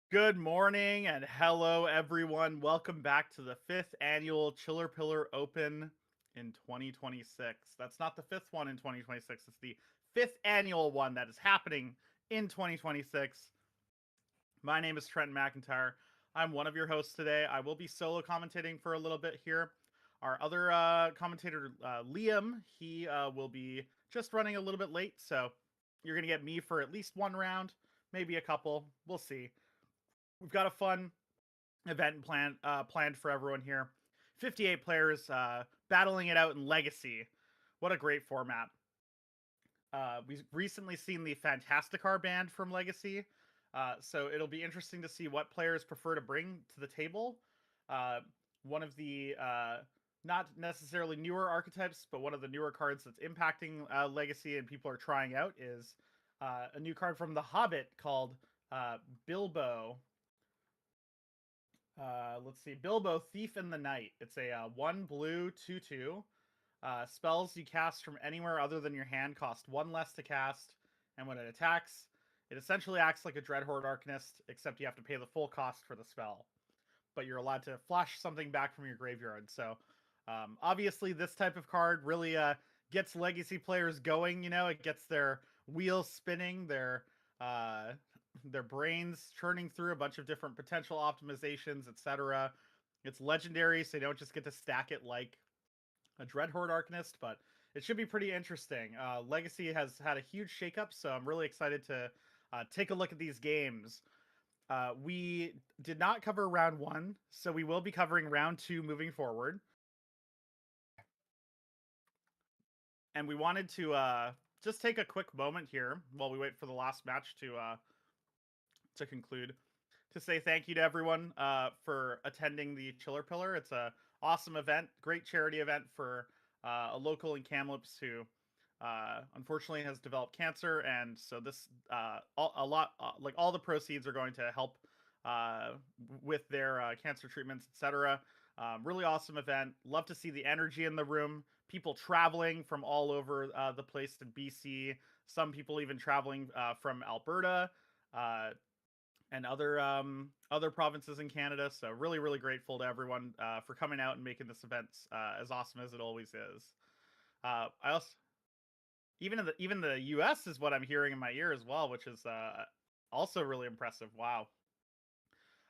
Good morning and hello, everyone. Welcome back to the fifth annual Chillerpillar Open in 2026. That's not the fifth one in 2026, it's the fifth annual one that is happening in 2026. My name is Trent McIntyre. I'm one of your hosts today. I will be solo commentating for a little bit here. Our other commentator, Liam, he will be just running a little bit late, so you're going to get me for at least one round, maybe a couple. We'll see. We've got a fun event planned for everyone here. 58 players battling it out in Legacy. What a great format. We've recently seen the Fantasticar band from Legacy, so it'll be interesting to see what players prefer to bring to the table. One of the not necessarily newer archetypes, but one of the newer cards that's impacting Legacy and people are trying out is a new card from The Hobbit called Bilbo. Let's see. Bilbo, Thief in the Night. It's a 1 blue 2/2. Spells you cast from anywhere other than your hand cost 1 less to cast, and when it attacks, it essentially acts like a Dreadhorde Arcanist, except you have to pay the full cost for the spell. But you're allowed to flash something back from your graveyard. So, obviously, this type of card really gets Legacy players going. You know, it gets their wheels spinning, their brains churning through a bunch of different potential optimizations, etc. It's legendary, so you don't just get to stack it like a Dreadhorde Arcanist, but it should be pretty interesting. Legacy has had a huge shakeup, so I'm really excited to take a look at these games. We did not cover round one, so we will be covering round two moving forward. And we wanted to just take a quick moment here while we wait for the last match to conclude to say thank you to everyone for attending the Chillerpillar. It's a awesome event, great charity event for a local in Kamloops who unfortunately has developed cancer, and so this like all the proceeds are going to help with their cancer treatments, etc. Really awesome event. Love to see the energy in the room. People traveling from all over the place in BC. Some people even traveling from Alberta. And other provinces in Canada. So really grateful to everyone for coming out and making this event as awesome as it always is. I also even the U.S. is what I'm hearing in my ear as well, which is also really impressive. Wow.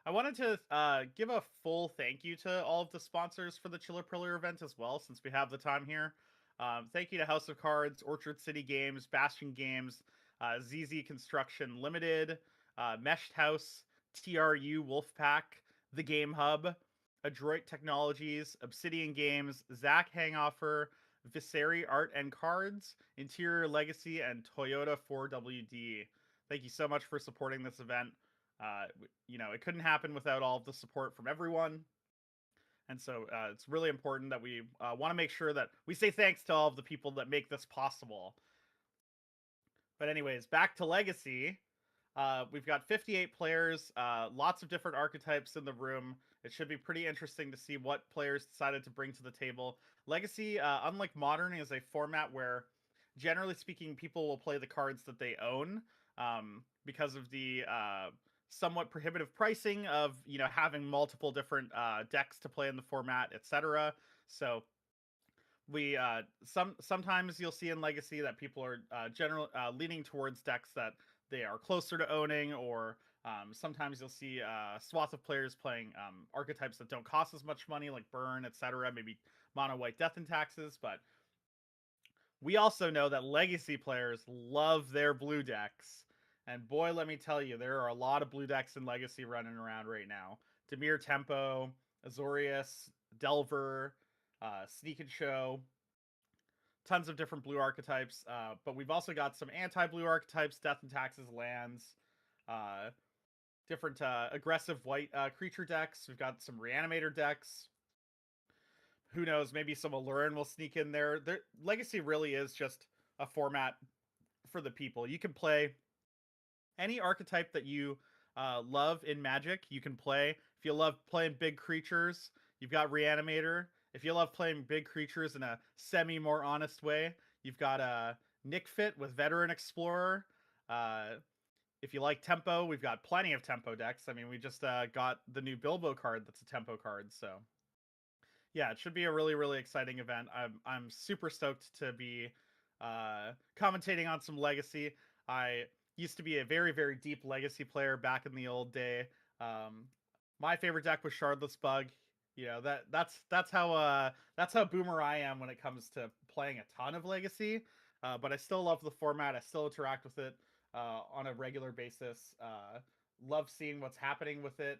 I wanted to give a full thank you to all of the sponsors for the Chillerpillar event as well, since we have the time here. Thank you to House of Cards, Orchard City Games, Bastion Games, ZZ Construction Limited, Meshed House, TRU Wolfpack, The Game Hub, Adroit Technologies, Obsidian Games, Zach Hangoffer, Viseri Art and Cards, Interior Legacy, and Toyota 4WD. Thank you so much for supporting this event. It couldn't happen without all of the support from everyone. And so it's really important that we want to make sure that we say thanks to all of the people that make this possible. But anyways, back to Legacy. We've got 58 players, lots of different archetypes in the room. It should be pretty interesting to see what players decided to bring to the table. Legacy, unlike Modern, is a format where, generally speaking, people will play the cards that they own because of the somewhat prohibitive pricing of having multiple different decks to play in the format, etc. So we sometimes you'll see in Legacy that people are leaning towards decks that they are closer to owning, or sometimes you'll see a swath of players playing archetypes that don't cost as much money, like Burn, etc. Maybe mono white Death and Taxes. But we also know that Legacy players love their blue decks. And boy, let me tell you, there are a lot of blue decks in Legacy running around right now. Dimir Tempo, Azorius, Delver, Sneak and Show, tons of different blue archetypes. But we've also got some anti-blue archetypes, Death and Taxes lands, different aggressive white creature decks. We've got some Reanimator decks. Who knows? Maybe some Allurin will sneak in there. Legacy really is just a format for the people. You can play any archetype that you love in Magic. You can play. If you love playing big creatures, you've got Reanimator. If you love playing big creatures in a more honest way, you've got Nick Fit with Veteran Explorer. If you like tempo, we've got plenty of tempo decks. I mean, we just got the new Bilbo card that's a tempo card, so yeah, it should be a really really exciting event. I'm super stoked to be commentating on some Legacy. I used to be a very very deep Legacy player back in the old day. Um, my favorite deck was Shardless Bug. You know that's how boomer I am when it comes to playing a ton of Legacy. But I still love the format. I still interact with it on a regular basis. Love seeing what's happening with it.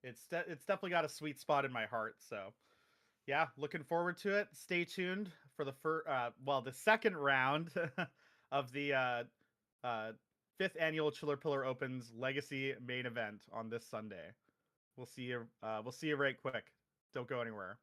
It's definitely got a sweet spot in my heart. So yeah, looking forward to it. Stay tuned for the second round of the uh, fifth annual Chillerpillar Opens Legacy main event on this Sunday. We'll see you. We'll see you right quick. Don't go anywhere.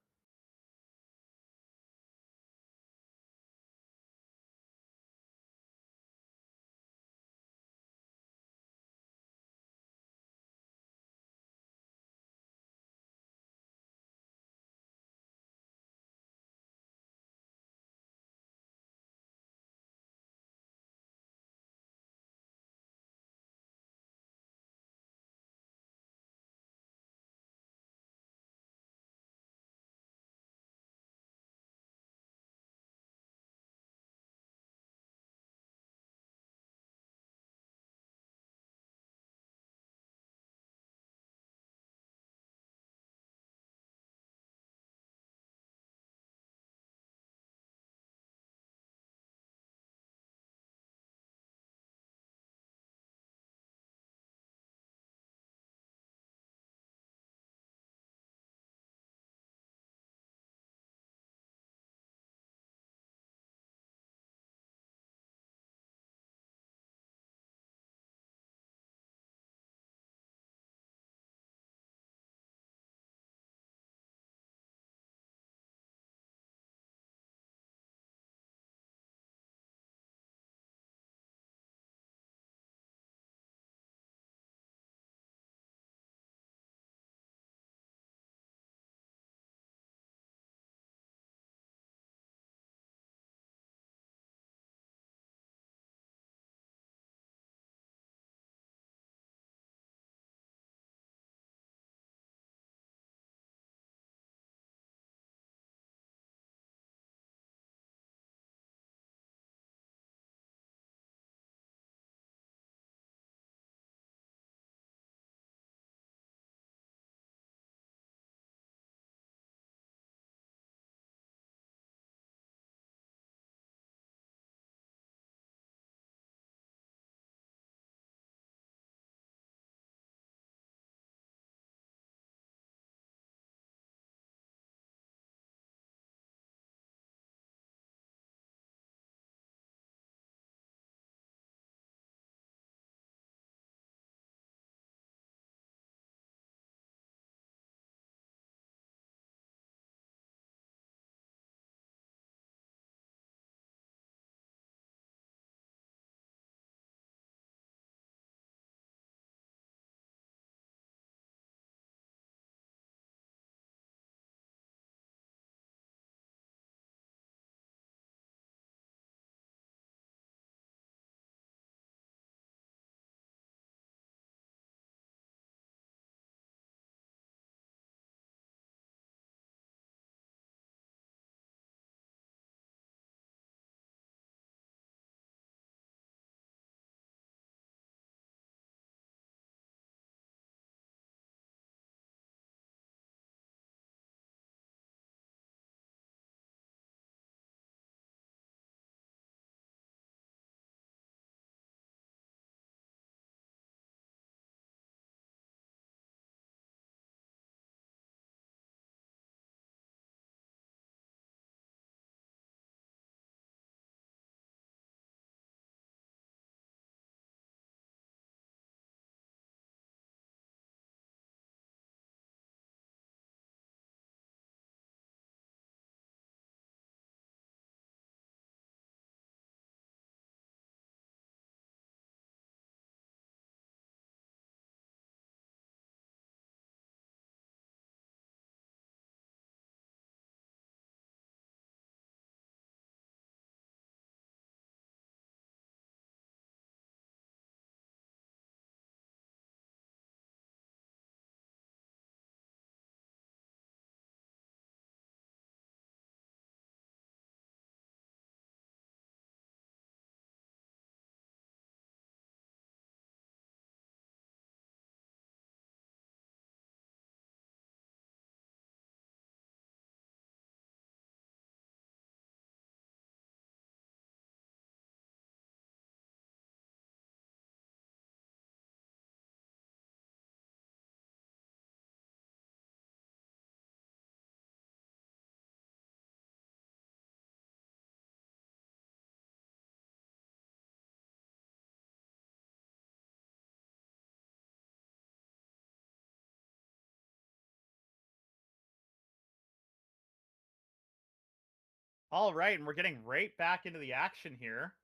All right, and we're getting right back into the action here.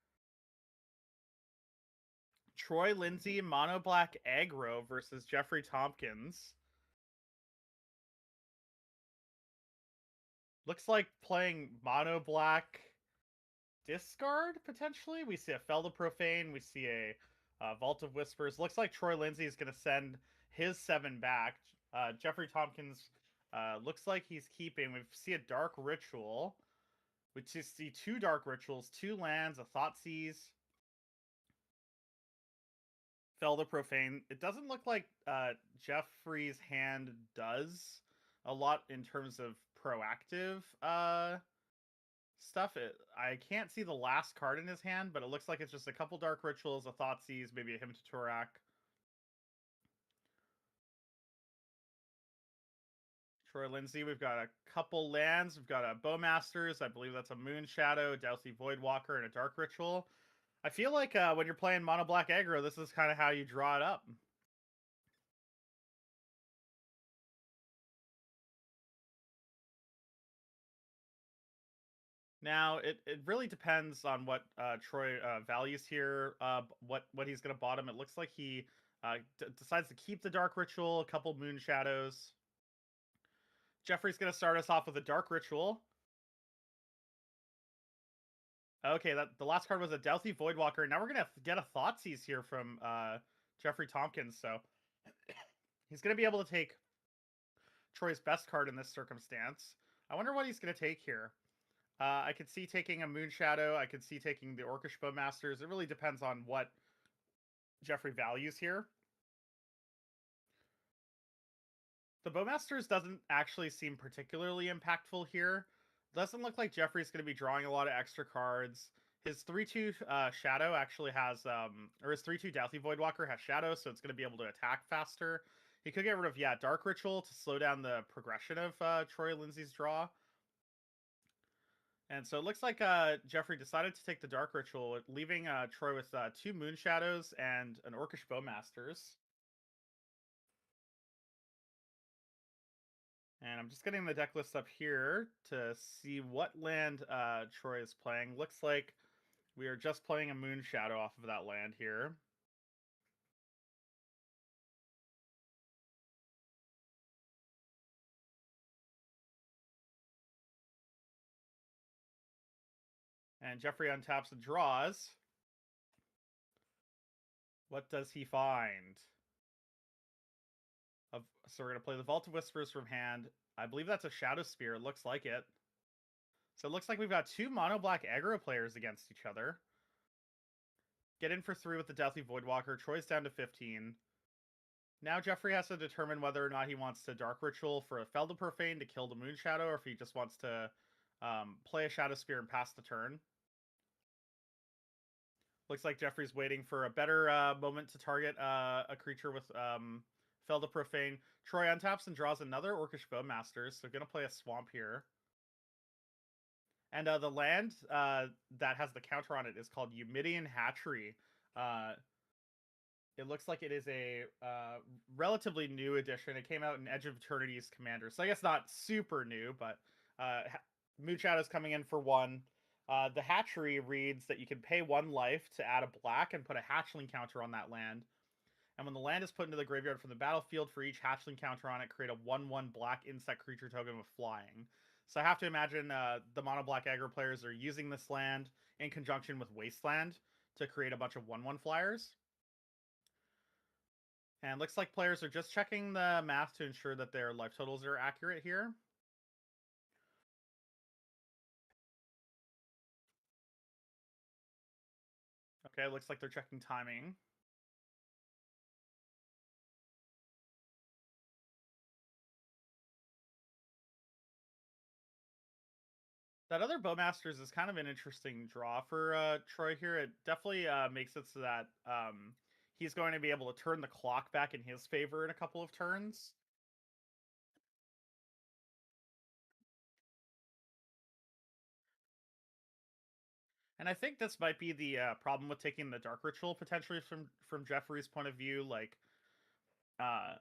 Troy Lindsay Mono Black Aggro versus Jeffrey Tompkins. Looks like playing Mono Black discard, potentially. We see a Felda Profane. We see a Vault of Whispers. Looks like Troy Lindsay is going to send his 7 back. Jeffrey Tompkins looks like he's keeping. We see a Dark Ritual. We just see 2 Dark Rituals, 2 lands, a Thoughtseize, Felda Profane. It doesn't look like Jeffrey's hand does a lot in terms of proactive stuff. I can't see the last card in his hand, but it looks like it's just a couple Dark Rituals, a Thoughtseize, maybe a Hymn to Torak. Troy Lindsay, we've got a couple lands. We've got a Bowmasters. I believe that's a Moon Shadow, Douthie Voidwalker, and a Dark Ritual. I feel like when you're playing Mono Black Aggro, this is kind of how you draw it up. Now, it really depends on what Troy values here, what he's going to bottom. It looks like he decides to keep the Dark Ritual, a couple Moon Shadows. Jeffrey's going to start us off with a Dark Ritual. Okay, the last card was a Douthie Voidwalker. Now we're going to get a Thoughtseize here from Jeffrey Tompkins, so he's going to be able to take Troy's best card in this circumstance. I wonder what he's going to take here. I could see taking a Moon Shadow. I could see taking the Orcish Bowmasters. It really depends on what Jeffrey values here. The Bowmasters doesn't actually seem particularly impactful here. Doesn't look like Jeffrey's going to be drawing a lot of extra cards. His 3/2 Shadow actually has, or his 3/2 Douthie Voidwalker has Shadow, so it's going to be able to attack faster. He could get rid of, yeah, Dark Ritual to slow down the progression of Troy Lindsay's draw. And so it looks like Jeffrey decided to take the Dark Ritual, leaving Troy with 2 Moon Shadows and an Orcish Bowmasters. And I'm just getting the deck list up here to see what land Troy is playing. Looks like we are just playing a Moon Shadow off of that land here. And Jeffrey untaps and draws. What does he find? So we're going to play the Vault of Whispers from hand. I believe that's a Shadow Spear. It looks like it. So it looks like we've got 2 Mono Black aggro players against each other. Get in for 3 with the Douthie Voidwalker. Troy's down to 15. Now Jeffrey has to determine whether or not he wants to Dark Ritual for a Felda Profane to kill the Moon Shadow, or if he just wants to play a Shadow Spear and pass the turn. Looks like Jeffrey's waiting for a better moment to target a creature with Felda Profane. Troy untaps and draws another Orcish Bowmasters, so gonna play a Swamp here. And the land that has the counter on it is called Eumidian Hatchery. It looks like it is a relatively new edition. It came out in Edge of Eternity's Commander, so I guess not super new, but Moon Shadow's coming in for 1. The hatchery reads that you can pay 1 life to add a black and put a hatchling counter on that land. And when the land is put into the graveyard from the battlefield, for each hatchling counter on it, create a 1/1 black insect creature token with flying. So I have to imagine the mono black aggro players are using this land in conjunction with Wasteland to create a bunch of 1/1 flyers. And looks like players are just checking the math to ensure that their life totals are accurate here. Okay, looks like they're checking timing. That other Bowmasters is kind of an interesting draw for Troy here. It definitely makes it so that he's going to be able to turn the clock back in his favor in a couple of turns. And I think this might be the problem with taking the Dark Ritual potentially from Jeffrey's point of view. Like, uh,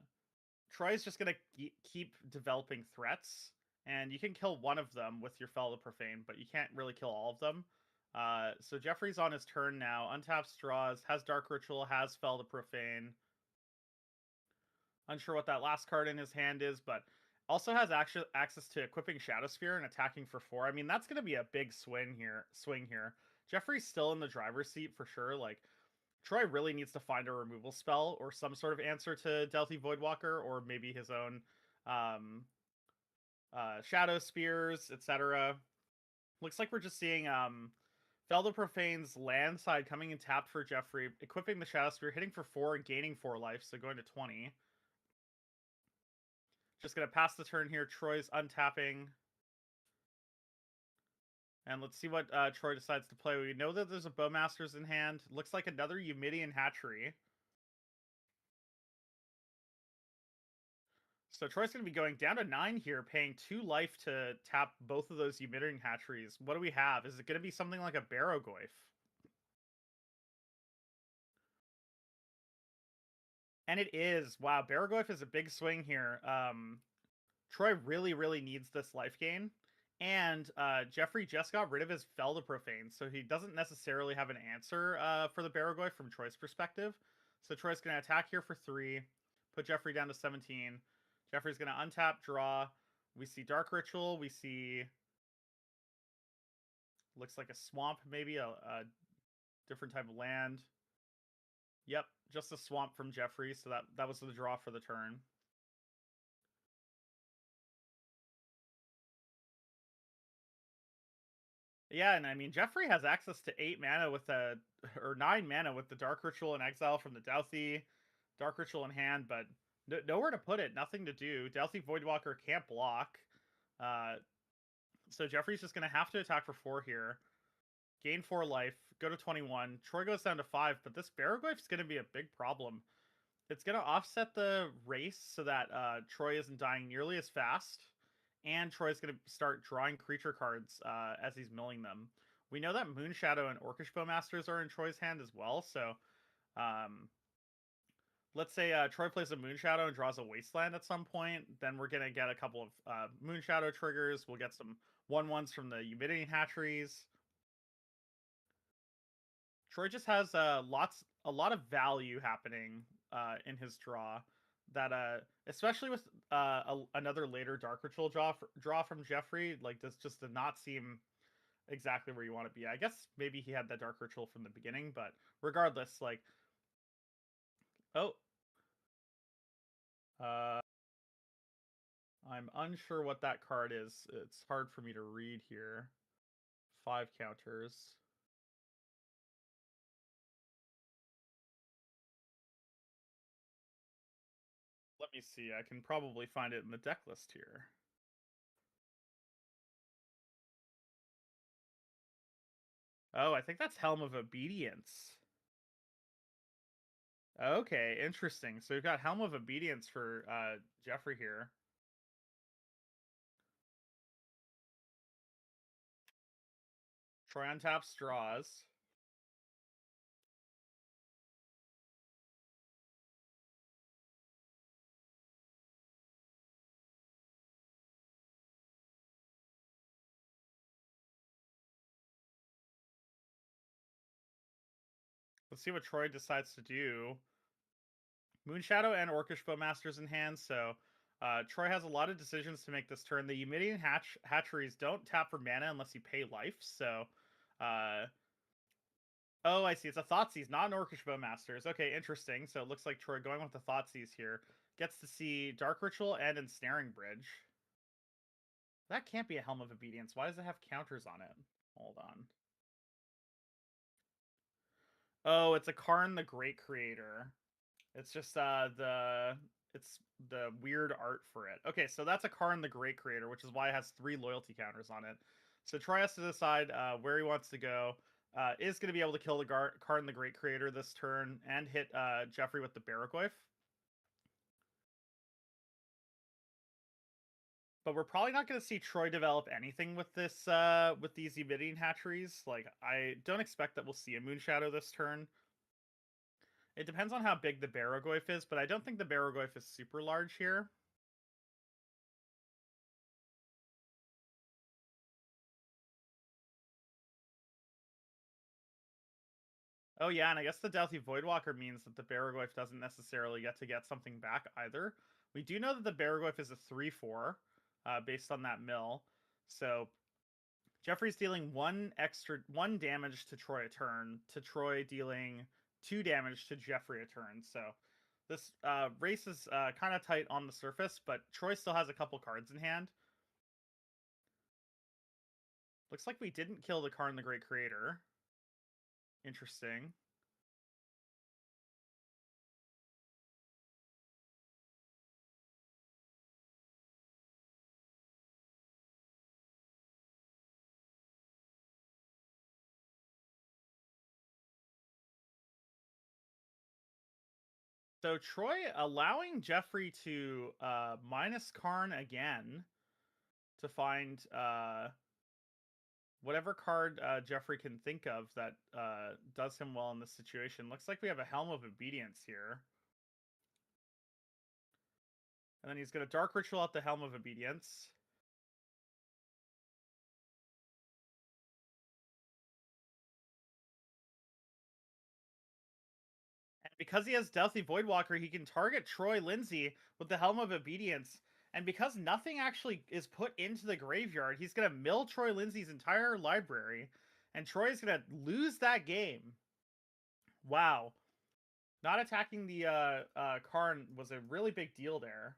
Troy's just gonna keep developing threats, and you can kill one of them with your Fel the Profane, but you can't really kill all of them. So Jeffrey's on his turn now. Untaps, draws, has Dark Ritual, has Fel the Profane. Unsure what that last card in his hand is, but also has access to equipping Shadow Sphere and attacking for 4. I mean, that's going to be a big swing here. Jeffrey's still in the driver's seat for sure. Like, Troy really needs to find a removal spell or some sort of answer to Delphi Voidwalker, or maybe his own Shadow Spears, etc. Looks like we're just seeing Felda Profane's land side coming in tapped for Jeffrey, equipping the Shadow Spear, hitting for 4 and gaining 4 life, so going to 20. Just going to pass the turn here. Troy's untapping. And let's see what Troy decides to play. We know that there's a Bowmaster's in hand. Looks like another Eumidian Hatchery. So Troy's going to be going down to 9 here, paying 2 life to tap both of those Eumidian Hatcheries. What do we have? Is it going to be something like a Barrogoyf? And it is. Wow, Barrogoyf is a big swing here. Troy really needs this life gain. And Jeffrey just got rid of his Fel the Profane, so he doesn't necessarily have an answer for the Barrogoyf from Troy's perspective. So Troy's going to attack here for 3, put Jeffrey down to 17. Jeffrey's going to untap, draw. We see Dark Ritual. We see... looks like a swamp, maybe, a different type of land. Yep, just a swamp from Jeffrey, so that was the draw for the turn. Yeah, and I mean, Jeffrey has access to 8 mana with the, or 9 mana with the Dark Ritual in exile from the Dauthi, Dark Ritual in hand, but nowhere to put it, nothing to do. Dauthi Voidwalker can't block. So Jeffrey's just going to have to attack for 4 here. Gain 4 life, go to 21. Troy goes down to 5, but this Barrogoyf's going to be a big problem. It's going to offset the race so that Troy isn't dying nearly as fast. And Troy's going to start drawing creature cards as he's milling them. We know that Moonshadow and Orcish Bowmasters are in Troy's hand as well, so let's say Troy plays a Moonshadow and draws a Wasteland at some point, then we're going to get a couple of Moonshadow triggers. We'll get some 1/1s from the Eumidian Hatcheries. Troy just has a lot of value happening in his draw. That especially with another later Dark Ritual draw from Jeffrey, like this just did not seem exactly where you want to be. I guess maybe he had that Dark Ritual from the beginning, but regardless, like, oh, I'm unsure what that card is. It's hard for me to read here. 5 counters. Let me see. I can probably find it in the deck list here. Oh, I think that's Helm of Obedience. Okay, interesting. So we've got Helm of Obedience for Jeffrey here. Troy untaps, draws. Let's see what Troy decides to do. Moonshadow and Orcish Bowmasters in hand, so Troy has a lot of decisions to make this turn. The Eumidian Hatcheries don't tap for mana unless you pay life, so... oh, I see. It's a Thoughtseize, not an Orcish Bowmasters. Okay, interesting. So it looks like Troy going with the Thoughtseize here gets to see Dark Ritual and Ensnaring Bridge. That can't be a Helm of Obedience. Why does it have counters on it? Hold on. Oh, it's a Karn the Great Creator. It's just it's the weird art for it. Okay, so that's a Karn the Great Creator, which is why it has 3 loyalty counters on it. So Troy has to decide where he wants to go. Is going to be able to kill the Karn the Great Creator this turn and hit Jeffrey with the Barrogoyf. But we're probably not going to see Troy develop anything with this with these Eumidian Hatcheries. Like, I don't expect that we'll see a Moonshadow this turn. It depends on how big the Barrogoyf is, but I don't think the Barrogoyf is super large here. Oh yeah, and I guess the Doughty Voidwalker means that the Baraglyph doesn't necessarily get something back either. We do know that the Baraglyph is a 3/4, based on that mill. So Jeffrey's dealing one damage to Troy a turn, to Troy dealing 2 damage to Jeffrey a turn. So this race is kind of tight on the surface, but Troy still has a couple cards in hand. Looks like we didn't kill the Karn the Great Creator. Interesting. So Troy allowing Jeffrey to minus Karn again to find whatever card Jeffrey can think of that does him well in this situation. Looks like we have a Helm of Obedience here. And then he's going to Dark Ritual out the Helm of Obedience. And because he has Stealthy Voidwalker, he can target Troy Lindsay with the Helm of Obedience. And because nothing actually is put into the graveyard, he's going to mill Troy Lindsay's entire library. And Troy's going to lose that game. Wow. Not attacking the Karn was a really big deal there.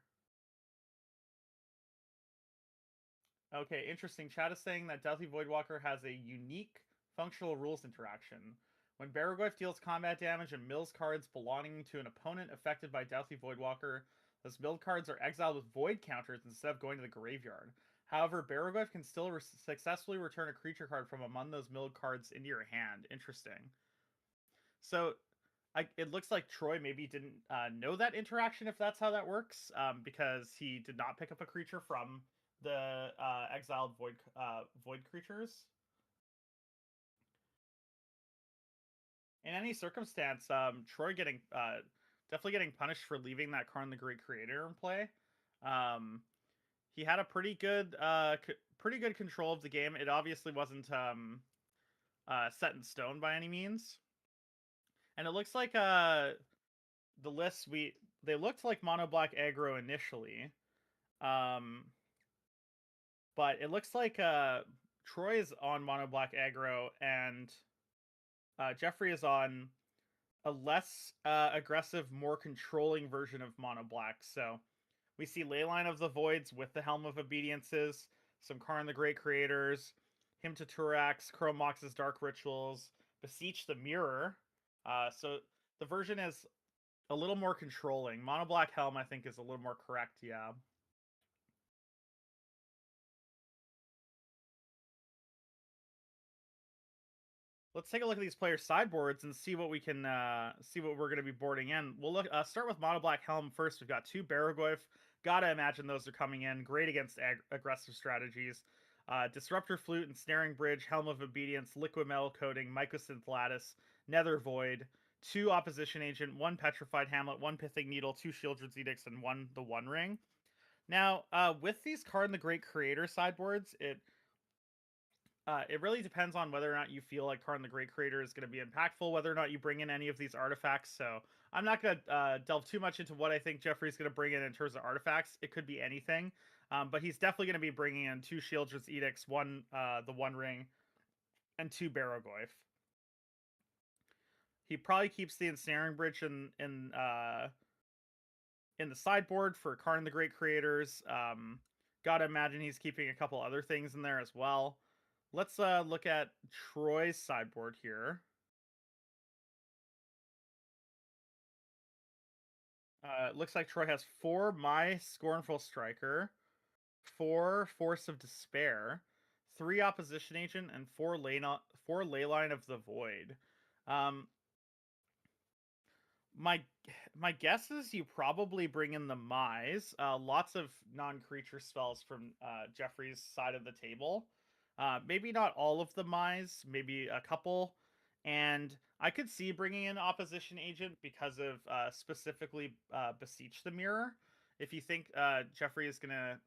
Okay, interesting. Chat is saying that Stealthy Voidwalker has a unique functional rules interaction. When Baraglyph deals combat damage and mills cards belonging to an opponent affected by Stealthy Voidwalker, those milled cards are exiled with void counters instead of going to the graveyard. However, Baraglyph can still successfully return a creature card from among those milled cards into your hand. Interesting. So it looks like Troy maybe didn't know that interaction, if that's how that works, because he did not pick up a creature from the exiled void creatures. In any circumstance, Troy getting definitely getting punished for leaving that Karn the Great Creator in play. He had a pretty good control of the game. It obviously wasn't set in stone by any means, and it looks like the lists they looked like mono black aggro initially, but it looks like Troy is on mono black aggro and Jeffrey is on a less aggressive, more controlling version of mono black. So we see Leyline of the Voids with the Helm of Obediences, some Karn the Great Creators, him to Turax, Chromox's Dark Rituals, Beseech the Mirror. So the version is a little more controlling. Mono Black Helm, I think, is a little more correct, yeah. Let's take a look at these players' sideboards and see what we can see what we're going to be boarding in. We'll look start with Mono Black Helm first. We've got 2 Baraglyph. Gotta imagine those are coming in. Great against aggressive strategies. Disruptor Flute, Ensnaring Bridge, Helm of Obedience, Liquid Metal Coating, Mycosynth Lattice, Nether Void, 2 Opposition Agent, 1 Petrified Hamlet, 1 Pithing Needle, 2 Shieldred's Edicts, and 1 the One Ring. Now, with these Karn the Great Creator sideboards, it really depends on whether or not you feel like Karn the Great Creator is going to be impactful, whether or not you bring in any of these artifacts. So I'm not going to delve too much into what I think Jeffrey's going to bring in terms of artifacts. It could be anything, but he's definitely going to be bringing in 2 Shieldred's Edicts, 1 the One Ring, and 2 Baraglyph. He probably keeps the Ensnaring Bridge in the sideboard for Karn the Great Creators. Gotta imagine he's keeping a couple other things in there as well. Let's look at Troy's sideboard here. It looks like Troy has 4 My Scornful Striker, 4 Force of Despair, 3 Opposition Agent, and 4 Leyline of the Void. Um, my my guess is you probably bring in the Mise. Lots of non-creature spells from Jeffrey's side of the table. Maybe not all of the Mise, maybe a couple. And I could see bringing in Opposition Agent because of specifically Beseech the Mirror. If you think Jeffrey is going to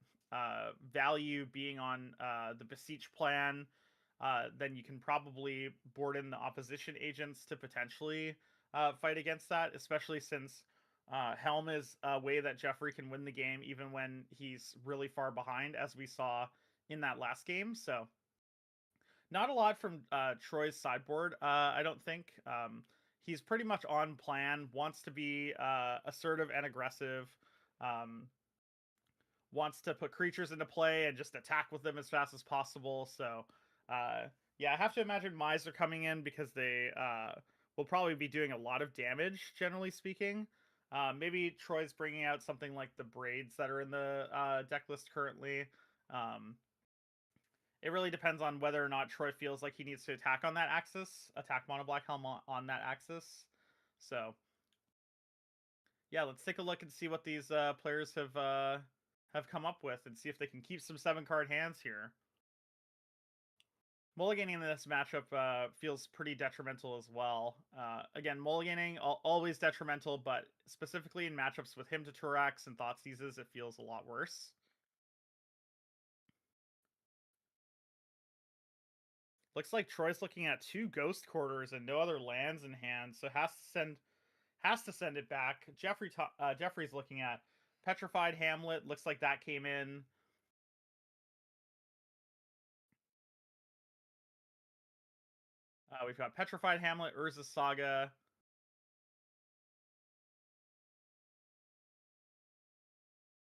value being on the Beseech plan, then you can probably board in the opposition agents to potentially fight against that, especially since Helm is a way that Jeffrey can win the game even when he's really far behind, as we saw in that last game. So not a lot from Troy's sideboard, I don't think. He's pretty much on plan, wants to be assertive and aggressive, um, wants to put creatures into play and just attack with them as fast as possible. So, yeah, I have to imagine Mize are coming in because they will probably be doing a lot of damage, generally speaking. Maybe Troy's bringing out something like the braids that are in the deck list currently. Um, it really depends on whether or not Troy feels like he needs to attack on that axis, attack Mono Black Helm on that axis. So, yeah, let's take a look and see what these players have come up with and see if they can keep some 7-card hands here. Mulliganing in this matchup feels pretty detrimental as well. Again, mulliganing always detrimental, but specifically in matchups with him to Turax and Thoughtseizes, it feels a lot worse. Looks like Troy's looking at 2 Ghost Quarters and no other lands in hand, so has to send it back. Jeffrey's looking at Petrified Hamlet. Looks like that came in. We've got Petrified Hamlet, Urza Saga.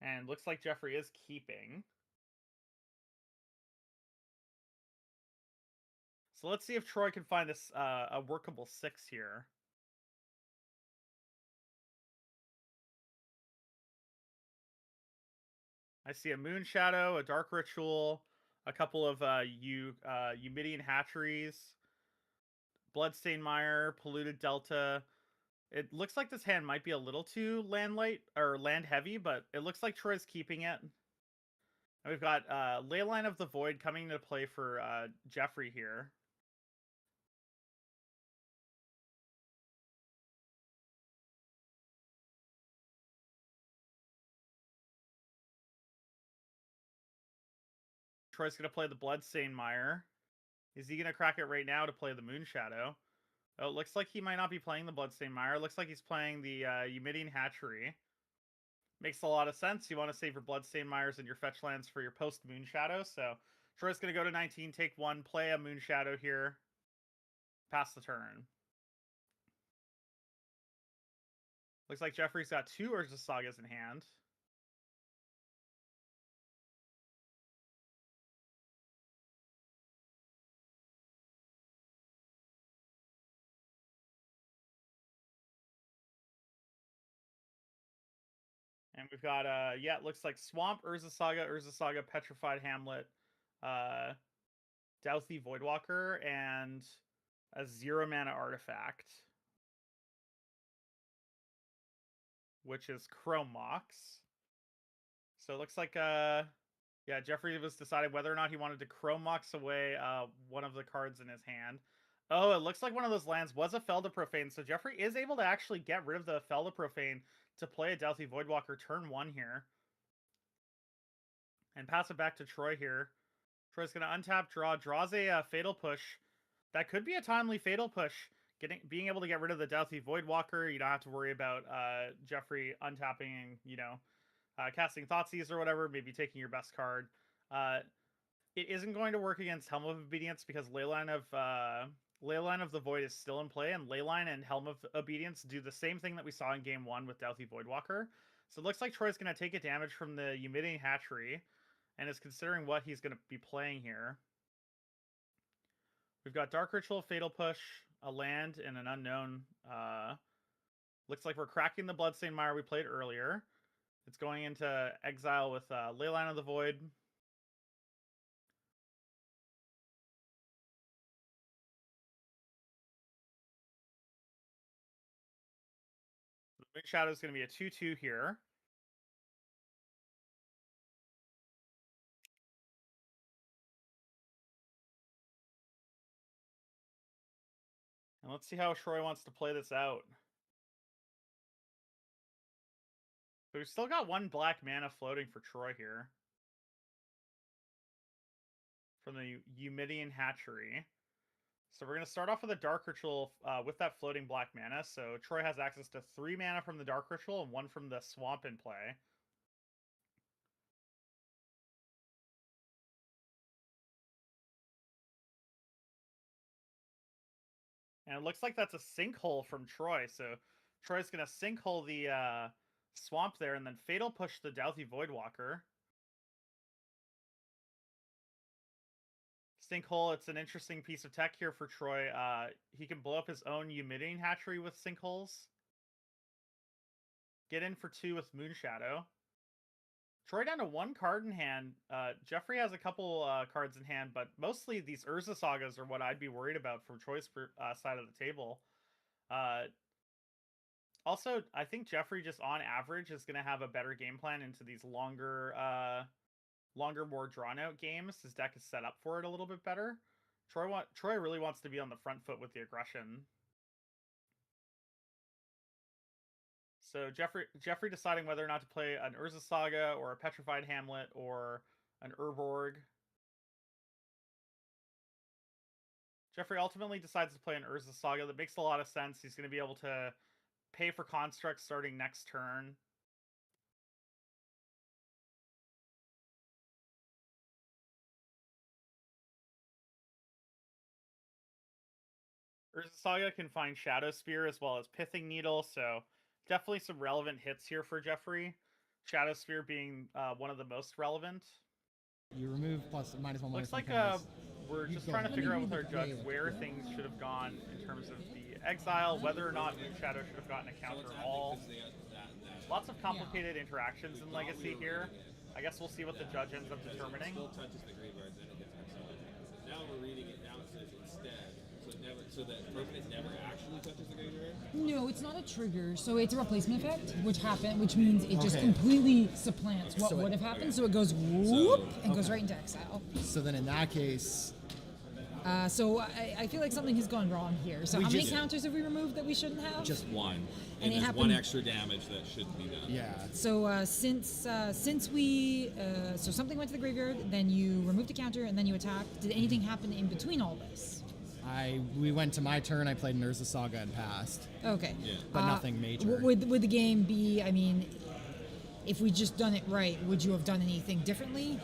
And looks like Jeffrey is keeping. So let's see if Troy can find this a workable 6 here. I see a Moon Shadow, a Dark Ritual, a couple of Eumidian Hatcheries, Bloodstained Mire, Polluted Delta. It looks like this hand might be a little too land light or land heavy, but it looks like Troy's keeping it. And we've got Leyline of the Void coming into play for Jeffrey here. Troy's going to play the Bloodstained Mire. Is he going to crack it right now to play the Moon Shadow? Oh, it looks like he might not be playing the Bloodstained Mire. Looks like he's playing the Eumidian Hatchery. Makes a lot of sense. You want to save your Bloodstained Mires and your fetch lands for your post Moon Shadow. So Troy's going to go to 19, take 1, play a Moon Shadow here. Pass the turn. Looks like Jeffrey's got 2 Urza Sagas in hand. And we've got, yeah, it looks like Swamp, Urza Saga, Petrified Hamlet, Douthie Voidwalker, and a 0-mana artifact, which is Chrome Mox. So it looks like, yeah, Jeffrey was deciding whether or not he wanted to Chrome Mox away one of the cards in his hand. Oh, it looks like one of those lands was a Felda Profane, so Jeffrey is able to actually get rid of the Felda Profane to play a Douthie Voidwalker turn 1 here. And pass it back to Troy here. Troy's going to untap, draws a Fatal Push. That could be a timely Fatal Push. Being able to get rid of the Douthie Voidwalker, you don't have to worry about Jeffrey untapping, you know, casting Thoughtseize or whatever, maybe taking your best card. It isn't going to work against Helm of Obedience because Leyline of the Void is still in play, and Leyline and Helm of Obedience do the same thing that we saw in Game 1 with Douthie Voidwalker. So it looks like Troy's going to take a damage from the Eumidian Hatchery, and is considering what he's going to be playing here. We've got Dark Ritual, Fatal Push, a land, and an unknown. Looks like we're cracking the Bloodstained Mire we played earlier. It's going into exile with Leyline of the Void. The Moon Shadow is going to be a 2/2 here. And let's see how Troy wants to play this out. But we've still got 1 black mana floating for Troy here. from the Eumidian Hatchery. So we're going to start off with a Dark Ritual with that floating black mana. So Troy has access to 3 mana from the Dark Ritual and 1 from the Swamp in play. And it looks like that's a Sinkhole from Troy. So Troy's going to Sinkhole the Swamp there and then Fatal Push the Douthie Voidwalker. Sinkhole, it's an interesting piece of tech here for Troy. He can blow up his own Eumidian Hatchery with Sinkholes. Get in for 2 with Moonshadow. Troy down to 1 card in hand. Jeffrey has a couple cards in hand, but mostly these Urza Sagas are what I'd be worried about from Troy's side of the table. Also, I think Jeffrey just on average is going to have a better game plan into these longer, more drawn-out games. His deck is set up for it a little bit better. Troy really wants to be on the front foot with the aggression. So Jeffrey deciding whether or not to play an Urza Saga or a Petrified Hamlet or an Urborg. Jeffrey ultimately decides to play an Urza Saga. That makes a lot of sense. He's going to be able to pay for constructs starting next turn. Urza Saga can find Shadow Spear as well as Pithing Needle, so definitely some relevant hits here for Jeffrey. Shadow Spear being one of the most relevant. You remove plus minus 1 Looks like we're just trying to figure out with our judge where things should have gone in terms of the exile, whether or not Moonshadow should have gotten a counter all. Lots of complicated interactions in Legacy here. I guess we'll see what the judge ends up determining. Still touches the graveyard, then it gets exiled. Now we're reading it. Now it says instead. So that permanent never actually touches the graveyard? No, it's not a trigger. So it's a replacement effect, which means it just completely supplants what would have happened. So it goes whoop and goes right into exile. So then in that case... So I feel like something has gone wrong here. So how many counters have we removed that we shouldn't have? Just 1. And there's 1 extra damage that shouldn't be done. Yeah. So since we so something went to the graveyard, then you removed a counter, and then you attacked. Did anything happen in between all this? We went to my turn. I played an Urza Saga and passed. Okay. Yeah. But nothing major. Would the game be? I mean, if we just done it right, would you have done anything differently?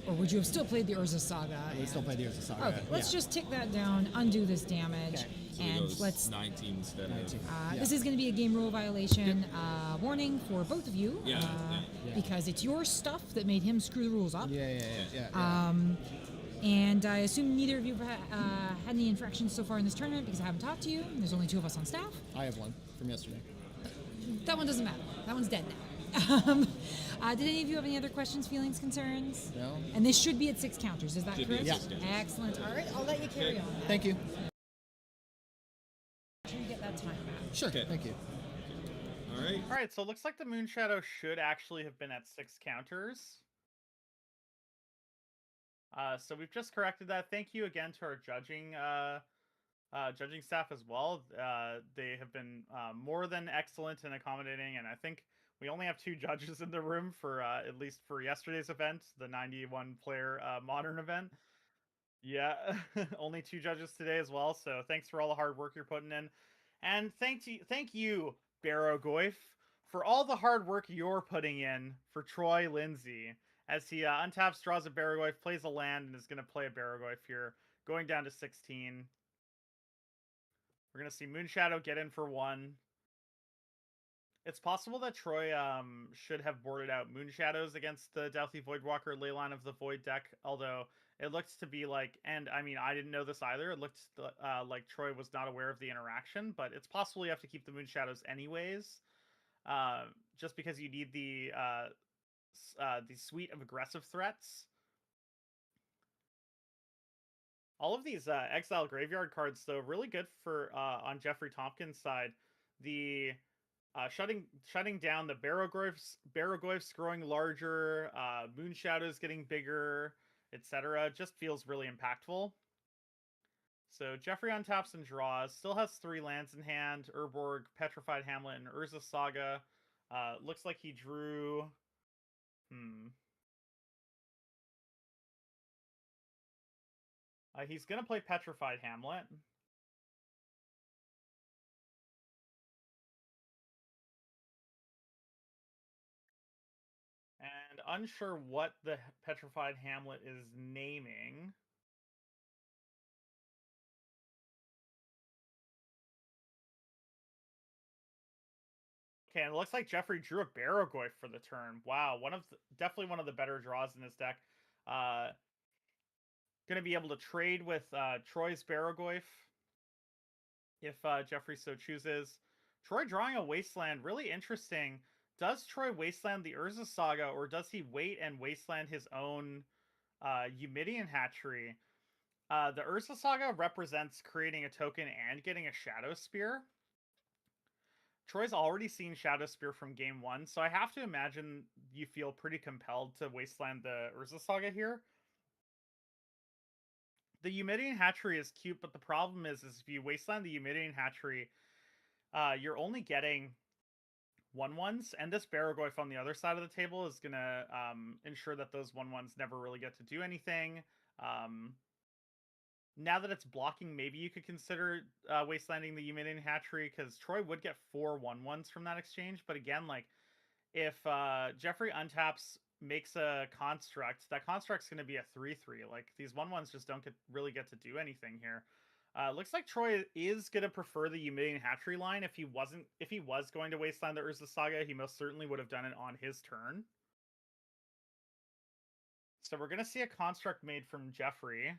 Or would you have still played the Urza Saga? We still played the Urza Saga. Okay, let's just tick that down, undo this damage, So and let's... 19 instead of... 19. This is going to be a game rule violation. Warning for both of you. Yeah. Because it's your stuff that made him screw the rules up. Yeah. And I assume neither of you have had any infractions so far in this tournament because I haven't talked to you. There's only 2 of us on staff. I have 1 from yesterday. That one doesn't matter. That one's dead now. Did any of you have any other questions, feelings, concerns? No. And this should be at 6 counters. Is that Should be correct? at 6 counters. Excellent. All right, I'll let you carry on. Thank you. Make sure you get that time back. Sure. Okay. Thank you. All right, so it looks like the Moonshadow should actually have been at 6 counters. So we've just corrected that. Thank you again to our judging staff as well. They have been more than excellent and accommodating, and I think we only have 2 judges in the room for at least for yesterday's event, the 91 player modern event. Yeah, only 2 judges today as well. So thanks for all the hard work you're putting in, and thank you, Barrow-Goyf, for all the hard work you're putting in for Troy Lindsay as he untaps, draws a Barrow-Goyf, plays a land, and is going to play a Barrow-Goyf here, going down to 16. We're going to see Moonshadow get in for 1. It's possible that Troy should have boarded out Moonshadows against the Douthie Voidwalker Leyline of the Void deck, although it looked to be like, and I mean, I didn't know this either, it looked like Troy was not aware of the interaction, but it's possible you have to keep the Moonshadows anyways, just because you need the suite of aggressive threats. All of these exile graveyard cards, though, really good for on Jeffrey Tompkins' side. The shutting down the Barrow-Goyfs growing larger, Moonshadows getting bigger, etc. just feels really impactful. So Jeffrey untaps and draws. Still has 3 lands in hand: Urborg, Petrified Hamlet, and Urza Saga. Looks like he drew... He's going to play Petrified Hamlet. And unsure what the Petrified Hamlet is naming. Okay, and it looks like Jeffrey drew a Barrogoyf for the turn. Wow, definitely one of the better draws in this deck. Going to be able to trade with Troy's Barrogoyf if Jeffrey so chooses. Troy drawing a Wasteland, really interesting. Does Troy Wasteland the Urza Saga, or does he wait and Wasteland his own Eumidian Hatchery? The Urza Saga represents creating a token and getting a Shadow Spear. Troy's already seen Shadow Spear from game 1, so I have to imagine you feel pretty compelled to Wasteland the Urza Saga here. The Eumidian Hatchery is cute, but the problem is if you Wasteland the Eumidian Hatchery, you're only getting 1/1s, and this Barrogoyf on the other side of the table is going to ensure that those 1/1s never really get to do anything. Now that it's blocking, maybe you could consider Wastelanding the Eumidian Hatchery, because Troy would get 4 1/1s from that exchange, but again, like, if Jeffrey untaps, makes a construct, that construct's going to be a 3/3. Like, these 1/1s just don't really get to do anything here. Looks like Troy is going to prefer the Eumidian Hatchery line. If he was going to Wasteland the Urza Saga, he most certainly would have done it on his turn. So we're going to see a construct made from Jeffrey.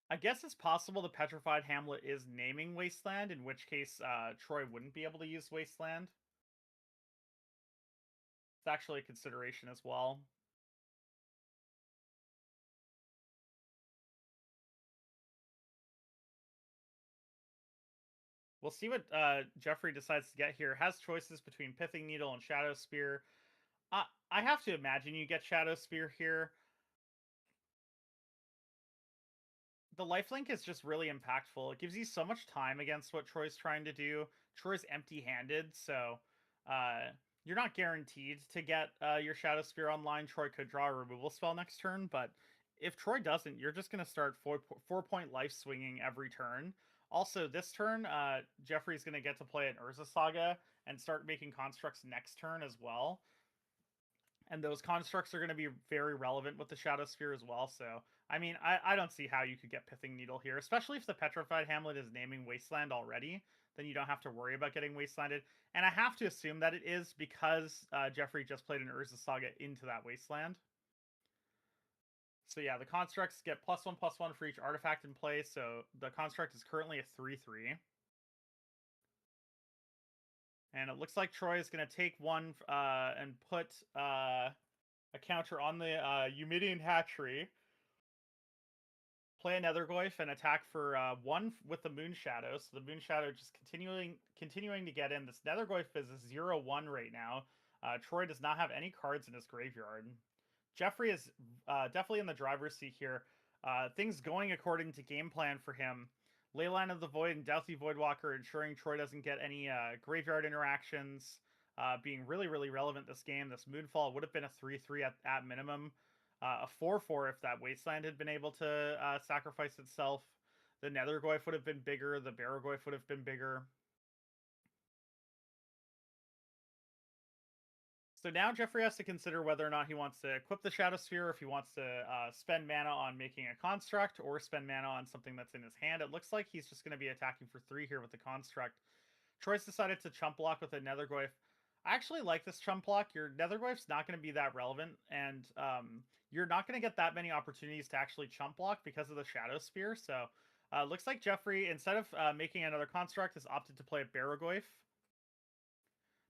I guess it's possible the Petrified Hamlet is naming Wasteland, in which case Troy wouldn't be able to use Wasteland. It's actually a consideration as well. We'll see what Jeffrey decides to get here. Has choices between Pithing Needle and Shadow Spear. I have to imagine you get Shadow Spear here. The lifelink is just really impactful. It gives you so much time against what Troy's trying to do. Troy's empty-handed, so you're not guaranteed to get your Shadow Spear online. Troy could draw a removal spell next turn, but if Troy doesn't, you're just going to start 4-point life swinging every turn. Also, this turn, Jeffrey's going to get to play an Urza Saga and start making constructs next turn as well. And those constructs are going to be very relevant with the Shadow Sphere as well. So, I mean, I don't see how you could get Pithing Needle here, especially if the Petrified Hamlet is naming Wasteland already. Then you don't have to worry about getting Wastelanded. And I have to assume that it is because Jeffrey just played an Urza Saga into that Wasteland. So yeah, the constructs get +1/+1 for each artifact in play. So the construct is currently a 3/3. And it looks like Troy is going to take one and put a counter on the Eumidian Hatchery. Play a Nethergoyf and attack for 1 with the Moon Shadow. So the Moon Shadow just continuing to get in. This Nethergoyf is a 0/1 right now. Troy does not have any cards in his graveyard. Jeffrey is definitely in the driver's seat here. Things going according to game plan for him. Leyline of the Void and Douthie Voidwalker ensuring Troy doesn't get any graveyard interactions, being really, really relevant this game. This Moonfall would have been a 3/3 at minimum. A 4/4 if that Wasteland had been able to sacrifice itself. The Nethergoyf would have been bigger. The Barrogoyf would have been bigger. So now Jeffrey has to consider whether or not he wants to equip the Shadow Sphere, if he wants to spend mana on making a construct, or spend mana on something that's in his hand. It looks like he's just going to be attacking for 3 here with the construct. Troy's decided to chump block with a Nethergoyf. I actually like this chump block. Your Nethergoyf's not going to be that relevant, and you're not going to get that many opportunities to actually chump block because of the Shadow Spear. So looks like Jeffrey, instead of making another construct, has opted to play a Barrogoyf.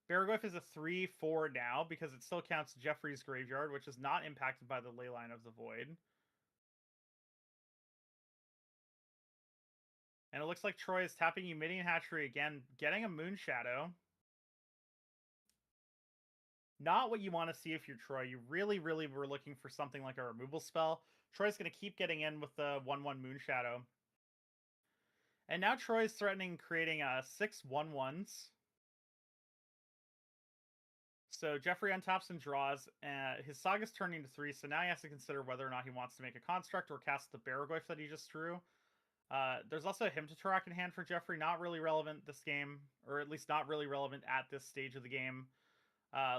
Barrogoyf is a 3/4 now because it still counts Jeffrey's graveyard, which is not impacted by the Leyline of the Void. And it looks like Troy is tapping Eumidian Hatchery again, getting a Moon Shadow. Not what you want to see if you're Troy. You really, really were looking for something like a removal spell. Troy's going to keep getting in with the 1/1 Moon Shadow. And now Troy's threatening creating 6 1/1s. So Jeffrey untaps and draws. His Saga's turning to 3, so now he has to consider whether or not he wants to make a construct or cast the Baraglyph that he just drew. There's also a Hymn to Tarak in hand for Jeffrey, not really relevant this game, or at least not really relevant at this stage of the game.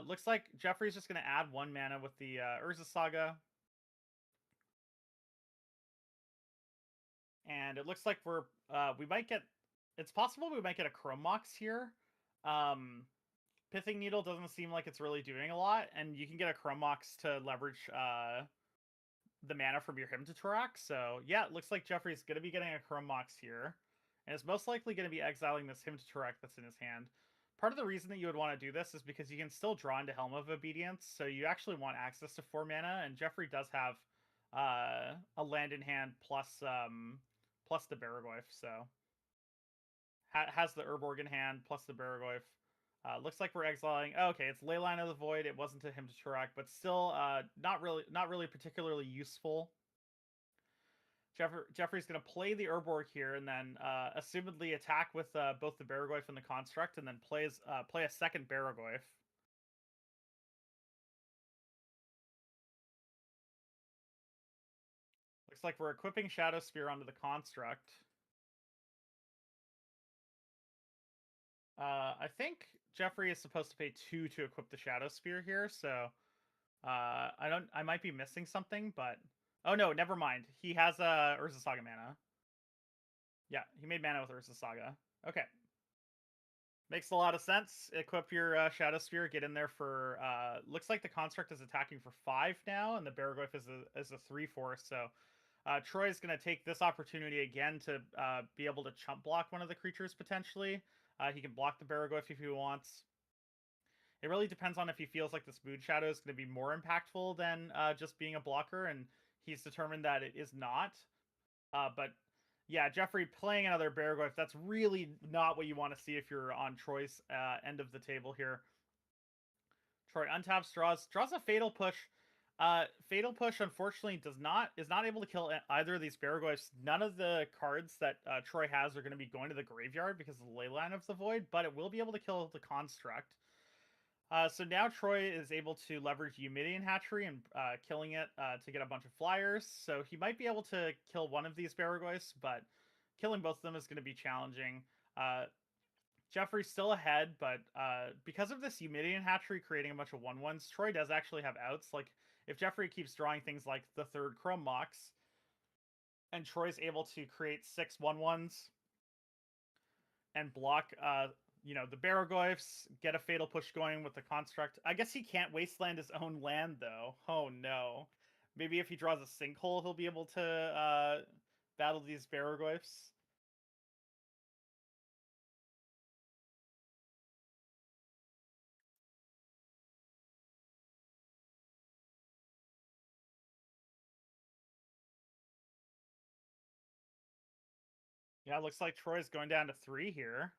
Looks like Jeffrey's just going to add 1 mana with the Urza Saga. And it looks like we might get, it's possible we might get a Chrome Mox here. Pithing Needle doesn't seem like it's really doing a lot, and you can get a Chrome Mox to leverage the mana from your Hymn to Tarak. So yeah, it looks like Jeffrey's going to be getting a Chrome Mox here, and is most likely going to be exiling this Hymn to Tarak that's in his hand. Part of the reason that you would want to do this is because you can still draw into Helm of Obedience, so you actually want access to 4 mana, and Jeffrey does have a land in hand plus the Baraglyph, so has the Urborg in hand plus the Baraglyph. Looks like we're exiling. Oh, okay, it's Leyline of the Void. It wasn't a Hymn to Tarak, but still not really particularly useful. Jeffrey's going to play the Urborg here, and then assumedly attack with both the Baraglyph and the Construct, and then play a second Baraglyph. Looks like we're equipping Shadow Spear onto the Construct. I think Jeffrey is supposed to pay 2 to equip the Shadow Spear here, so I might be missing something, but oh no, never mind. He has Urza Saga mana. Yeah, he made mana with Urza Saga. Okay. Makes a lot of sense. Equip your Shadow Spear, get in there for looks like the Construct is attacking for 5 now, and the Baraglyph is a 3/4, so Troy's going to take this opportunity again to be able to chump block one of the creatures potentially. He can block the Baraglyph if he wants. It really depends on if he feels like this Moon Shadow is going to be more impactful than just being a blocker, and he's determined that it is not. But yeah, Jeffrey playing another Baraglyph, that's really not what you want to see if you're on Troy's end of the table here. Troy untaps, draws a Fatal Push. Fatal Push, unfortunately, is not able to kill either of these Baraglyphs. None of the cards that Troy has are going to be going to the graveyard because of the Leyline of the Void, but it will be able to kill the Construct. So now Troy is able to leverage Eumidian Hatchery and killing it to get a bunch of flyers. So he might be able to kill one of these Baraglyphs, but killing both of them is going to be challenging. Jeffrey's still ahead, but because of this Eumidian Hatchery creating a bunch of 1/1s, Troy does actually have outs. Like, if Jeffrey keeps drawing things like the 3rd Chrome Mox, and Troy's able to create 6 1/1s and block the Baraglyphs, get a Fatal Push going with the Construct. I guess he can't wasteland his own land, though. Oh, no. Maybe if he draws a Sinkhole, he'll be able to battle these Baraglyphs. Yeah, looks like Troy's going down to 3 here.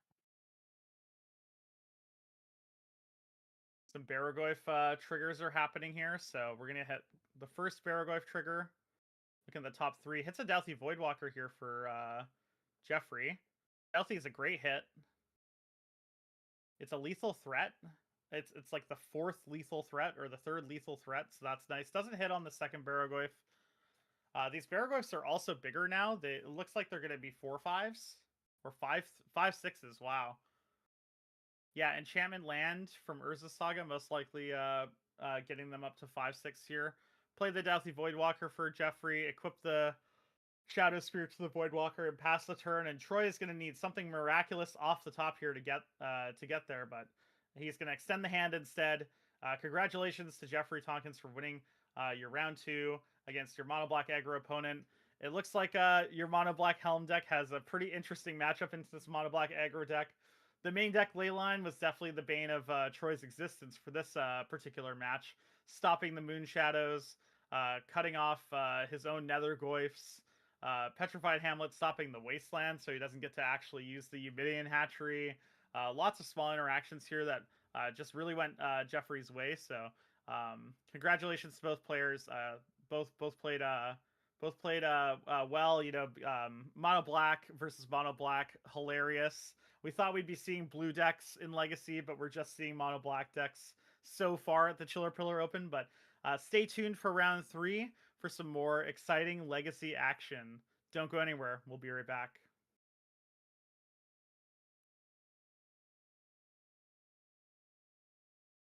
Some Baraglyph triggers are happening here, so we're going to hit the first Baraglyph trigger. Look in the top 3. Hits a Dauthi Voidwalker here for Jeffrey. Dauthi is a great hit. It's a lethal threat. It's like the 4th lethal threat, or the 3rd lethal threat, so that's nice. Doesn't hit on the second Baraglyph. These Baraglyphs are also bigger now. It looks like they're going to be 4/5s, or 5/6s. Wow. Yeah, Enchantment Land from Urza Saga, most likely getting them up to 5/6 here. Play the Dauthi Voidwalker for Jeffrey, equip the Shadow Spear to the Voidwalker, and pass the turn. And Troy is going to need something miraculous off the top here to get there, but he's going to extend the hand instead. Congratulations to Jeffrey Tompkins for winning your round 2 against your mono black aggro opponent. It looks like your mono black Helm deck has a pretty interesting matchup into this mono black aggro deck. The main deck Leyline was definitely the bane of Troy's existence for this particular match, stopping the Moon Shadows, cutting off his own Nethergoyfs, Petrified Hamlet stopping the Wasteland so he doesn't get to actually use the Eumidian Hatchery. Lots of small interactions here that just really went Jeffrey's way. So congratulations to both players. Both played well. Mono black versus mono black, hilarious. We thought we'd be seeing blue decks in Legacy, but we're just seeing mono black decks so far at the Chillerpillar Open, but stay tuned for round 3 for some more exciting legacy action. Don't go anywhere. We'll be right back.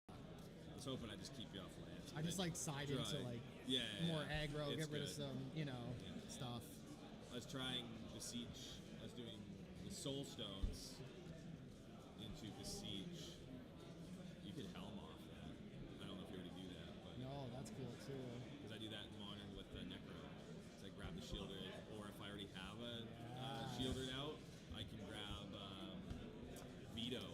I was hoping I'd just keep you off land. I just like side into like more aggro, It's get rid of good. some, stuff. I was trying Besiege. I was doing the Soul Stones into Besiege. You could helm off that. I don't know if you already do that, but No, that's cool too. because I do that in Modern with the Necro. So I grab the Shielder, or if I already have a Shielder out, I can grab Veto,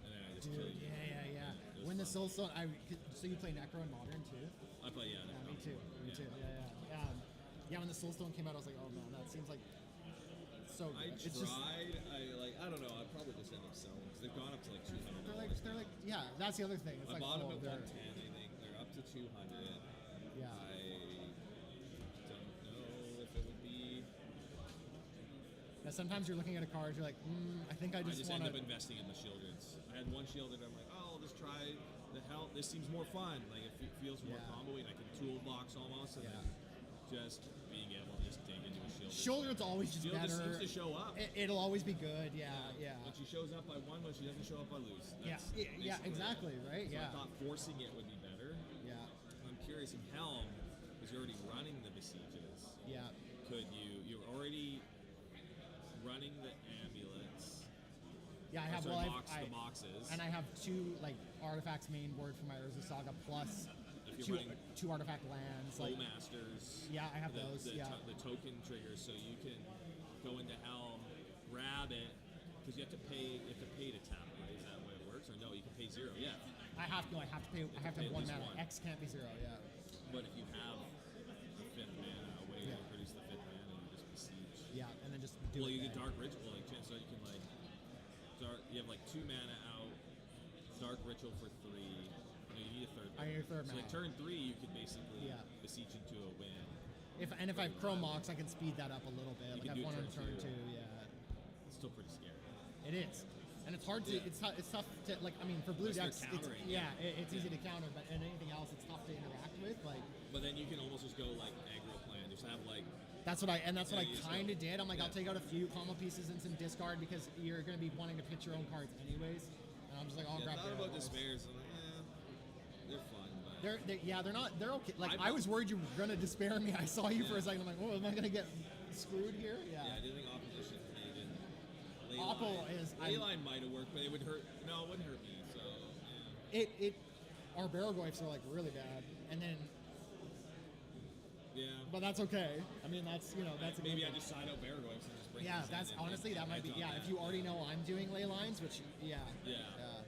and then I just kill Dude, you. yeah. It was When the fun. Soul Stone, so you play Necro in Modern too? I play, Yeah, Necro. me too. Yeah. Yeah, when the Soul Stone came out, I was like, oh man, that seems like so I good. tried. I don't know. I'd probably just end up selling because they've gone up to like $200. They're like, yeah, that's the other thing. It's I like, bought them oh, at they're- 110. I think they're up to 200. Yeah. I don't know if it would be. Now, sometimes you're looking at a card, you're like, I think I I just just want end to. up investing in the shielders. I had one shielded. I'm like, oh, I'll just try the hell. This seems more fun. Like it feels more Yeah. combo-y, and I can toolbox almost, and Yeah. then just being able to just dig into a shield. Shoulder's always just Shield better. just seems to show up. It'll always be good. Yeah. When she shows up, I won. When she doesn't show up, I lose. Yeah, That's yeah, basically exactly, it. right? So Yeah. I thought forcing it would be better. Yeah. I'm curious in Helm, because you're already running the Besieges. Yeah. Could you're already running the ambulance. Yeah, I have sorry, well, the boxes. and I have 2 like artifacts main board for my Urza Saga plus If you're running 2 artifact lands. Like, Masters. Yeah, I have those, The, yeah. the token triggers, so you can go into Helm, grab it, because you have to pay. You have to pay to tap, right? Is that the way it works, or no? You can pay 0. Yeah. I have to pay. I have to pay have at 1 least mana. one. X can't be 0. Yeah. But if you have the 5th mana, a way to produce the 5th mana, you just besiege. Yeah, and then just do Well, it. you get then. Dark Ritual, like so you can like you have like 2 mana out, Dark Ritual for 3. No, you need a third. I need a third so mana. like turn 3, you could basically Yeah. besiege into a win. If I have Chrome Mox, I can speed that up a little bit. You Like can I've do it one on turn turn 2. two. Yeah. It's still pretty scary. It is, and it's hard to. Yeah. It's tough to like. I mean, for blue Unless decks, you're it's, countering, it's easy to counter, but in anything else, it's tough to interact with. Like But then you can almost just go like aggro plan. Just have like that's what I you just kind of go- did. I'm like, I'll yeah. take out a few combo pieces and some discard because you're going to be wanting to pitch your own cards anyways. And I'm just like, I'll grab. thought the about other ones. despairs. I'm like, they're fun, but They're not. They're okay. Like I I was worried you were gonna despair me. I saw you for a Yeah. second. I'm like, oh, am I gonna get screwed here? yeah, I didn't think opposition needed. Oppo is- I'm- Leyline might have worked, but it would hurt. No, it wouldn't hurt me. So yeah. Our Baraglyphs are like really bad, and then Yeah. but that's okay. I mean, that's that's a Maybe good I thing. just side out Baraglyphs and just bring Yeah, these in that's and- honestly that and might be hedge on yeah. that. If you already know I'm doing ley lines, which Yeah. yeah.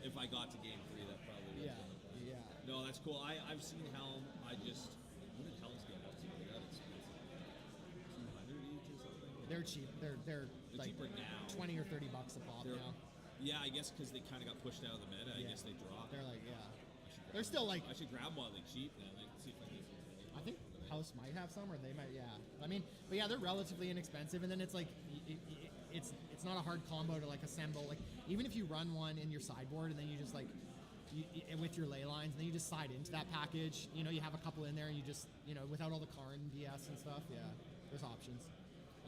If I got to game 3, that probably would. Yeah, yeah. No, that's cool. I've seen Helm. What did Helm's get up to? They got expensive. 200 each or something. They're cheap. They're like cheaper now. $20 or $30 a pop They're- now. Yeah, I guess because they kind of got pushed out of the meta. I Yeah. guess they dropped. They're like yeah. I should grab They're still them. like I should grab one like cheap then. Like see if I can get some. I think House might have some, or they might. Yeah, I mean, but yeah, they're relatively inexpensive, and then it's like it's not a hard combo to like assemble. Like even if you run one in your sideboard, and then you just like with your ley lines, and then you just side into that package. You have a couple in there, and you just without all the Karn BS and stuff. Yeah, there's options.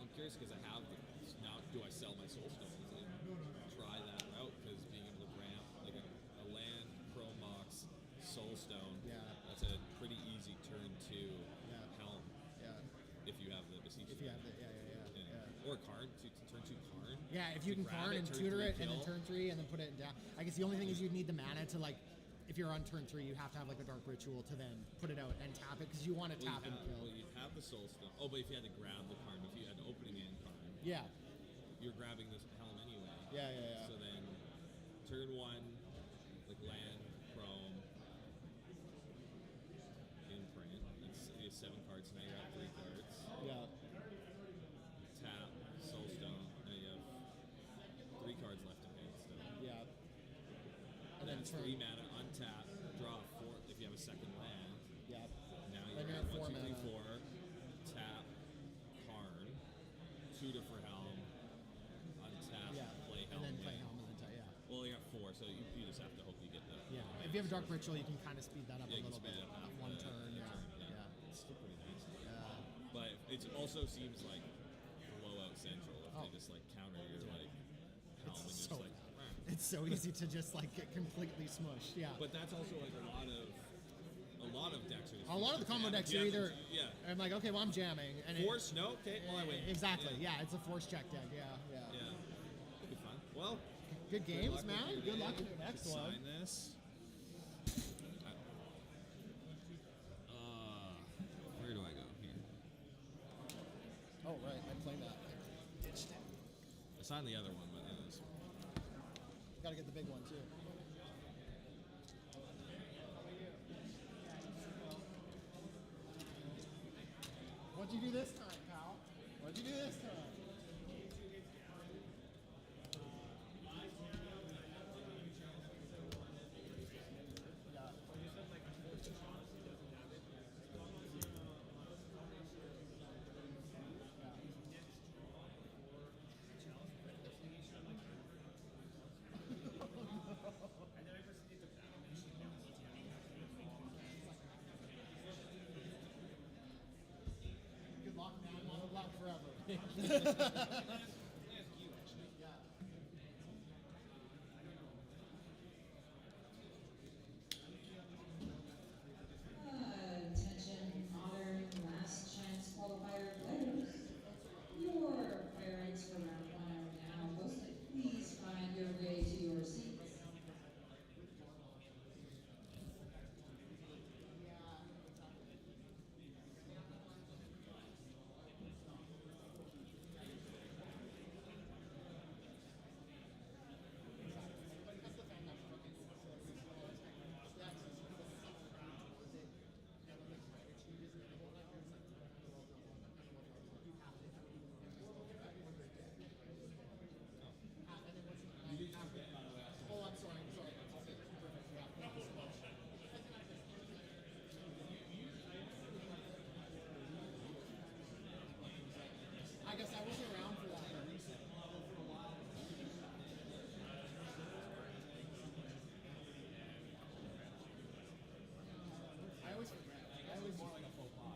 I'm curious because I have now. Do I sell my soul stones and try that route? Because being able to ramp like a land Chrome Mox soul stone. Yeah. That's a pretty easy turn 2 Yeah. Helm Yeah, if you have the besiege. if you have the yeah. Or Karn to turn 2 Karn. Yeah, if you To can grab Karn it, and turn tutor 3 it, and then kill. turn 3, and then put it down. I guess the only thing is you'd need the mana to like. If you're on turn 3, you have to have like a Dark Ritual to then put it out and tap it because you want to Well, tap and kill. Well, you have the soul stone. Oh, but if you had to grab the Karn, if you had the opening in Karn, Yeah, you're grabbing this Helm anyway. yeah. So then, turn 1, like land, Chrome, imprint. You have 7 cards, now you're at 3 cards. Yeah. Tap, Soulstone, now you have 3 cards left in hand still. Yeah. And then then it's turn- 3 mana, untap, draw 4 if you have a second land. Yeah. Now Then you're you're at at 1, 2, 3, mana. 4, tap, Karn, tutor for Helm, untap, Yeah. play And Helm. then play win. Helm and then yeah. Well, you got 4, so you just have to hope you get the. Yeah. if you have a dark ritual, you can kind of speed that up Yeah, a you can little bit. speed it up One after turn. that. Yeah. Yeah. It's still pretty nice. Yeah. But it also seems like blowout central if Oh. they just like counter your like helm and just So like. it's so easy to just like get completely smushed. Yeah. But that's also like a lot of decks are just A lot of the combo jamming. decks are either. Yeah. I'm like, okay, well I'm jamming, and Force, no, okay, well I win. Exactly. Yeah. It's a force check deck. Yeah. Yeah. It'll be fun. Well, Good games, luck with man. your Good luck day. with your next Should one. Sign this. Where do I go here? Oh right, I played that. I signed the other one, but it is. Got to get the big one too. What'd you do this time, pal? What'd you do this time? Good luck, man. Good luck forever. Attention, modern last chance qualifier players. Your parents for round one are now posted. Please find your way to your seats. Oh, I'm sorry. I guess I wasn't around for that. I always forget. I always more like a faux pas.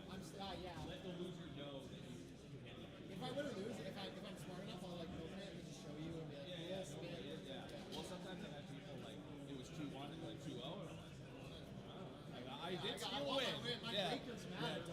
Yeah. Let the loser know that you can. If I were to lose, if I'm smart enough, I'll like open it and just show you and be like, yeah, spin it. Yeah. Well, sometimes I've had people like it was 2-1 and like 2-0, and I'm like, I did I still want win. my win. My Yeah. breakers matter.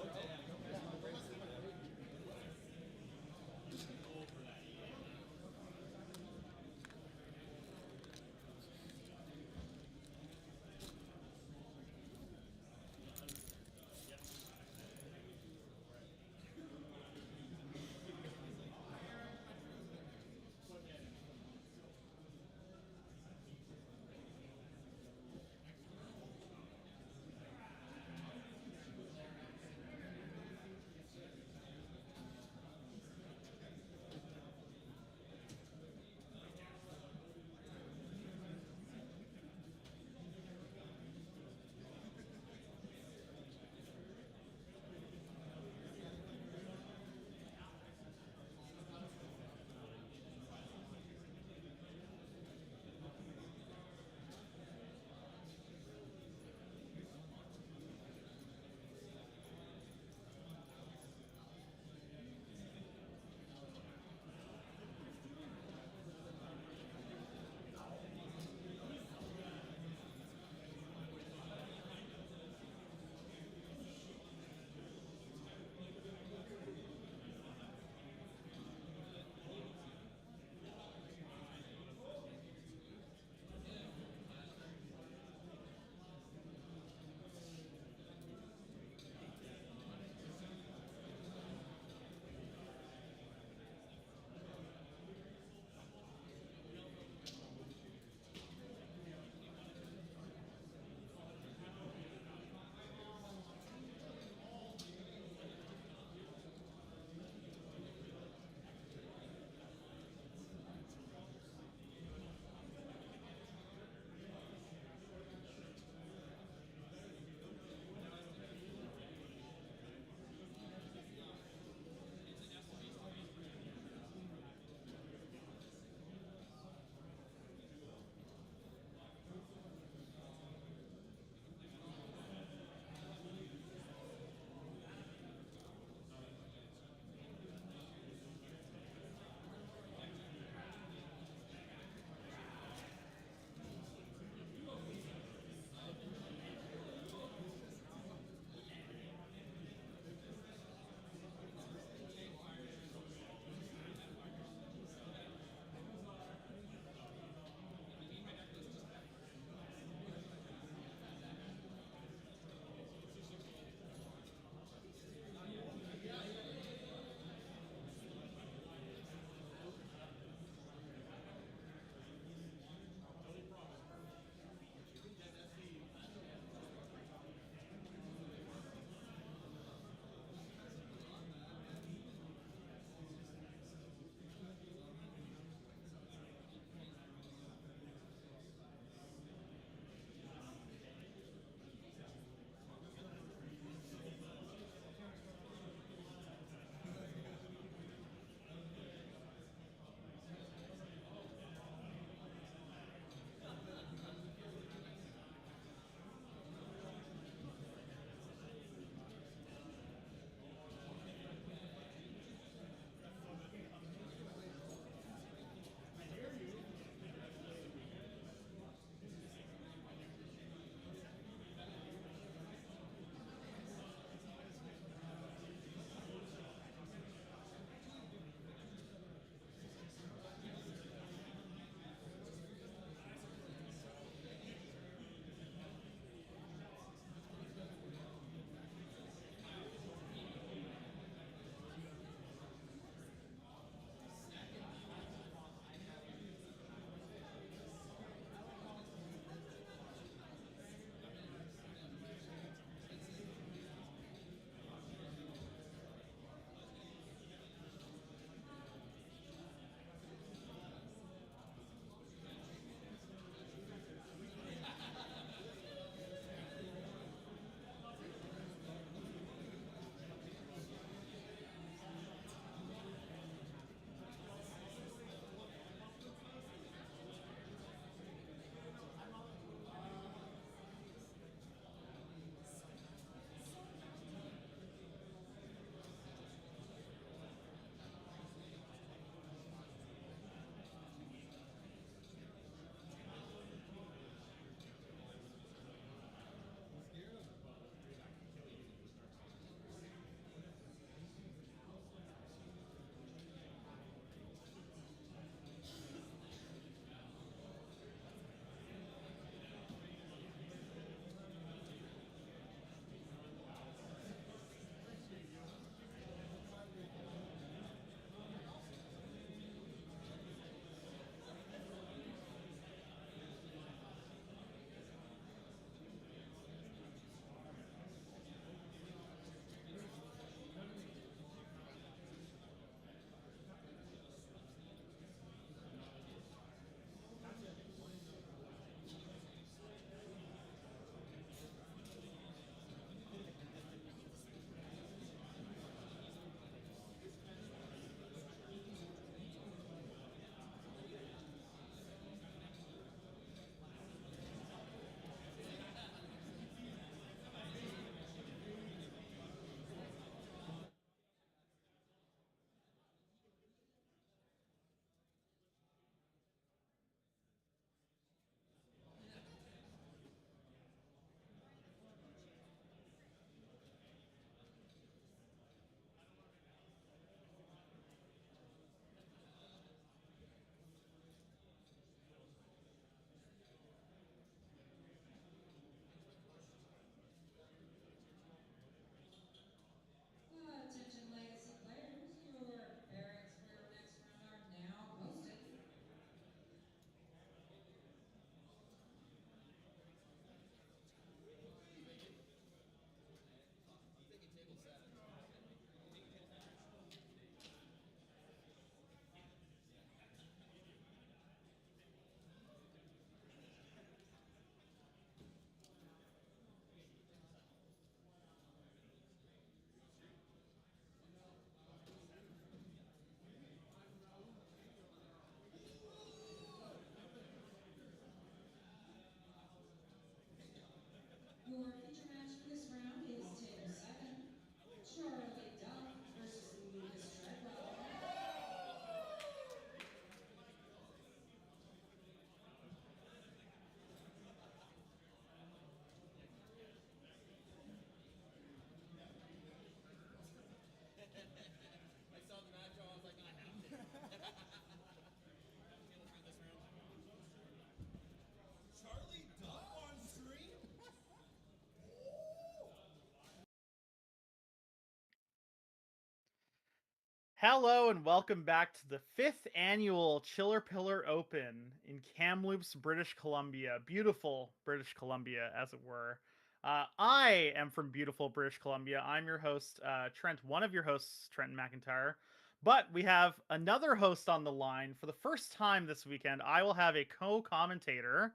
Hello and welcome back to the 5th annual Chillerpillar Open in Kamloops, British Columbia. Beautiful British Columbia, as it were. I am from beautiful British Columbia. I'm your host, Trent, one of your hosts, Trenton McIntyre. But we have another host on the line. For the first time this weekend, I will have a co-commentator,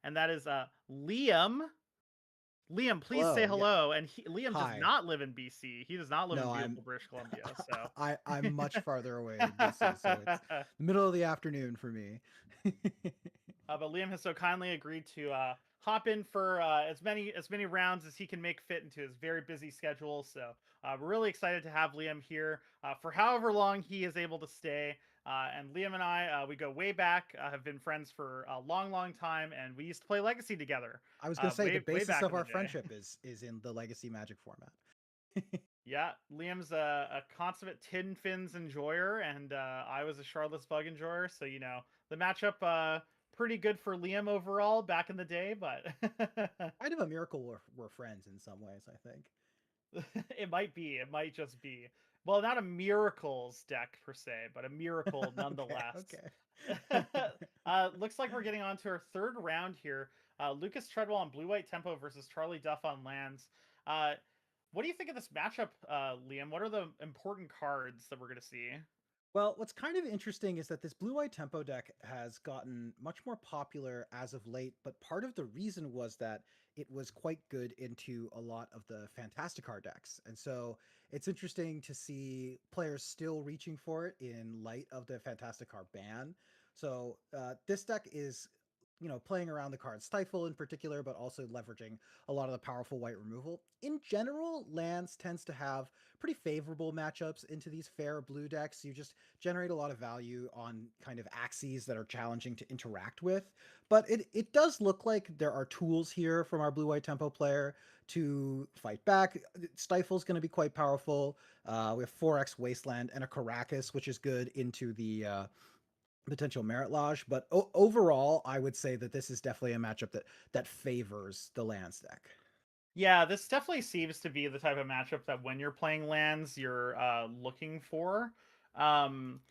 and that is Liam. Liam, please say Hello. Yeah. hello. And Liam does Hi. not live in BC. He does not live in No, beautiful British Columbia. So I'm much farther away in BC, so it's the middle of the afternoon for me. but Liam has so kindly agreed to hop in for as many rounds as he can make fit into his very busy schedule. So we're really excited to have Liam here for however long he is able to stay. And Liam and I, we go way back. Have been friends for a long, long time, and we used to play Legacy together. I was gonna say the Way basis back of in our the day. friendship is in the Legacy Magic format. Yeah, Liam's a consummate tin fins enjoyer, and I was a Charlotte's Bug enjoyer. So the matchup pretty good for Liam overall back in the day, but Kind of a miracle we're friends in some ways, I think. it might be. It might just be. Well, not a miracles deck per se, but a miracle nonetheless. Okay. Looks like we're getting on to our third round here. Lucas Treadwell on Blue White Tempo versus Charlie Duff on lands. What do you think of this matchup, Liam? What are the important cards that we're going to see? Well, what's kind of interesting is that this blue-white tempo deck has gotten much more popular as of late, but part of the reason was that it was quite good into a lot of the Fantasticar decks. And so it's interesting to see players still reaching for it in light of the Fantasticar ban. So this deck is playing around the card Stifle in particular, but also leveraging a lot of the powerful white removal. In general, lands tends to have pretty favorable matchups into these fair blue decks. You just generate a lot of value on kind of axes that are challenging to interact with. But it does look like there are tools here from our blue-white tempo player to fight back. Stifle's going to be quite powerful. We have 4x Wasteland and a Caracas, which is good into the potential Merit Lodge, but overall, I would say that this is definitely a matchup that favors the lands deck. Yeah, this definitely seems to be the type of matchup that when you're playing lands, you're looking for. Um,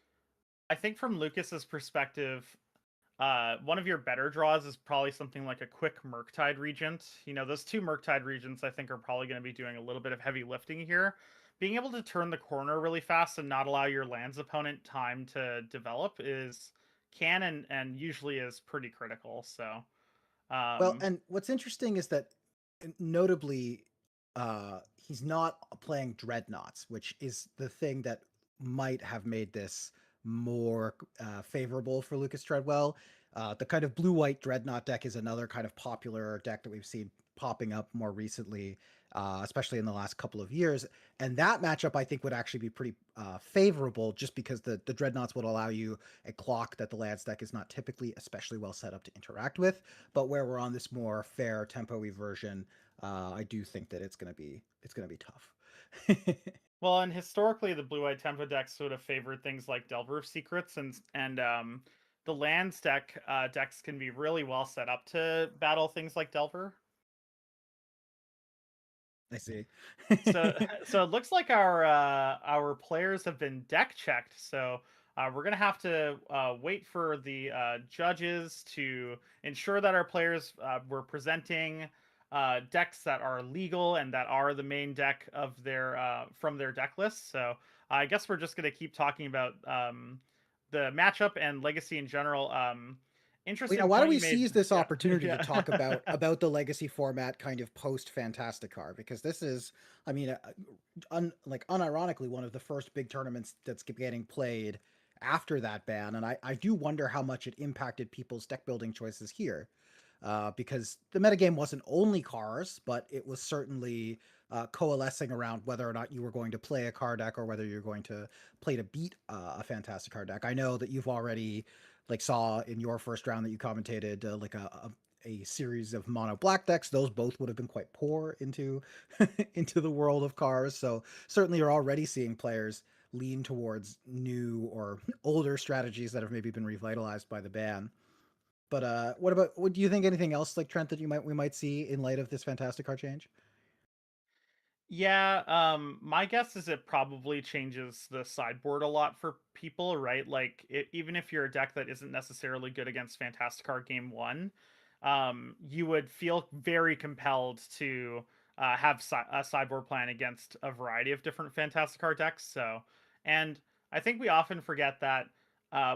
I think from Lucas's perspective, one of your better draws is probably something like a quick Murktide Regent. Those two Murktide Regents I think are probably going to be doing a little bit of heavy lifting here. Being able to turn the corner really fast and not allow your land's opponent time to develop can and usually is pretty critical. So, Well, and what's interesting is that notably, he's not playing Dreadnoughts, which is the thing that might have made this more favorable for Lucas Treadwell. The kind of blue-white Dreadnought deck is another kind of popular deck that we've seen popping up more recently, especially in the last couple of years. And that matchup, I think, would actually be pretty favorable just because the Dreadnoughts would allow you a clock that the lands deck is not typically especially well set up to interact with. But where we're on this more fair tempo-y version, I do think that it's gonna be tough. well, and historically, the blue-white tempo decks sort of favored things like Delver of Secrets, and the lands decks can be really well set up to battle things like Delver. I see. So it looks like our players have been deck checked. So we're gonna have to wait for the judges to ensure that our players were presenting decks that are legal and that are the main deck of their from their deck list. So I guess we're just gonna keep talking about the matchup and Legacy in general. Interesting. Why don't point we you made. seize this Yeah. opportunity Yeah. to talk about the Legacy format kind of post Fantasticar, because this is, I mean, unironically, one of the first big tournaments that's getting played after that ban, and I do wonder how much it impacted people's deck building choices here. Because the metagame wasn't only cars, but it was certainly coalescing around whether or not you were going to play a car deck or whether you're going to play to beat a fantastic car deck. I know that you've already saw in your first round that you commentated a series of mono black decks. Those both would have been quite poor into into the world of cars. So certainly you're already seeing players lean towards new or older strategies that have maybe been revitalized by the ban. But what do you think anything else like Trent that we might see in light of this fantastic car change? Yeah, my guess is it probably changes the sideboard a lot for people, right? Like, even if you're a deck that isn't necessarily good against Fantastic game one, you would feel very compelled to have a sideboard plan against a variety of different Fantastic decks. So, and I think we often forget that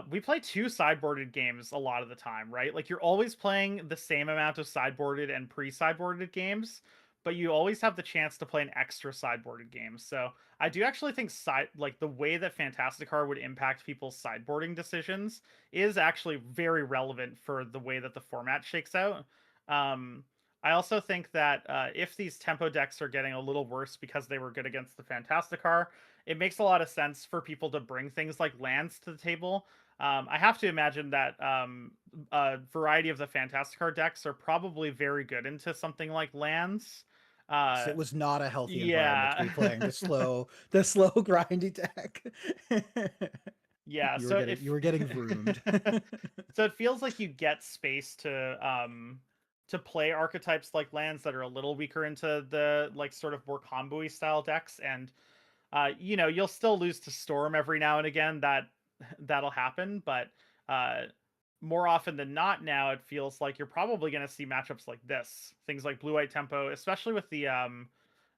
we play two sideboarded games a lot of the time, right? Like, you're always playing the same amount of sideboarded and pre-sideboarded games, but you always have the chance to play an extra sideboarded game. So I do actually think like the way that Fantasticar would impact people's sideboarding decisions is actually very relevant for the way that the format shakes out. Um, I also think that if these tempo decks are getting a little worse because they were good against the Fantasticar, it makes a lot of sense for people to bring things like lands to the table. I have to imagine that a variety of the Fantasticar decks are probably very good into something like lands. So Uh, it was not a healthy environment to yeah. be playing the slow grindy deck. Yeah, You were getting vroomed. so it feels like you get space to play archetypes like lands that are a little weaker into the like sort of more combo-y style decks, and you'll still lose to Storm every now and again. That'll happen, but uh more often than not now it feels like you're probably going to see matchups like this. Things like blue white tempo, especially with the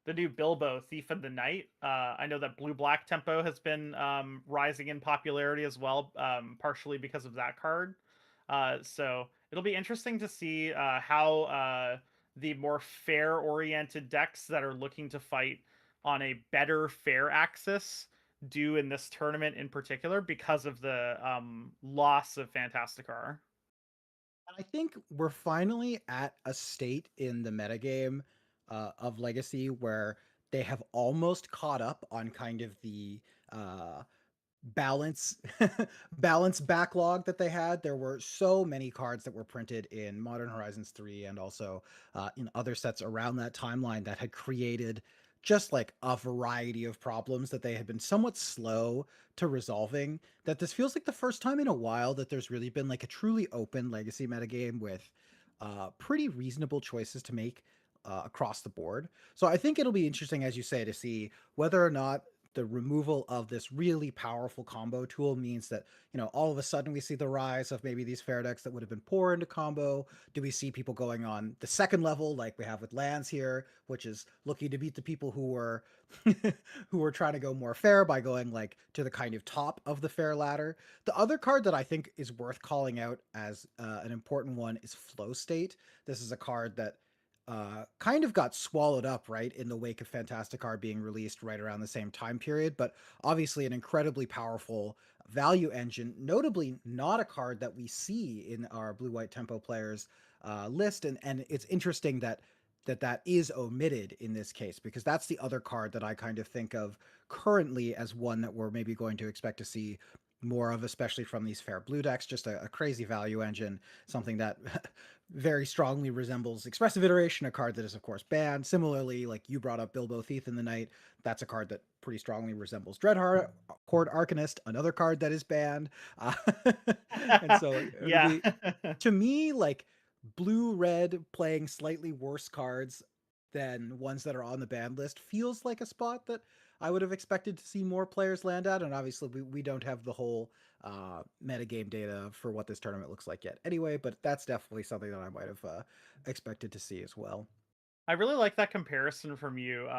new Bilbo Thief of the Night. I know that blue black tempo has been rising in popularity as well, partially because of that card. So it'll be interesting to see how the more fair oriented decks that are looking to fight on a better fair axis do in this tournament in particular because of the loss of Fantasticar. I think we're finally at a state in the metagame of Legacy where they have almost caught up on kind of the uh, balance balance backlog that they had. There were so many cards that were printed in Modern Horizons 3 and also in other sets around that timeline that had created just like a variety of problems that they had been somewhat slow to resolving, that this feels like the first time in a while that there's really been like a truly open legacy metagame with pretty reasonable choices to make across the board. So I think it'll be interesting, as you say, to see whether or not the removal of this really powerful combo tool means that, all of a sudden we see the rise of maybe these fair decks that would have been poor into combo. Do we see people going on the second level like we have with lands here, which is looking to beat the people who were who were trying to go more fair by going like to the kind of top of the fair ladder? The other card that I think is worth calling out as an important one is Flow State. This is a card that kind of got swallowed up right in the wake of Fantasticar being released right around the same time period, but obviously an incredibly powerful value engine, notably not a card that we see in our blue-white tempo players list, and it's interesting that is omitted in this case, because that's the other card that I kind of think of currently as one that we're maybe going to expect to see more of, especially from these fair blue decks. Just a crazy value engine, something that very strongly resembles Expressive Iteration, a card that is, of course, banned. Similarly, like you brought up Bilbo Thief in the Night, that's a card that pretty strongly resembles Dreadhorde Arcanist, another card that is banned. And so it'll Yeah. be, to me, like blue red playing slightly worse cards than ones that are on the banned list feels like a spot that I would have expected to see more players land at. And obviously, we don't have the whole metagame data for what this tournament looks like yet anyway, but that's definitely something that I might have expected to see as well. I really like that comparison from you.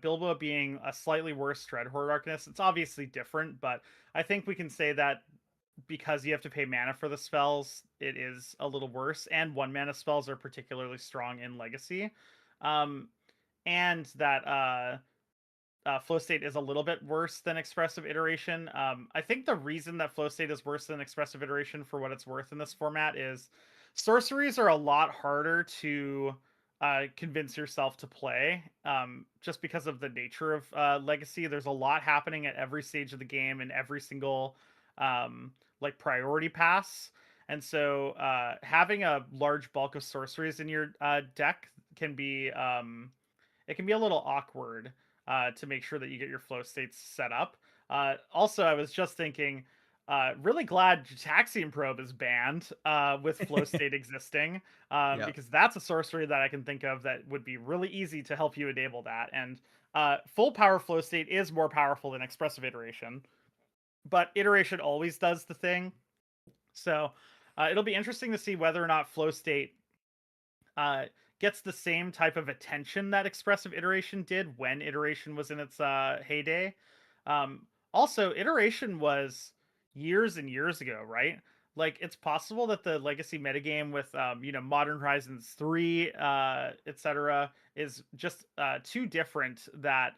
Bilbo being a slightly worse Dreadhorde Arcanist. It's obviously different, but I think we can say that because you have to pay mana for the spells, it is a little worse. And one mana spells are particularly strong in Legacy. Um, and that Flow State is a little bit worse than Expressive Iteration. I think the reason that Flow State is worse than Expressive Iteration, for what it's worth in this format, is sorceries are a lot harder to convince yourself to play, just because of the nature of Legacy. There's a lot happening at every stage of the game and every single like priority pass. And so having a large bulk of sorceries in your deck can be it can be a little awkward to make sure that you get your flow states set up. Also, I was just thinking, really glad Taxium Probe is banned with Flow State existing, Yeah. because that's a sorcery that I can think of that would be really easy to help you enable that. And full power Flow State is more powerful than Expressive Iteration, but Iteration always does the thing. So it'll be interesting to see whether or not Flow State uh, gets the same type of attention that Expressive Iteration did when Iteration was in its heyday. Also, Iteration was years and years ago, right? Like, it's possible that the legacy metagame with, Modern Horizons 3, etc., is just too different that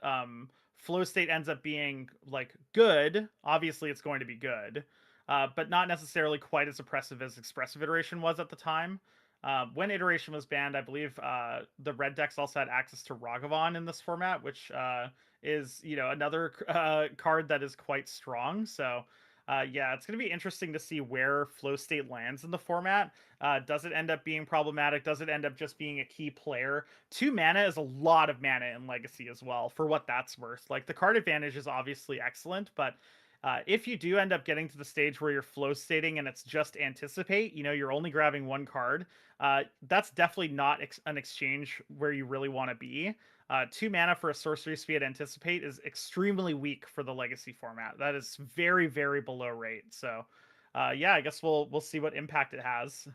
Flow State ends up being, like, good. Obviously, it's going to be good, but not necessarily quite as oppressive as Expressive Iteration was at the time. When Iteration was banned, I believe the red decks also had access to Ragavan in this format, which is another card that is quite strong. So yeah, it's going to be interesting to see where Flow State lands in the format. Does it end up being problematic? Does it end up just being a key player? 2 mana is a lot of mana in Legacy as well, for what that's worth. Like, the card advantage is obviously excellent, but if you do end up getting to the stage where you're flow stating and it's just anticipate, you're only grabbing one card, that's definitely not an exchange where you really want to be. 2 mana for a sorcery speed anticipate is extremely weak for the legacy format. That is very, very below rate. So, yeah, I guess we'll see what impact it has.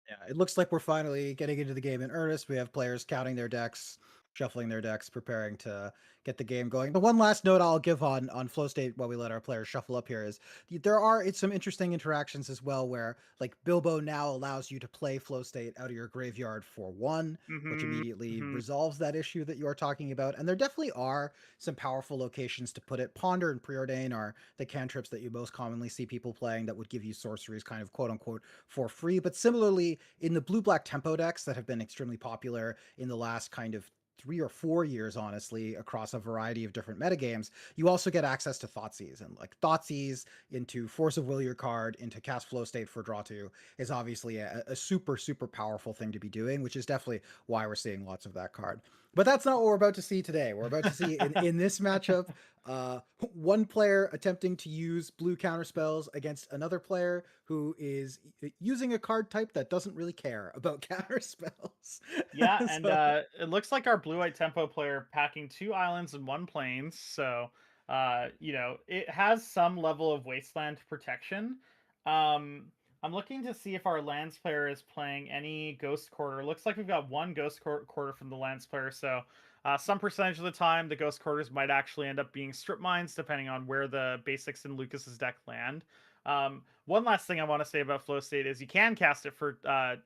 Yeah, it looks like we're finally getting into the game in earnest. We have players counting their decks, shuffling their decks, preparing to get the game going. The one last note I'll give on Flow State while we let our players shuffle up here is there are some interesting interactions as well where like Bilbo now allows you to play Flow State out of your graveyard for one, which Mm-hmm. immediately Mm-hmm. resolves that issue that you're talking about. And there definitely are some powerful locations to put it. Ponder and Preordain are the cantrips that you most commonly see people playing that would give you sorceries kind of quote unquote for free. But similarly, in the blue black tempo decks that have been extremely popular in the last kind of 3 or 4 years, honestly, across a variety of different metagames, you also get access to Thoughtseize. And like Thoughtseize into Force of Will your card, into Cast Flow State for draw 2 is obviously a super, super powerful thing to be doing, which is definitely why we're seeing lots of that card. But that's not what we're about to see today. We're about to see in this matchup one player attempting to use blue counterspells against another player who is using a card type that doesn't really care about counterspells. Yeah, and So, it looks like our blue-white tempo player packing 2 islands and 1 plains, so it has some level of wasteland protection. Um, I'm looking to see if our lands player is playing any ghost quarter. Looks like we've got one ghost quarter from the lands player, so some percentage of the time the ghost quarters might actually end up being strip mines, depending on where the basics in Lucas's deck land. One last thing I want to say about Flow State is you can cast it for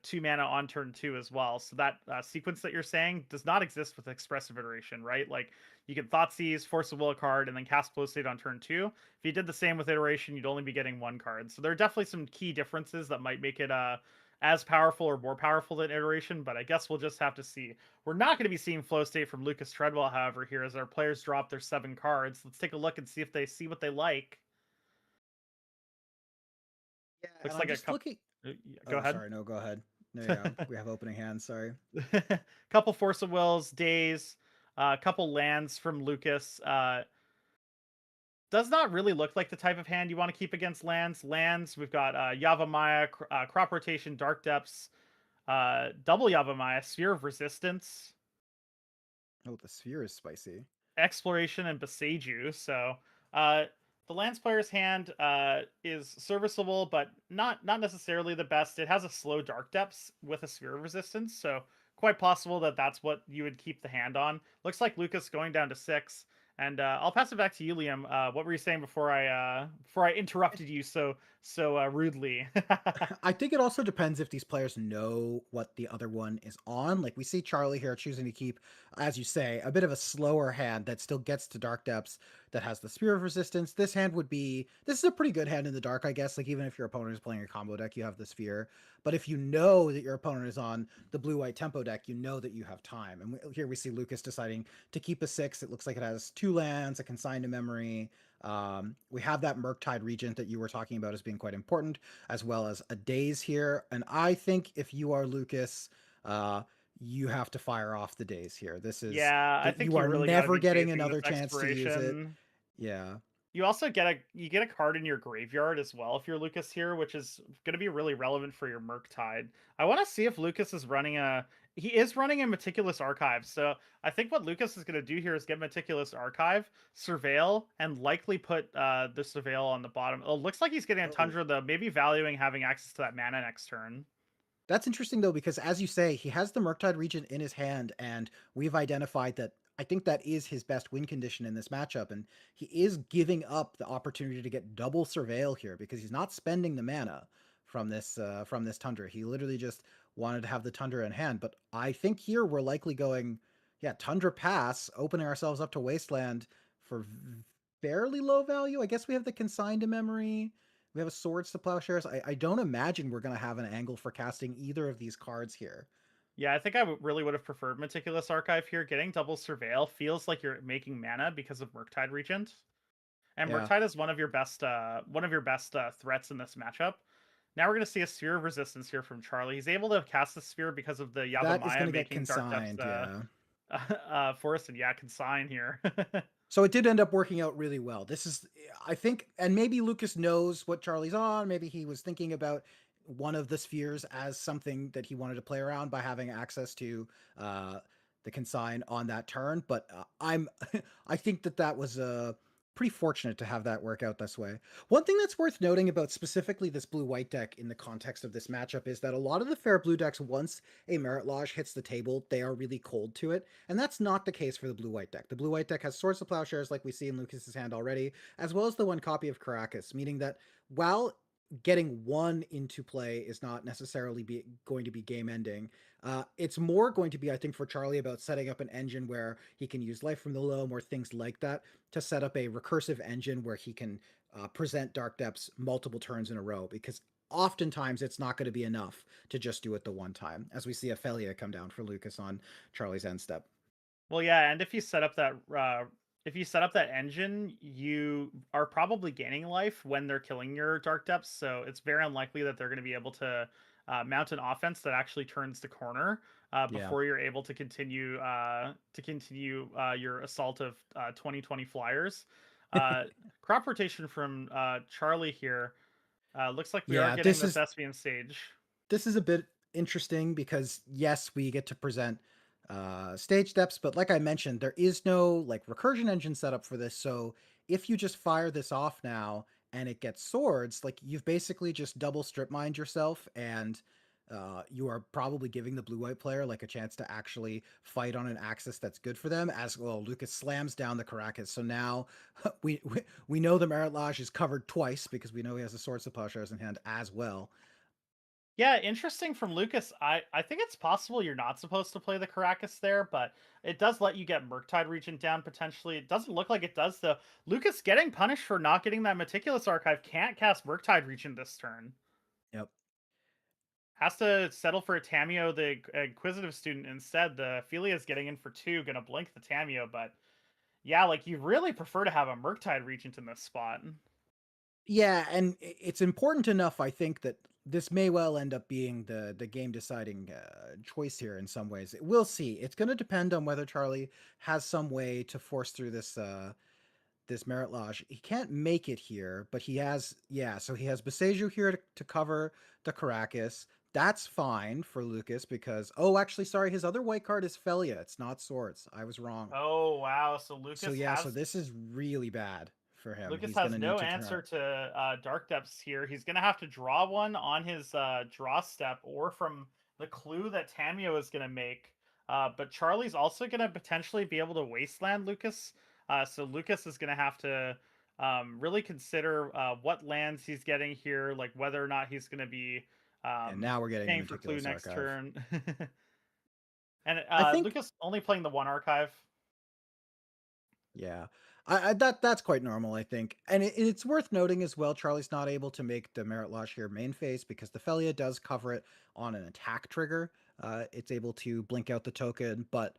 2 mana on turn 2 as well. So that sequence that you're saying does not exist with Expressive Iteration, right? Like, you can Thoughtseize, Force of Will a card, and then cast Flow State on turn 2. If you did the same with Iteration, you'd only be getting one card. So there are definitely some key differences that might make it as powerful or more powerful than Iteration, but I guess we'll just have to see. We're not going to be seeing Flow State from Lucas Treadwell, however, here as our players drop their 7 cards. Let's take a look and see if they see what they like. yeah, and Looks I'm like a just couple. looking. Go Oh, ahead. sorry, no, go ahead. No, yeah, we have opening hands. Sorry. Couple Force of Wills, Days, a couple lands from Lucas. Does not really look like the type of hand you want to keep against lands. Lands, we've got Yavimaya, Crop Rotation, Dark Depths, double Yavimaya, Sphere of Resistance, Oh, the sphere is spicy. Exploration, and Beseiju. So the lands player's hand is serviceable, but not necessarily the best. It has a slow Dark Depths with a Sphere of Resistance, so quite possible that that's what you would keep the hand on. Looks like Lucas going down to 6. And I'll pass it back to you, Liam. What were you saying before I interrupted you so rudely? I think it also depends if these players know what the other one is on. Like we see Charlie here choosing to keep, as you say, a bit of a slower hand that still gets to Dark Depths that has the Spear of Resistance. This is a pretty good hand in the dark, I guess. Like even if your opponent is playing a combo deck, you have the Sphere. But if you know that your opponent is on the blue-white tempo deck, you know that you have time. And here we see Lucas deciding to keep a 6. It looks like it has 2 lands, a Consign to Memory. We have that Murktide Regent that you were talking about as being quite important, as well as a Daze here. And I think if you are Lucas, you have to fire off the Daze here. This is Yeah, I think you you are really got to never be getting chasing this another chance to use it. expiration. Yeah. You also get a card in your graveyard as well if you're Lucas here, which is going to be really relevant for your Murktide. I want to see if Lucas is running a he is running a Meticulous Archive. So I think what Lucas is going to do here is get Meticulous Archive, Surveil, and likely put the Surveil on the bottom. It looks like he's getting a Oh. Tundra though, maybe valuing having access to that mana next turn. That's interesting though, because as you say, he has the Murktide Regent in his hand, and we've identified that I think that is his best win condition in this matchup, and he is giving up the opportunity to get double Surveil here because he's not spending the mana from this Tundra. He literally just wanted to have the Tundra in hand. But I think here we're likely going, yeah, Tundra pass, opening ourselves up to Wasteland for fairly low value. I guess we have the Consigned to Memory. We have a Swords to Plowshares. I don't imagine we're going to have an angle for casting either of these cards here. Yeah, I think I really would have preferred Meticulous Archive here. Getting double Surveil feels like you're making mana because of Murktide Regent. And Yeah. Murktide is one of your best threats in this matchup. Now we're going to see a Sphere of Resistance here from Charlie. He's able to cast the Sphere because of the That is Yavimaya going to get making Dark consigned, Depths Forest, and yeah, consign here. So it did end up working out really well. This is, I think, and maybe Lucas knows what Charlie's on. Maybe he was thinking about one of the spheres as something that he wanted to play around by having access to the consign on that turn. But I think that was pretty fortunate to have that work out this way. One thing that's worth noting about specifically this blue-white deck in the context of this matchup is that a lot of the fair blue decks, once a Merit Lodge hits the table, they are really cold to it, and that's not the case for the blue-white deck. The blue-white deck has Swords to Plowshares, like we see in Lucas's hand already, as well as the one copy of Caracas, meaning that while getting one into play is not necessarily going to be game ending. It's more going to be, I think, for Charlie about setting up an engine where he can use Life from the Loam or things like that to set up a recursive engine where he can present Dark Depths multiple turns in a row, because oftentimes it's not going to be enough to just do it the one time, as we see Ophelia come down for Lucas on Charlie's end step. Well, yeah, and if you set up that engine, you are probably gaining life when they're killing your Dark Depths, so it's very unlikely that they're going to be able to mount an offense that actually turns the corner before you're able to continue your assault of 2020 flyers. Crop rotation from Charlie here. Looks like we are getting the Thespian Stage. This is a bit interesting because yes, we get to present stage depths, but like I mentioned, there is no like recursion engine set up for this. So if you just fire this off now and it gets swords, like you've basically just double strip mined yourself, and you are probably giving the blue-white player like a chance to actually fight on an axis that's good for them. As well, Lucas slams down the Caracas, so now we know the Merit Lodge is covered twice because we know he has a Swords to Plowshares in hand as well. Yeah, interesting from Lucas. I think it's possible you're not supposed to play the Caracas there, but it does let you get Murktide Regent down potentially. It doesn't look like it does, though. Lucas getting punished for not getting that Meticulous Archive, can't cast Murktide Regent this turn. Yep. Has to settle for a Tameo, the Inquisitive Student, instead. The Ophelia's getting in for 2, gonna blink the Tameo, but yeah, like you really prefer to have a Murktide Regent in this spot. Yeah, and it's important enough, I think, that this may well end up being the game deciding choice here in some ways. We'll see. It's going to depend on whether Charlie has some way to force through this this Merit Lodge. He can't make it here, but he has, yeah, so he has Beseju here to cover the Caracas. That's fine for Lucas because, oh, actually, sorry, his other white card is Felia. It's not Swords. I was wrong. Oh, wow. So Lucas so this is really bad for him. Lucas has no answer to Dark Depths here. He's going to have to draw one on his draw step or from the clue that Tameo is going to make. But Charlie's also going to potentially be able to wasteland Lucas. So Lucas is going to have to really consider what lands he's getting here, like whether or not he's going to be and now we're getting paying for clue next archive. turn. And I think Lucas only playing the one archive. Yeah, that's quite normal, I think. And it's worth noting as well, Charlie's not able to make the Merit Lodge here main phase because the Felia does cover it on an attack trigger. It's able to blink out the token, but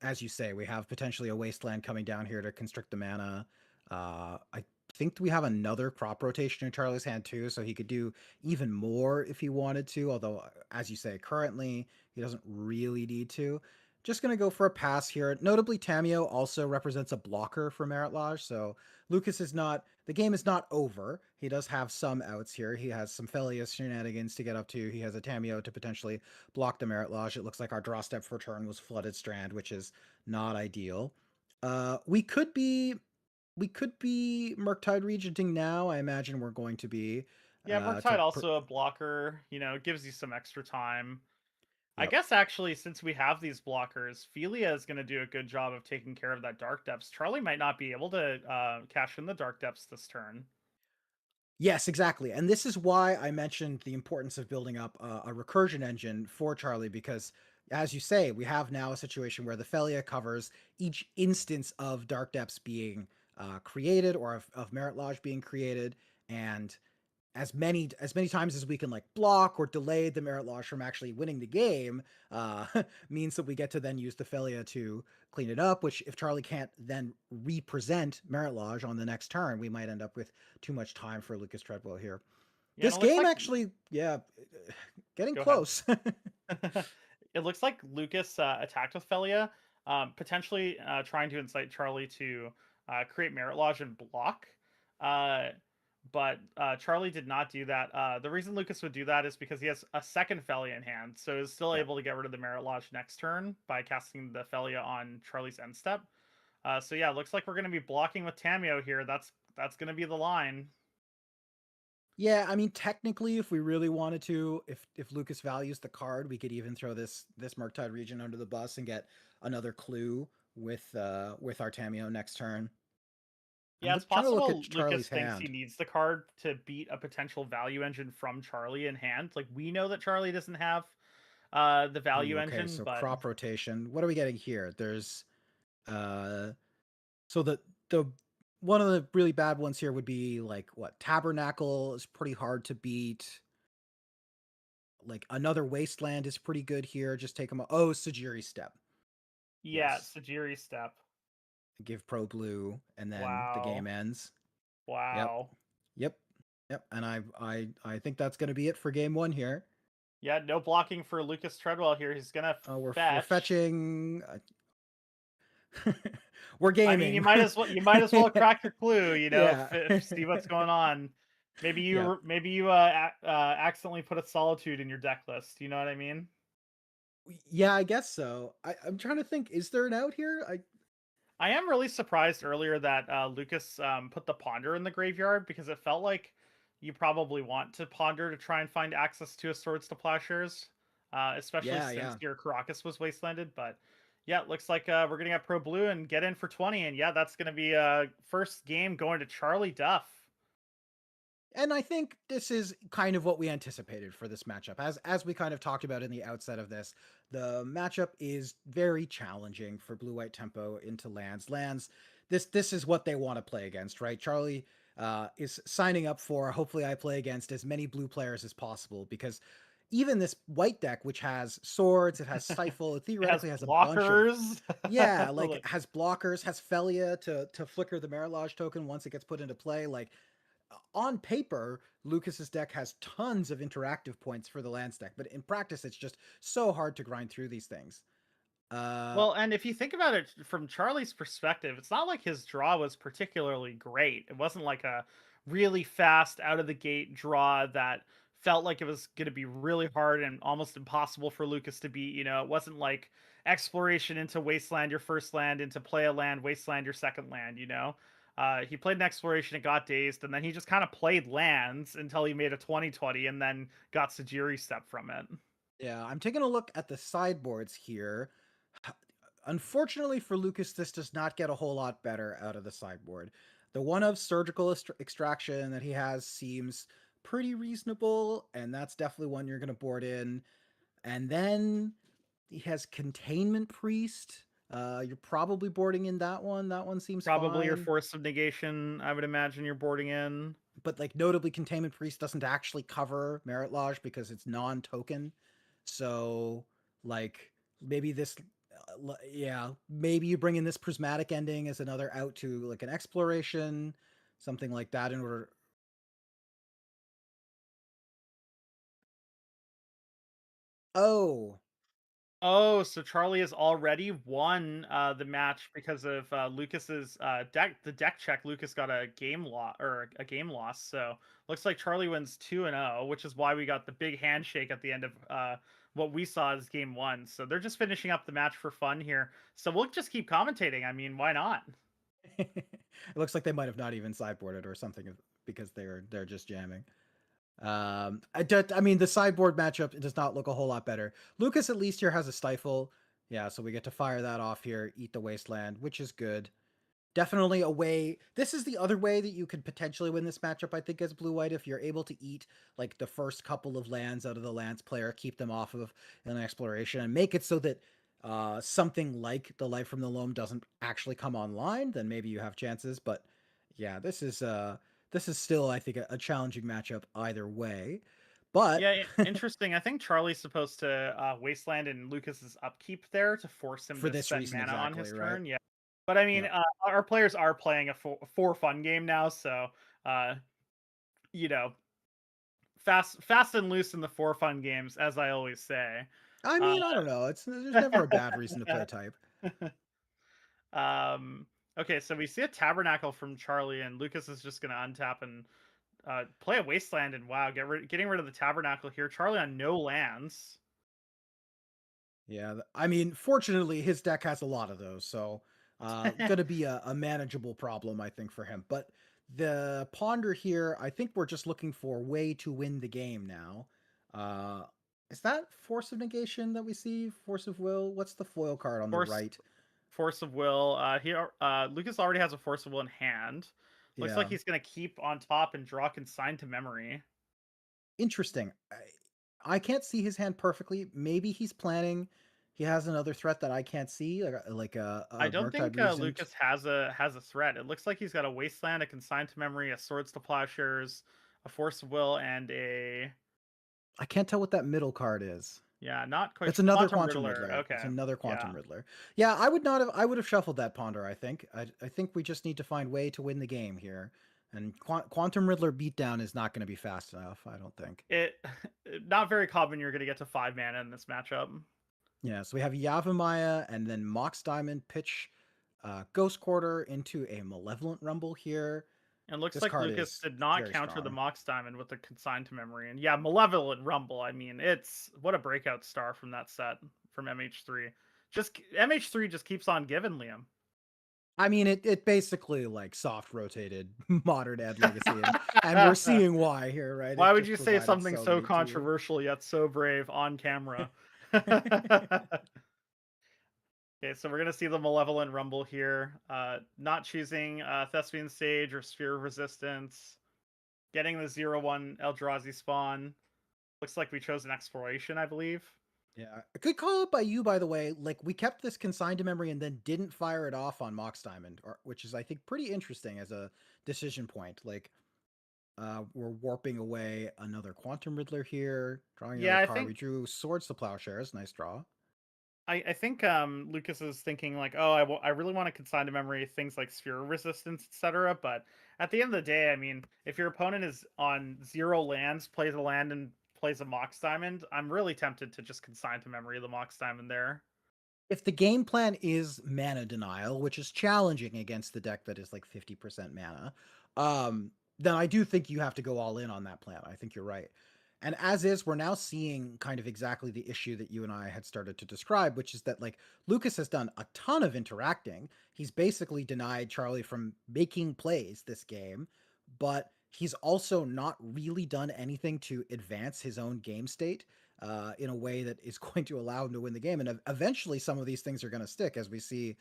as you say, we have potentially a Wasteland coming down here to constrict the mana. I think we have another crop rotation in Charlie's hand too, so he could do even more if he wanted to, although, as you say, currently he doesn't really need to. just going to go for a pass here. Notably, Tamio also represents a blocker for Merit Lodge, so Lucas is not, the game is not over. He does have some outs here. He has some Felius shenanigans to get up to. He has a Tamio to potentially block the Merit Lodge. It looks like our draw step for turn was Flooded Strand, which is not ideal. We could be Murktide Regenting now. I imagine we're going to be. Yeah, To Murktide also a blocker, gives you some extra time. I Yep. guess actually, since we have these blockers, Felia is going to do a good job of taking care of that Dark Depths. Charlie might not be able to cash in the Dark Depths this turn. Yes, exactly. And this is why I mentioned the importance of building up a recursion engine for Charlie, because as you say, we have now a situation where the Felia covers each instance of Dark Depths being created or of Merit Lodge being created, and as many times as we can like block or delay the Merit Lodge from actually winning the game uh, means that we get to then use the Felia to clean it up. Which, if Charlie can't then represent Merit Lodge on the next turn, we might end up with too much time for Lucas Treadwell here. Yeah, and This it looks game like. actually, yeah, getting Go ahead. close. It looks like Lucas attacked with Felia, potentially trying to incite Charlie to create Merit Lodge and block. Uh, but Charlie did not do that. The reason Lucas would do that is because he has a second Felia in hand, so is still Yeah. able to get rid of the Merit Lodge next turn by casting the Felia on Charlie's end step. So yeah, looks like we're going to be blocking with Tamio here. That's going to be the line. Yeah, I mean, technically, if we really wanted to, if Lucas values the card, we could even throw this Murktide region under the bus and get another clue with our Tamio next turn. Yeah, it's Trying to look at possible Lucas Charlie's thinks he hand. needs the card to beat a potential value engine from Charlie in hand. Like, we know that Charlie doesn't have the Ooh, value okay, engine, so but crop rotation. What are we getting here? There's uh so the one of the really bad ones here would be like what Tabernacle is pretty hard to beat. Like another Wasteland is pretty good here. Just take them. Oh, Sajiri Step. yeah, Yes. Sajiri step. Give Pro Blue, and then the game Wow. ends. Yep. Wow. Yep. Yep. And I think that's going to be it for game one here. Yeah, no blocking for Lucas Treadwell here. He's gonna We're fetch. fetching. We're I mean, you gaming. might as well crack your clue, Yeah. see what's going on. Yeah. Maybe you accidentally put a solitude in your deck list. You know what I mean? Yeah, I guess so. I'm trying to think. Is there an out here? I am really surprised earlier that Lucas put the Ponder in the graveyard, because it felt like you probably want to Ponder to try and find access to a Swords to Plowshares, especially Yeah, since yeah. your Caracas was wastelanded. But yeah, it looks like we're going to get Pro Blue and get in for 20. And yeah, that's going to be first game going to Charlie Duff. And I think this is kind of what we anticipated for this matchup. As we kind of talked about in the outset of this, the matchup is very challenging for blue white tempo into lands. This is what they want to play against, right? Charlie is signing up for hopefully I play against as many blue players as possible, because even this white deck, which has swords, it has Stifle, it It has theoretically has a bunch of blockers. yeah, like it has blockers, has Felia to flicker the Merilage token once it gets put into play. Like on paper, Lucas's deck has tons of interactive points for the lands deck, but in practice, it's just so hard to grind through these things. Uh, Well, and if you think about it from Charlie's perspective, it's not like his draw was particularly great. It wasn't like a really fast out of the gate draw that felt like it was going to be really hard and almost impossible for Lucas to beat. It wasn't like exploration into Wasteland, your first land, into play a land, Wasteland, your second land. He played an exploration and got dazed, and then he just kind of played lands until he made a 20/20 and then got Sajiri step from it. yeah, I'm taking a look at the sideboards here. Unfortunately for Lucas, this does not get a whole lot better out of the sideboard. The one of surgical extraction that he has seems pretty reasonable, and that's definitely one you're going to board in. And then he has Containment Priest. You're probably boarding in that one. That one seems Probably your fine. Force of Negation, I would imagine you're boarding in. But like notably, Containment Priest doesn't actually cover Merit Lodge because it's non-token. So like maybe this, yeah, maybe you bring in this Prismatic Ending as another out to like an exploration, something like that in order. Oh, Oh, so Charlie has already won the match because of Lucas's the deck check. Lucas got a game loss or a game loss. So looks like Charlie wins 2-0, which is why we got the big handshake at the end of what we saw as game one. So they're just finishing up the match for fun here. So we'll just keep commentating. I mean, why not? It looks like they might have not even sideboarded or something because they're just jamming. I mean, the sideboard matchup does not look a whole lot better. Lucas at least here has a stifle. Yeah, so we get to fire that off here, eat the wasteland, which is good. Definitely a way. This is the other way that you could potentially win this matchup, I think, as blue-white, if you're able to eat like the first couple of lands out of the lands player, keep them off of an exploration, and make it so that something like the Life from the Loam doesn't actually come online, then maybe you have chances. But yeah, this is still, I think, a challenging matchup either way. But Yeah, interesting. I think Charlie's supposed to wasteland in Lucas's upkeep there to force him for to this spend reason mana on exactly, his right? turn. Yeah, but I mean, Yep. our players are playing a for fun game now, so uh, you know, fast and loose in the for fun games, as I always say. I Uh, mean, I don't know. There's never a bad reason to play type. um, okay, so we see a tabernacle from Charlie, and Lucas is just gonna untap and play a wasteland, and wow, getting rid of the tabernacle here. Charlie on no lands. Yeah, I mean, fortunately, his deck has a lot of those, so gonna be a manageable problem, I think, for him. But the ponder here, I think we're just looking for a way to win the game now. Uh, is that Force of Negation that we see? Force of Will? What's the foil card on the Force right? Force of Will. Lucas already has a Force of Will in hand. Looks like Yeah, he's gonna keep on top and draw Consign to Memory. interesting. I can't see his hand perfectly. Maybe he's planning. He has another threat that I can't see, like I a don't Murktide think Regent. Lucas has a threat. It looks like he's got a Wasteland, a Consign to Memory, a Swords to Plowshares, a Force of Will, and a I can't tell what that middle card is. yeah, not quite It's another Quantum Quantum Riddler. Riddler. It's Okay, another yeah. Quantum Riddler. Yeah, I would not have. I would have shuffled that Ponder. I think. I think we just need to find way to win the game here. And Quantum Riddler beatdown is not going to be fast enough. I don't think. It not very common. You're gonna get to 5 mana in this matchup. Yeah. So we have Yavimaya and then Mox Diamond pitch, Ghost Quarter into a Malevolent Rumble here. It looks This like card Lucas is did not very counter the strong. Mox Diamond with the Consign to Memory. And yeah, Malevolent Rumble. I mean, it's what a breakout star from that set from MH3. Just MH3 just keeps on giving, Liam. I mean, it basically like soft rotated modern Ed Legacy, and we're seeing why here, right? Why It would just you say provided something so so many tools. controversial yet so brave on camera? Okay, so we're gonna see the Malevolent Rumble here. Not choosing Thespian Sage or Sphere of Resistance. Getting the 0/1 Eldrazi spawn. Looks like we chose an Exploration, I believe. Yeah, a good call out by you, by the way. Like we kept this consigned to memory and then didn't fire it off on Mox Diamond, which is I think pretty interesting as a decision point. Like we're warping away another Quantum Riddler here, drawing Yeah, another I card. think We drew Swords to Plowshares, nice draw. I think Lucas is thinking like, oh, I really want to consign to memory things like sphere resistance, etc. But at the end of the day, I mean, if your opponent is on 0 lands, plays a land and plays a Mox Diamond, I'm really tempted to just consign to memory the Mox Diamond there. If the game plan is mana denial, which is challenging against the deck that is like 50% mana, then I do think you have to go all in on that plan. I think you're right. And as is, we're now seeing kind of exactly the issue that you and I had started to describe, which is that like Lucas has done a ton of interacting. He's basically denied Charlie from making plays this game, but he's also not really done anything to advance his own game state in a way that is going to allow him to win the game. And eventually, some of these things are going to stick, as we see.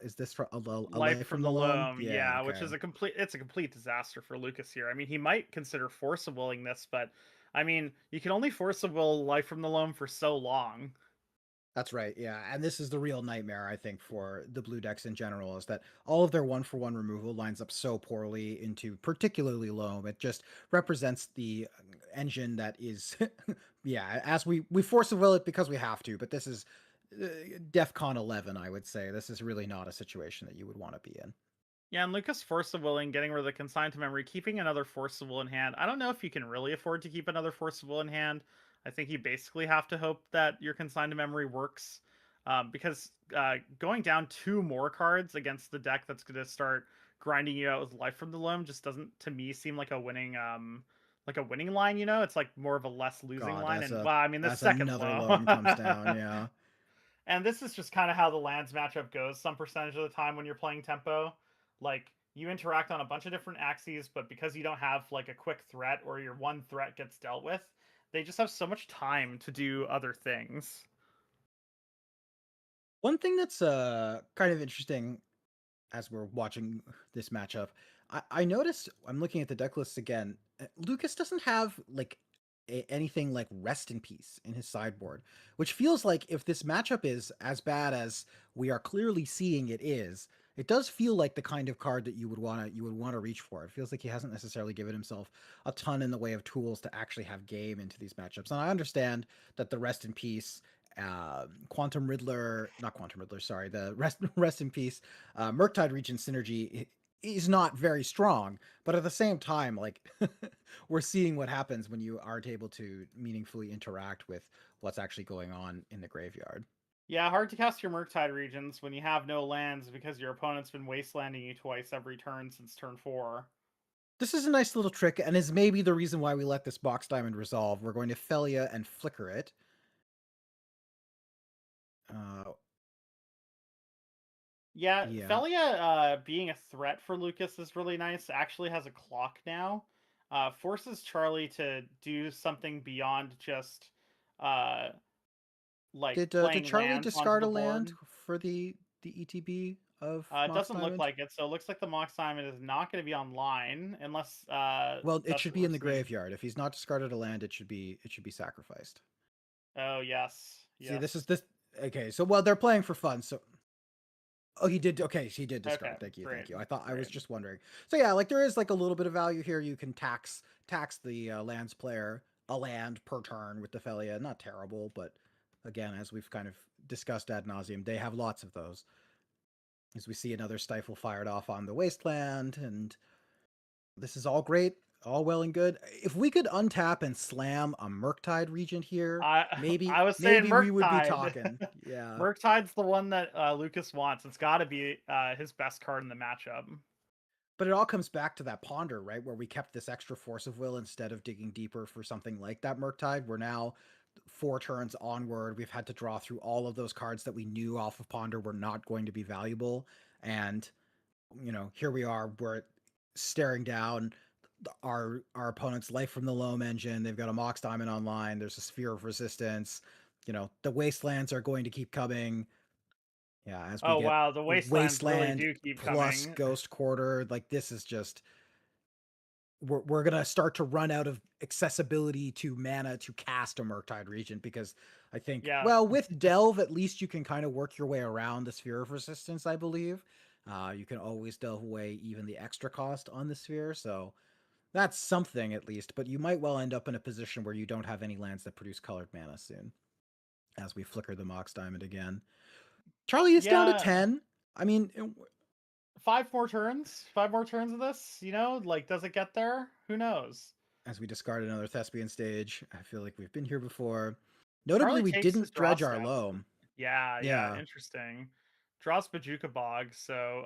Is this for a Life life from from the the loam? Loam, Yeah. yeah, which Okay. is it's a complete disaster for Lucas here. I mean, he might consider force of willing this, but I mean, you can only force of will Life from the Loam for so long. That's right. Yeah. And this is the real nightmare, I think, for the blue decks in general, is that all of their 1-for-1 removal lines up so poorly into particularly loam. It just represents the engine that is, yeah, as we force a will it because we have to, but this is DEFCON 11, I would say. This is really not a situation that you would want to be in. Yeah, and Lucas Force of Willing, getting rid of the consigned to memory, keeping another Force of Will in hand. I don't know if you can really afford to keep another Force of Will in hand. I think you basically have to hope that your consigned to memory works, because going down 2 more cards against the deck that's going to start grinding you out with life from the loam just doesn't, to me, seem like a winning line. It's like more of a less losing God, line. And well, I mean, the as second another loam. loam comes down, yeah. And this is just kind of how the lands matchup goes some percentage of the time when you're playing tempo. Like, you interact on a bunch of different axes, but because you don't have like a quick threat, or your one threat gets dealt with, they just have so much time to do other things. One thing that's kind of interesting as we're watching this matchup, I noticed, I'm looking at the deck lists again. Lucas doesn't have like anything like Rest in Peace in his sideboard, which feels like if this matchup is as bad as we are clearly seeing it does feel like the kind of card that you would want to reach for. It feels like he hasn't necessarily given himself a ton in the way of tools to actually have game into these matchups. And I understand that the Rest in Peace, Quantum Riddler, not Quantum Riddler, sorry, the Rest in Peace, Murktide Region synergy is not very strong, but at the same time, like we're seeing what happens when you aren't able to meaningfully interact with what's actually going on in the graveyard. Yeah, hard to cast your Murktide regions when you have no lands because your opponent's been wastelanding you twice every turn since turn 4. This is a nice little trick, and is maybe the reason why we let this Box Diamond resolve. We're going to Felia and Flicker it. Yeah, Yeah. Felia being a threat for Lucas is really nice. Actually has a clock now. Forces Charlie to do something beyond just like Did playing Charlie lands onto discard the a land board. for the ETB of It Mox doesn't look Diamond? like it, so it looks like the Mox Diamond is not going to be online unless Well, it that's should what be we're in the seeing. graveyard. If he's not discarded a land, it should be sacrificed. Oh yes, See, yes. this. Okay, so well, they're playing for fun. So, oh, he did. Okay, he did discard. Okay, Thank you, great, thank you. I thought I was great. just wondering. So yeah, like there is like a little bit of value here. You can tax the lands player a land per turn with the Felia. Not terrible, but again, as we've kind of discussed ad nauseum, they have lots of those. As we see another Stifle fired off on the wasteland, and this is all great, all well and good. If we could untap and slam a Murktide Regent here, maybe I was saying we would be Murktide. talking. Yeah. Murktide's the one that Lucas wants. It's got to be his best card in the matchup. But it all comes back to that ponder, right? Where we kept this extra force of will instead of digging deeper for something like that Murktide. We're now 4 turns onward. We've had to draw through all of those cards that we knew off of ponder were not going to be valuable. And, here we are. We're staring down our opponent's Life from the Loam engine. They've got a Mox Diamond online. There's a Sphere of Resistance. The Wastelands are going to keep coming. Yeah, as we Oh get wow, the Wastelands really Wasteland do keep plus coming. Ghost Quarter, like this is just we're gonna start to run out of accessibility to mana to cast a Murktide Regent, because I think, Yeah. well, with Delve at least you can kind of work your way around the Sphere of Resistance, I believe. You can always delve away even the extra cost on the sphere, so that's something at least, but you might well end up in a position where you don't have any lands that produce colored mana soon, as we flicker the Mox Diamond again. Charlie is down to 10. I mean, 5 more turns? 5 more turns of this? Like, does it get there? Who knows? As we discard another Thespian stage, I feel like we've been here before. Notably, Charlie we takes his didn't draw dredge our steps. loam. Yeah, interesting. Draws Bajuka Bog. So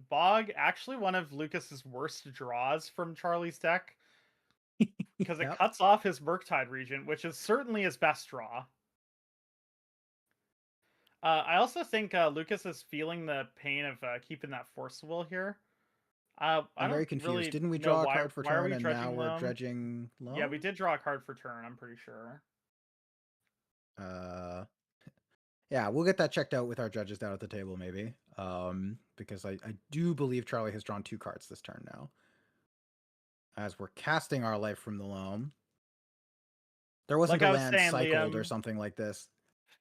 Bog, actually one of Lucas's worst draws from Charlie's deck, because it cuts off his Murktide Regent, which is certainly his best draw. I also think Lucas is feeling the pain of keeping that Force Will here. I'm very confused. Really didn't we draw a card for turn and now we're dredging loam? Yeah, we did draw a card for turn, I'm pretty sure. Yeah, we'll get that checked out with our judges down at the table, maybe. Because I do believe Charlie has drawn 2 cards this turn now. As we're casting our Life from the Loam. There wasn't like a land cycled Liam, or something like this.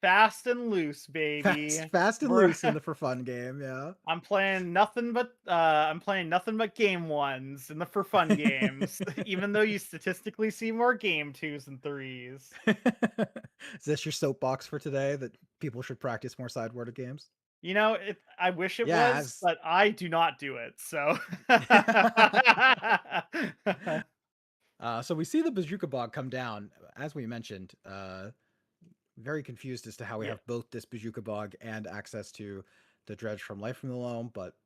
Fast and loose, baby. Fast and loose in the for fun game, yeah. I'm playing nothing but game 1s in the for fun games, even though you statistically see more game 2s and 3s. Is this your soapbox for today, that people should practice more sideboarded games? I wish it was, but I do not do it, so. So we see the Bazooka Bog come down, as we mentioned. Very confused as to how we Yeah. have both this Bazooka Bog and access to the dredge from Life from the Loam, but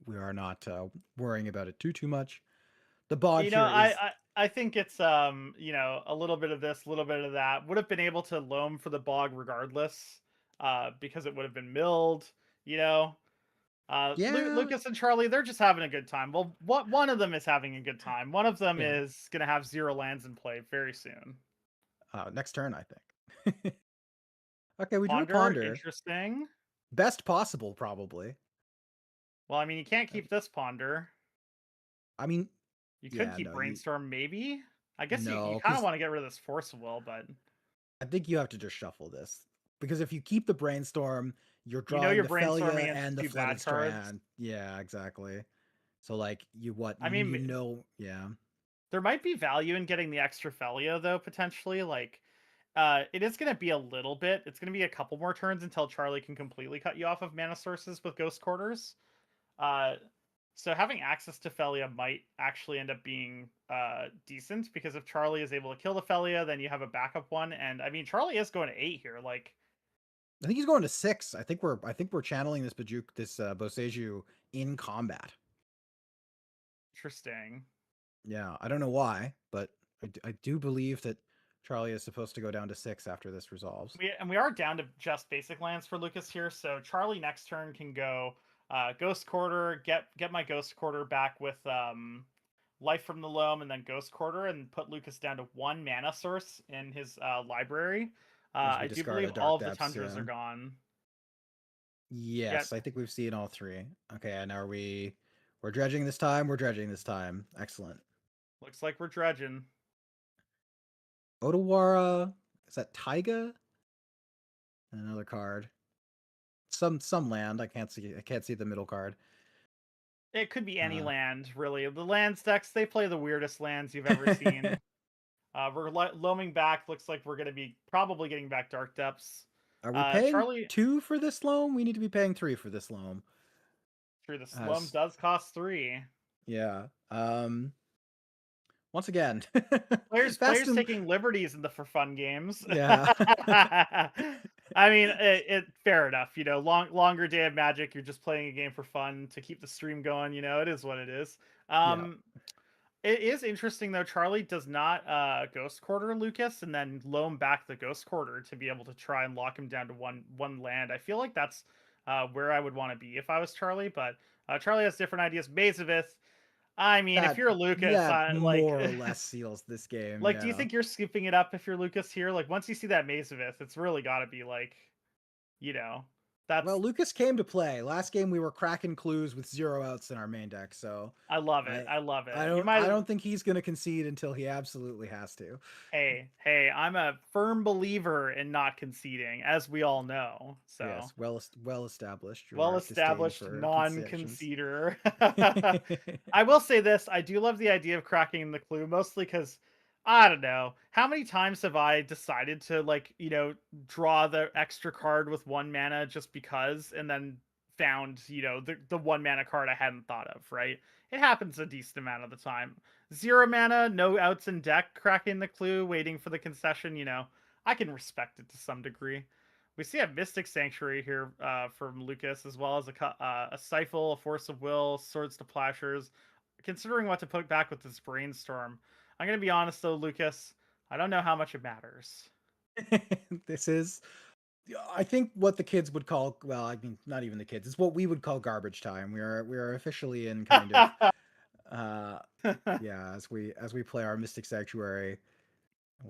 we are not worrying about it too much. The bog You know, here is I think it's you know, a little bit of this, a little bit of that. Would have been able to loam for the bog regardless, because it would have been milled. You know, yeah, Lucas and Charlie, they're just having a good time. Well, what one of them is having a good time. One of them yeah. is gonna have 0 lands in play very soon. Next turn, I think. Okay, we drew a Ponder, ponder. interesting. Best possible, probably. Well, I mean, you can't keep this ponder. I mean, You could yeah, keep no, you brainstorm, maybe. I guess you no, kind of because want to get rid of this force of will, but I think you have to just shuffle this. Because if you keep the brainstorm, you're you know drawing you're the brainstorming Felia against and the two flooded bad cards. strand. Yeah, exactly. So like you what I mean, yeah. there might be value in getting the extra Felio though, potentially. Like, it is going to be a little bit. It's going to be a couple more turns until Charlie can completely cut you off of mana sources with Ghost Quarters. Uh, so having access to Felia might actually end up being decent, because if Charlie is able to kill the Felia, then you have a backup one. And I mean, Charlie is going to 8 here. Like, I think he's going to 6. I think we're channeling this Boseiju in combat. interesting. Yeah, I don't know why, but I do believe that Charlie is supposed to go down to 6 after this resolves. We are down to just basic lands for Lucas here. So Charlie next turn can go Ghost Quarter, get my Ghost Quarter back with Life from the Loam, and then Ghost Quarter, and put Lucas down to 1 mana source in his library. As we I do discard believe a all Dark of the Depths, Tundras yeah. are gone. Yeah, Yes, I think we've seen all 3. Okay, and are we're dredging this time? We're dredging this time. Excellent. looks like we're dredging. Otawara, is that Taiga? And another card. Some land. I can't see the middle card. It could be any Uh, land, really. The lands decks, they play the weirdest lands you've ever seen. We're loaming back. Looks like we're going to be probably getting back Dark Depths. Are we paying Charlie, 2 for this loam? We need to be paying 3 for this loam. true, the loam As does cost 3. yeah. Once again, fast Players and taking liberties in the for fun games. yeah. I mean, it fair enough. You know, longer day of Magic. You're just playing a game for fun to keep the stream going. You know, it is what it is. Yeah. It is interesting though. Charlie does not Ghost Quarter Lucas and then loam back the Ghost Quarter to be able to try and lock him down to one land. I feel like that's where I would want to be if I was Charlie. But Charlie has different ideas. Mazavith. I mean, if That you're Lucas, that like, more or less seals this game, like, do you yeah. think you're scooping it up if you're Lucas here? Like, once you see that Mazavith, it's really got to be like, you know, that's Well, Lucas came to play. Last game we were cracking clues with 0 outs in our main deck, so I love it. I I love it. I You don't might I don't think he's going to concede until he absolutely has to. hey, I'm a firm believer in not conceding, as we all know. So, Yes, well established well your disdain established for concessions. non-conceder. I will say this, I do love the idea of cracking the clue, mostly because I don't know how many times have I decided to, like, you know, draw the extra card with 1 mana just because, and then found, you know, the 1 mana card I hadn't thought of, right? It happens a decent amount of the time. 0 mana, no outs in deck, cracking the clue, waiting for the concession, you know, I can respect it to some degree. We see a Mystic Sanctuary here from Lucas, as well as a Stifle, a Force of Will, Swords to Plashers. Considering what to put back with this Brainstorm, I'm going to be honest though, Lucas, I don't know how much it matters. This is I think what the kids would call, well, I mean not even the kids. It's what we would call garbage time. We are officially in kind of uh yeah, as we play our Mystic Sanctuary.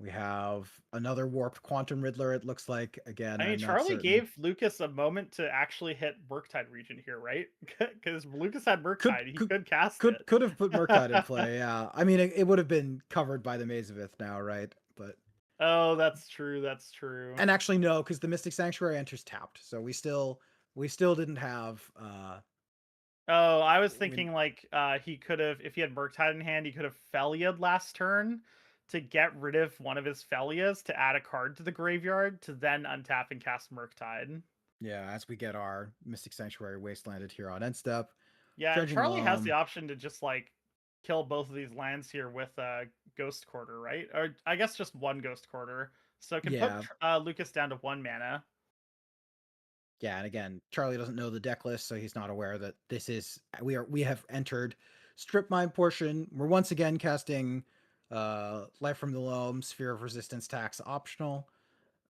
We have another warped Quantum Riddler, it looks like. Again, I mean, I'm not Charlie certain. gave Lucas a moment to actually hit Murktide region here, right? Because Lucas had Could Murktide, he could could cast could it. could have put Murktide in play, yeah. I mean, it would have been covered by the Mazavith now, right? But Oh, that's true. That's true. and actually no, because the Mystic Sanctuary enters tapped, so we still didn't have Oh, I was we, thinking like he could have, if he had Murktide in hand, he could have Felia'd last turn to get rid of one of his Felias to add a card to the graveyard to then untap and cast Murktide. yeah, as we get our Mystic Sanctuary wastelanded here on end step. Yeah, and Dredging Charlie has the Loam. option to just like kill both of these lands here with Ghost Quarter, right? Or I guess just one Ghost Quarter. So it can put Lucas down to 1 mana. Yeah, and again, Charlie doesn't know the deck list, so he's not aware that this is we have entered Strip Mine portion. We're once again casting Life from the Loam, Sphere of Resistance tax optional.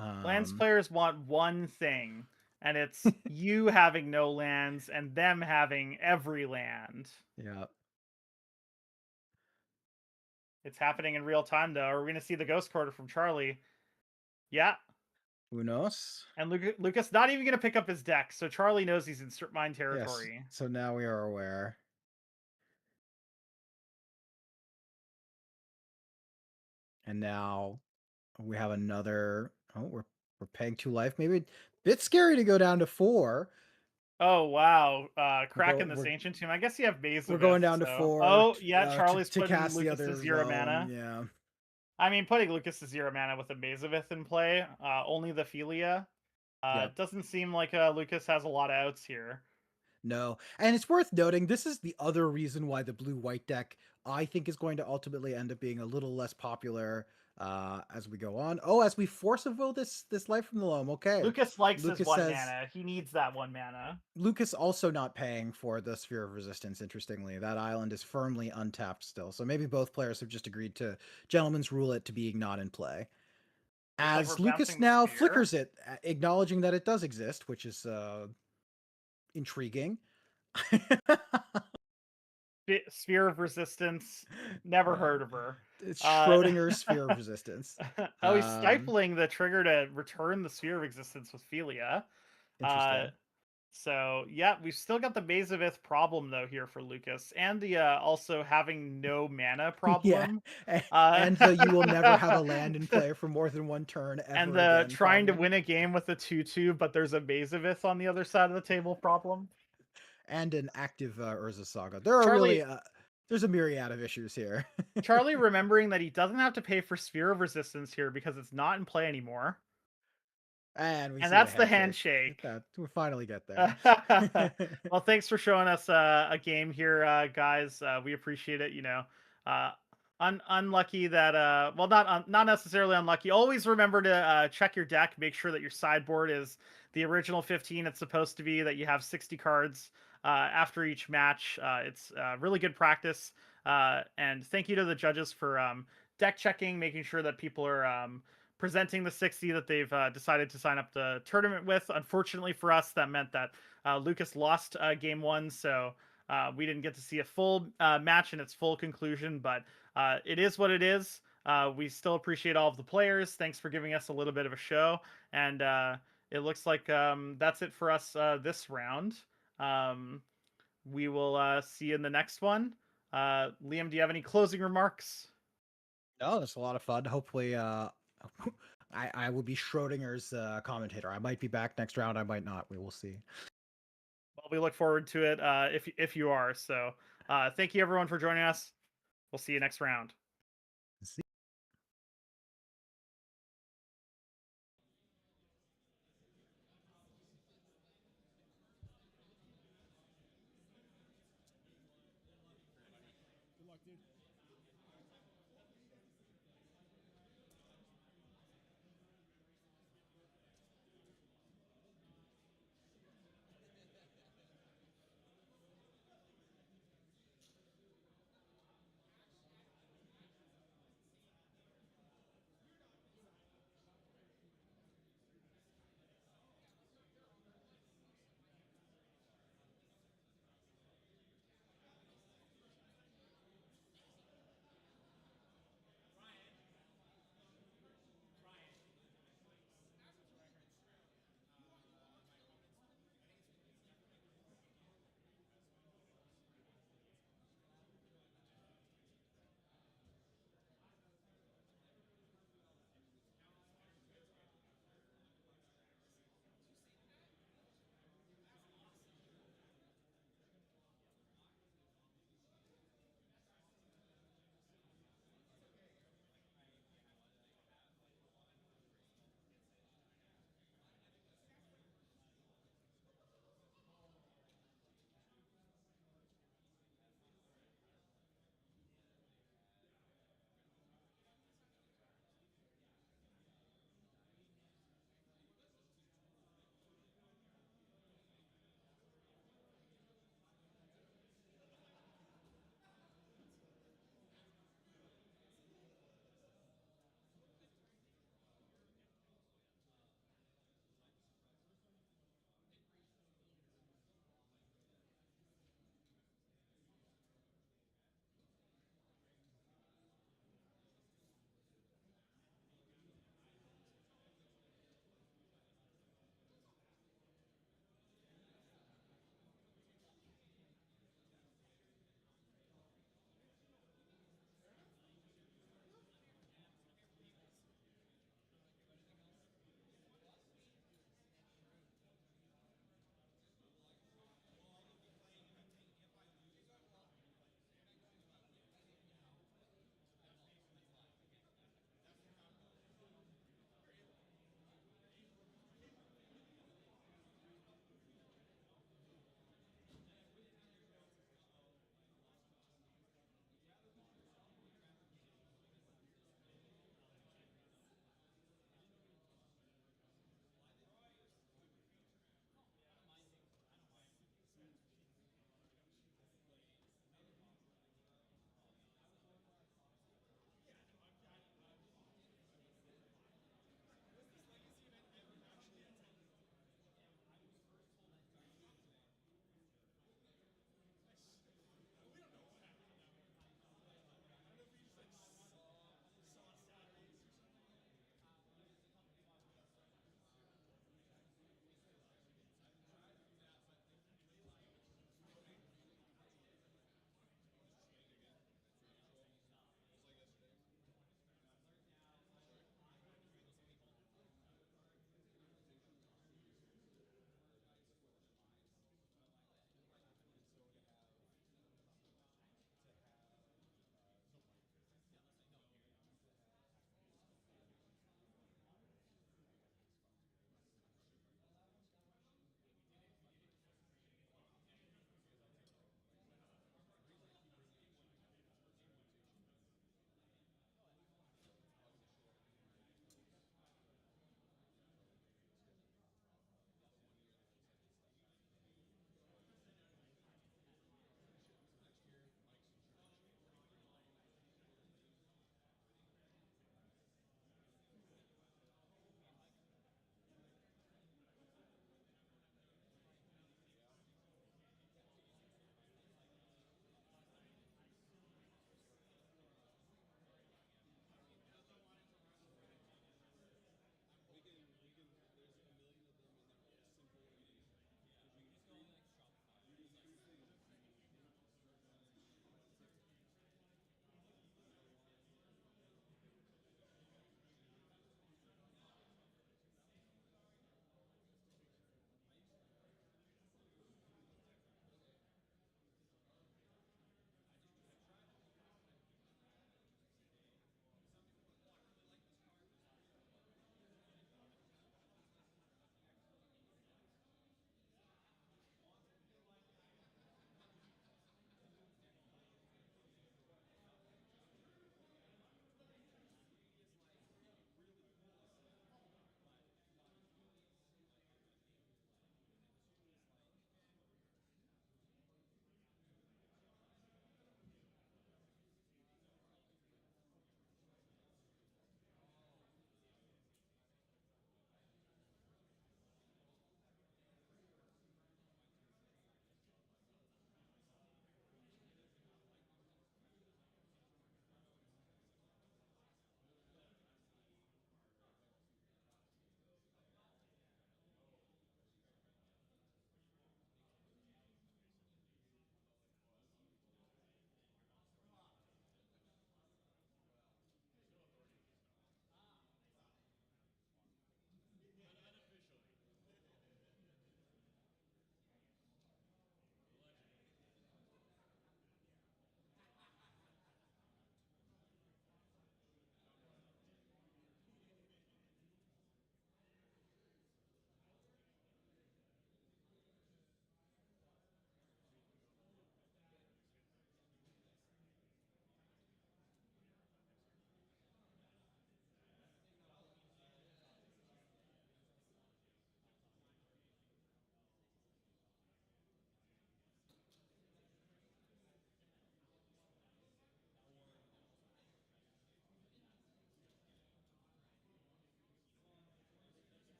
Lands players want one thing, and it's you having no lands and them having every land. Yeah. It's happening in real time, though. Are we going to see the Ghost Quarter from Charlie? Yeah. Who knows? And Lucas not even going to pick up his deck, so Charlie knows he's in Strip Mine territory. Yes. So now we are aware. And now we have another. Oh, we're paying 2 life. Maybe a bit scary to go down to 4. Oh wow! Cracking this ancient tomb. I guess you have Maze. We're going down to 4. Oh yeah, Charlie's to putting cast Lucas the other to 0 loam, mana. Yeah. I mean, putting Lucas to 0 mana with a Mazavith in play, only the Philia. It doesn't seem like Lucas has a lot of outs here. No, and it's worth noting, this is the other reason why the blue-white deck, I think, is going to ultimately end up being a little less popular as we go on. Oh, as we force a will this Life from the Loam, okay. Lucas likes his 1 mana. He needs that 1 mana. Lucas also not paying for the Sphere of Resistance, interestingly. That island is firmly untapped still, so maybe both players have just agreed to Gentleman's Rule it to being not in play. As Lucas now flickers it, acknowledging that it does exist, which is intriguing. Sphere of Resistance, never heard of her. It's Schrodinger's Sphere of Resistance. Oh, he's stifling the trigger to return the Sphere of Existence with Philia. Interesting. So yeah, we've still got the Mazavith problem though here for Lucas, and the also having no mana problem. Yeah, and the you will never have a land in play for more than 1 turn ever. And the trying to win a game with a 2/2, but there's a Mazavith on the other side of the table problem. And an active Urza Saga. There are really there's a myriad of issues here. Charlie remembering that he doesn't have to pay for Sphere of Resistance here because it's not in play anymore. And that's the handshake. We finally get there. Well, thanks for showing us a game here, guys. We appreciate it. You know, unlucky that well, not necessarily unlucky. Always remember to check your deck. Make sure that your sideboard is the original 15 it's supposed to be. That you have 60 cards after each match. It's really good practice. And thank you to the judges for deck checking, making sure that people are presenting the 60 that they've decided to sign up the tournament with. Unfortunately for us, that meant that Lucas lost game 1, so we didn't get to see a full match in its full conclusion, but it is what it is. We still appreciate all of the players. Thanks for giving us a little bit of a show, and it looks like that's it for us this round. We will see you in the next one. Liam, do you have any closing remarks? No, that's a lot of fun. Hopefully, I will be Schrodinger's commentator. I might be back next round. I might not. We will see. Well, we look forward to it if you are. So thank you, everyone, for joining us. We'll see you next round. See.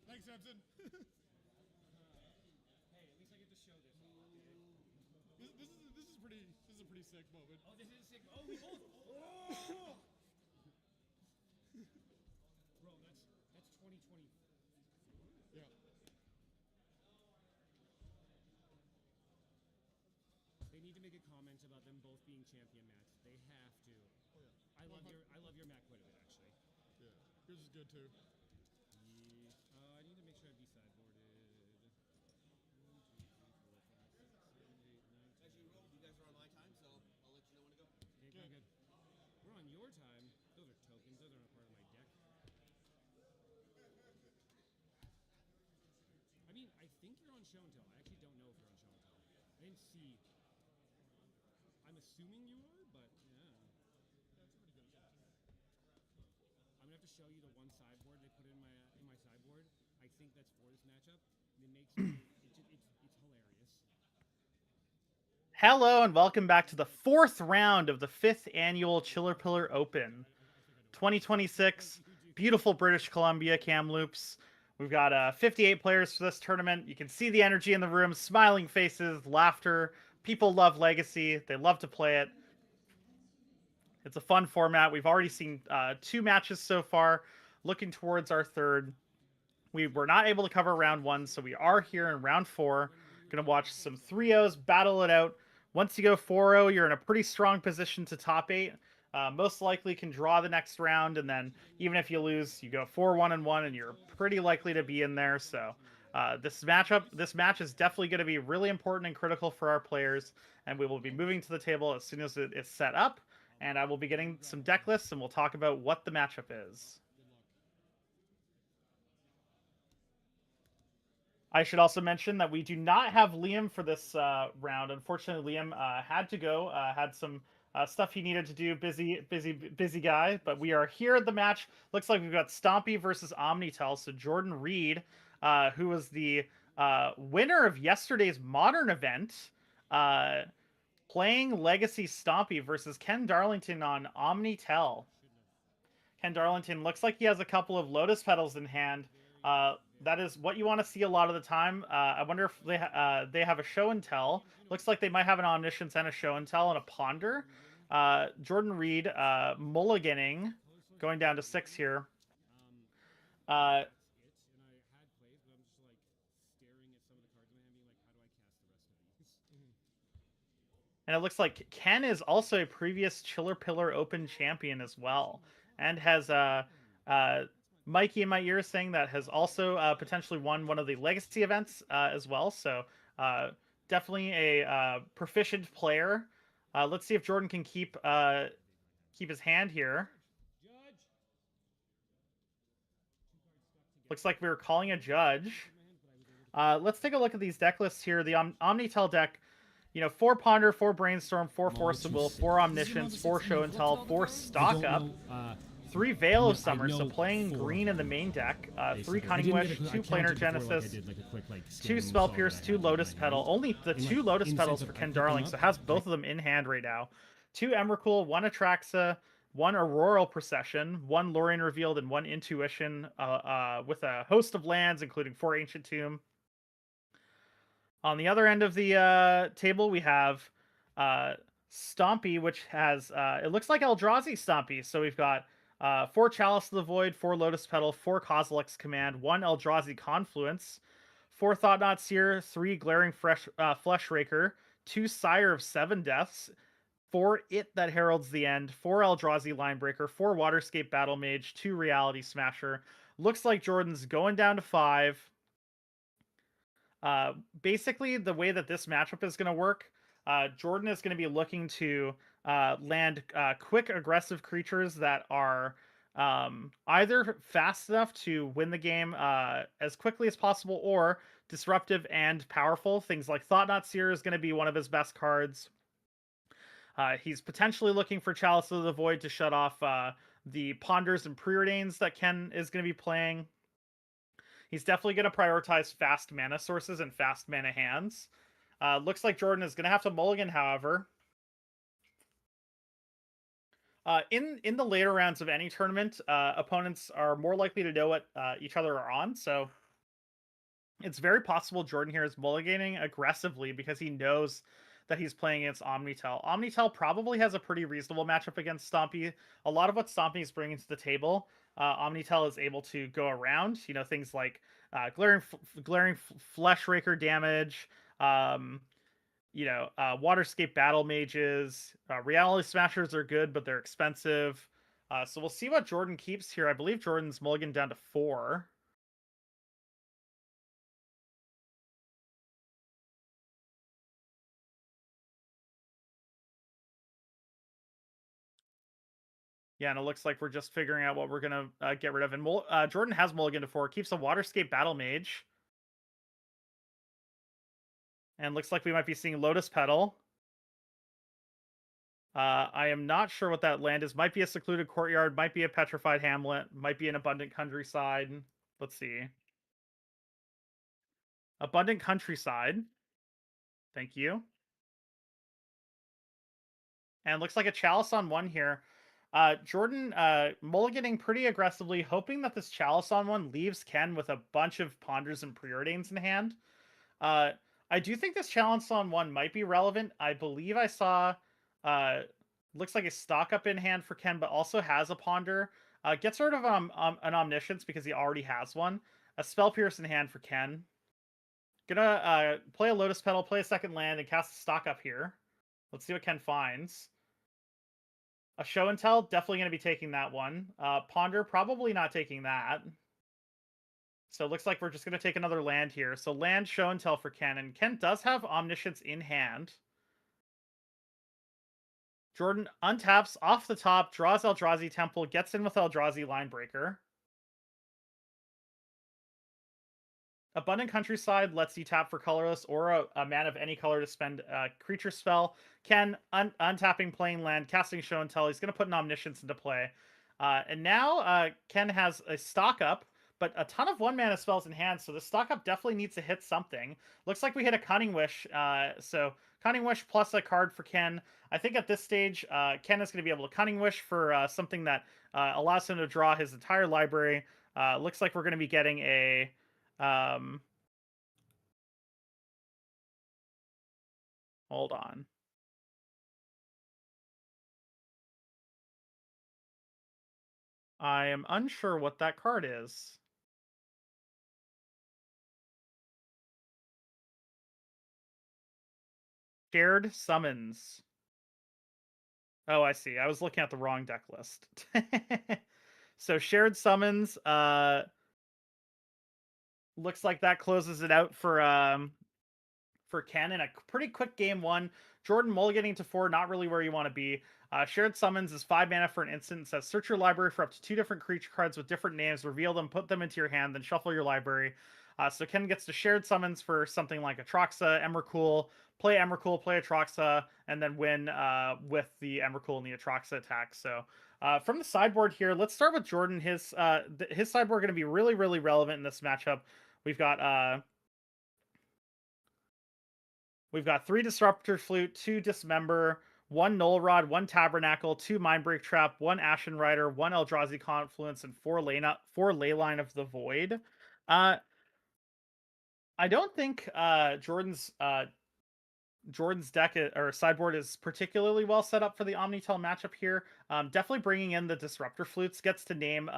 Thanks, Samson. Hey, at least I get to show this off. This is a pretty sick moment. Oh, this is sick. Oh, we both. Oh! Bro, that's 2020. Yeah. They need to make a comment about them both being champion match. They have to. Oh yeah. I love your Matt quite a bit actually. Yeah. Yours is good too. I need to make sure I desideboarded. 1, 2, 3, 4, 5, 6, 7, 8, 9, 10. As you roll, you guys are on my time, so I'll let you know when to go. Okay, good. We're on your time. Those are tokens. Those aren't a part of my deck. I mean, I think you're on show and tell. I actually don't know if you're on show and tell. I didn't see. I'm assuming you are, but yeah. That's a pretty good shot. I'm gonna have to show you the one sideboard they put in my sideboard. I think that's for this matchup. And it makes it's hilarious. Hello and welcome back to the 4th round of the 5th annual Chillerpillar Open 2026. Beautiful British Columbia, Kamloops. We've got 58 players for this tournament. You can see the energy in the room, smiling faces, laughter. People love Legacy. They love to play it. It's a fun format. We've already seen 2 matches so far. Looking towards our third. We were not able to cover round 1, so we are here in round 4. Going to watch some 3-0s battle it out. Once you go 4-0, you're in a pretty strong position to top 8. Most likely can draw the next round, and then even if you lose, you go 4-1-1, and you're pretty likely to be in there. So this match is definitely going to be really important and critical for our players, and we will be moving to the table as soon as it is set up, and I will be getting some deck lists, and we'll talk about what the matchup is. I should also mention that we do not have Liam for this round. Unfortunately, Liam had to go, had some stuff he needed to do. Busy guy. But we are here at the match. Looks like we've got Stompy versus Omnitel. So Jordan Reed, who was the winner of yesterday's Modern event, playing Legacy Stompy versus Ken Darlington on Omnitel. Ken Darlington looks like he has a couple of Lotus Petals in hand. That is what you want to see a lot of the time. I wonder if they have a show and tell. Looks like they might have an Omniscience and a show and tell and a Ponder. Jordan Reed mulliganing, going down to 6 here. And it looks like Ken is also a previous Chillerpillar Open champion as well, and has Mikey in my ear saying that has also potentially won one of the Legacy events as well. So definitely a proficient player. Let's see if Jordan can keep his hand here. Looks like we were calling a judge. Let's take a look at these deck lists here. The Omnitel deck, 4 Ponder, 4 Brainstorm, 4 Force of Will, 4 Omniscience, 4 Show and Tell, 4 Stock Up, 3 Veil of Summer, so playing green in the main deck, 3 Cunning Wish, 2 Planar Genesis, 2 Spell Pierce, 2 Lotus Petal. Only the 2 Lotus Petals for Ken Darling, so has both of them in hand right now. 2 Emrakul, 1 Atraxa, 1 Auroral Procession, 1 Lorien Revealed, and 1 Intuition, with a host of lands, including 4 Ancient Tomb. On the other end of the table, we have Stompy, which has, it looks like Eldrazi Stompy. So we've got 4 Chalice of the Void, 4 Lotus Petal, 4 Kozilek's Command, 1 Eldrazi Confluence, 4 Thought-Knot Seer, 3 Glaring Fleshraker, 2 Sire of 7 Deaths, 4 It That Heralds the End, 4 Eldrazi Linebreaker, 4 Waterscape Battle Mage, 2 Reality Smasher. Looks like Jordan's going down to 5. Basically, the way that this matchup is going to work, Jordan is going to be looking to land quick, aggressive creatures that are either fast enough to win the game as quickly as possible, or disruptive and powerful. Things like Thought-Knot Seer is going to be one of his best cards. He's potentially looking for Chalice of the Void to shut off the Ponders and Preordains that Ken is going to be playing. He's definitely going to prioritize fast mana sources and fast mana hands. Looks like Jordan is going to have to mulligan, however. In the later rounds of any tournament, opponents are more likely to know what each other are on. So it's very possible Jordan here is mulliganing aggressively because he knows that he's playing against Omnitel. Omnitel probably has a pretty reasonable matchup against Stompy. A lot of what Stompy is bringing to the table, Omnitel is able to go around. You know, things like glaring flesh raker damage, Waterscape battle mages. Reality smashers are good, but they're expensive. So we'll see what Jordan keeps here. I believe Jordan's mulligan down to 4. Yeah, and it looks like we're just figuring out what we're going to get rid of. And Jordan has mulligan to 4, keeps a Waterscape battle mage. And looks like we might be seeing Lotus Petal. I am not sure what that land is. Might be a secluded courtyard, might be a petrified hamlet, might be an abundant countryside. Let's see. Abundant countryside. Thank you. And looks like a chalice on 1 here. Jordan mulliganing pretty aggressively, hoping that this chalice on 1 leaves Ken with a bunch of ponders and preordains in hand. I do think this chalice on 1 might be relevant. I believe I saw looks like a stock up in hand for Ken, but also has a ponder. Gets rid of an omniscience because he already has one. A spell pierce in hand for Ken. Gonna play a Lotus Petal, play a second land, and cast a stock up here. Let's see what Ken finds. A show and tell, definitely going to be taking that one. Ponder, probably not taking that. So it looks like we're just going to take another land here. So land, show and tell for Ken. And Ken does have Omniscience in hand. Jordan untaps off the top, draws Eldrazi Temple, gets in with Eldrazi Linebreaker. Abundant Countryside lets you tap for colorless or a mana of any color to spend a creature spell. Ken, untapping playing land, casting show and tell. He's going to put an Omniscience into play. And now Ken has a stock up, but a ton of 1-mana spells in hand, so the stock up definitely needs to hit something. Looks like we hit a Cunning Wish, so Cunning Wish plus a card for Ken. I think at this stage, Ken is going to be able to Cunning Wish for something that allows him to draw his entire library. Looks like we're going to be getting a... hold on. I am unsure what that card is. Shared Summons. Oh, I see. I was looking at the wrong deck list. So Shared Summons, looks like that closes it out for Ken in a pretty quick game 1. Jordan mulliganing to 4, not really where you want to be. Shared Summons is 5 mana for an instant. It says search your library for up to 2 different creature cards with different names, reveal them, put them into your hand, then shuffle your library. So Ken gets to Shared Summons for something like Atraxa, Emrakul, play Emrakul, play Atraxa, and then win with the Emrakul and the Atraxa attack. So from the sideboard here, let's start with Jordan. His sideboard going to be really, really relevant in this matchup. We've got 3 Disruptor Flute, 2 Dismember, 1 Null Rod, 1 Tabernacle, 2 Mindbreak Trap, 1 Ashen Rider, 1 Eldrazi Confluence, and 4 Leyline of the Void. I don't think Jordan's deck or sideboard is particularly well set up for the Omnitel matchup here. Definitely bringing in the Disruptor Flutes, gets to name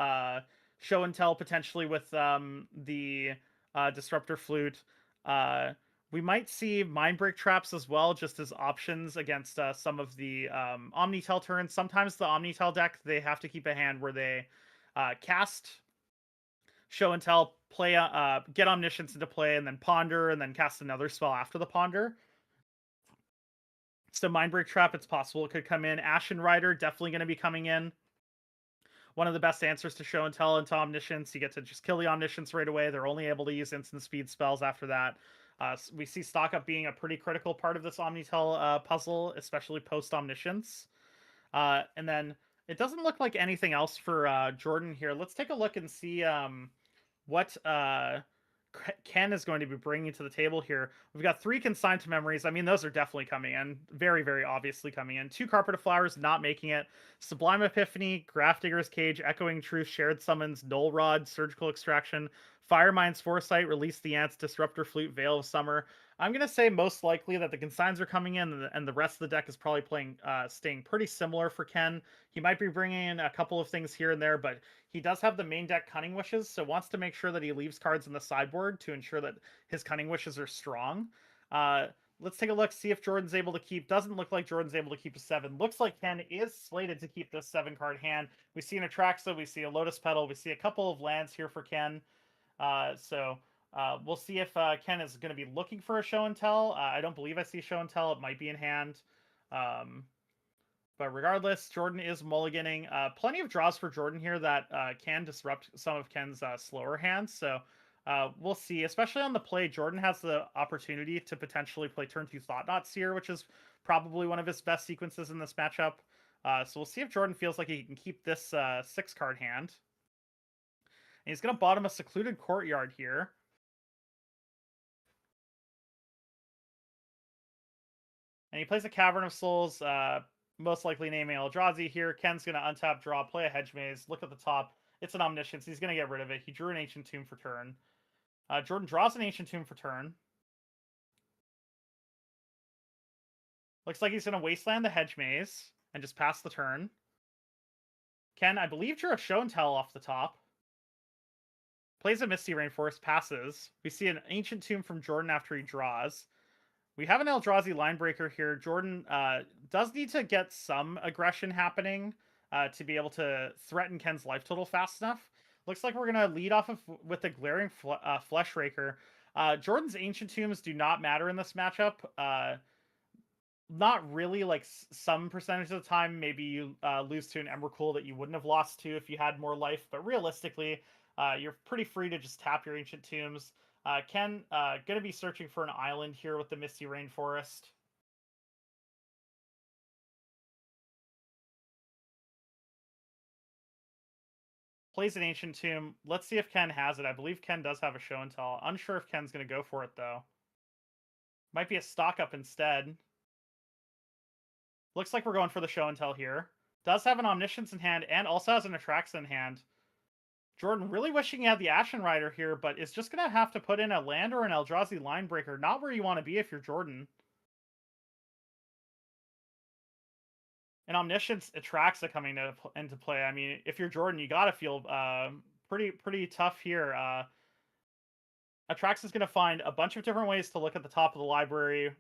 Show and Tell potentially with the Disruptor Flute. We might see Mindbreak Traps as well, just as options against some of the Omnitel turns. Sometimes the Omnitel deck, they have to keep a hand where they cast Show and Tell, play, get Omniscience into play, and then Ponder, and then cast another spell after the Ponder. So Mindbreak Trap, it's possible it could come in. Ashen Rider, definitely going to be coming in. One of the best answers to Show and Tell into Omniscience. You get to just kill the Omniscience right away. They're only able to use instant speed spells after that. We see Stock Up being a pretty critical part of this Omnitel puzzle, especially post-Omniscience. And then it doesn't look like anything else for Jordan here. Let's take a look and see what Ken is going to be bringing to the table here. We've got 3 consigned to memories. I mean, those are definitely coming in. Very, very obviously coming in. 2 Carpet of Flowers not making it. Sublime Epiphany, Grafdigger's Cage, Echoing Truth, Shared Summons, Null Rod, Surgical Extraction, Firemind's Foresight, Release the Ants, Disruptor Flute, Veil of Summer. I'm going to say most likely that the consigns are coming in, and the rest of the deck is probably staying pretty similar for Ken. He might be bringing in a couple of things here and there, but he does have the main deck Cunning Wishes, so wants to make sure that he leaves cards in the sideboard to ensure that his Cunning Wishes are strong. Let's take a look, see if Jordan's able to keep. Doesn't look like Jordan's able to keep a 7. Looks like Ken is slated to keep this 7-card hand. We see an Atraxa, we see a Lotus Petal, we see a couple of lands here for Ken. We'll see if Ken is going to be looking for a show and tell. I don't believe I see show and tell. It might be in hand. But regardless, Jordan is mulliganing. Plenty of draws for Jordan here that can disrupt some of Ken's slower hands. So we'll see. Especially on the play, Jordan has the opportunity to potentially play turn 2 Thought-Knot Seer, which is probably one of his best sequences in this matchup. So we'll see if Jordan feels like he can keep this 6-card hand. And he's going to bottom a Secluded Courtyard here. And he plays a Cavern of Souls, most likely naming Eldrazi here. Ken's going to untap, draw, play a Hedge Maze, look at the top. It's an Omniscience. He's going to get rid of it. He drew an Ancient Tomb for turn. Jordan draws an Ancient Tomb for turn. Looks like he's going to Wasteland the Hedge Maze and just pass the turn. Ken, I believe, drew a Show and Tell off the top. Plays a Misty Rainforest, passes. We see an Ancient Tomb from Jordan after he draws. We have an Eldrazi Linebreaker here. Jordan does need to get some aggression happening to be able to threaten Ken's life total fast enough. Looks like we're going to lead off with the Glaring Fleshraker. Jordan's Ancient Tombs do not matter in this matchup. Not really, like some percentage of the time, maybe you lose to an Emrakul that you wouldn't have lost to if you had more life. But realistically, you're pretty free to just tap your Ancient Tombs. Ken, going to be searching for an island here with the Misty Rainforest. Plays an Ancient Tomb. Let's see if Ken has it. I believe Ken does have a Show and Tell. Unsure if Ken's going to go for it, though. Might be a Stock Up instead. Looks like we're going for the Show and Tell here. Does have an Omniscience in hand and also has an Atraxa in hand. Jordan really wishing he had the Ashen Rider here, but is just going to have to put in a land or an Eldrazi Linebreaker. Not where you want to be if you're Jordan. An Omniscience Atraxa coming into play. I mean, if you're Jordan, you got to feel pretty tough here. Atraxa's going to find a bunch of different ways to look at the top of the library.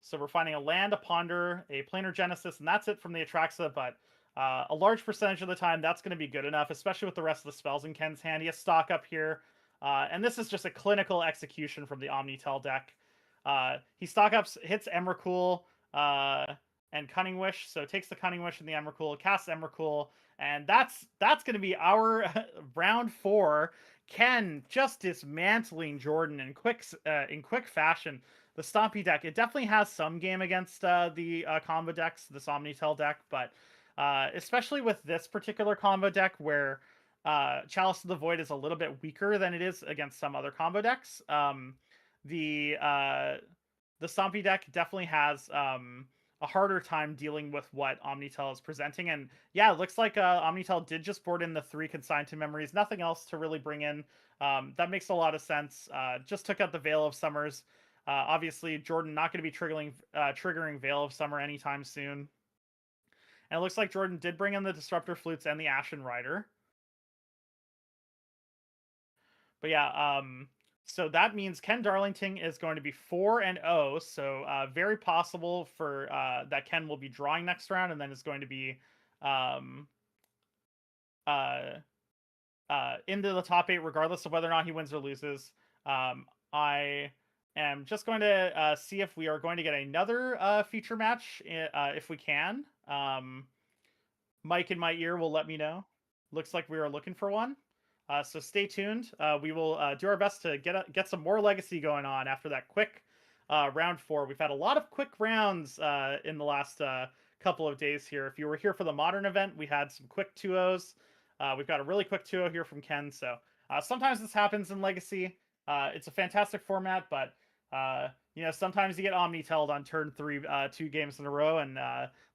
So we're finding a land, a Ponder, a Planar Genesis, and that's it from the Atraxa, but a large percentage of the time, that's going to be good enough, especially with the rest of the spells in Ken's hand. He has Stock Up here, and this is just a clinical execution from the Omnitel deck. He Stock Ups, hits Emrakul and Cunning Wish, so takes the Cunning Wish and the Emrakul, casts Emrakul, and that's going to be our round 4. Ken just dismantling Jordan in quick fashion. The Stompy deck, it definitely has some game against the combo decks, this Omnitel deck, but especially with this particular combo deck where Chalice of the Void is a little bit weaker than it is against some other combo decks. The Stompy deck definitely has a harder time dealing with what Omnitel is presenting. And yeah, it looks like Omnitel did just board in the 3 consigned to memories. Nothing else to really bring in. That makes a lot of sense. Just took out the Veil of Summers. Obviously, Jordan not going to be triggering Veil of Summer anytime soon. And it looks like Jordan did bring in the Disruptor Flutes and the Ashen Rider. But yeah, so that means Ken Darlington is going to be 4-0. So very possible for that Ken will be drawing next round and then is going to be into the top 8 regardless of whether or not he wins or loses. I am just going to see if we are going to get another feature match if we can. Mike in my ear will let me know. Looks like we are looking for one. So stay tuned. We will do our best to get some more Legacy going on after that quick round 4. We've had a lot of quick rounds in the last couple of days here. If you were here for the Modern event, we had some quick 2-0s. We've got a really quick 2-0 here from Ken. So sometimes this happens in Legacy. It's a fantastic format, but sometimes you get omnitelled on turn 3, 2 games in a row, and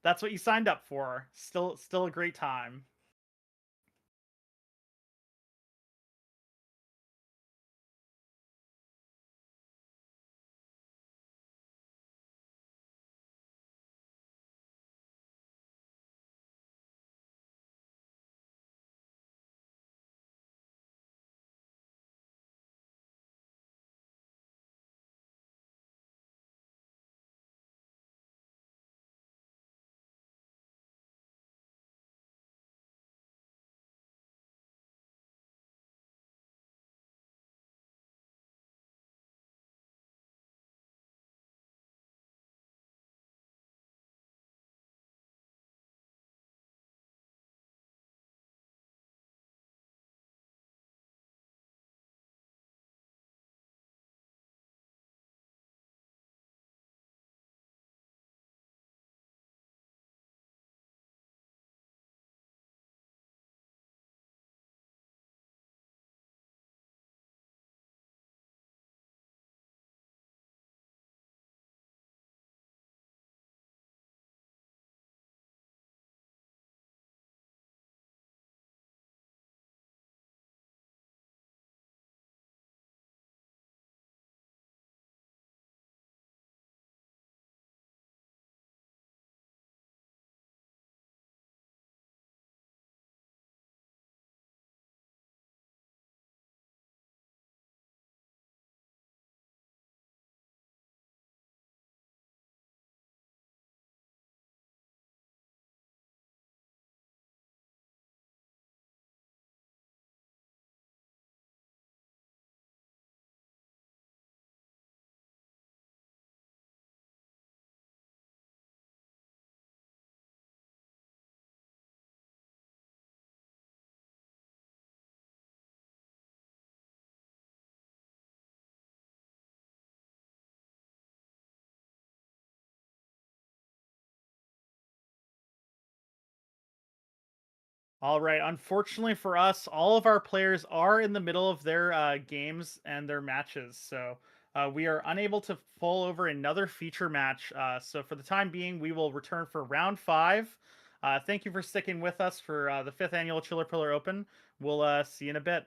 that's what you signed up for. Still a great time. All right. Unfortunately for us, all of our players are in the middle of their games and their matches, so we are unable to pull over another feature match. So for the time being, we will return for round 5. Thank you for sticking with us for the 5th annual Chillerpillar Open. We'll see you in a bit.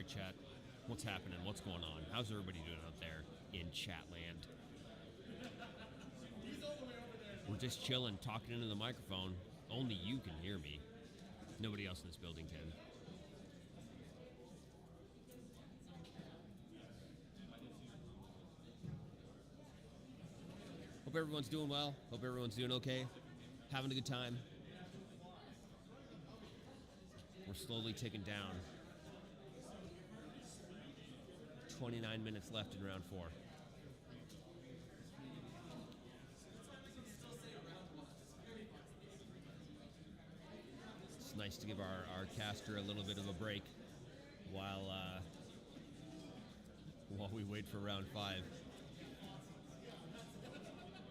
right, chat. What's happening? What's going on? How's everybody doing out there in Chatland? We're just chilling, talking into the microphone. Only you can hear me. Nobody else in this building can. Hope everyone's doing well. Hope everyone's doing okay. Having a good time. We're slowly ticking down. 29 minutes left in round 4. It's nice to give our caster a little bit of a break while we wait for round 5.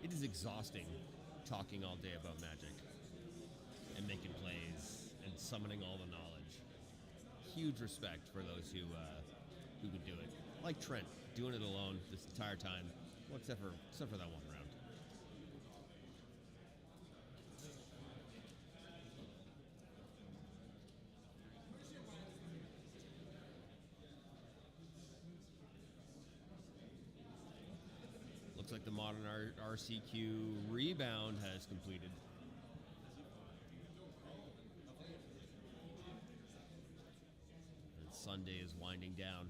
It is exhausting talking all day about Magic and making plays and summoning all the knowledge. Huge respect for those who can do it. Like Trent, doing it alone this entire time, well, except for that one round. Looks like the modern RCQ rebound has completed. And Sunday is winding down.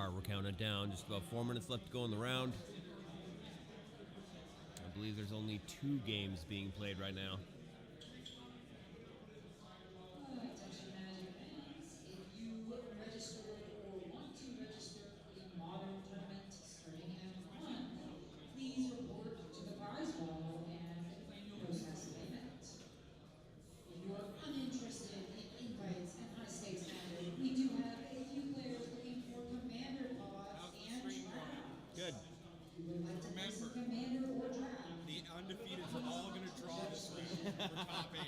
Chillerpillar. We're counting it down. Just about 4 minutes left to go in the round. I believe there's only 2 games being played right now. Attention Magic fans, if you registered or want to register for the Modern Tournament starting at 1, please report to the prize wall and process payment. If you're uninterested in invites and high-stakes matters, we do have a few players looking for commander pods and draft. Good. If you would like to play some commander or draft, The undefeateds are all going to draw this round for top 8.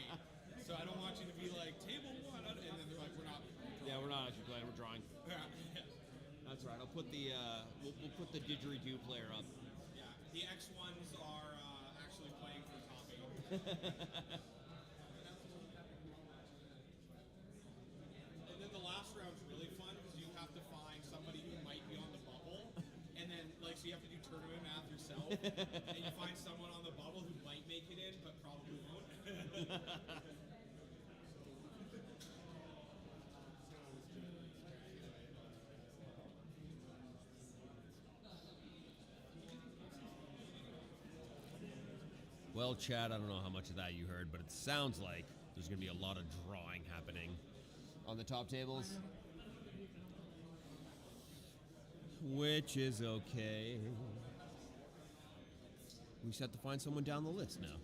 So I don't want you to be like, table 1, and then they're like, we're not. Yeah, we're not actually playing. We're drawing. Yeah. That's right. I'll put the we'll put the didgeridoo player up. Yeah. The X1s are actually playing for top 8. And then the last round's really fun because you have to find somebody who might be on the bubble, and then so you have to do tournament math yourself, and you find someone on the bubble who might make it in but probably won't. Well, Chad, I don't know how much of that you heard, but it sounds like there's going to be a lot of drawing happening on the top tables. Which is okay. We just have to find someone down the list now.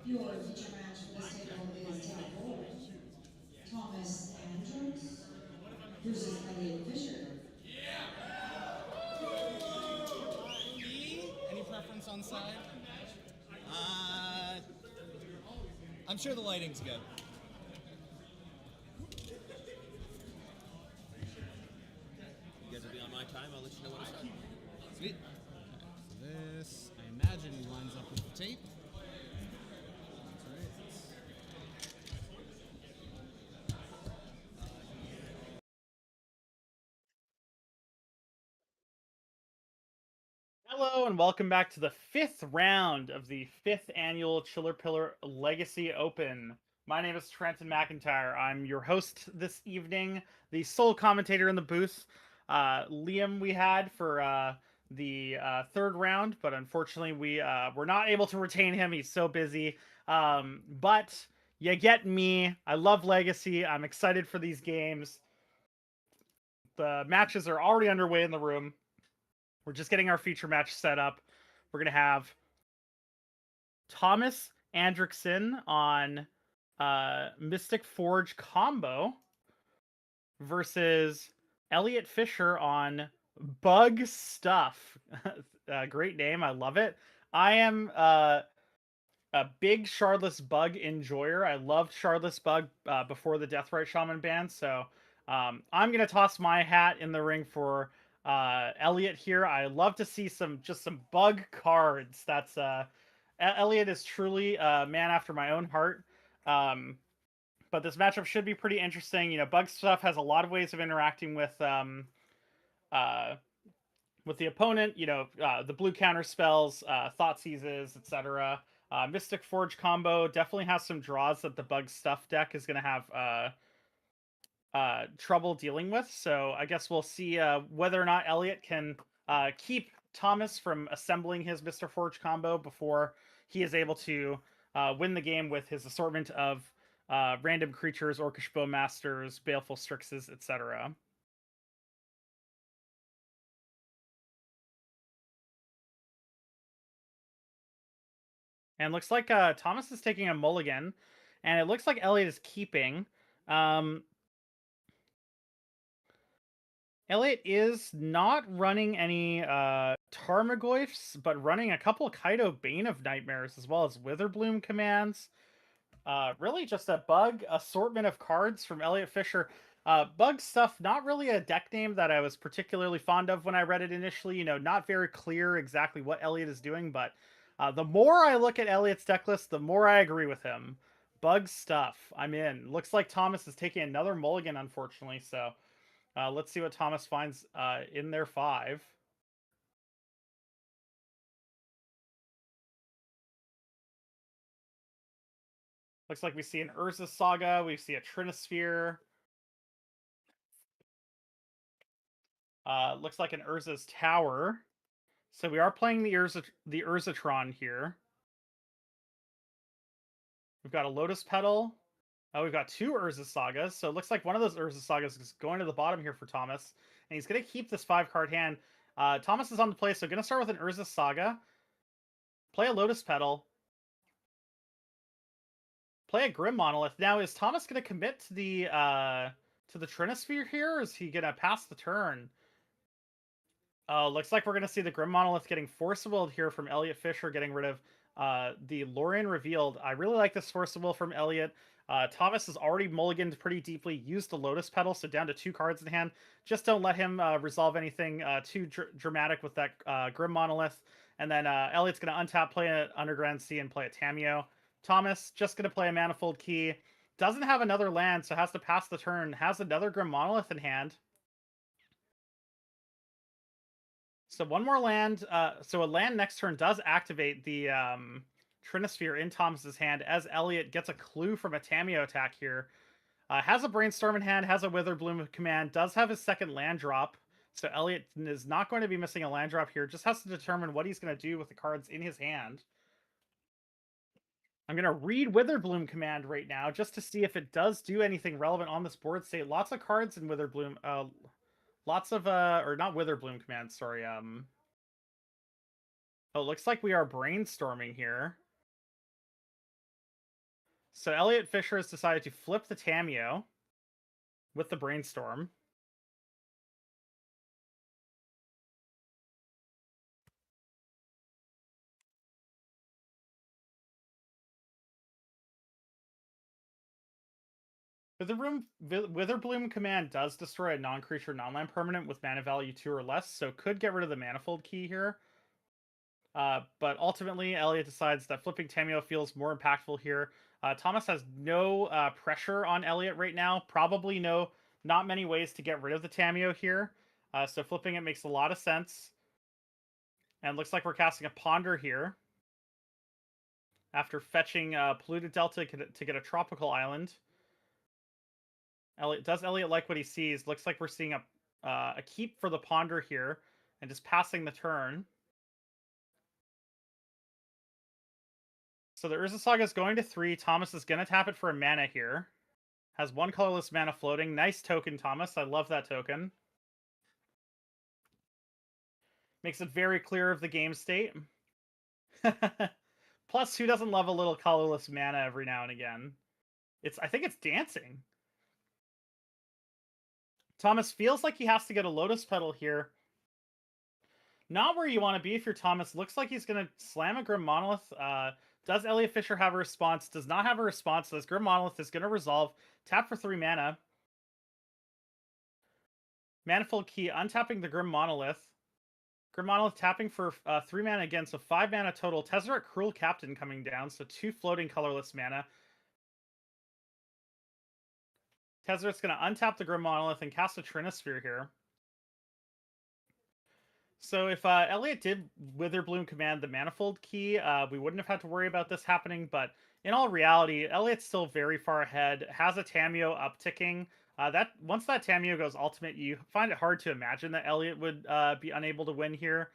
Your feature match for this table is table 4. Thomas Andrews versus Elliot Fisher. Any preference on side? I'm sure the lighting's good. You guys will be on my time. I'll let you know when to start. Sweet. So this, I imagine, lines up with the tape. That's right. Hello and welcome back to the 5th round of the 5th annual Chillerpillar Legacy Open. My name is Trenton McIntyre. I'm your host this evening, the sole commentator in the booth. Liam we had for the third round, but unfortunately we were not able to retain him. He's so busy. But you get me. I love Legacy. I'm excited for these games. The matches are already underway in the room. We're just getting our feature match set up. We're going to have Thomas Andrickson on Mystic Forge Combo versus Elliot Fisher on Bug Stuff. Great name. I love it. I am a big Shardless Bug enjoyer. I loved Shardless Bug before the Deathrite Shaman ban, so I'm going to toss my hat in the ring for Elliot here. I love to see some bug cards. That's Elliot is truly a man after my own heart. But this matchup should be pretty interesting. You know, Bug Stuff has a lot of ways of interacting with the opponent. You know, the blue counter spells, thought seizes, etc. Mystic Forge combo definitely has some draws that the Bug Stuff deck is going to have trouble dealing with. So I guess we'll see whether or not Elliot can keep Thomas from assembling his Mr. Forge combo before he is able to win the game with his assortment of random creatures, Orcish Bowmasters, Baleful Strixes, etc. And looks like Thomas is taking a mulligan, and it looks like Elliot is keeping. Elliot is not running any Tarmogoyfs, but running a couple Kaido Bane of Nightmares, as well as Witherbloom commands. Really just a bug assortment of cards from Elliot Fisher. Bug Stuff, not really a deck name that I was particularly fond of when I read it initially. You know, not very clear exactly what Elliot is doing, but the more I look at Elliot's deck list, the more I agree with him. Bug Stuff, I'm in. Looks like Thomas is taking another mulligan, unfortunately, so let's see what Thomas finds in their 5. Looks like we see an Urza Saga, we see a Trinisphere. Looks like an Urza's Tower. So we are playing the Urzatron here. We've got a Lotus Petal. We've got 2 Urza Sagas. So it looks like one of those Urza Sagas is going to the bottom here for Thomas. And he's going to keep this 5-card hand. Thomas is on the play, so going to start with an Urza Saga. Play a Lotus Petal. Play a Grim Monolith. Now, is Thomas going to commit to the Trinisphere here, or is he going to pass the turn? Looks like we're going to see the Grim Monolith getting forcible here from Elliot Fisher, getting rid of the Lorien Revealed. I really like this forcible from Elliot. Thomas has already mulliganed pretty deeply, used the Lotus Petal, so down to 2 cards in hand. Just don't let him resolve anything too dramatic with that Grim Monolith. And then Elliot's going to untap, play an Underground Sea, and play a Tameo. Thomas just going to play a Manifold Key. Doesn't have another land, so has to pass the turn. Has another Grim Monolith in hand. So one more land. So a land next turn does activate the Trinisphere in Thomas's hand as Elliot gets a clue from a Tameo attack here. Has a Brainstorm in hand, has a Witherbloom command, does have his second land drop. So Elliot is not going to be missing a land drop here. Just has to determine what he's going to do with the cards in his hand. I'm going to read Witherbloom command right now just to see if it does do anything relevant on this board state. Lots of cards in Witherbloom. Lots of, or not Witherbloom command, sorry. Oh, looks like we are brainstorming here. So Elliot Fisher has decided to flip the Tameo with the Brainstorm. Witherbloom command does destroy a non-creature non-land permanent with mana value 2 or less, so could get rid of the Manifold Key here. But ultimately, Elliot decides that flipping Tameo feels more impactful here. Thomas has no pressure on Elliot right now. Probably not many ways to get rid of the Tameo here. So flipping it makes a lot of sense. And looks like we're casting a Ponder here. After fetching Polluted Delta to get a Tropical Island. Does Elliot like what he sees? Looks like we're seeing a keep for the Ponder here. And just passing the turn. So the Urza Saga is going to 3. Thomas is going to tap it for a mana here. Has 1 colorless mana floating. Nice token, Thomas. I love that token. Makes it very clear of the game state. Plus, who doesn't love a little colorless mana every now and again? I think it's dancing. Thomas feels like he has to get a Lotus Petal here. Not where you want to be if you're Thomas. Looks like he's going to slam a Grim Monolith. Does Elliot Fisher have a response? Does not have a response. So this Grim Monolith is going to resolve. Tap for 3 mana. Manifold Key, untapping the Grim Monolith. Grim Monolith tapping for 3 mana again, so 5 mana total. Tezzeret Cruel Captain coming down, so 2 floating colorless mana. Tezzeret's going to untap the Grim Monolith and cast a Trinisphere here. So if Elliot did Witherbloom command the Manifold Key, we wouldn't have had to worry about this happening, but in all reality, Elliot's still very far ahead, has a Tameo upticking. Once that Tameo goes ultimate, you find it hard to imagine that Elliot would be unable to win here.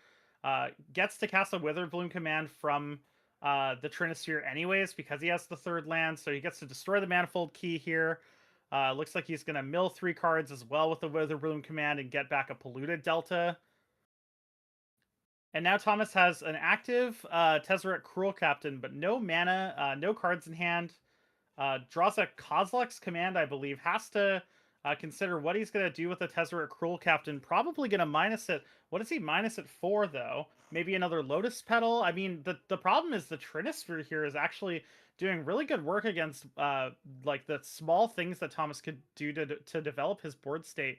Gets to cast a Witherbloom command from the Trinisphere anyways, because he has the 3rd land, so he gets to destroy the Manifold Key here. Looks like he's going to mill 3 cards as well with the Witherbloom command and get back a Polluted Delta. And now Thomas has an active Tezzeret Cruel Captain, but no mana, no cards in hand. Draws a Kozilek's command, I believe. Has to consider what he's going to do with the Tezzeret Cruel Captain. Probably going to minus it. What does he minus it for, though? Maybe another Lotus Petal? I mean, the problem is the Trinisphere here is actually doing really good work against like the small things that Thomas could do to develop his board state.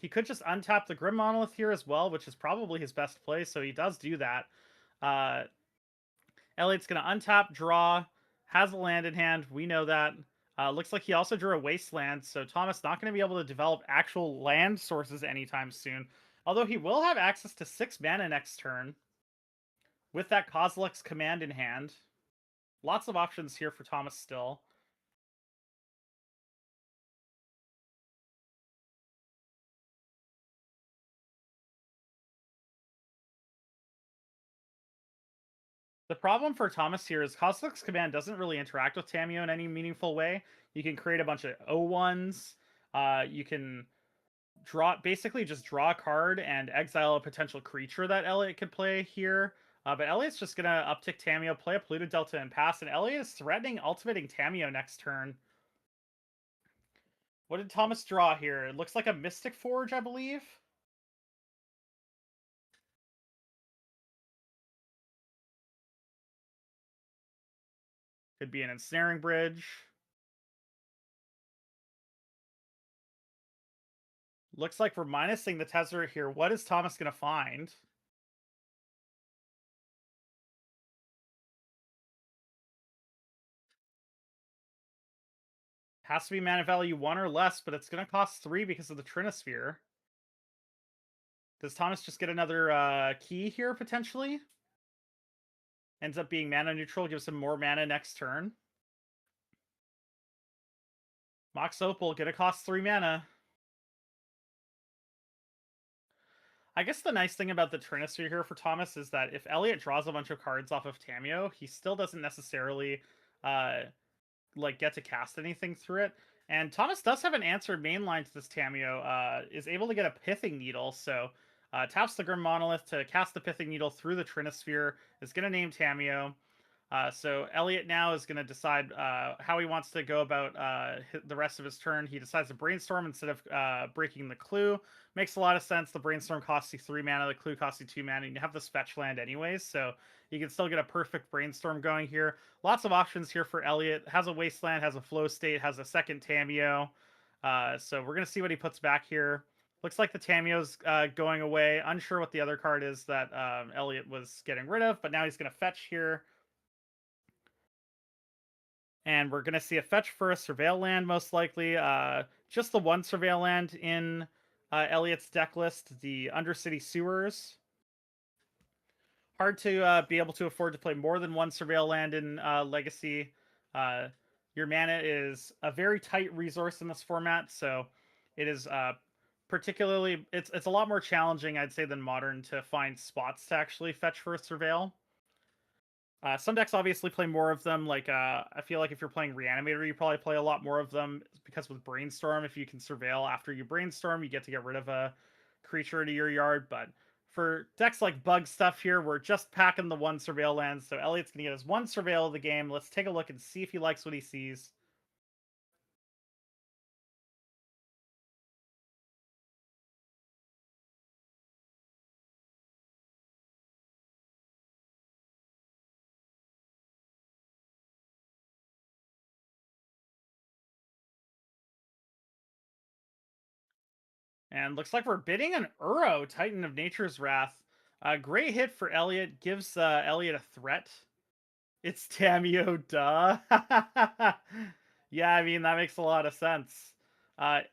He could just untap the Grim Monolith here as well, which is probably his best play, so he does do that. Elliot's going to untap, draw, has a land in hand. We know that. Looks like he also drew a Wasteland, so Thomas not going to be able to develop actual land sources anytime soon. Although he will have access to 6 mana next turn with that Kozilek's command in hand. Lots of options here for Thomas still. The problem for Thomas here is Kozilek's command doesn't really interact with Tameo in any meaningful way. You can create a bunch of O1s. You can basically just draw a card and exile a potential creature that Elliot could play here. But Elliot's just going to uptick Tameo, play a Polluted Delta, and pass. And Elliot is threatening ultimating Tameo next turn. What did Thomas draw here? It looks like a Mystic Forge, I believe. Could be an Ensnaring Bridge. Looks like we're minusing the Tezzeret here. What is Thomas going to find? Has to be mana value 1 or less, but it's going to cost 3 because of the Trinisphere. Does Thomas just get another key here, potentially? Ends up being mana neutral, gives him more mana next turn. Mox Opal, gonna cost 3 mana. I guess the nice thing about the Trinisphere here for Thomas is that if Elliot draws a bunch of cards off of Tameo, he still doesn't necessarily like get to cast anything through it. And Thomas does have an answered mainline to this Tameo, is able to get a Pithing Needle, so taps the Grim Monolith to cast the Pithing Needle through the Trinisphere, is going to name Tameo. So Elliot now is going to decide how he wants to go about the rest of his turn. He decides to brainstorm instead of breaking the clue. Makes a lot of sense. The brainstorm costs you 3 mana, the clue costs you 2 mana, and you have this fetch land anyways, so you can still get a perfect brainstorm going here. Lots of options here for Elliot. Has a wasteland, has a flow state, has a second Tameo. So we're going to see what he puts back here. Looks like the Tameo's going away. Unsure what the other card is that Elliot was getting rid of, but now he's going to fetch here. And we're going to see a fetch for a Surveil land, most likely. Just the one Surveil land in Elliot's deck list, the Undercity Sewers. Hard to be able to afford to play more than one Surveil land in Legacy. Your mana is a very tight resource in this format, so it is particularly... It's a lot more challenging, I'd say, than Modern to find spots to actually fetch for a Surveil. Some decks obviously play more of them. Like I feel like if you're playing Reanimator, you probably play a lot more of them, because with Brainstorm, if you can Surveil after you Brainstorm, you get to get rid of a creature into your yard. But for decks like Bug stuff here, we're just packing the one Surveil land, so Elliot's going to get his one Surveil of the game. Let's take a look and see if he likes what he sees. And looks like we're bidding an Uro, Titan of Nature's Wrath. Great hit for Elliot. Gives Elliot a threat. It's Tameo, duh. Yeah, I mean, that makes a lot of sense. I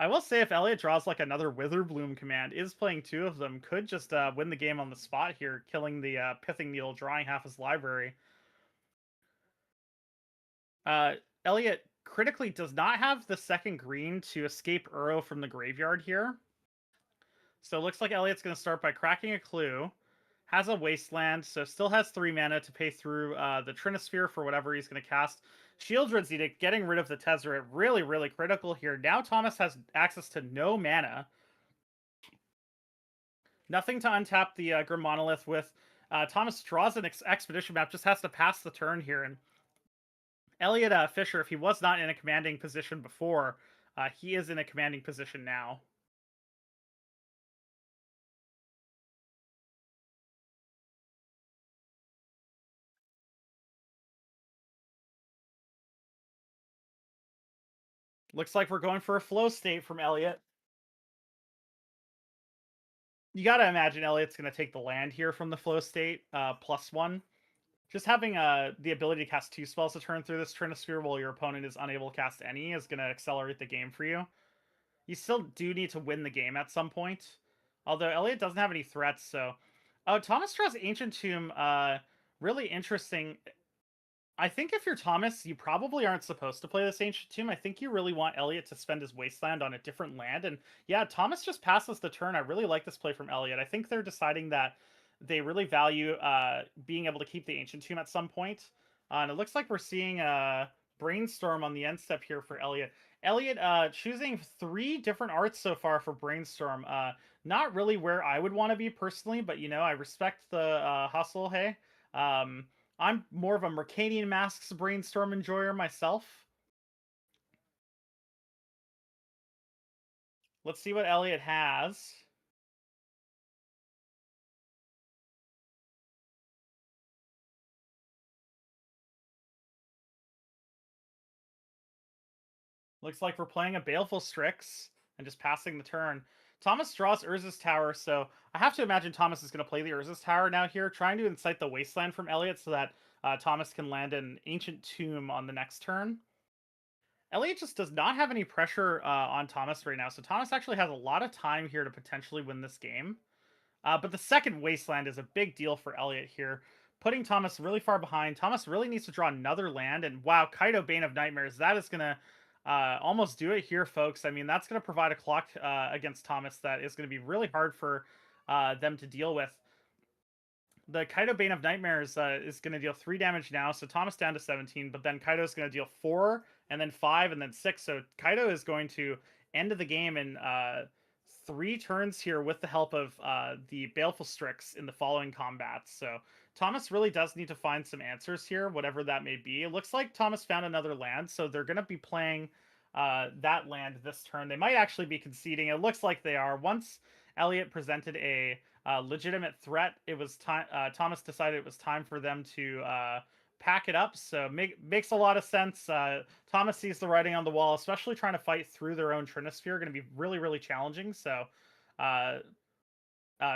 will say, if Elliot draws like another Witherbloom command, is playing 2 of them, could just win the game on the spot here, killing the Pithing Needle, drawing half his library. Elliot critically does not have the second green to escape Uro from the graveyard here. So it looks like Elliot's going to start by cracking a clue. Has a wasteland, so still has 3 mana to pay through the Trinisphere for whatever he's going to cast. Shieldred's Edict, getting rid of the Tezzeret, really, really critical here. Now Thomas has access to no mana. Nothing to untap the Grim Monolith with. Thomas draws an Expedition map, just has to pass the turn here. And Elliot Fisher, if he was not in a commanding position before, he is in a commanding position now. Looks like we're going for a flow state from Elliot. You gotta imagine Elliot's gonna take the land here from the flow state, +1. Just having the ability to cast 2 spells to turn through this Trinisphere while your opponent is unable to cast any is gonna accelerate the game for you. You still do need to win the game at some point. Although Elliot doesn't have any threats, so... Oh, Thomas draws Ancient Tomb. Really interesting. I think if you're Thomas, you probably aren't supposed to play this Ancient Tomb. I think you really want Elliot to spend his Wasteland on a different land. And yeah, Thomas just passes the turn. I really like this play from Elliot. I think they're deciding that they really value being able to keep the Ancient Tomb at some point. And it looks like we're seeing a Brainstorm on the end step here for Elliot. Elliot choosing 3 different arts so far for Brainstorm. Not really where I would want to be personally, but, you know, I respect the hustle, hey. I'm more of a Mercadian Masks Brainstorm enjoyer myself. Let's see what Elliot has. Looks like we're playing a Baleful Strix and just passing the turn. Thomas draws Urza's Tower, so I have to imagine Thomas is going to play the Urza's Tower now here, trying to incite the Wasteland from Elliot so that Thomas can land an Ancient Tomb on the next turn. Elliot just does not have any pressure on Thomas right now, so Thomas actually has a lot of time here to potentially win this game. But the second Wasteland is a big deal for Elliot here, putting Thomas really far behind. Thomas really needs to draw another land, and wow, Kaido, Bane of Nightmares, that is going to almost do it here, folks. I mean, that's going to provide a clock against Thomas that is going to be really hard for them to deal with. The Kaido Bane of Nightmares is going to deal 3 damage now, so Thomas down to 17, but then Kaido is going to deal 4, and then 5, and then 6, so Kaido is going to end the game in 3 turns here with the help of the Baleful Strix in the following combats. So Thomas really does need to find some answers here, whatever that may be. It looks like Thomas found another land, so they're going to be playing that land this turn. They might actually be conceding. It looks like they are. Once Elliot presented a legitimate threat, it was time. Thomas decided it was time for them to pack it up. So makes a lot of sense. Thomas sees the writing on the wall, especially trying to fight through their own Trinisphere. Going to be really, really challenging. So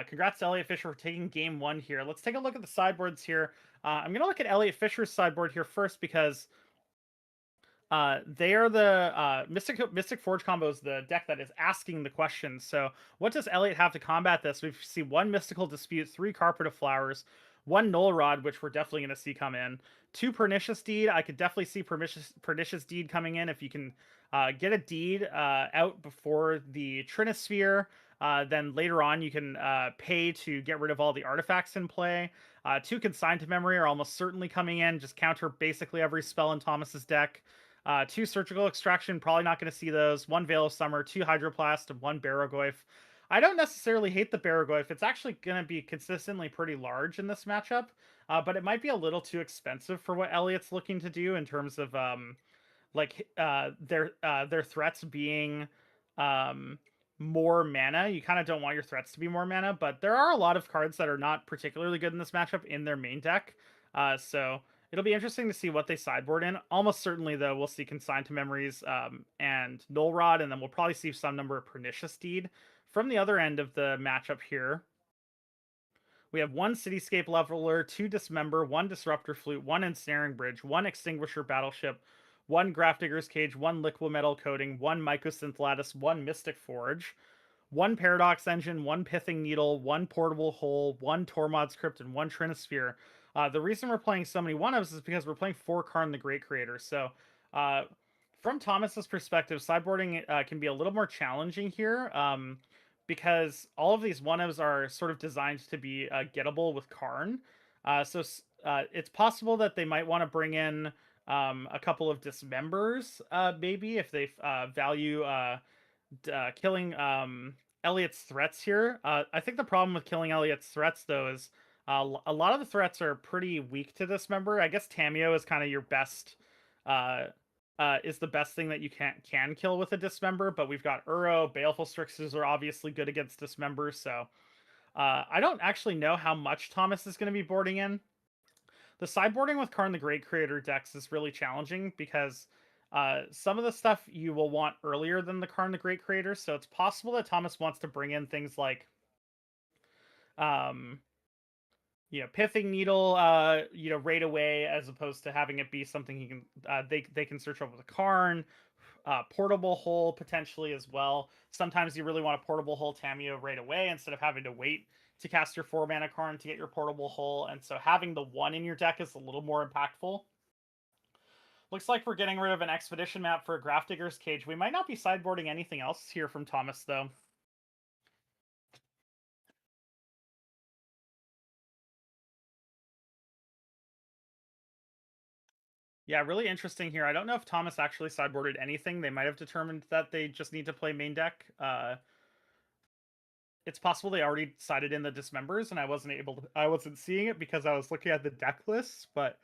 congrats to Elliot Fisher for taking game 1 here. Let's take a look at the sideboards here. I'm going to look at Elliot Fisher's sideboard here first because they are the Mystic Forge combo is the deck that is asking the questions. So what does Elliot have to combat this? We see 1 Mystical Dispute, 3 Carpet of Flowers, 1 Null Rod, which we're definitely going to see come in, 2 Pernicious Deed. I could definitely see Pernicious Deed coming in if you can get a deed out before the Trinisphere. Then later on, you can pay to get rid of all the artifacts in play. 2 Consigned to Memory are almost certainly coming in, just counter basically every spell in Thomas's deck. 2 Surgical Extraction, probably not going to see those. 1 Veil of Summer, 2 Hydroplast, and 1 Barrogoyf. I don't necessarily hate the Barrogoyf. It's actually going to be consistently pretty large in this matchup, but it might be a little too expensive for what Elliot's looking to do in terms of their threats being more mana. You kind of don't want your threats to be more mana, but there are a lot of cards that are not particularly good in this matchup in their main deck. So it'll be interesting to see what they sideboard in. Almost certainly, though, we'll see Consigned to Memories and Null Rod, and then we'll probably see some number of Pernicious Deed. From the other end of the matchup here, we have 1 Cityscape Leveler, 2 Dismember, 1 Disruptor Flute, 1 Ensnaring Bridge, 1 Extinguisher Battleship, 1 Grafdigger's Cage, 1 Liquimetal Coating, 1 Mycosynth Lattice, 1 Mystic Forge, 1 Paradox Engine, 1 Pithing Needle, 1 Portable Hole, 1 Tormod's Crypt, and 1 Trinisphere. The reason we're playing so many one-ofs is because we're playing 4 Karn the Great Creator. So from Thomas's perspective, sideboarding can be a little more challenging here because all of these one-ofs are sort of designed to be gettable with Karn. So it's possible that they might want to bring in a couple of Dismembers, maybe, if they value killing Elliot's threats here. I think the problem with killing Elliot's threats, though, is a lot of the threats are pretty weak to Dismember. I guess Tameo is kind of your best, is the best thing that you can kill with a Dismember, but we've got Uro, Baleful Strixes are obviously good against Dismember, so I don't actually know how much Thomas is going to be boarding in. The sideboarding with Karn the Great Creator decks is really challenging because some of the stuff you will want earlier than the Karn the Great Creator, so it's possible that Thomas wants to bring in things like Pithing Needle, right away, as opposed to having it be something he can they can search over the Karn. Portable Hole potentially as well. Sometimes you really want a Portable Hole Tameo right away instead of having to wait to cast your 4 mana Karn to get your Portable Hole, and so having the 1 in your deck is a little more impactful. Looks like we're getting rid of an Expedition map for a Grafdigger's Cage. We might not be sideboarding anything else here from Thomas, though. Yeah, really interesting here. I don't know if Thomas actually sideboarded anything. They might have determined that they just need to play main deck. It's possible they already sided in the Dismembers, and I wasn't seeing it because I was looking at the deck lists, but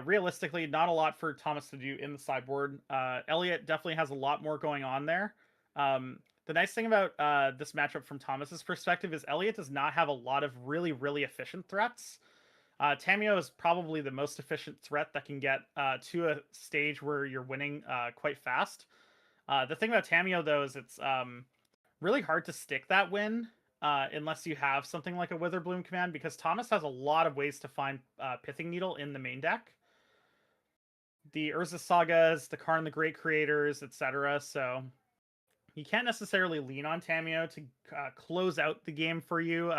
realistically, not a lot for Thomas to do in the sideboard. Elliot definitely has a lot more going on there. The nice thing about this matchup from Thomas's perspective is Elliot does not have a lot of really, really efficient threats. Tameo is probably the most efficient threat that can get to a stage where you're winning quite fast. The thing about Tameo, though, is it's really hard to stick that win unless you have something like a Witherbloom command, because Thomas has a lot of ways to find Pithing Needle in the main deck. The Urza Sagas, the Karn the Great Creators, etc. So you can't necessarily lean on Tameo to close out the game for you,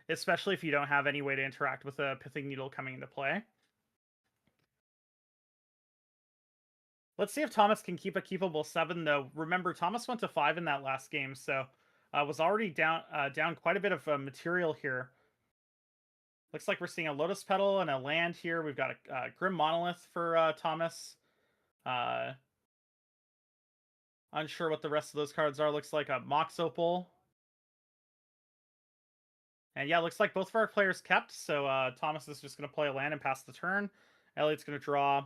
especially if you don't have any way to interact with a Pithing Needle coming into play. Let's see if Thomas can keep a keepable 7, though. Remember, Thomas went to 5 in that last game, so was already down quite a bit of material here. Looks like we're seeing a Lotus Petal and a land here. We've got a Grim Monolith for Thomas. Unsure what the rest of those cards are. Looks like a Mox Opal. And yeah, looks like both of our players kept. So Thomas is just going to play a land and pass the turn. Elliot's going to draw,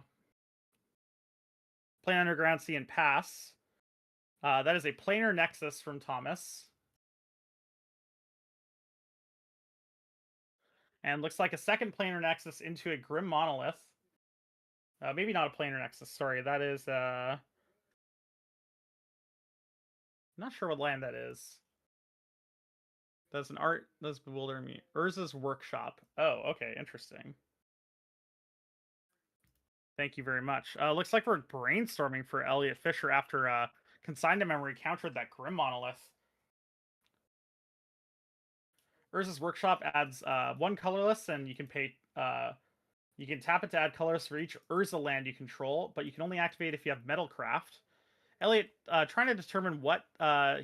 play Underground Sea and pass. That is a Planar Nexus from Thomas. And looks like a second Planar Nexus into a Grim Monolith. Maybe not a Planar Nexus, sorry. That is... not sure what land that is. That's an art... That's bewildering me. Urza's Workshop. Oh, okay, interesting. Thank you very much. Looks like we're brainstorming for Elliot Fisher after Consigned to Memory countered that Grim Monolith. Urza's Workshop adds one colorless, and you can pay... you can tap it to add colors for each Urza land you control, but you can only activate if you have Metalcraft. Elliot, trying to determine what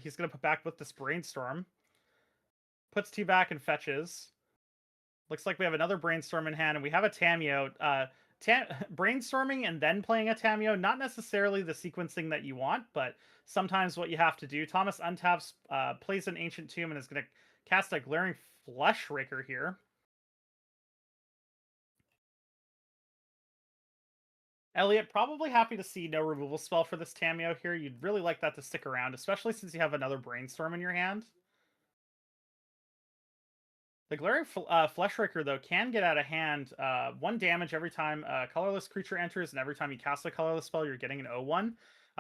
he's going to put back with this Brainstorm. Puts 2 back and fetches. Looks like we have another Brainstorm in hand, and we have a Tamiyo. Brainstorming and then playing a Tamiyo, not necessarily the sequencing that you want, but sometimes what you have to do. Thomas untaps, plays an Ancient Tomb, and is going to cast a Glaring Fleshraker here. Elliot, probably happy to see no removal spell for this Tamiyo here. You'd really like that to stick around, especially since you have another Brainstorm in your hand. The Glaring Fleshraker, though, can get out of hand. 1 damage every time a colorless creature enters, and every time you cast a colorless spell, you're getting an 0-1.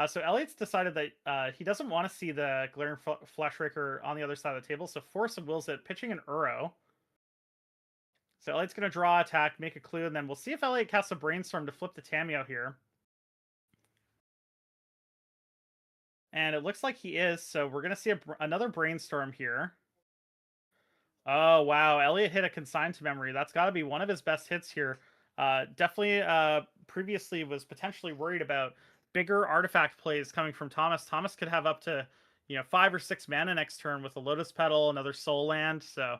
So Elliot's decided that he doesn't want to see the Glaring Fleshraker on the other side of the table, so Force of Wills it, pitching an Uro. So Elliot's going to draw, attack, make a clue, and then we'll see if Elliot casts a Brainstorm to flip the Tamiyo here. And it looks like he is, so we're going to see another Brainstorm here. Oh, wow. Elliot hit a Consigned to Memory. That's got to be one of his best hits here. Definitely previously was potentially worried about bigger artifact plays coming from Thomas. Thomas could have up to 5 or 6 mana next turn with a Lotus Petal, another Soul Land. So,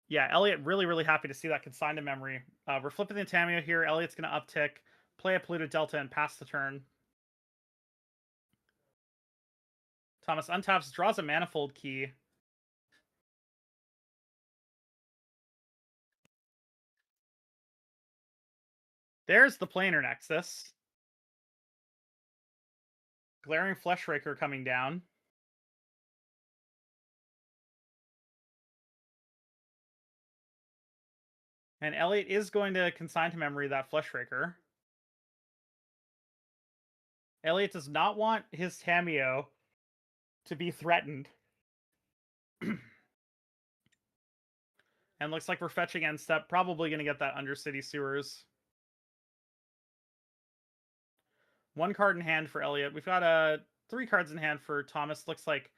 yeah, Elliot really, really happy to see that Consigned to Memory. We're flipping the Tamiyo here. Elliot's going to uptick, play a Polluted Delta, and pass the turn. Thomas untaps, draws a Manifold Key. There's the Planar Nexus. Glaring Fleshraker coming down. And Elliot is going to Consign to Memory that Fleshraker. Elliot does not want his Tamiyo to be threatened. And looks like we're fetching end step. Probably going to get that Undercity Sewers. 1 card in hand for Elliot. We've got 3 cards in hand for Thomas. Looks like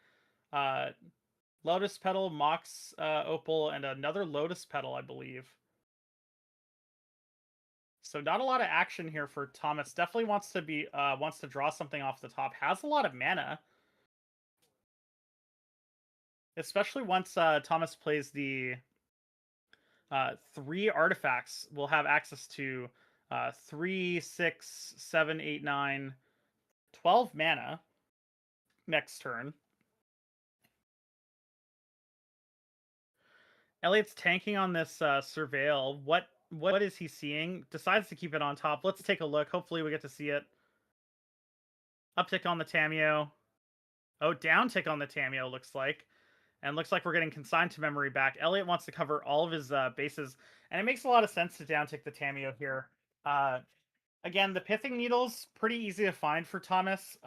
Lotus Petal, Mox Opal, and another Lotus Petal, I believe. So not a lot of action here for Thomas. Definitely wants to draw something off the top. Has a lot of mana. Especially once Thomas plays the 3 artifacts, we'll have access to 3, 6, 7, 8, 9, 12 mana next turn. Elliot's tanking on this Surveil. What is he seeing? Decides to keep it on top. Let's take a look. Hopefully we get to see it. Uptick on the Tamiyo. Oh, downtick on the Tamiyo, looks like. And looks like we're getting Consigned to Memory back. Elliot wants to cover all of his bases. And it makes a lot of sense to downtick the Tamiyo here. Again, the Pithing Needle's pretty easy to find for Thomas.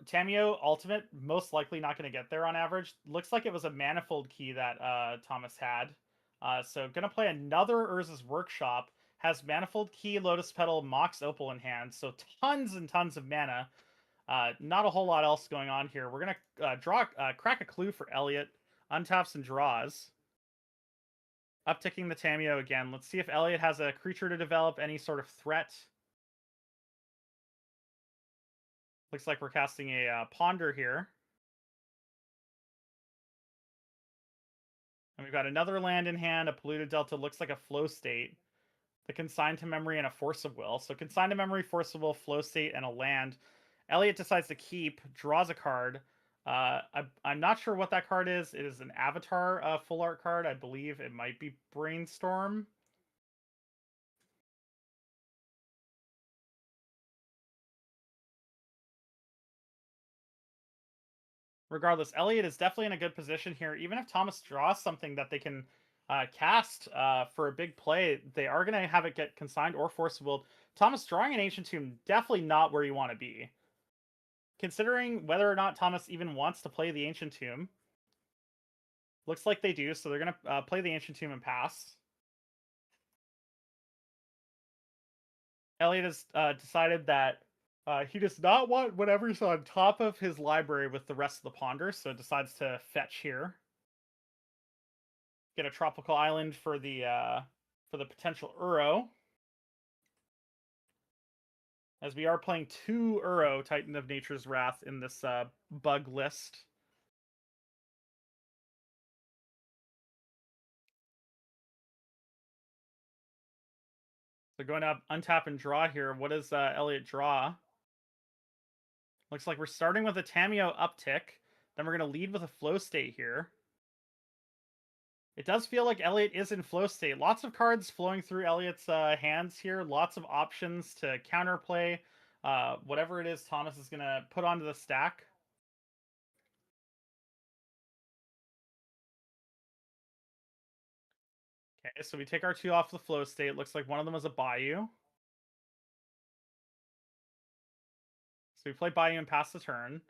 Tamiyo Ultimate, most likely not going to get there on average. Looks like it was a Manifold Key that Thomas had. So going to play another Urza's Workshop. Has Manifold Key, Lotus Petal, Mox Opal in hand. So tons and tons of mana. Not a whole lot else going on here. We're going to crack a clue for Elliot. Untaps and draws. Upticking the Tamiyo again. Let's see if Elliot has a creature to develop, any sort of threat. Looks like we're casting a Ponder here. And we've got another land in hand, a Polluted Delta, looks like a Flow State. The Consigned to Memory and a Force of Will. So Consigned to Memory, Force of Will, Flow State, and a land. Elliot decides to keep, draws a card. I'm not sure what that card is. It is an Avatar full art card. I believe it might be Brainstorm. Regardless, Elliot is definitely in a good position here. Even if Thomas draws something that they can cast for a big play, they are going to have it get consigned or force willed. Thomas drawing an Ancient Tomb, definitely not where you want to be. Considering whether or not Thomas even wants to play the Ancient Tomb. Looks like they do, so they're going to play the Ancient Tomb and pass. Elliot has decided that he does not want whatever's on top of his library with the rest of the Ponder, so decides to fetch here. Get a tropical island for the potential Uro. As we are playing 2 Uro Titan of Nature's Wrath in this bug list. So going to untap and draw here. What does Elliot draw? Looks like we're starting with a Tamiyo uptick. Then we're going to lead with a flow state here. It does feel like Elliot is in flow state. Lots of cards flowing through Elliot's hands here. Lots of options to counterplay whatever it is Thomas is going to put onto the stack. Okay, so we take our 2 off the flow state. Looks like one of them is a Bayou. So we play Bayou and pass the turn.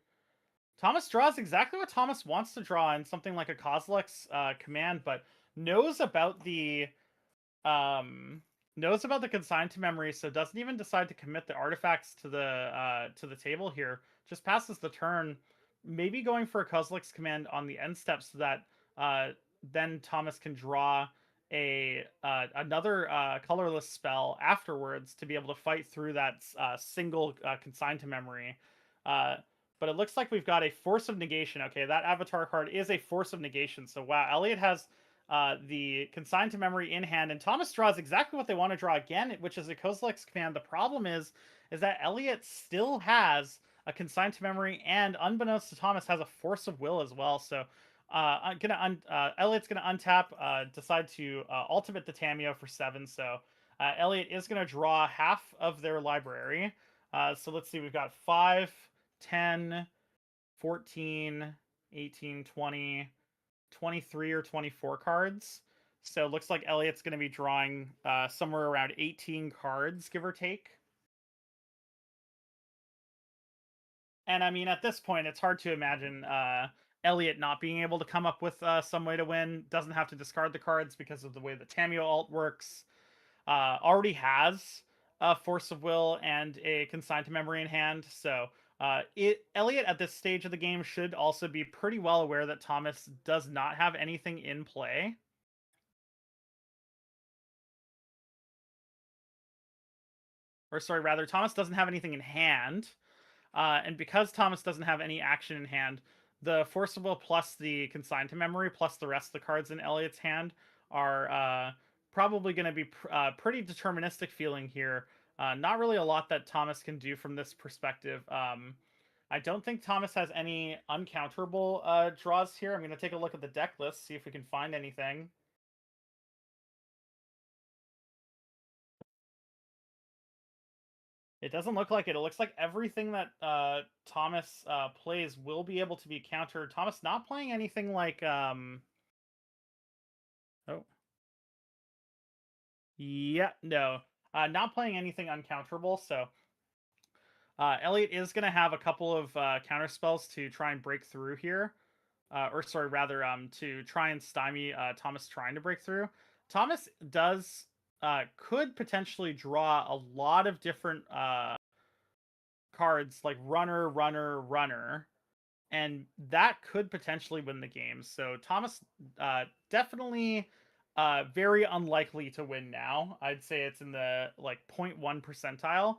Thomas draws exactly what Thomas wants to draw in something like a Kozilek's command, but knows about the consigned to memory, so doesn't even decide to commit the artifacts to the table here. Just passes the turn, maybe going for a Kozilek's command on the end step, so that then Thomas can draw another colorless spell afterwards to be able to fight through that single consigned to memory. But it looks like we've got a Force of Negation. Okay, that Avatar card is a Force of Negation. So wow, Elliot has the consigned to memory in hand, and Thomas draws exactly what they want to draw again, which is a Kozilek's command. The problem is that Elliot still has a consigned to memory, and unbeknownst to Thomas, has a Force of Will as well. So Elliot's gonna untap, decide to ultimate the Tamiyo for 7. So Elliot is gonna draw half of their library. So let's see, we've got 5, 10, 14, 18, 20, 23 or 24 cards. So it looks like Elliot's going to be drawing somewhere around 18 cards, give or take. And I mean, at this point, it's hard to imagine Elliot not being able to come up with some way to win. Doesn't have to discard the cards because of the way the Tamiyo alt works. Already has a Force of Will and a consigned to memory in hand. So Elliot at this stage of the game should also be pretty well aware that Thomas does not have anything in play. Or sorry, rather, Thomas doesn't have anything in hand. And because Thomas doesn't have any action in hand, the Force of Will plus the consigned to memory plus the rest of the cards in Elliot's hand are probably going to be pretty deterministic feeling here. Not really a lot that Thomas can do from this perspective. I don't think Thomas has any uncounterable draws here. I'm going to take a look at the deck list, see if we can find anything. It doesn't look like it. It looks like everything that Thomas plays will be able to be countered. Thomas not playing anything like... Oh. Yeah, no. Not playing anything uncounterable, so... Elliot is going to have a couple of counter spells to try and break through here. Or sorry, rather, to try and stymie Thomas trying to break through. Thomas could potentially draw a lot of different cards like runner, runner, runner, and that could potentially win the game. So Thomas definitely very unlikely to win now. I'd say it's in the like 0.1 percentile.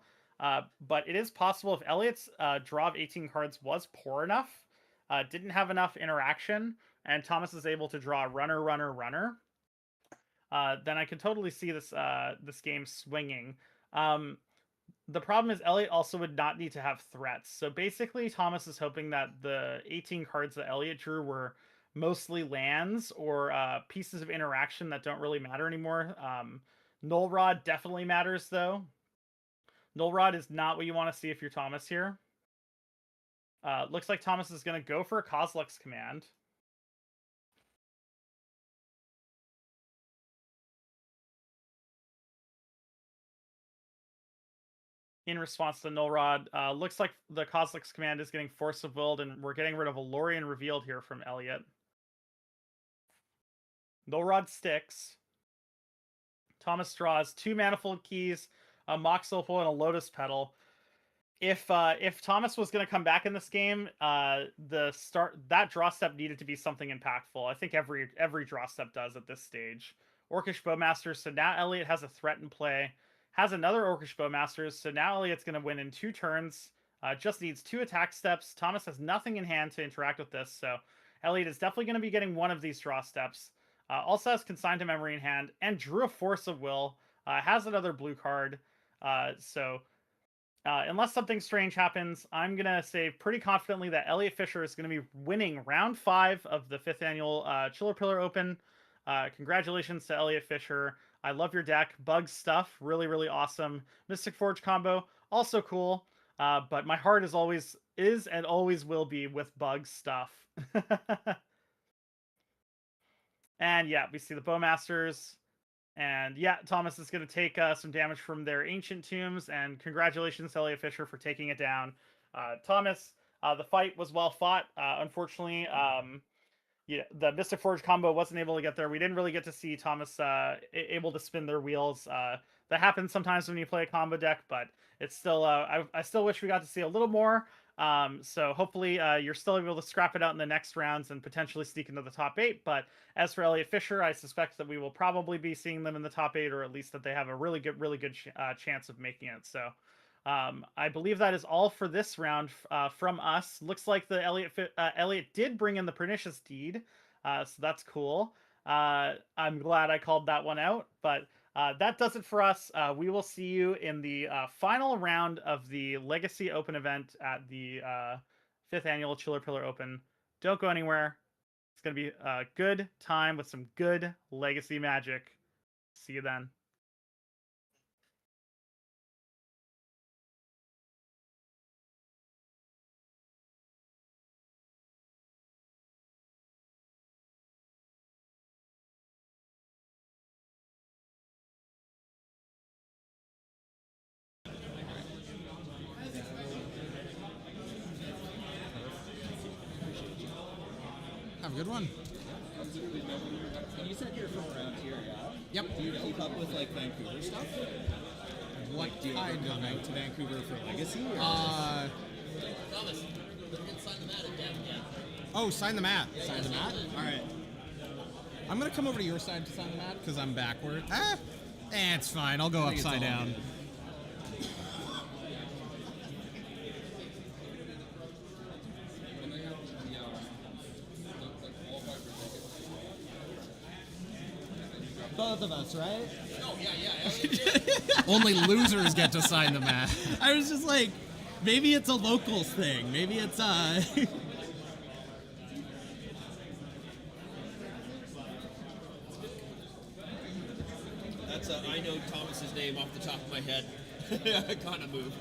But it is possible if Elliot's draw of 18 cards was poor enough, didn't have enough interaction, and Thomas is able to draw runner, runner, runner, then I could totally see this game swinging. The problem is Elliot also would not need to have threats. So basically, Thomas is hoping that the 18 cards that Elliot drew were mostly lands or pieces of interaction that don't really matter anymore. Null Rod definitely matters, though. Null Rod is not what you want to see if you're Thomas here. Looks like Thomas is going to go for a Kozilek's command. In response to Null Rod, looks like the Kozilek's command is getting Force of Willed, and we're getting rid of Alorian Revealed here from Elliot. Null Rod sticks. Thomas draws 2 Manifold Keys, a Mox Opal, and a Lotus Petal. If Thomas was going to come back in this game, that draw step needed to be something impactful. I think every draw step does at this stage. Orcish Bowmaster, so now Elliot has a threat in play. Has another Orcish Bowmasters, so now Elliot's going to win in 2 turns. Just needs 2 attack steps. Thomas has nothing in hand to interact with this, so Elliot is definitely going to be getting one of these draw steps. Also has Consigned to Memory in hand, and drew a Force of Will. Has another blue card. Unless something strange happens, I'm going to say pretty confidently that Elliot Fisher is going to be winning round 5 of the 5th annual Chillerpillar Open. Congratulations to Elliot Fisher. I love your deck. Bug stuff, really, really awesome. Mystic Forge combo, also cool. But my heart is and always will be with bug stuff. And yeah, we see the Bowmasters. And yeah, Thomas is going to take some damage from their Ancient Tombs. And congratulations to Elliot Fisher for taking it down. Thomas, the fight was well fought. Unfortunately, the Mystic Forge combo wasn't able to get there. We didn't really get to see Thomas able to spin their wheels. That happens sometimes when you play a combo deck, but it's still I still wish we got to see a little more. So hopefully you're still able to scrap it out in the next rounds and potentially sneak into the top 8. But as for Elliot Fisher, I suspect that we will probably be seeing them in the top 8, or at least that they have a really good chance of making it. So I believe that is all for this round from us. Looks like the Elliot did bring in the Pernicious Deed, so that's cool. I'm glad I called that one out, but that does it for us. We will see you in the final round of the Legacy Open event at the 5th annual Chillerpillar Open. Don't go anywhere. It's going to be a good time with some good Legacy magic. See you then. Have a good one. You said you're from around here, yeah? Yep. Do you keep up with like Vancouver stuff? What Do you ever kind come of out to Vancouver for Legacy? Or Oh, sign the mat. sign the mat? All right. I'm gonna come over to your side to sign the mat because I'm backward. It's fine. I'll go think it's upside all down. good. Both of us, right? Only losers get to sign the mat. I was just like, maybe it's a locals thing. Maybe it's That's I know Thomas's name off the top of my head. Kind of move.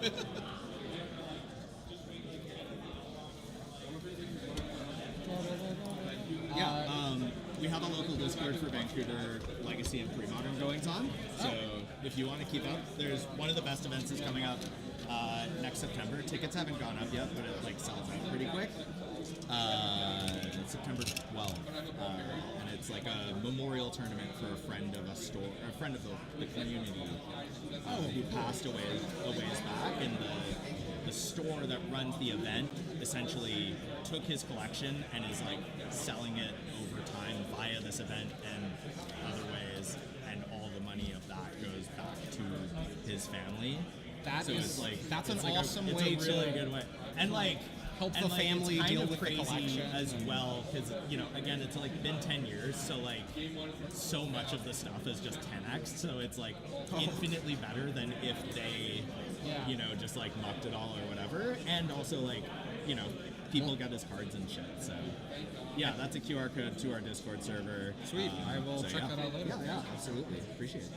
we have a local Discord for Vancouver Legacy and Pre-Modern goings on. So if you want to keep up, there's one of the best events is coming up next September. Tickets haven't gone up yet, but it like sells out pretty quick. September 12th, and it's like a memorial tournament for a friend of the community who passed away a ways back, and the store that runs the event essentially took his collection and is like selling it over time via this event and other ways, and all the money of that goes back to his family. That's It's an awesome it's way a really to good way, and like help and the like, family it's kind deal of with the crazy collection as well, because again, it's like been 10 years, so like so much of the stuff is just 10x, so it's like infinitely better than if they you know, just like mucked it all or whatever. And also like, you know, people got his cards and shit. So yeah, that's a QR code to our Discord server. Sweet. I will check that out later. Yeah, absolutely. Appreciate it.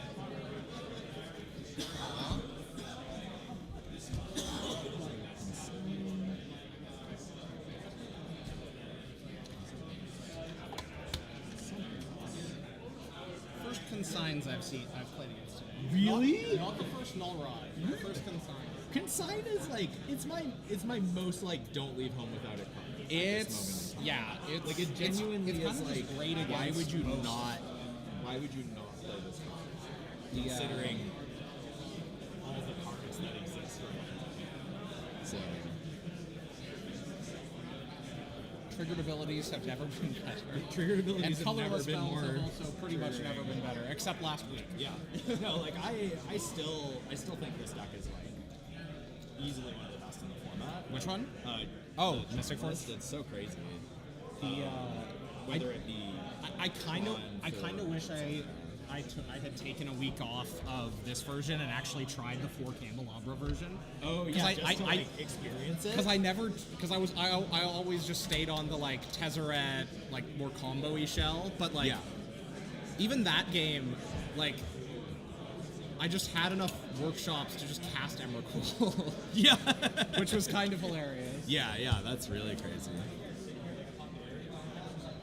First consigns I've played against today. Really? Not the first null rod. The first consign. Consign is like it's my most like don't leave home without it card. at this moment in time. It's Like it genuinely it's is kind of like just great against why would you most- not play this card? Considering all the cards that exist for it. So Triggered abilities have never been better. triggered abilities And have colorless never been spells more have also pretty much triggering. never been better, except last week. Yeah. No, like I still think this deck is like easily one of the best in the format. Which one? Oh, Mystic Force? It's so crazy. The Whether it be I kind of wish I had taken a week off of this version and actually tried the 4 Candelabra version. oh yeah, just to like experience it. Because I always just stayed on the like Tezzeret, like more combo-y shell, but like Yeah. even that game, like I just had enough workshops to just cast Emrakul, Yeah. which was kind of hilarious. Yeah, that's really crazy.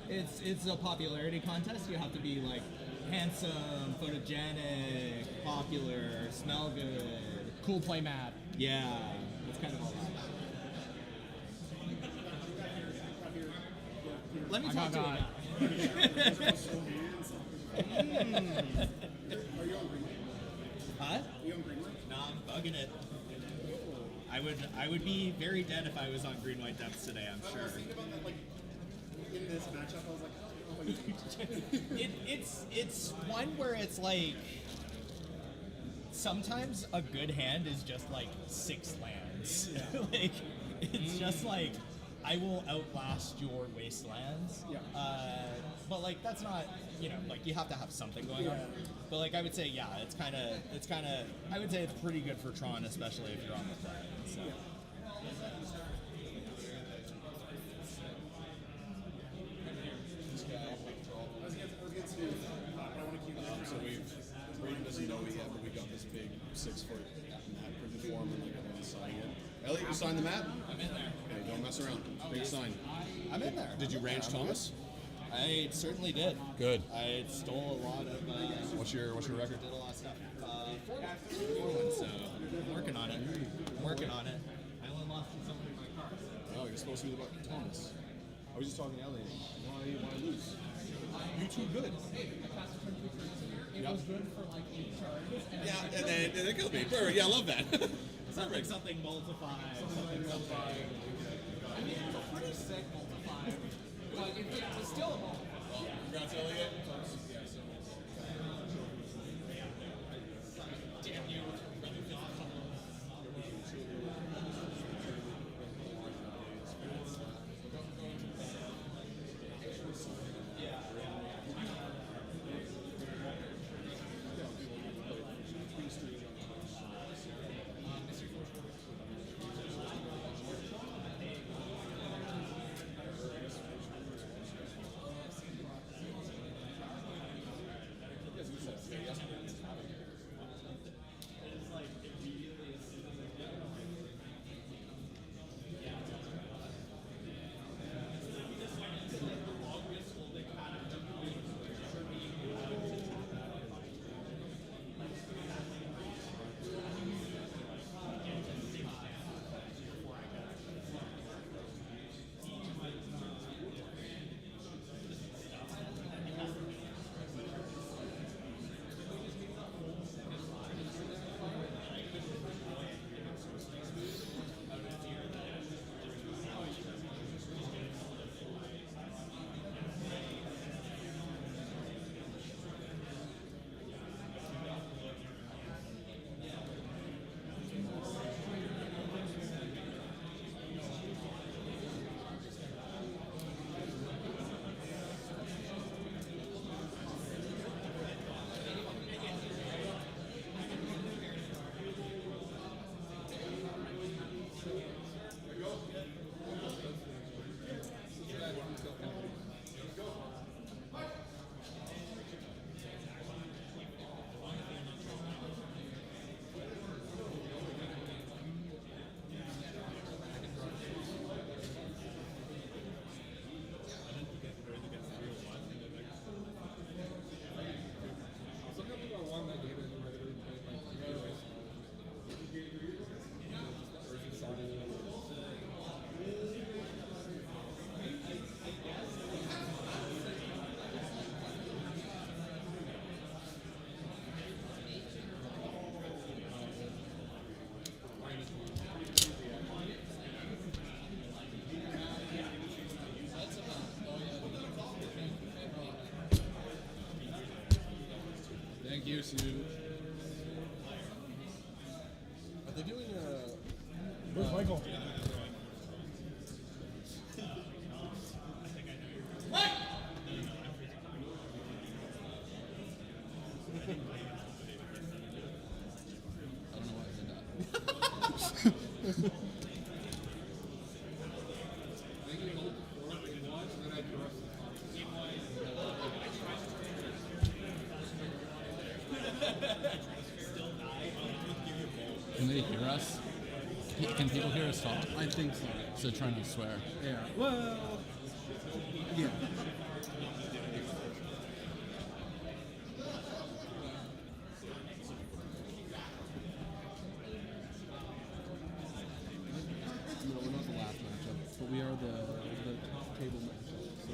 It's a popularity contest. You have to be like handsome, photogenic, popular, smell good. Cool play mat. Yeah, it's kind of all that. Let me I talk got to you. Huh? No, I'm bugging it. I would be very dead if I was on green white depths today, I'm sure. In this matchup, I was like, I don't know what you It's one where it's like sometimes a good hand is just like 6 lands. Like it's just like I will outlast your wastelands. Yeah. But like that's not, you know, like you have to have something going on. But like I would say, yeah, it's kind of I would say it's pretty good for Tron, especially if you're on the play. So. So Braden doesn't know it yet, but we got this big 6-foot mat printed for him, and like everyone's signing it. Elliot, you signed the mat? I'm in there. Okay, don't mess around. Big sign. I'm in there. Did you range Thomas? I certainly did. Good. I stole a lot of. What's your record? Did a lot of stuff. 4-1, so I'm working on it. I only lost to somebody in my car. Oh, you're supposed to be about Thomas. I was just talking to Elliot. Why lose? You too good. It was good for like 8 turns. Yeah, and then it could be. Perfect. Yeah, I love that. Something multiplied. I mean, it's a pretty sick multiplier. But it's still a multiplier. Congrats, Elliot. Damn you. you, Sue. Are they doing a... Where's Michael? I don't know why I did that. Can they hear us? Can people hear us talk? I think so. So try not to swear. Yeah. Well, yeah. No, we're not the last matchup, but we are the table matchup. So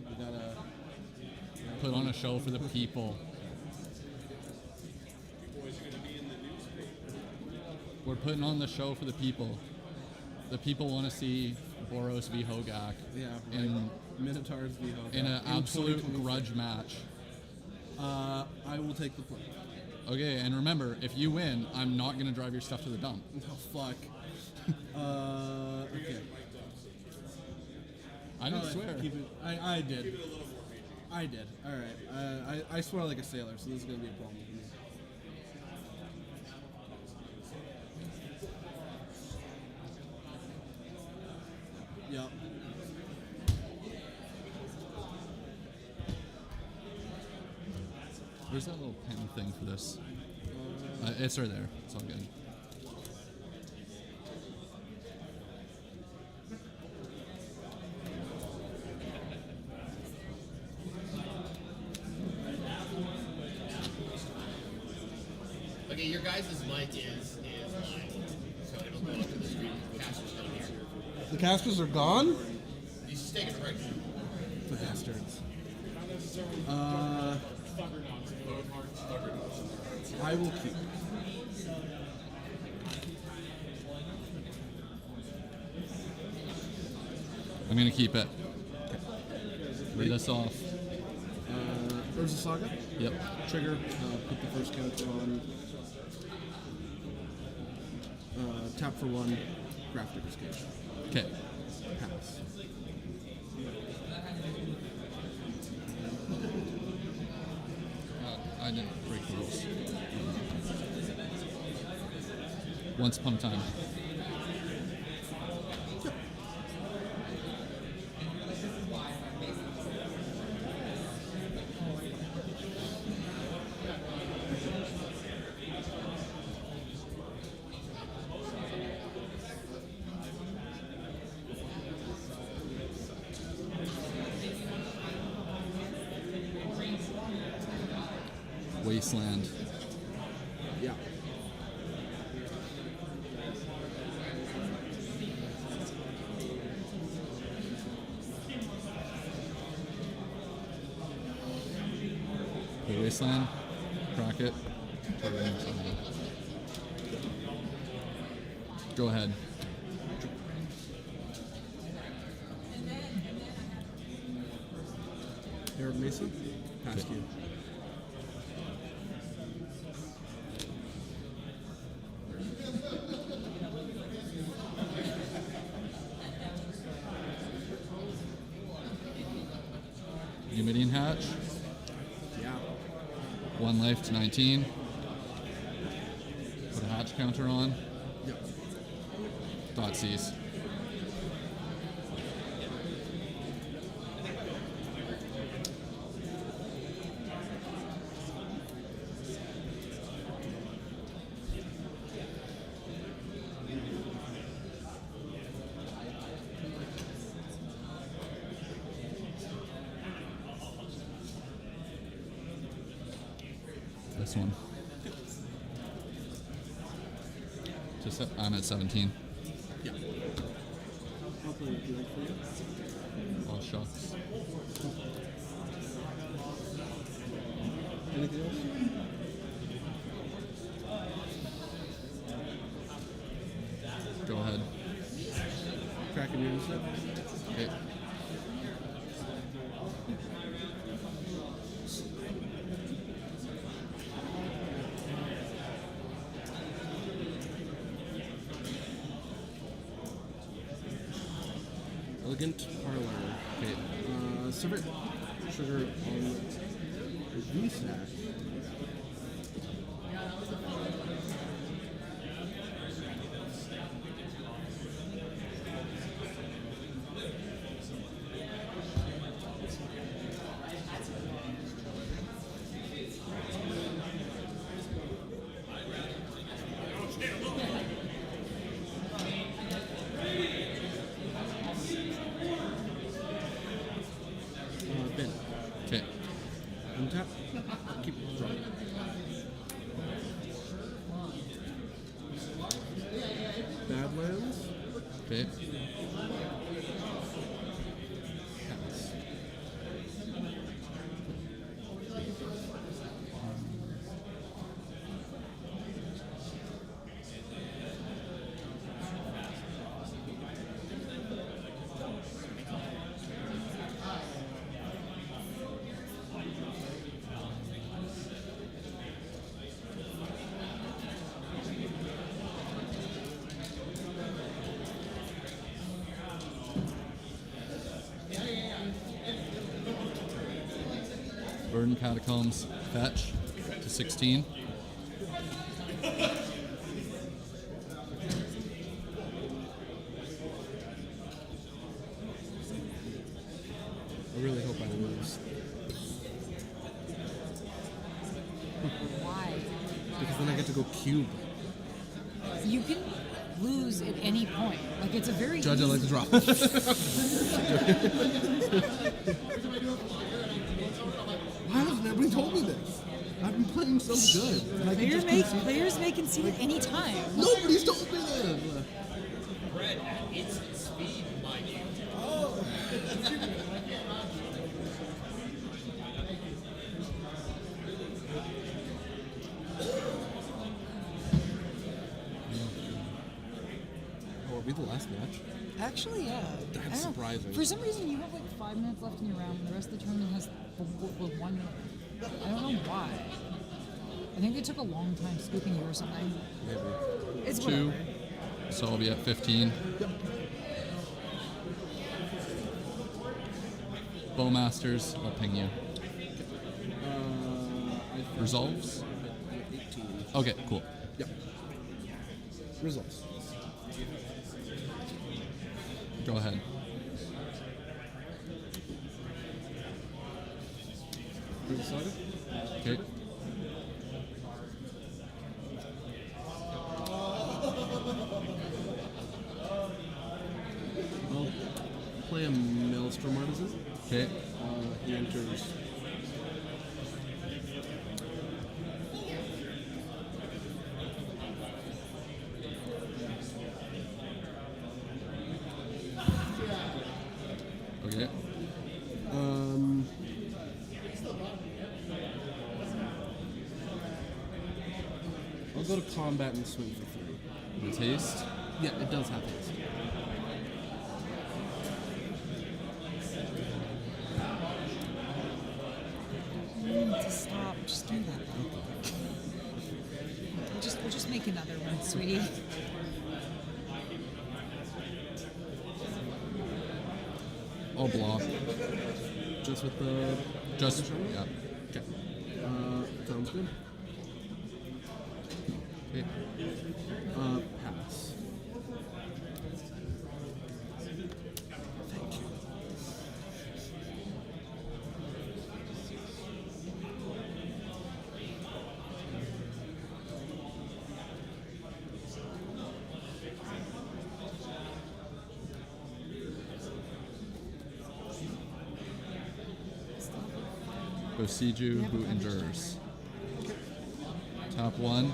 we gotta Put on a show for the people. We're putting on the show for the people. The people want to see Boros v. Hogak in Minotaurs v. Hogak an absolute 2024. grudge match. I will take the point. Okay, and remember, if you win, I'm not going to drive your stuff to the dump. Oh, fuck. Okay. I didn't I'll swear. Keep it. I did. I did. All right. I swear like a sailor, so this is gonna be a problem for me. Yep. Where's that little pen thing for this? It's right there. It's all good. Okay, your guys' mic is live, so it'll go up to the screen. Caster's not here. The casters are gone. He's just taking a break. The bastards. I will keep. I'm going to keep it. Read us off. Urza Saga. Yep. Trigger. Put the first counter on. Tap for one. Graphics Cage. Okay. Pass. I didn't break the rules. Once upon a time. Wasteland. Yeah. Okay, Wasteland. Crack it. Go ahead. Harold Mason. Past you. Numidian Hatch. Yeah. 1 life to 19. Put a hatch counter on. Yep. Dot C's. This one. I'm at 17. Yeah. I'll play with you for you. Oh, shucks. Anything else? Go ahead. Cracking your set. Okay. Elegant Parlor. Okay. Serve it. Sugar on the snack. Ben. Okay. Untap. Keep drawing. Badlands. Okay. Pass. Verdant Catacombs fetch to 16. I really hope I lose. Why? Because then I get to go cube. You can lose at any point. Like it's a very Judge, I easy- like to draw. Why hasn't nobody told me this? I've been playing so good. And I can just concede. Players may concede at any time. Nobody's told me this. Red at instant speed, mind you. Oh, are we the last match? Actually, yeah. That's I don't know. surprising. For some reason, you have like 5 minutes left in your round, and the rest of the tournament has 1 minute. I don't know why. I think they took a long time scooping you or something. Maybe. It's 2. whatever. So I'll be at 15. Bowmasters, I'll ping you. Resolves? 18. Okay, cool. Yep. Results. Go ahead. Who's decided? Okay. I'll play a Maelstrom Artisan. Okay. He enters. Okay. I'll go to combat and swing for 3. With haste. Yeah, it does have haste. You need to stop. Just do that. We'll just make another one, sweetie. I'll block. Just with the. Just, yeah. Okay. Sounds good. Okay. Pass. Thank you. Bosiju, who endures. Top 1,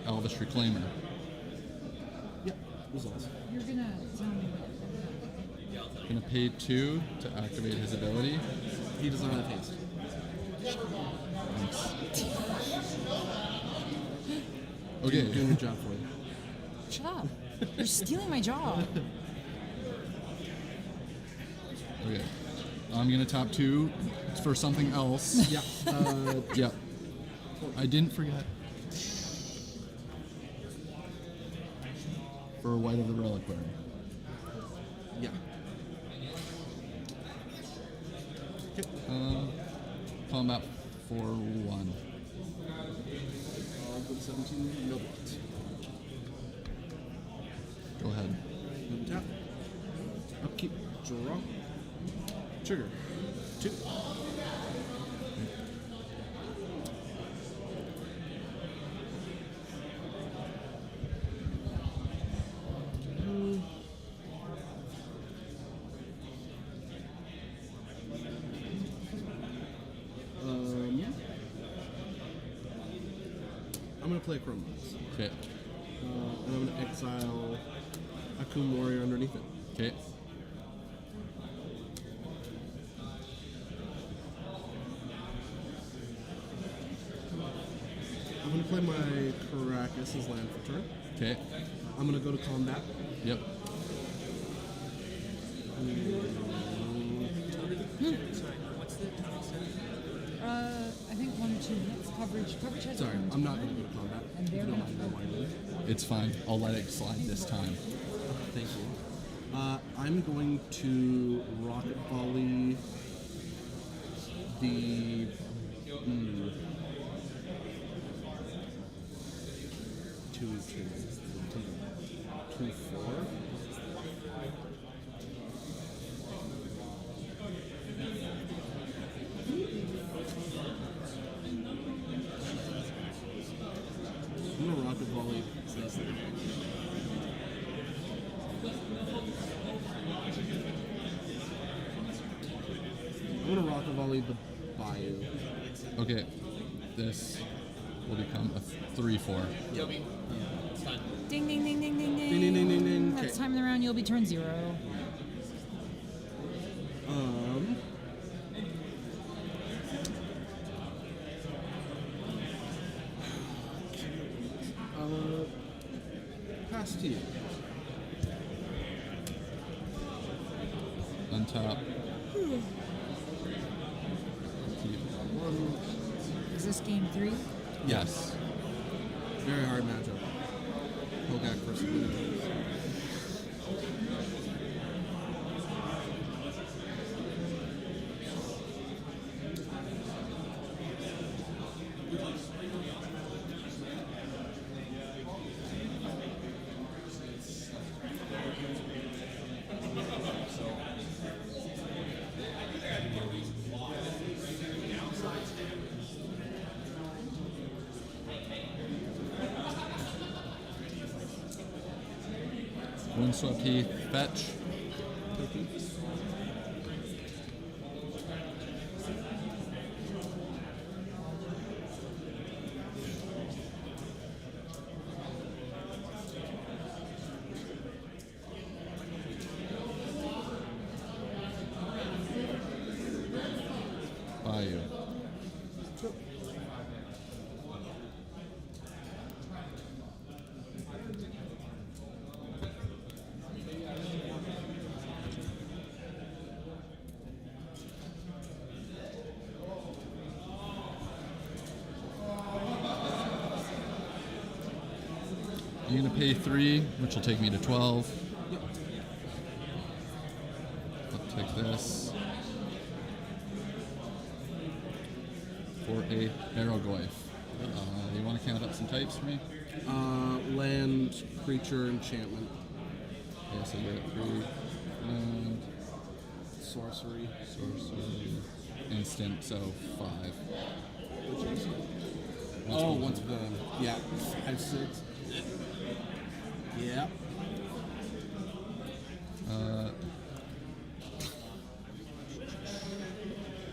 Elvish Reclaimer. Yep. Results. You're gonna tell me. Gonna pay 2 to activate his ability. He does not have haste. Okay. Doing your job for you. Shut up. You're stealing my job. Okay. I'm gonna top 2 for something else. Yeah. Yeah. I didn't forget. For White of the Reliquary. Yeah. Combat for 1. I'll go 17. No blocks. Go ahead. Tap. Upkeep. Draw. Trigger. 2. I'm gonna play Chrome Box. Okay. And I'm gonna exile Akum Warrior underneath it. Okay. I'm gonna play my Caracas' land for turn. Okay. I'm gonna go to combat. Yep. I think 1 or 2 hits. Coverage has Sorry, one, I'm not right? gonna go to combat. And If you they're don't not. mind, don't mind me. It's fine. I'll let it slide this time. Thank you. I'm going to rocket volley the. 2, 4. I'm gonna rocket volley this thing. I'm gonna rocket volley the Bayou. Okay. This will become a 3/4. Ding, ding, ding, ding, ding, ding. Ding, ding, ding, ding, ding. Next Okay. time in the round, you'll be turn 0. Pass to you. Untap. Keep. Is this game 3? Yes. Very hard matchup. Hogak versus Blue. Windswept Heath. Fetch. Bayou. You're gonna pay 3, which will take me to 12. I'll take this. For a Barrowgoyf. You want to count up some types for me? Land, creature, enchantment, Yes, I get 3. Land, sorcery. instant, so 5. Oh, once the yeah, 5, 6. Yeah.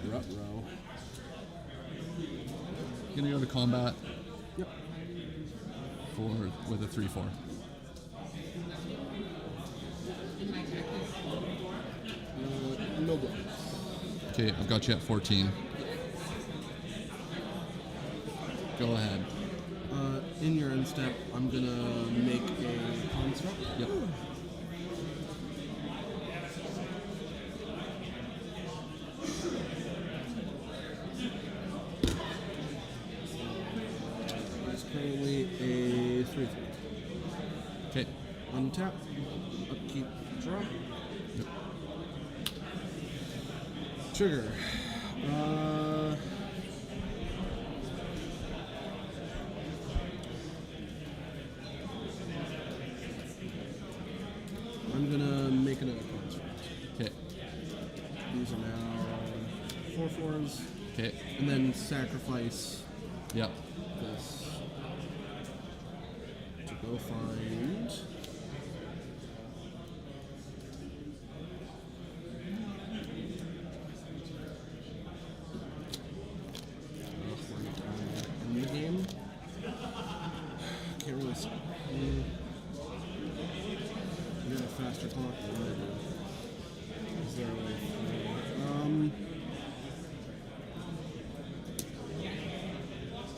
Ruh-roh. Gonna go to combat. Yep. With a 3/4. No blocks. Okay, I've got you at 14. Go ahead. In your end step, I'm gonna make a construct. Yep. It's currently a 3/3. Okay. Untap. Upkeep. Draw. Yep. Trigger. I'm gonna make another construct. Okay. These are now 4/4s. Okay. And then sacrifice Yep. this to go find. In the game, can't really. You got a faster clock than I do. Is there a way?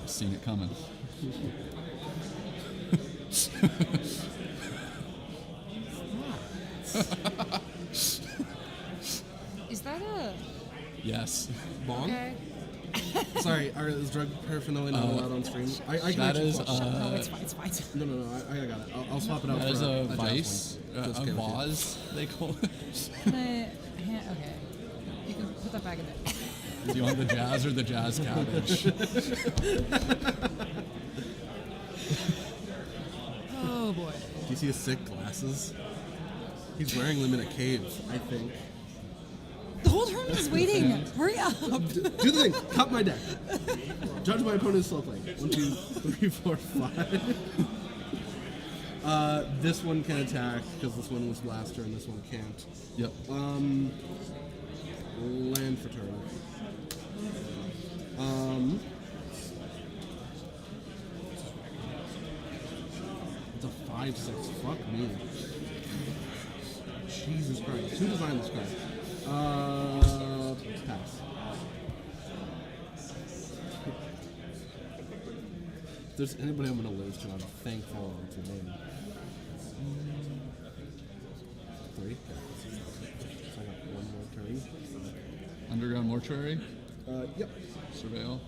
I've seen it coming. Is that a Yes. Bong? okay? Sorry, is drug paraphernalia not allowed on stream? I can That actually is swap it. No, it's fine. It's fine. No, I got it. I'll swap it out That for is a jazz vice, one. Just a give it to you. vase, they call it. Okay. You can put that back in there. Do you want the jazz or the jazz cabbage? Oh boy. Do you see his sick glasses? He's wearing them in a cave, I think. The whole tournament is waiting. Hurry up. Do the thing. Cut my deck. Judge my opponent's slow play. 1, 2, 3, 4, 5. This one can attack because this one was blaster and this one can't. Yep. Land for turn. It's a 5/6. Fuck me. Jesus Christ. Who designed this card? Pass. If there's anybody I'm gonna lose to, I'm thankful to win. 3. So I got one more turn. Underground mortuary, Yep. surveil.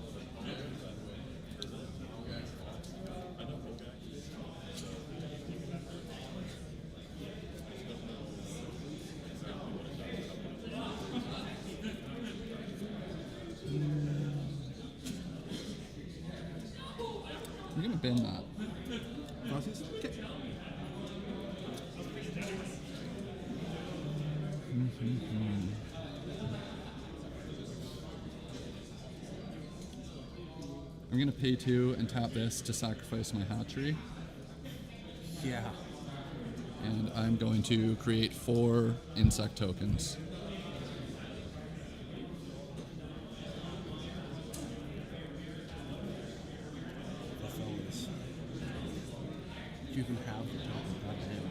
You're gonna bend that. Process? Okay. I'm gonna pay 2 and tap this to sacrifice my hatchery, Yeah. and I'm going to create 4 insect tokens. The fellas. You can have the token, goddamn.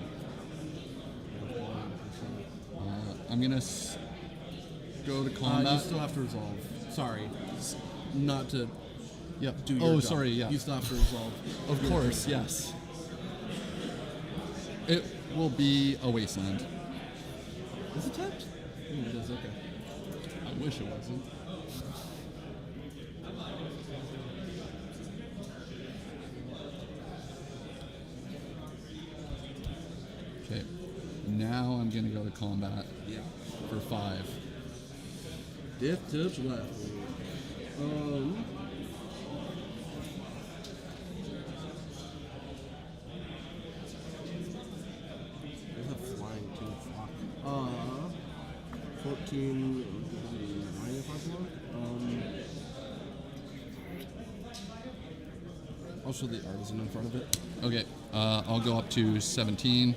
I'm gonna go to You combat. still have to resolve. Sorry. Not to Yep. do your Oh, job. sorry. Yeah. You still have to resolve. Of course. Yes. It will be a wasteland. Is it tapped? It is, okay. I wish it wasn't. Okay. Now I'm gonna go to combat Yeah. for 5. Death touch left. There's a flying too. Fuck. 14. 9 if I block. I'll show the artisan in front of it. Okay. I'll go up to 17.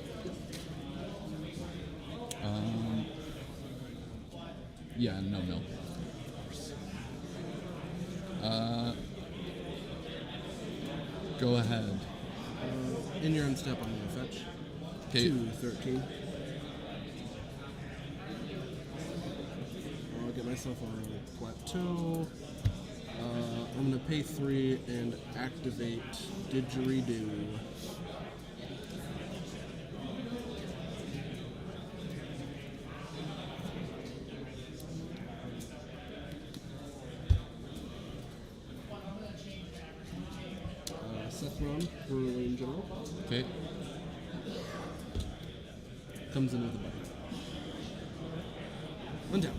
Yeah. No. Go ahead. In your end step, I'm going to fetch. Okay. 2, 13. I'll get myself on a plateau. I'm going to pay 3 and activate Didgeridoo. Sethron, Brewery in general. Okay. Comes in with a button. Untap.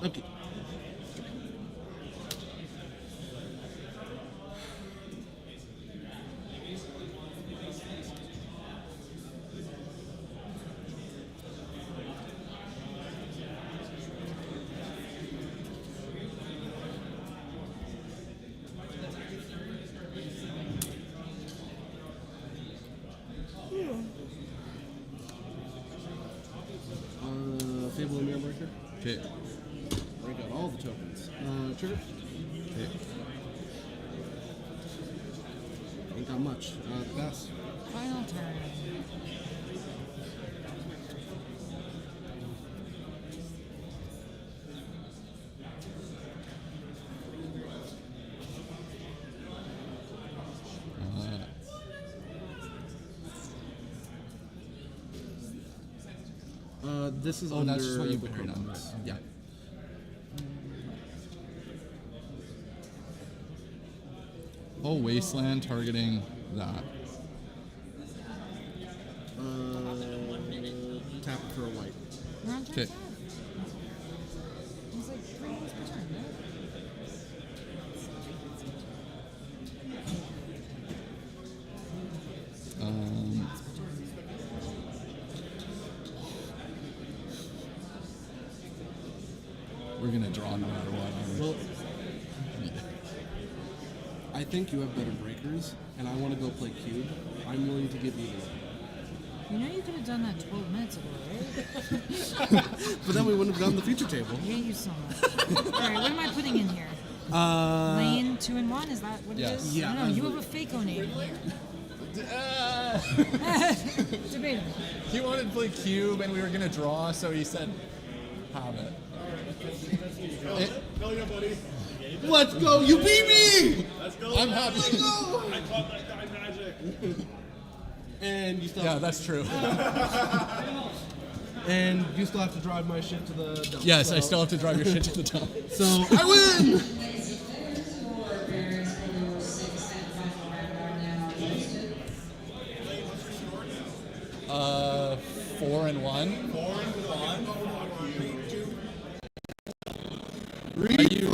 Upkeep. Okay. Break out all the tokens. Trigger. Okay. Ain't got much. Pass. Final turn. This is Oh, under that's just what you the buried on. comments. Yeah. Oh, Wasteland targeting that. Tap it for a white. We're on turn Okay. 5. It's like 3 moves per turn, right? We're gonna draw no matter what. aren't we? Well, I think you have better breakers, and I want to go play cube. I'm willing to give you the. You know you could have done that 12 minutes ago, right? But then we wouldn't have done the future table. I hate you so much. Alright, what am I putting in here? Lane 2 and 1? Is that what Yes. it is? Yeah, No, that's you have what- a Faco name here. Debatable. He wanted to play cube, and we were gonna draw, so he said, "Have it." Let's go! You beat me! I'm happy. I caught my die magic. And you still. Yeah, that's true. And you still have to drive my shit to the dump. Yes, I so- still have to drive your shit to the top. So I win. Uh, 4 and 1. 4 and 1. Are you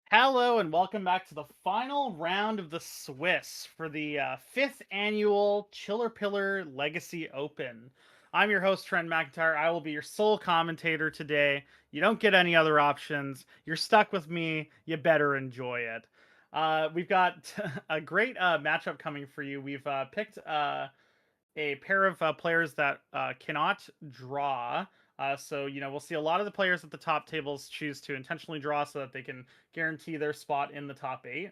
Hello and welcome back to the final round of the Swiss for the 5th annual Chillerpillar Legacy Open. I'm your host, Trent McIntyre. I will be your sole commentator today. You don't get any other options. You're stuck with me. You better enjoy it. We've got a great matchup coming for you. We've picked a pair of players that cannot draw. So, we'll see a lot of the players at the top tables choose to intentionally draw so that they can guarantee their spot in the top 8.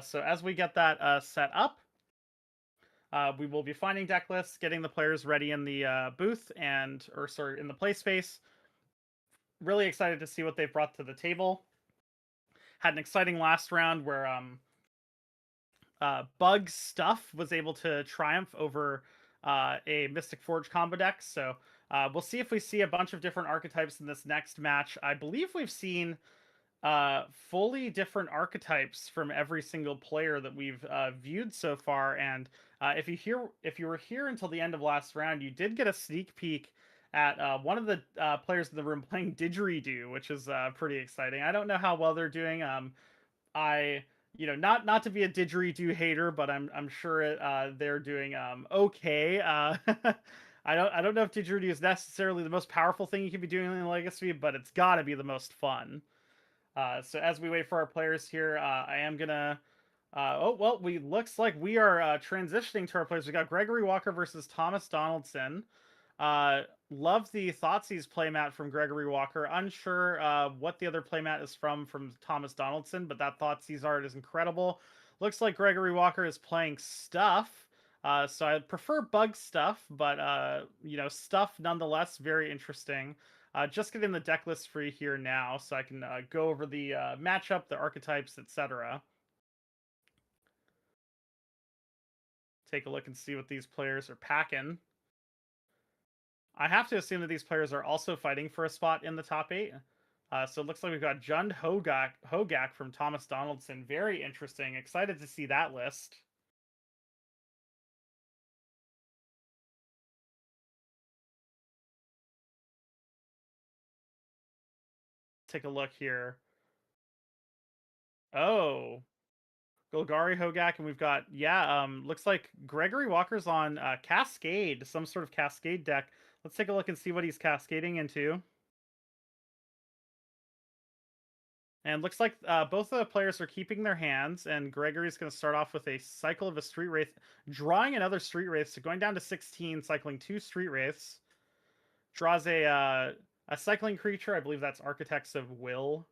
So as we get that set up, we will be finding deck lists, getting the players ready in the booth in the play space. Really excited to see what they've brought to the table. Had an exciting last round where Bug Stuff was able to triumph over a Mystic Forge combo deck. So we'll see if we see a bunch of different archetypes in this next match. I believe we've seen fully different archetypes from every single player that we've viewed so far. And if you were here until the end of last round, you did get a sneak peek at one of the players in the room playing Didgeridoo, which is pretty exciting. I don't know how well they're doing. I not to be a didgeridoo hater, but I'm sure they're doing okay. I don't know if didgeridoo is necessarily the most powerful thing you could be doing in Legacy, but it's got to be the most fun. So as we wait for our players here, I am gonna. We looks like we are transitioning to our players. We got Gregory Walker versus Thomas Donaldson. Love the Thoughtseize playmat from Gregory Walker. Unsure what the other playmat is from Thomas Donaldson, but that Thoughtseize art is incredible. Looks like Gregory Walker is playing Stuff. So I prefer Bug Stuff, but Stuff nonetheless, very interesting. Just getting the deck list for you here now, so I can go over the matchup, the archetypes, etc. Take a look and see what these players are packing. I have to assume that these players are also fighting for a spot in the top 8. So it looks like we've got Jund Hogak from Thomas Donaldson. Very interesting. Excited to see that list. Take a look here. Oh, Golgari Hogak, and we've got, looks like Gregory Walker's on Cascade, some sort of Cascade deck. Let's take a look and see what he's cascading into. And looks like both of the players are keeping their hands, and Gregory's going to start off with a cycle of a Street Wraith, drawing another Street Wraith, so going down to 16, cycling 2 Street Wraiths. Draws a cycling creature, I believe that's Architects of Will.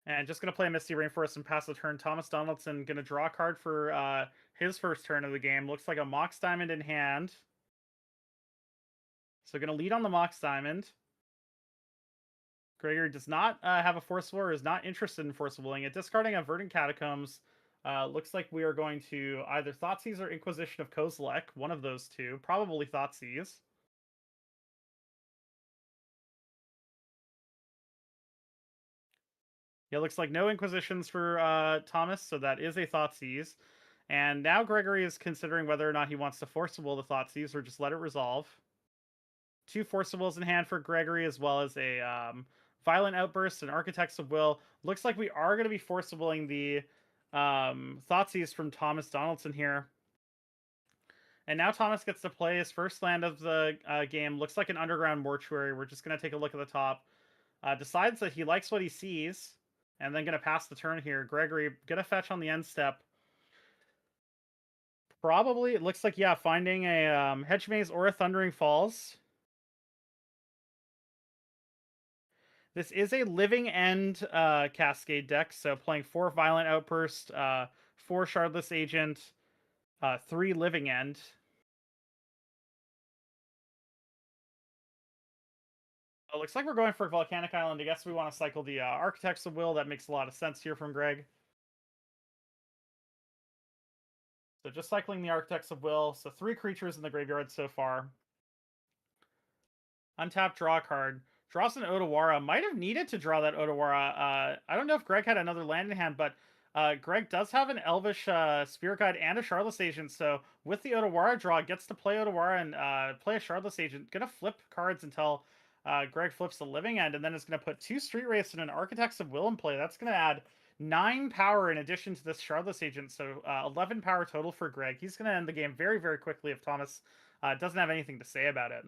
And just going to play a Misty Rainforest and pass the turn. Thomas Donaldson going to draw a card for his first turn of the game. Looks like a Mox Diamond in hand. So going to lead on the Mox Diamond. Gregory does not have a Force Will or is not interested in Force Willing it. Discarding a Verdant Catacombs. Looks like we are going to either Thoughtseize or Inquisition of Kozilek. One of those two. Probably Thoughtseize. Yeah, looks like no Inquisitions for Thomas, so that is a Thoughtseize. And now Gregory is considering whether or not he wants to Force Will the Thoughtseize or just let it resolve. 2 Force Wills in hand for Gregory, as well as a Violent Outburst and Architects of Will. Looks like we are going to be Force Willing the Thoughtseize from Thomas Donaldson here. And now Thomas gets to play his first land of the game. Looks like an Underground Mortuary. We're just going to take a look at the top. Decides that he likes what he sees. And then going to pass the turn here. Gregory, going to fetch on the end step. Probably, it looks like, finding a Hedge Maze or a Thundering Falls. This is a Living End Cascade deck, so playing 4 Violent Outburst, 4 Shardless Agent, 3 Living End. It looks like we're going for Volcanic Island. I guess we want to cycle the Architects of Will. That makes a lot of sense here from Greg. So just cycling the Architects of Will. So 3 creatures in the graveyard so far. Untap, draw a card. Draws an Otawara. Might have needed to draw that Otawara. I don't know if Greg had another land in hand, but Greg does have an Elvish Spirit Guide and a Shardless Agent. So with the Otawara draw, gets to play Otawara and play a Shardless Agent. Gonna flip cards until Greg flips the Living End, and then it's going to put 2 Street Wraiths and an Architects of Will in play. That's going to add 9 power in addition to this Shardless Agent, so 11 power total for Greg. He's going to end the game very, very quickly if Thomas doesn't have anything to say about it.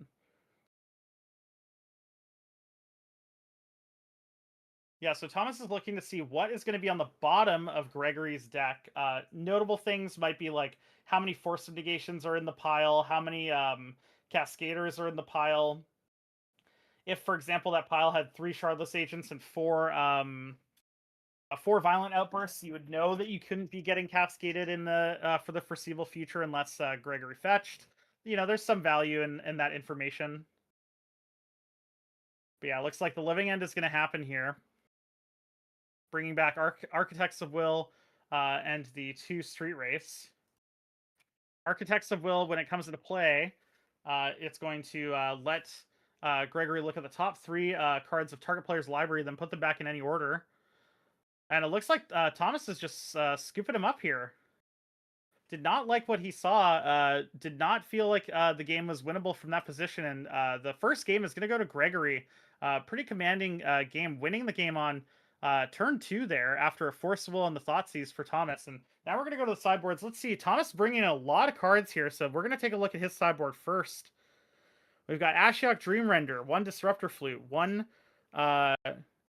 Yeah, so Thomas is looking to see what is going to be on the bottom of Gregory's deck. Notable things might be like how many Force of Negations are in the pile, how many Cascaders are in the pile. If, for example, that pile had 3 Shardless Agents and 4 Violent Outbursts, you would know that you couldn't be getting cascaded in the for the foreseeable future unless Gregory fetched. You know, there's some value in that information. But yeah, it looks like the Living End is going to happen here. Bringing back Architects of Will and the 2 Street Wraiths. Architects of Will, when it comes into play, it's going to let Gregory look at the top 3 cards of target player's library, then put them back in any order. And it looks like Thomas is just scooping him up here. Did not like what he saw. Did not feel like the game was winnable from that position. And the first game is going to go to Gregory. Pretty commanding game, winning the game on turn 2 there after a Force of Will and the Thoughtseize for Thomas. And now we're going to go to the sideboards. Let's see. Thomas bringing in a lot of cards here. So we're going to take a look at his sideboard first. We've got Ashiok Dream Render, 1 Disruptor Flute, 1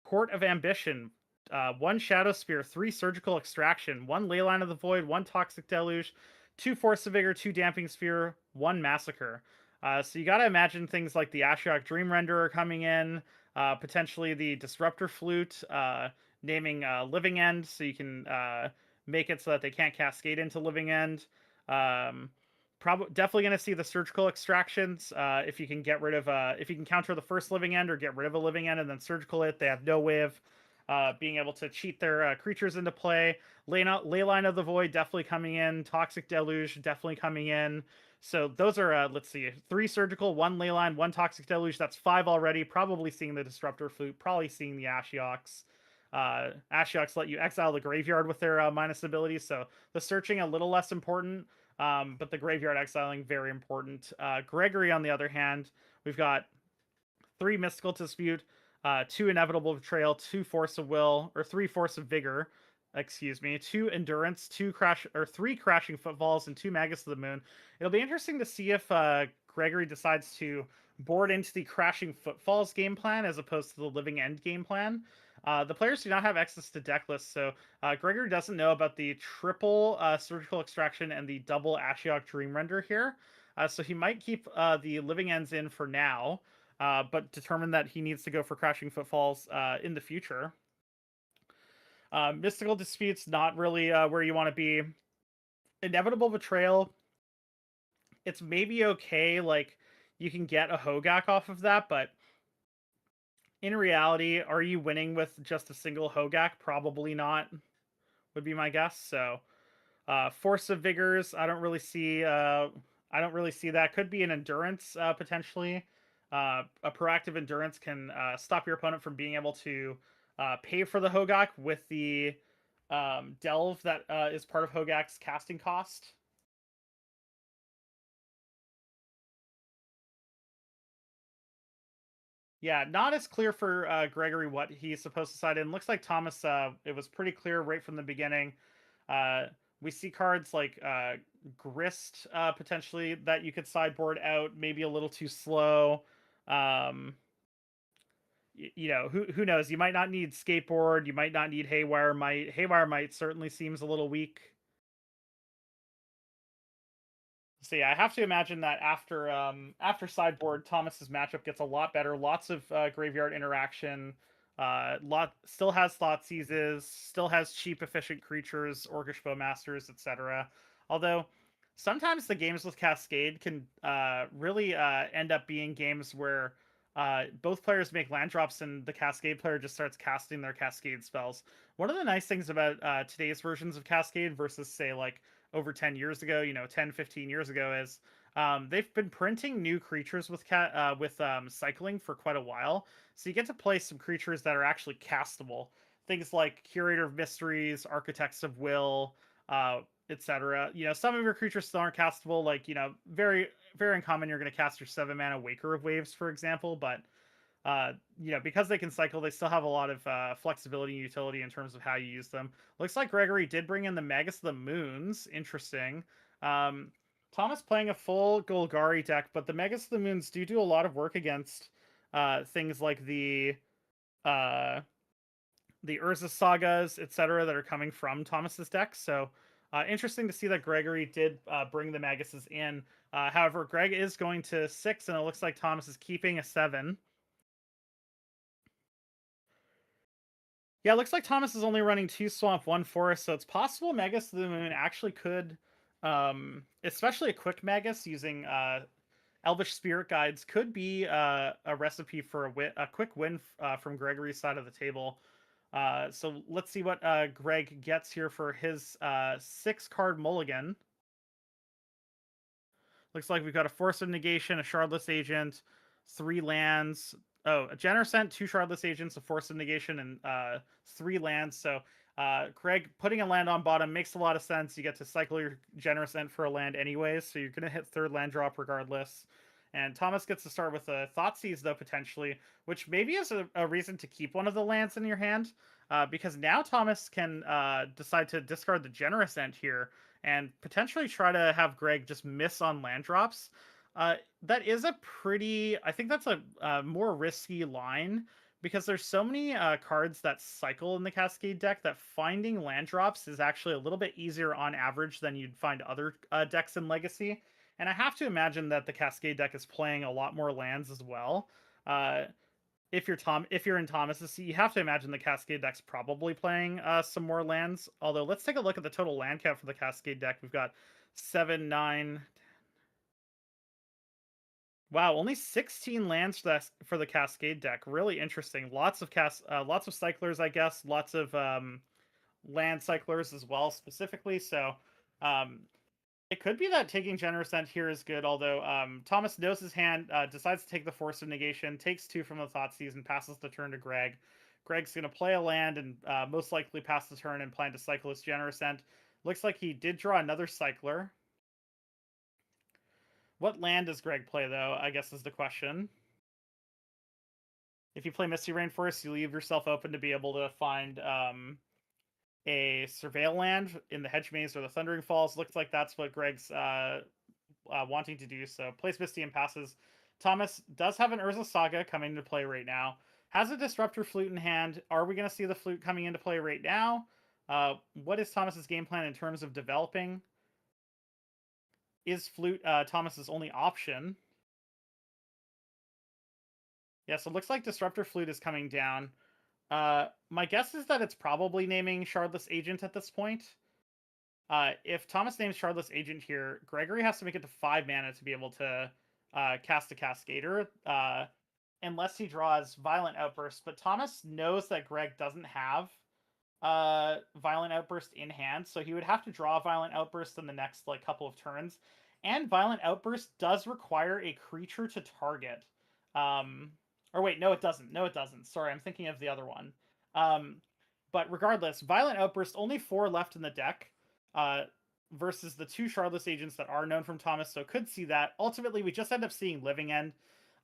Court of Ambition, 1 Shadow Spear, 3 Surgical Extraction, 1 Leyline of the Void, 1 Toxic Deluge, 2 Force of Vigor, 2 Damping Sphere, 1 Massacre. So you got to imagine things like the Ashiok Dream Renderer coming in, potentially the Disruptor Flute, naming Living End, so you can make it so that they can't cascade into Living End. Definitely going to see the Surgical Extractions. If you can get rid of, if you can counter the first Living End or get rid of a Living End and then Surgical it, they have no way of being able to cheat their creatures into play. Leyline of the Void definitely coming in. Toxic Deluge definitely coming in. So those are, let's see, 3 Surgical, 1 Leyline, 1 Toxic Deluge. That's 5 already. Probably seeing the Disruptor Flute. Probably seeing the Ashioks. Ashioks let you exile the graveyard with their minus abilities. So the searching a little less important. But the graveyard exiling, very important. Gregory, on the other hand, we've got 3 Mystical Dispute, 2 Inevitable Betrayal, 2 Force of Will, or 3 Force of Vigor, 2 Endurance, 3 Crashing Footfalls, and 2 Magus of the Moon. It'll be interesting to see if Gregory decides to board into the Crashing Footfalls game plan as opposed to the Living End game plan. The players do not have access to deck lists, so Gregory doesn't know about the triple Surgical Extraction and the double Ashiok Dream Render here. So he might keep the Living Ends in for now, but determine that he needs to go for Crashing Footfalls in the future. Mystical Disputes, not really where you want to be. Inevitable Betrayal, it's maybe okay, like you can get a Hogak off of that, but in reality, are you winning with just a single Hogak? Probably not, would be my guess. So, Force of Vigors, I don't really see that. Could be an Endurance, potentially. A proactive Endurance can stop your opponent from being able to pay for the Hogak with the Delve that is part of Hogak's casting cost. Yeah, not as clear for Gregory what he's supposed to side in. Looks like Thomas, it was pretty clear right from the beginning. We see cards like Grist, potentially, that you could sideboard out, maybe a little too slow. You know, who knows? You might not need Skateboard, you might not need Haywire Might. Haywire Might certainly seems a little weak. So yeah, I have to imagine that after sideboard, Thomas's matchup gets a lot better. Lots of graveyard interaction. Still has Thoughtseizes, still has cheap, efficient creatures, Orcish Bowmasters, etc. Although sometimes the games with Cascade can really end up being games where both players make land drops and the Cascade player just starts casting their Cascade spells. One of the nice things about today's versions of Cascade versus, say, like over 10 years ago, 10, 15 years ago, is they've been printing new creatures with cycling for quite a while. So you get to play some creatures that are actually castable. Things like Curator of Mysteries, Architects of Will, etc. Some of your creatures still aren't castable, like, very, very uncommon you're going to cast your 7-mana Waker of Waves, for example, but because they can cycle, they still have a lot of flexibility and utility in terms of how you use them. Looks like Gregory did bring in the Magus of the Moons. Interesting. Thomas playing a full Golgari deck, but the Magus of the Moons do a lot of work against things like the Urza Sagas, etc., that are coming from Thomas's deck. So interesting to see that Gregory did bring the Maguses in. However, Greg is going to 6, and it looks like Thomas is keeping a 7. Yeah, it looks like Thomas is only running 2 Swamp, 1 Forest, so it's possible Magus of the Moon actually could, especially a quick Magus using Elvish Spirit Guides, could be a recipe for a quick win from Gregory's side of the table. So let's see what Greg gets here for his 6-card mulligan. Looks like we've got a Force of Negation, a Shardless Agent, 3 lands. Oh, a Generosent, 2 Shardless Agents, a Force of Negation, and 3 lands. So Greg putting a land on bottom makes a lot of sense. You get to cycle your Generosent for a land anyways, so you're going to hit 3rd land drop regardless. And Thomas gets to start with a Thoughtseize, though, potentially, which maybe is a reason to keep one of the lands in your hand, because now Thomas can decide to discard the Generosent here and potentially try to have Greg just miss on land drops. That is a pretty... I think that's a more risky line, because there's so many cards that cycle in the Cascade deck that finding land drops is actually a little bit easier on average than you'd find other decks in Legacy. And I have to imagine that the Cascade deck is playing a lot more lands as well. If you're in Thomas's seat, you have to imagine the Cascade deck's probably playing some more lands. Although, let's take a look at the total land count for the Cascade deck. We've got 7, 9... Wow, only 16 lands for the Cascade deck. Really interesting. Lots of cyclers, I guess. Lots of land cyclers as well, specifically. So, it could be that taking Generosent here is good, although Thomas knows his hand, decides to take the Force of Negation, takes 2 from the Thoughtseize, and passes the turn to Greg. Greg's going to play a land and most likely pass the turn and plan to cycle his Generosent. Looks like he did draw another cycler. What land does Greg play, though, I guess is the question. If you play Misty Rainforest, you leave yourself open to be able to find a Surveil land in the Hedge Maze or the Thundering Falls. Looks like that's what Greg's wanting to do. So plays Misty and passes. Thomas does have an Urza Saga coming into play right now. Has a Disruptor Flute in hand. Are we going to see the Flute coming into play right now? What is Thomas's game plan in terms of developing? Is Flute Thomas's only option? Yeah, so it looks like Disruptor Flute is coming down. My guess is that it's probably naming Shardless Agent at this point. If Thomas names Shardless Agent here, Gregory has to make it to 5 mana to be able to cast a Cascader, unless he draws Violent Outburst. But Thomas knows that Greg doesn't have Violent Outburst in hand, so he would have to draw Violent Outburst in the next couple of turns. And Violent Outburst does require a creature to target. Or wait, no, it doesn't. No, it doesn't. Sorry, I'm thinking of the other one. But regardless, Violent Outburst, only 4 left in the deck, versus the 2 Shardless Agents that are known from Thomas, so could see that. Ultimately, we just end up seeing Living End.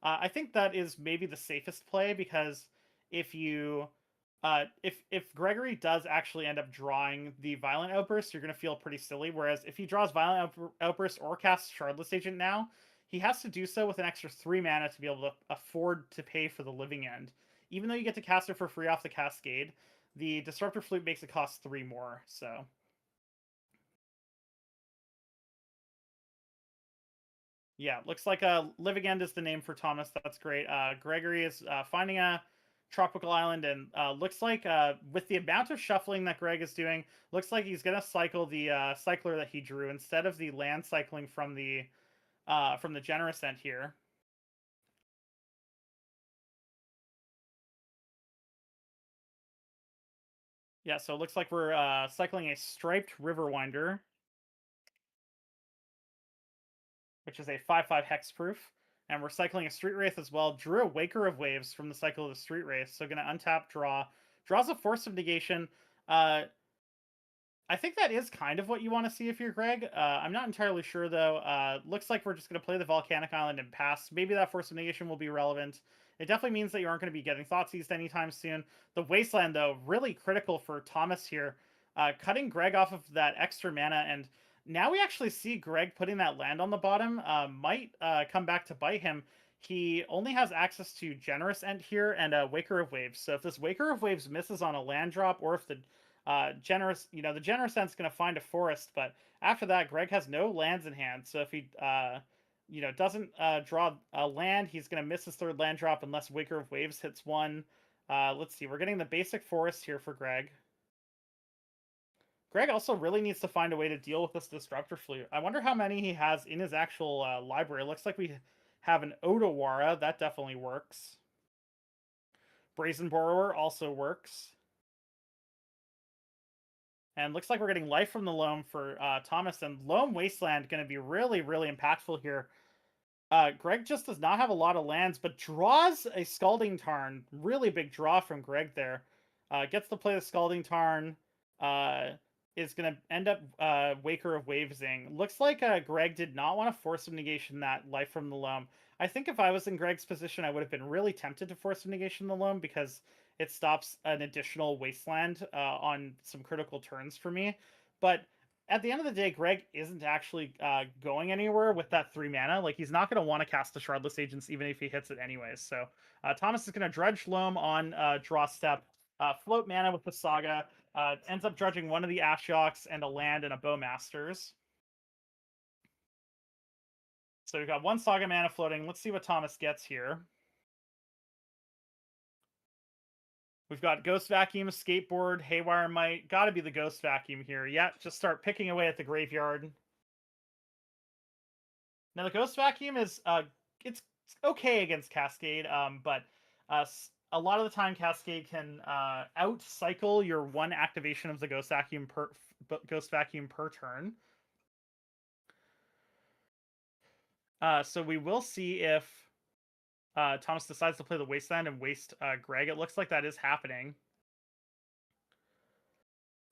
I think that is maybe the safest play, because if you... if Gregory does actually end up drawing the Violent Outburst, you're going to feel pretty silly. Whereas if he draws Violent Outburst or casts Shardless Agent now, he has to do so with an extra 3 mana to be able to afford to pay for the Living End. Even though you get to cast it for free off the Cascade, the Disruptor Flute makes it cost 3 more, so... Yeah, looks like Living End is the name for Thomas. That's great. Gregory is finding a tropical island, and looks like with the amount of shuffling that Greg is doing, looks like he's going to cycle the cycler that he drew instead of the land cycling from the Generosent here. Yeah, so it looks like we're cycling a Striped Riverwinder, which is a 5/5 hexproof. And we're cycling a Street Wraith as well. Drew a Waker of Waves from the cycle of the Street Wraith, so going to untap, draw. Draws a Force of Negation. I think that is kind of what you want to see if you're Greg. I'm not entirely sure though. Looks like we're just going to play the Volcanic Island and pass. Maybe that Force of Negation will be relevant. It definitely means that you aren't going to be getting Thought Seized anytime soon. The Wasteland though, really critical for Thomas here. Cutting Greg off of that extra mana, and now we actually see Greg putting that land on the bottom. Might come back to bite him. He only has access to Generous End here and Waker of Waves. So if this Waker of Waves misses on a land drop, or if the Generous, the Generous End's going to find a forest, but after that, Greg has no lands in hand. So if he, doesn't draw a land, he's going to miss his third land drop unless Waker of Waves hits one. Let's see, we're getting the basic forest here for Greg. Greg also really needs to find a way to deal with this Disruptor Flute. I wonder how many he has in his actual library. It looks like we have an Odawara. That definitely works. Brazen Borrower also works. And looks like we're getting Life from the Loam for Thomas. And Loam Wasteland going to be really, really impactful here. Greg just does not have a lot of lands, but draws a Scalding Tarn. Really big draw from Greg there. Gets to play the Scalding Tarn. Is going to end up Waker of Wavesing. Looks like Greg did not want to Force of Negation that Life from the Loam. I think if I was in Greg's position, I would have been really tempted to Force of Negation the Loam because it stops an additional Wasteland on some critical turns for me. But at the end of the day, Greg isn't actually going anywhere with that 3 mana. Like, he's not going to want to cast the Shardless Agents even if he hits it anyways. So Thomas is going to Dredge Loam on draw step, float mana with the Saga, ends up dredging one of the Ashiok's and a land and a Bowmasters. So we've got one Saga mana floating. Let's see what Thomas gets here. We've got Ghost Vacuum, Skateboard, Haywire Might. Gotta be the Ghost Vacuum here. Yeah, just start picking away at the graveyard. Now the Ghost Vacuum is it's okay against Cascade, but a lot of the time Cascade can out-cycle your one activation of the Ghost Vacuum per turn. So we will see if Thomas decides to play the Wasteland and waste Greg. It looks like that is happening.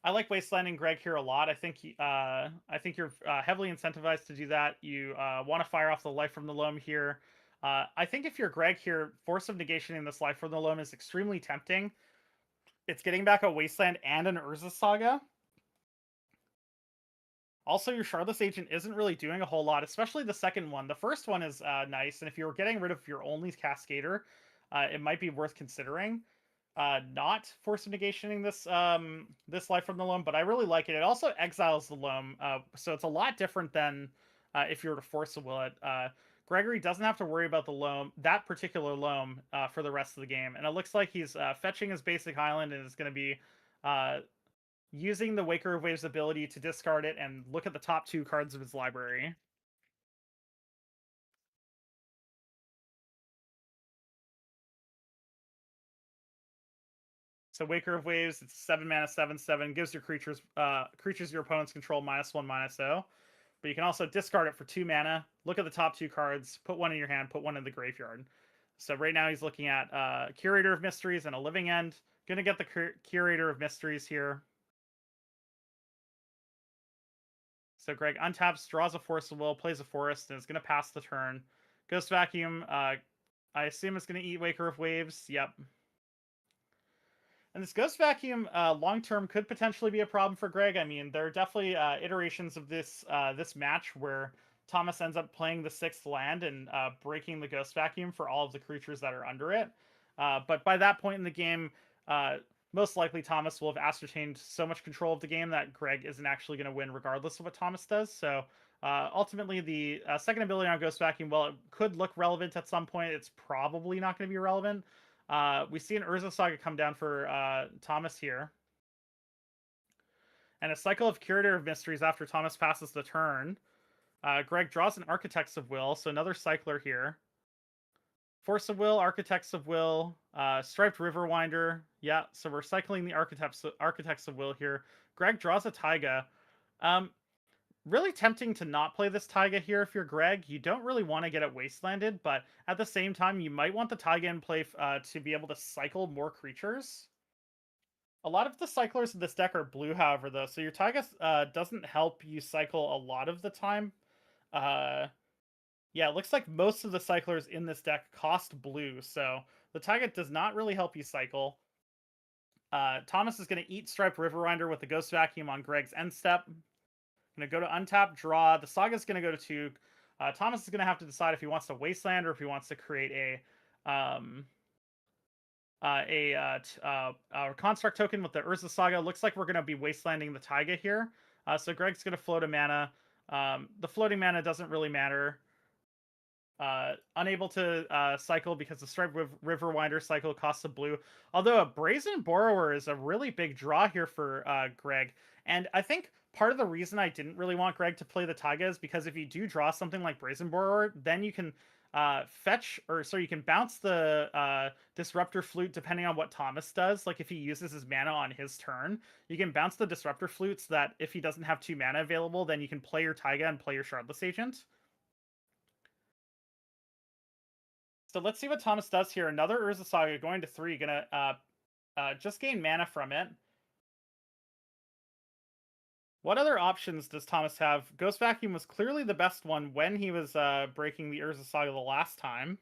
I like Wastelanding Greg here a lot. I think you're heavily incentivized to do that. You want to fire off the Life from the Loam here. I think if you're Greg here, Force of Negationing this Life from the Loam is extremely tempting. It's getting back a Wasteland and an Urza Saga. Also, your Shardless Agent isn't really doing a whole lot, especially the second one. The first one is nice, and if you were getting rid of your only Cascader, it might be worth considering. Not Force of Negationing this Life from the Loam, but I really like it. It also exiles the Loam, so it's a lot different than if you were to Force of Will it. Gregory doesn't have to worry about the Loam, that particular Loam, for the rest of the game, and it looks like he's fetching his basic island and is going to be using the Waker of Waves ability to discard it and look at the top 2 cards of his library. So Waker of Waves, it's 7 mana, 7/7, gives your creatures your opponents control -1/-0. But you can also discard it for 2 mana, look at the top 2 cards, put one in your hand, put one in the graveyard. So right now he's looking at Curator of Mysteries and a Living End. Gonna get the Curator of Mysteries here. So Greg untaps, draws a Force of Will, plays a Forest, and is going to pass the turn. Ghost Vacuum, I assume it's going to eat Waker of Waves. Yep. And this Ghost Vacuum, long-term, could potentially be a problem for Greg. I mean, there are definitely iterations of this match where Thomas ends up playing the 6th land and breaking the Ghost Vacuum for all of the creatures that are under it. But by that point in the game, most likely Thomas will have ascertained so much control of the game that Greg isn't actually going to win regardless of what Thomas does. So ultimately, the second ability on Ghost Vacuum, while it could look relevant at some point, it's probably not going to be relevant. We see an Urza Saga come down for Thomas here. And a cycle of Curator of Mysteries after Thomas passes the turn. Greg draws an Architects of Will, so another cycler here. Force of Will, Architects of Will, Striped Riverwinder. Yeah, so we're cycling the Architects of Will here. Greg draws a Taiga. Really tempting to not play this Taiga here if you're Greg. You don't really want to get it Wastelanded, but at the same time, you might want the Taiga in play to be able to cycle more creatures. A lot of the cyclers in this deck are blue, however, though, so your Taiga doesn't help you cycle a lot of the time. Yeah, it looks like most of the cyclers in this deck cost blue, so the Taiga does not really help you cycle. Thomas is going to eat Striped Riverwinder with the Ghost Vacuum on Greg's end step. Going to go to untap, draw. The Saga's going to go to 2. Thomas is going to have to decide if he wants to Wasteland or if he wants to create a construct token with the Urza Saga. Looks like we're going to be Wastelanding the Taiga here. So Greg's going to float a mana. The floating mana doesn't really matter. Unable to cycle because the Striped Riverwinder cycle costs a blue. Although a Brazen Borrower is a really big draw here for Greg. And I think part of the reason I didn't really want Greg to play the Taiga is because if you do draw something like Brazen Borrower, then you can you can bounce the Disruptor Flute depending on what Thomas does. Like if he uses his mana on his turn, you can bounce the Disruptor Flute so that if he doesn't have 2 mana available, then you can play your Taiga and play your Shardless Agent. So let's see what Thomas does here. Another Urza Saga going to 3, gonna just gain mana from it. What other options does Thomas have? Ghost Vacuum was clearly the best one when he was breaking the Urza Saga the last time.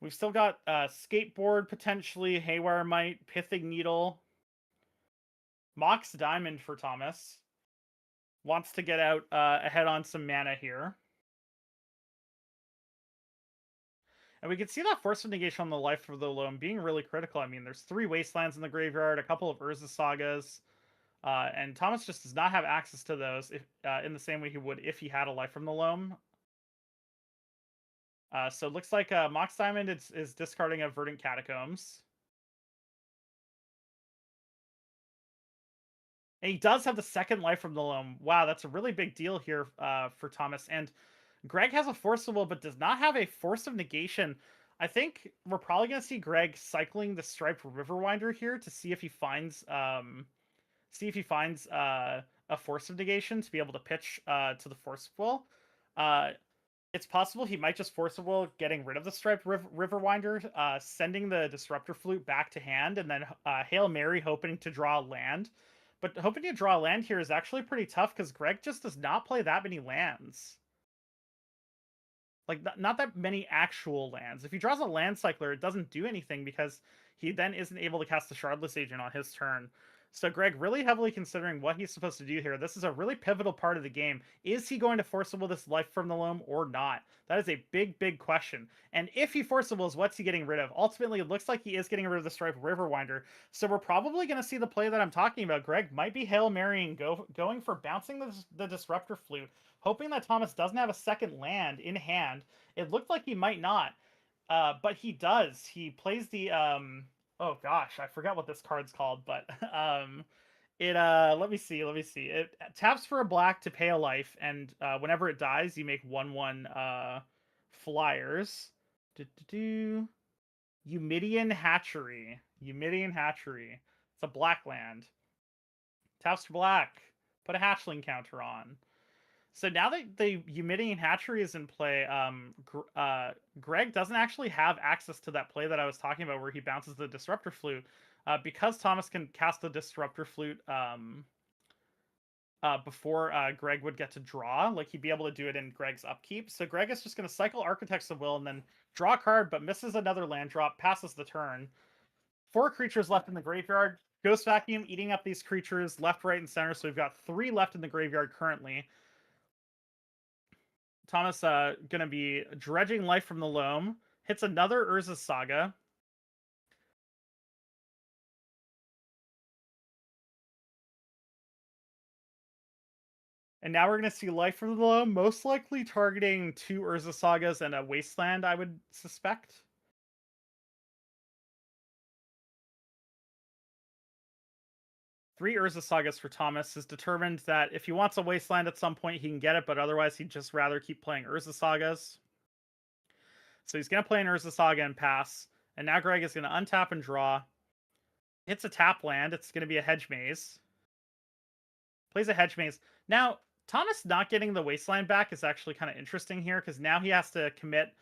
We've still got Skateboard, potentially, Haywire Might, Pithing Needle. Mox Diamond for Thomas. Wants to get out ahead on some mana here. And we can see that Force of Negation on the Life of the Loam being really critical. I mean, there's 3 Wastelands in the graveyard, a couple of Urza Sagas, and Thomas just does not have access to those in the same way he would if he had a Life from the Loam. So it looks like Mox Diamond is discarding a Verdant Catacombs. And he does have the second Life from the Loam. Wow, that's a really big deal here for Thomas. And Greg has a Force of Will, but does not have a Force of Negation. I think we're probably going to see Greg cycling the Striped Riverwinder here to see if he finds a Force of Negation to be able to pitch to the Force of Will. It's possible he might just Force of Will getting rid of the Striped Riverwinder, sending the Disruptor Flute back to hand, and then Hail Mary hoping to draw land. But hoping to draw land here is actually pretty tough because Greg just does not play that many lands. Like, not that many actual lands. If he draws a land cycler, it doesn't do anything because he then isn't able to cast the Shardless Agent on his turn. So Greg really heavily considering what he's supposed to do here. This is a really pivotal part of the game. Is he going to Force of Will this Life from the Loam or not? That is a big, big question. And if he Force of Wills, what's he getting rid of? Ultimately, it looks like he is getting rid of the Striped Riverwinder. So we're probably going to see the play that I'm talking about. Greg might be Hail Marying, going for bouncing the Disruptor Flute, hoping that Thomas doesn't have a second land in hand. It looked like he might not, but he does. He plays the oh gosh, I forgot what this card's called, but let me see. It taps for a black to pay a life, and whenever it dies, you make 1/1 flyers. Eumidian Hatchery. It's a black land. Taps for black. Put a hatchling counter on. So now that the Eumidian Hatchery is in play, Greg doesn't actually have access to that play that I was talking about where he bounces the Disruptor Flute. Because Thomas can cast the Disruptor Flute before Greg would get to draw, like he'd be able to do it in Greg's upkeep. So Greg is just going to cycle Architects of Will and then draw a card, but misses another land drop, passes the turn. 4 creatures left in the graveyard. Ghost Vacuum eating up these creatures left, right, and center. So we've got 3 left in the graveyard currently. Thomas gonna be dredging Life from the Loam. Hits another Urza Saga. And now we're gonna see Life from the Loam, most likely targeting 2 Urza Sagas and a Wasteland, I would suspect. Three Urza Sagas for Thomas. Is determined that if he wants a Wasteland at some point, he can get it, but otherwise he'd just rather keep playing Urza Sagas. So he's going to play an Urza Saga and pass. And now Greg is going to untap and draw. Hits a tap land. It's going to be a Hedge Maze. Plays a Hedge Maze. Now, Thomas not getting the Wasteland back is actually kind of interesting here, because now he has to commit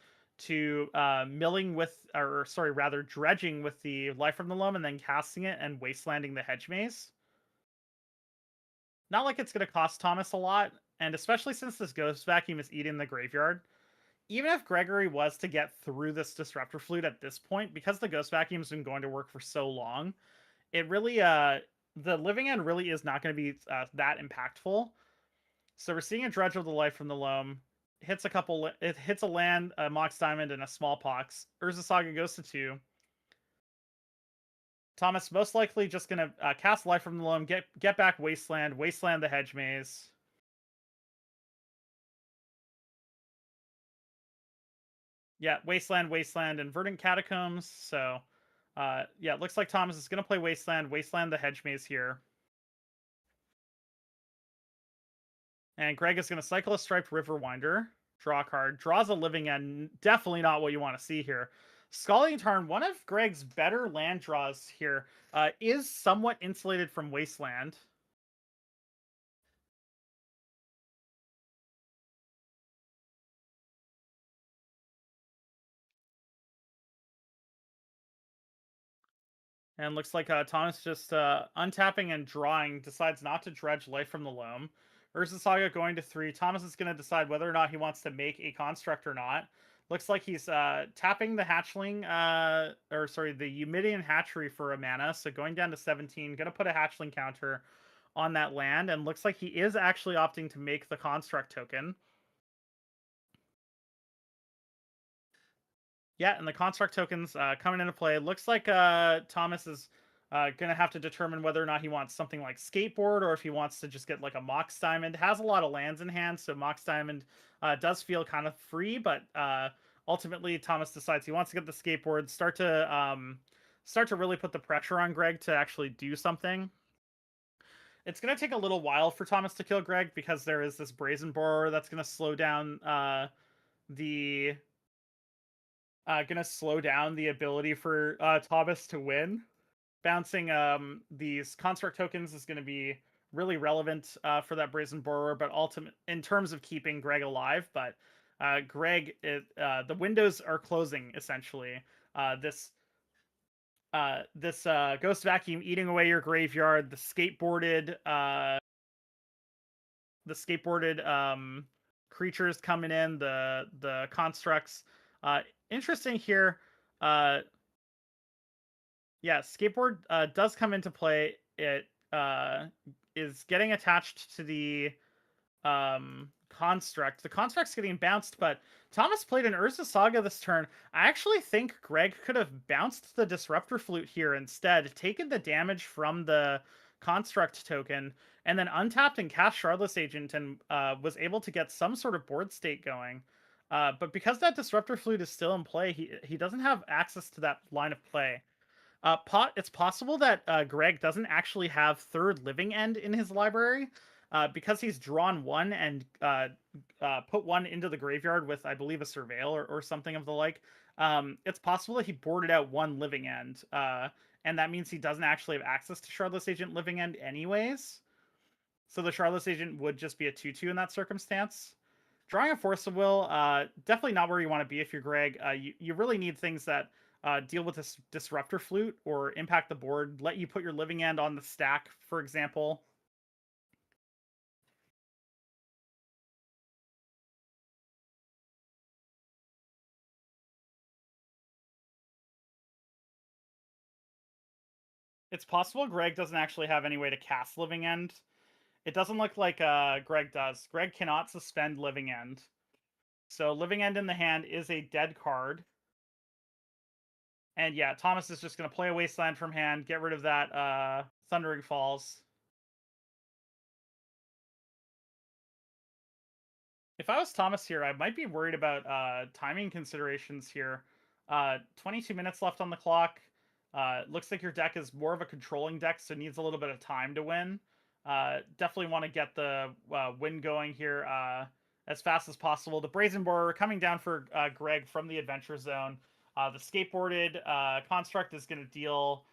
to milling with, or sorry, rather dredging with the Life from the Loam and then casting it and wastelanding the Hedge Maze. Not like it's going to cost Thomas a lot, and especially since this Ghost Vacuum is eating the graveyard. Even if Gregory was to get through this Disruptor Flute at this point, because the Ghost Vacuum's been going to work for so long, it really, the living end really is not going to be that impactful. So we're seeing a Dredge of the Life from the Loam. Hits a couple, it hits a land, a Mox Diamond, and a Smallpox. Urza Saga goes to 2. Thomas most likely just going to cast Life from the Loam, get back Wasteland the Hedge Maze. Yeah, Wasteland, and Verdant Catacombs. So, yeah, it looks like Thomas is going to play Wasteland the Hedge Maze here. And Greg is going to cycle a Striped Riverwinder, draw a card, draws a Living End. Definitely not what you want to see here. Scalding Tarn, one of Greg's better land draws here, is somewhat insulated from Wasteland. And looks like Thomas just untapping and drawing, decides not to dredge Life from the Loam. Urza Saga going to 3. Thomas is going to decide whether or not he wants to make a construct or not. Looks like he's tapping the hatchling, or sorry, the Eumidian Hatchery for a mana. So going down to 17, going to put a hatchling counter on that land. And looks like he is actually opting to make the construct token. Yeah, and the construct tokens coming into play. Looks like Thomas is going to have to determine whether or not he wants something like Skateboard or if he wants to just get like a Mox Diamond. Has a lot of lands in hand, so Mox Diamond does feel kind of free, but ultimately Thomas decides he wants to get the Skateboard, start to really put the pressure on Greg to actually do something. It's going to take a little while for Thomas to kill Greg because there is this Brazen Borer that's going to slow down gonna slow down the ability for Thomas to win. Bouncing these construct tokens is gonna be really relevant for that Brazen Borer, but ultimate in terms of keeping Greg alive. But Greg, the windows are closing essentially. This Ghost Vacuum eating away your graveyard. The skateboarded creatures coming in. The constructs. Interesting here. Yeah, Skateboard does come into play. It is getting attached to the construct. The construct's getting bounced, but Thomas played an Urza Saga this turn. I actually think Greg could have bounced the Disruptor Flute here instead, taken the damage from the construct token, and then untapped and cast Shardless Agent and was able to get some sort of board state going. But because that Disruptor Flute is still in play, he doesn't have access to that line of play. It's possible that Greg doesn't actually have third Living End in his library because he's drawn one and put one into the graveyard with, I believe, a Surveil or something of the like. It's possible that he boarded out one Living End, and that means he doesn't actually have access to Shardless Agent Living End anyways. So the Shardless Agent would just be a 2/2 in that circumstance. Drawing a Force of Will, definitely not where you want to be if you're Greg. You really need things that deal with this Disruptor Flute or impact the board, let you put your Living End on the stack, for example. It's possible Greg doesn't actually have any way to cast Living End. It doesn't look like Greg does. Greg cannot suspend Living End. So Living End in the hand is a dead card. And yeah, Thomas is just going to play a Wasteland from hand, get rid of that Thundering Falls. If I was Thomas here, I might be worried about timing considerations here. 22 minutes left on the clock. Looks like your deck is more of a controlling deck, so it needs a little bit of time to win. Definitely want to get the win going here as fast as possible. The Brazen Borer coming down for Greg from the Adventure Zone. The skateboarded construct is going to deal,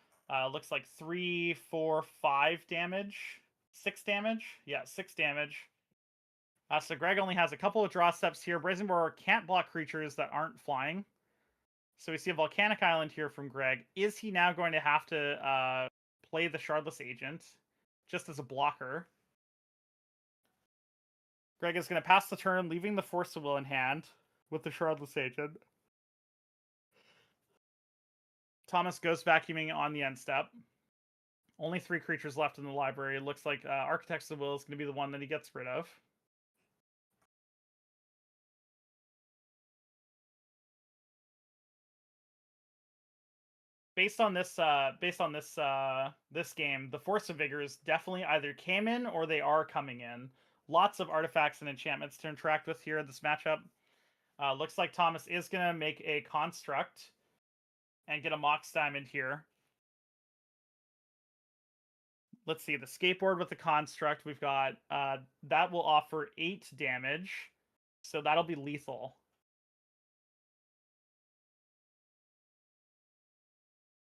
looks like 3, 4, 5 damage. 6 damage? Yeah, 6 damage. So Greg only has a couple of draw steps here. Brazen Borer can't block creatures that aren't flying. So we see a Volcanic Island here from Greg. Is he now going to have to play the Shardless Agent just as a blocker? Greg is going to pass the turn, leaving the Force of Will in hand with the Shardless Agent. Thomas goes vacuuming on the end step. Only 3 creatures left in the library. It looks like Architects of Will is going to be the one that he gets rid of. Based on this this game, the Force of Vigors definitely either came in or they are coming in. Lots of artifacts and enchantments to interact with here in this matchup. Looks like Thomas is going to make a construct and get a Mox Diamond here. Let's see, the skateboard with the construct, we've got, that will offer 8 damage. So that'll be lethal.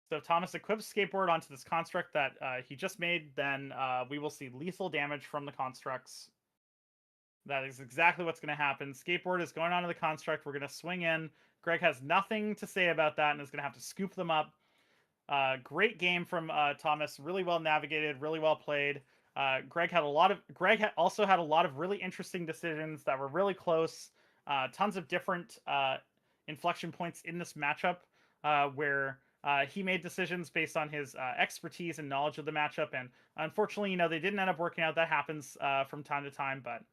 So if Thomas equips skateboard onto this construct that he just made, then we will see lethal damage from the constructs. That is exactly what's going to happen. Skateboard is going onto the construct. We're going to swing in. Greg has nothing to say about that and is going to have to scoop them up. Great game from Thomas. Really well navigated. Really well played. Greg also had a lot of really interesting decisions that were really close. Tons of different inflection points in this matchup where he made decisions based on his expertise and knowledge of the matchup. And unfortunately, they didn't end up working out. That happens from time to time, but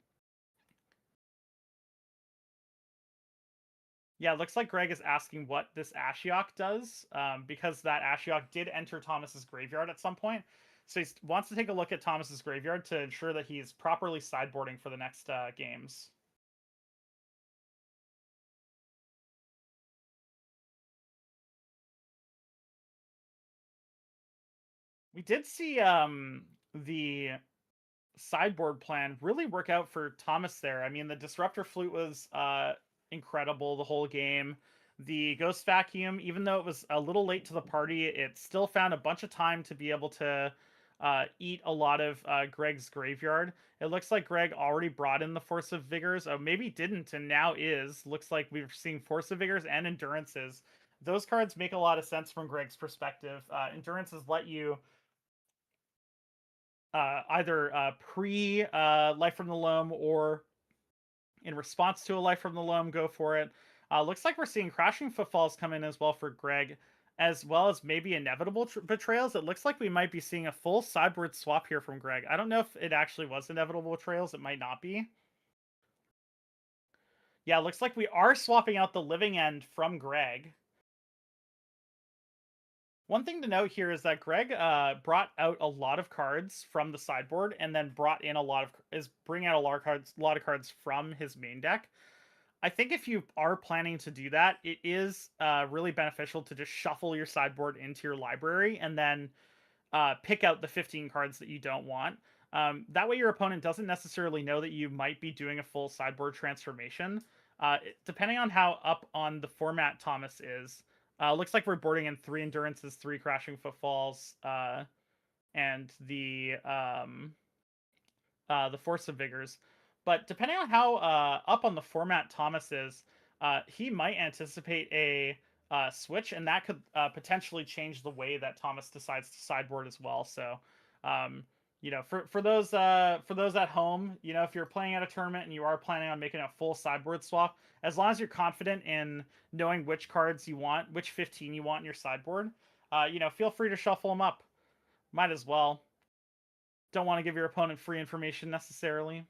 yeah, it looks like Greg is asking what this Ashiok does, because that Ashiok did enter Thomas's graveyard at some point. So he wants to take a look at Thomas's graveyard to ensure that he's properly sideboarding for the next games. We did see the sideboard plan really work out for Thomas there. I mean, the Disruptor Flute was incredible the whole game. The Ghost Vacuum, even though it was a little late to the party, it still found a bunch of time to be able to eat a lot of Greg's graveyard. It looks like Greg already brought in the Force of Vigors. Maybe didn't and now is. Looks like we're seeing Force of Vigors and Endurances. Those cards make a lot of sense from Greg's perspective. Endurances let you either pre Life from the Loam or in response to a Life from the Loam, go for it. Looks like we're seeing Crashing Footfalls come in as well for Greg, as well as maybe Inevitable Betrayals. It looks like we might be seeing a full sideboard swap here from Greg. I don't know if it actually was Inevitable Betrayals. It might not be. Yeah, it looks like we are swapping out the Living End from Greg. One thing to note here is that Greg brought out a lot of cards from the sideboard and then brought in bringing out a lot of cards from his main deck. I think if you are planning to do that, it is really beneficial to just shuffle your sideboard into your library and then pick out the 15 cards that you don't want. That way your opponent doesn't necessarily know that you might be doing a full sideboard transformation. Depending on how up on the format Thomas is, looks like we're boarding in 3 Endurances, 3 Crashing Footfalls, and the Force of Vigors. But depending on how up on the format Thomas is, he might anticipate a switch, and that could potentially change the way that Thomas decides to sideboard as well. So, for those at home, if you're playing at a tournament and you are planning on making a full sideboard swap, as long as you're confident in knowing which cards you want, which 15 you want in your sideboard, feel free to shuffle them up. Might as well. Don't want to give your opponent free information necessarily.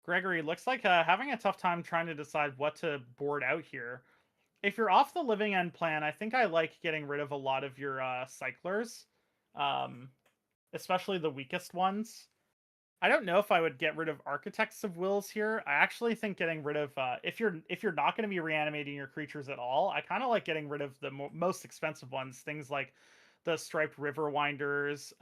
Gregory, looks like having a tough time trying to decide what to board out here. If you're off the Living End plan, I think I like getting rid of a lot of your cyclers, especially the weakest ones. I don't know if I would get rid of Architects of Wills here. I actually think getting rid of if you're not going to be reanimating your creatures at all, I kind of like getting rid of the most expensive ones. Things like the Striped River Winders.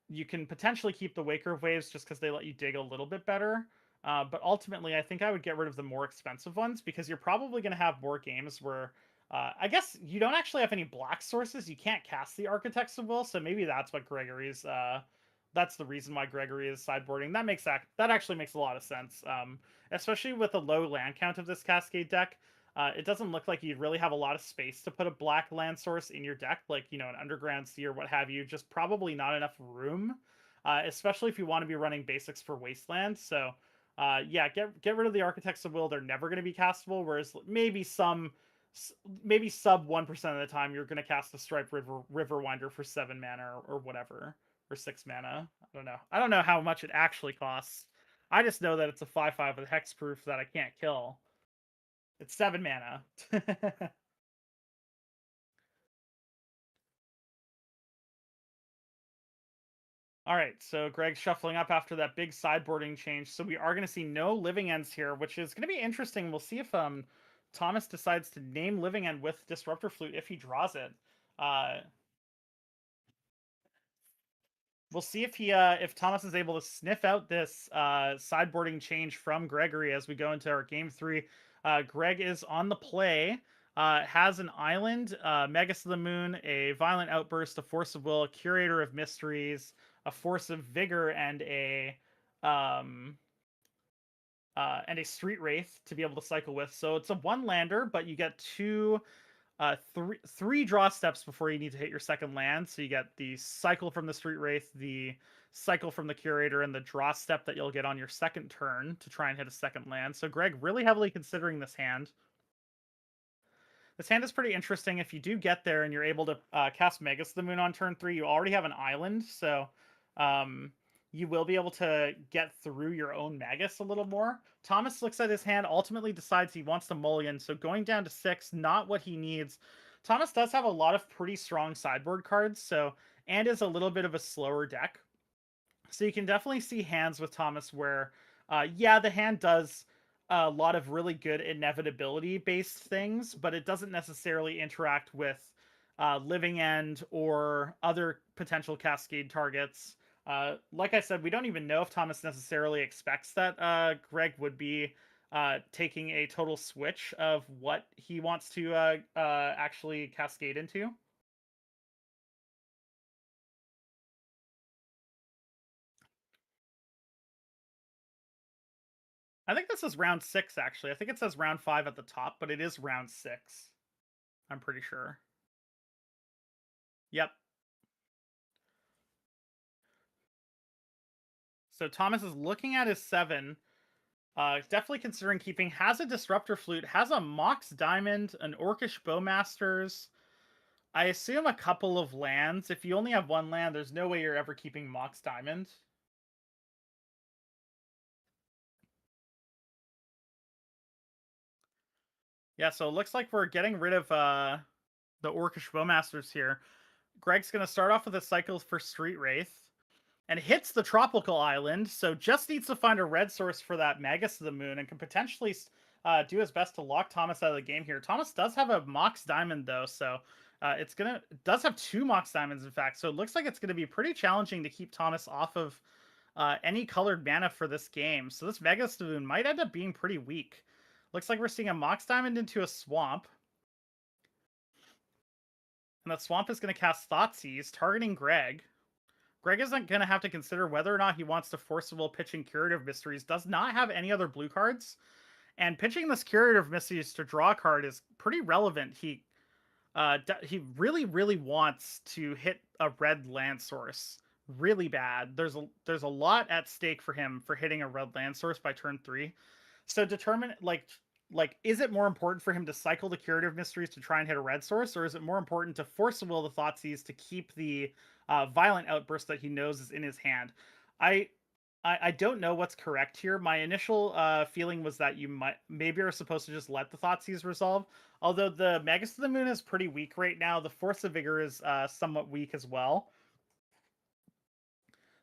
You can potentially keep the Waker Waves just because they let you dig a little bit better. But ultimately, I think I would get rid of the more expensive ones because you're probably going to have more games where I guess you don't actually have any black sources. You can't cast the Architects of Will, so maybe that's what Gregory's that's the reason why Gregory is sideboarding. That actually makes a lot of sense, especially with the low land count of this Cascade deck. It doesn't look like you'd really have a lot of space to put a black land source in your deck, like, you know, an Underground Sea or what have you. Just probably not enough room, especially if you want to be running basics for Wasteland. So, yeah, get rid of the Architects of Will. They're never going to be castable, whereas maybe sub 1% of the time you're going to cast a Stripe Riverwinder for 7 mana or whatever, or 6 mana. I don't know how much it actually costs. I just know that it's a 5/5 with hexproof that I can't kill. It's 7 mana. All right, so Greg's shuffling up after that big sideboarding change. So we are going to see no Living Ends here, which is going to be interesting. We'll see if Thomas decides to name Living End with Disruptor Flute if he draws it. We'll see if Thomas is able to sniff out this sideboarding change from Gregory as we go into our game 3. Greg is on the play. Has an island, Magus of the Moon, a Violent Outburst, a Force of Will, a Curator of Mysteries, a Force of Vigor, and a Street Wraith to be able to cycle with. So it's a 1-lander, but you get three draw steps before you need to hit your second land. So you get the cycle from the Street Wraith, the cycle from the Curator, and the draw step that you'll get on your second turn to try and hit a second land. So Greg really heavily considering this hand. This hand is pretty interesting. If you do get there and you're able to cast Magus of the Moon on turn 3, you already have an island, so you will be able to get through your own Magus a little more. Thomas looks at his hand, ultimately decides he wants to mulligan, so going down to 6, not what he needs. Thomas does have a lot of pretty strong sideboard cards, and is a little bit of a slower deck. So you can definitely see hands with Thomas where, yeah, the hand does a lot of really good inevitability based things, but it doesn't necessarily interact with Living End or other potential Cascade targets. Like I said, we don't even know if Thomas necessarily expects that Greg would be taking a total switch of what he wants to actually cascade into. I think this is round 6, actually. I think it says round 5 at the top, but it is round 6. I'm pretty sure. Yep. So Thomas is looking at his 7. Definitely considering keeping. Has a Disruptor Flute. Has a Mox Diamond, an Orcish Bowmasters. I assume a couple of lands. If you only have 1 land, there's no way you're ever keeping Mox Diamond. Yeah, so it looks like we're getting rid of the Orcish Bowmasters here. Greg's going to start off with a cycle for Street Wraith and hits the Tropical Island, so just needs to find a red source for that Magus of the Moon and can potentially do his best to lock Thomas out of the game here. Thomas does have a Mox Diamond, though, so it does have 2 Mox Diamonds, in fact, so it looks like it's going to be pretty challenging to keep Thomas off of any colored mana for this game. So this Magus of the Moon might end up being pretty weak. Looks like we're seeing a Mox Diamond into a Swamp. And that Swamp is going to cast Thoughtseize, targeting Greg. Greg isn't going to have to consider whether or not he wants to forcible pitching Curative Mysteries. Does not have any other blue cards. And pitching this Curative Mysteries to draw a card is pretty relevant. He really, really wants to hit a red land source really bad. There's a lot at stake for him for hitting a red land source by turn 3. So determine, is it more important for him to cycle the Curative Mysteries to try and hit a red source, or is it more important to force will the Thoughtseize to keep the Violent Outburst that he knows is in his hand? I don't know what's correct here. My initial feeling was that you maybe are supposed to just let the Thoughtseize resolve. Although the Magus of the Moon is pretty weak right now, the Force of Vigor is somewhat weak as well.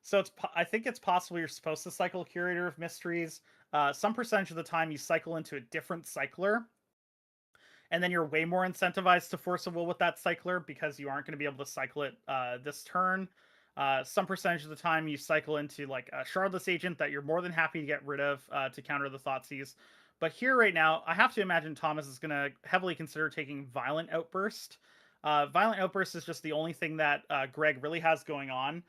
So I think it's possible you're supposed to cycle Curator of Mysteries. Some percentage of the time you cycle into a different cycler, and then you're way more incentivized to force a will with that cycler because you aren't going to be able to cycle it this turn. Some percentage of the time you cycle into like a Shardless Agent that you're more than happy to get rid of to counter the Thoughtseize. But here right now, I have to imagine Thomas is going to heavily consider taking Violent Outburst. Violent Outburst is just the only thing that Greg really has going on.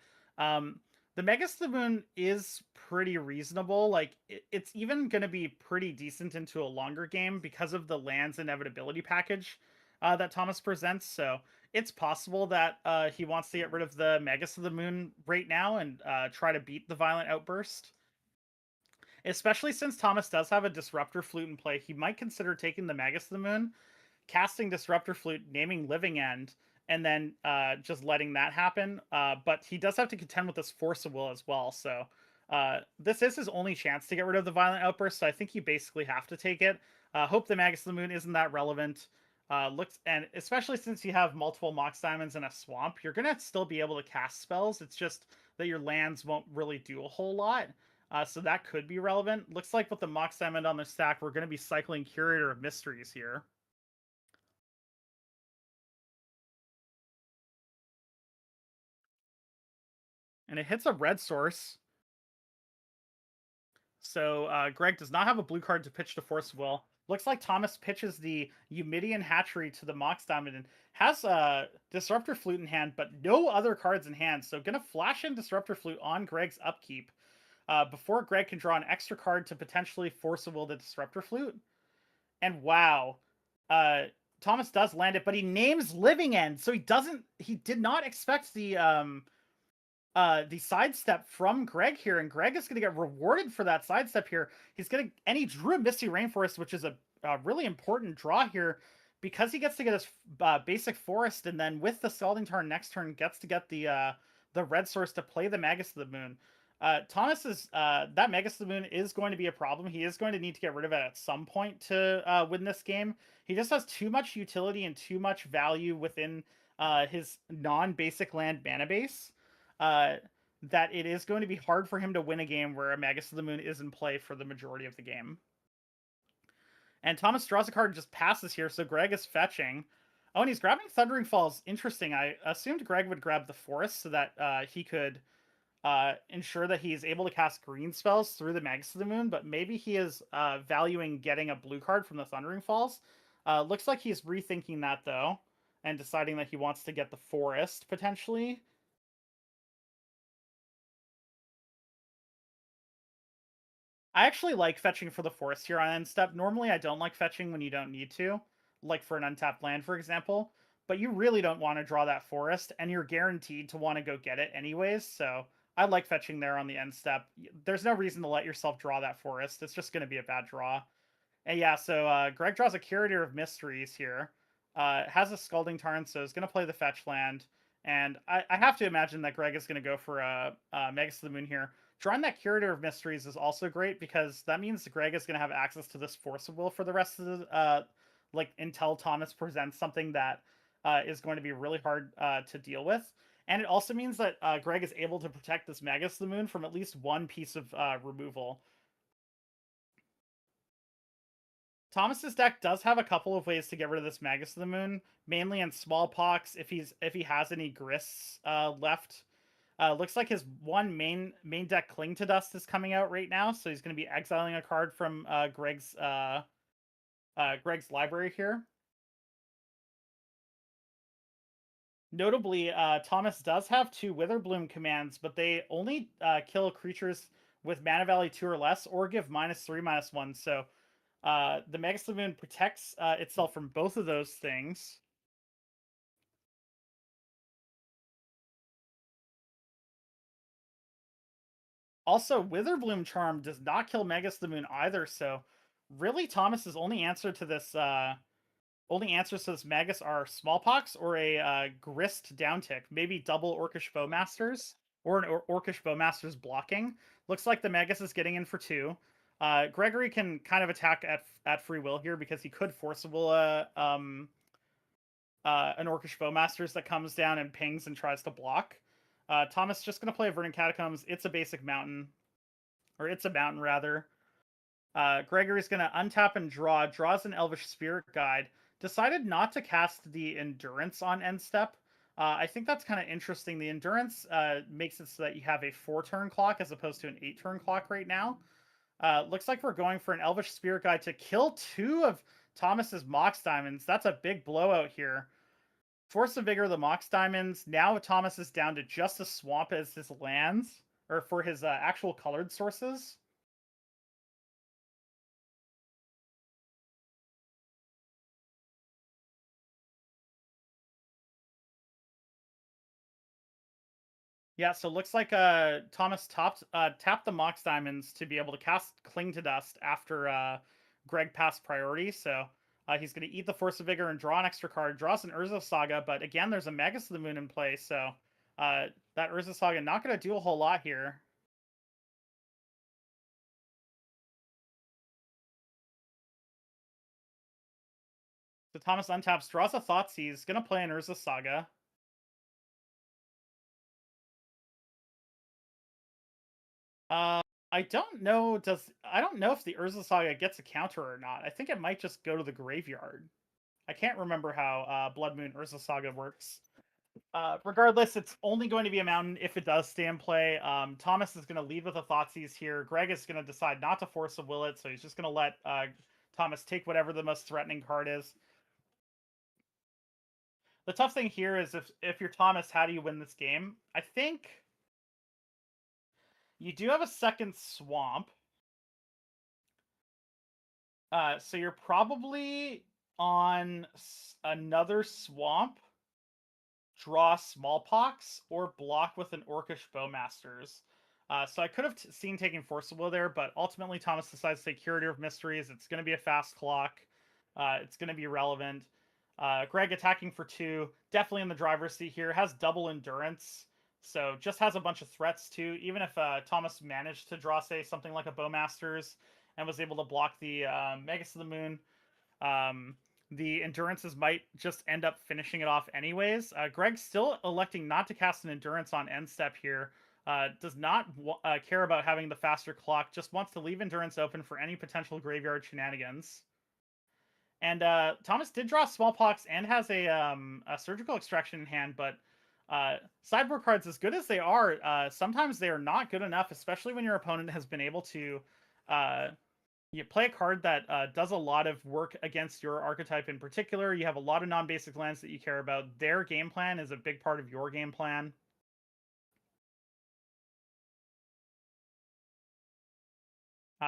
The Megas to the Moon is pretty reasonable. Like, it's even going to be pretty decent into a longer game because of the lands inevitability package that Thomas presents. So it's possible that he wants to get rid of the Megas to the Moon right now and try to beat the Violent Outburst. Especially since Thomas does have a Disruptor Flute in play, he might consider taking the Magus to the Moon, casting Disruptor Flute, naming Living End, and then just letting that happen. But he does have to contend with this Force of Will as well, so this is his only chance to get rid of the Violent Outburst, so I think you basically have to take it. Hope the Magus to the Moon isn't that relevant. And especially since you have multiple Mox Diamonds in a swamp, you're going to still be able to cast spells. It's just that your lands won't really do a whole lot. So that could be relevant. Looks like with the Mox Diamond on the stack, we're going to be cycling Curator of Mysteries here. And it hits a red source. So Greg does not have a blue card to pitch to Force of Will. Looks like Thomas pitches the Eumidian Hatchery to the Mox Diamond and has a Disruptor Flute in hand, but no other cards in hand. So going to flash in Disruptor Flute on Greg's upkeep before Greg can draw an extra card to potentially Force of Will the Disruptor Flute. And wow, Thomas does land it, but he names Living End, so he did not expect the sidestep from Greg here, and Greg is going to get rewarded for that sidestep here. And he drew a Misty Rainforest, which is a really important draw here because he gets to get his basic forest, and then with the Scalding Tarn next turn gets to get the red source to play the Magus to the Moon. Thomas is that Magus to the Moon is going to be a problem. He is going to need to get rid of it at some point to win this game. He just has too much utility and too much value within his non-basic land mana base that it is going to be hard for him to win a game where a Magus to the Moon is in play for the majority of the game. And Thomas draws a card and just passes here, so Greg is fetching. Oh, and he's grabbing Thundering Falls. Interesting. I assumed Greg would grab the Forest so that he could ensure that he's able to cast green spells through the Magus to the Moon, but maybe he is valuing getting a blue card from the Thundering Falls. Looks like he's rethinking that, though, and deciding that he wants to get the Forest, potentially. I actually like fetching for the Forest here on end step. Normally, I don't like fetching when you don't need to, like for an untapped land, for example. But you really don't want to draw that Forest, and you're guaranteed to want to go get it anyways, so I like fetching there on the end step. There's no reason to let yourself draw that Forest. It's just going to be a bad draw. And yeah, so Greg draws a Curator of Mysteries here. Has a Scalding Tarn, so is going to play the fetch land. And I have to imagine that Greg is going to go for a Magus to the Moon here. Drawing that Curator of Mysteries is also great because that means Greg is going to have access to this Force of Will for the rest of the until Thomas presents something that is going to be really hard to deal with. And it also means that Greg is able to protect this Magus to the Moon from at least one piece of removal. Thomas's deck does have a couple of ways to get rid of this Magus to the Moon, mainly in Smallpox if he has any Grists left. Looks like his one main deck Cling to Dust is coming out right now, so he's going to be exiling a card from Greg's library here. Notably, Thomas does have 2 Witherbloom commands, but they only kill creatures with Mana Value 2 or less, or give -3/-1. So the Magus to the Moon protects itself from both of those things. Also, Witherbloom Charm does not kill Magus to the Moon either, so really Thomas's only answers to this Magus are Smallpox or a Grist downtick, maybe double Orcish Bowmasters or an Orcish Bowmasters blocking. Looks like the Magus is getting in for 2. Gregory can kind of attack at free will here because he could forcible an Orcish Bowmasters that comes down and pings and tries to block. Thomas just going to play Verdant Catacombs. It's a basic mountain. Or it's a mountain, rather. Gregory's going to untap and draws an Elvish Spirit Guide. Decided not to cast the Endurance on end step. I think that's kind of interesting. The Endurance makes it so that you have a 4-turn clock as opposed to an 8-turn clock right now. Looks like we're going for an Elvish Spirit Guide to kill 2 of Thomas's Mox Diamonds. That's a big blowout here. Force of Vigor, the Mox Diamonds. Now Thomas is down to just a swamp as his lands. or for his actual colored sources. Yeah, so looks like Thomas tapped the Mox Diamonds to be able to cast Cling to Dust after Greg passed priority. So he's going to eat the Force of Vigor and draw an extra card, draws an Urza Saga, but again, there's a Magus of the Moon in play, so that Urza Saga not going to do a whole lot here. So Thomas untaps, draws a Thoughtseize, going to play an Urza Saga. I don't know. I don't know if the Urza Saga gets a counter or not. I think it might just go to the graveyard. I can't remember how Blood Moon Urza Saga works. Regardless, it's only going to be a mountain if it does stay in play. Thomas is going to lead with a Thoughtseize here. Greg is going to decide not to force a Will It, so he's just going to let Thomas take whatever the most threatening card is. The tough thing here is if you're Thomas, how do you win this game? I think you do have a second swamp. So you're probably on another swamp, draw Smallpox, or block with an Orcish Bowmasters. So I could have seen taking Forcible there, but ultimately Thomas decides to take Curator of Mysteries. It's going to be a fast clock. It's going to be relevant. Greg attacking for 2, definitely in the driver's seat here. Has double endurance, so just has a bunch of threats too. Even if Thomas managed to draw, say, something like a Bowmasters and was able to block the Magus of the Moon, the endurances might just end up finishing it off anyways. Greg's still electing not to cast an endurance on end step here. Does not care about having the faster clock, just wants to leave endurance open for any potential graveyard shenanigans. And Thomas did draw Smallpox and has a Surgical Extraction in hand, but sideboard cards, as good as they are, sometimes they are not good enough, especially when your opponent has been able to you play a card that does a lot of work against your archetype in particular. You have a lot of non-basic lands that you care about. Their game plan is a big part of your game plan.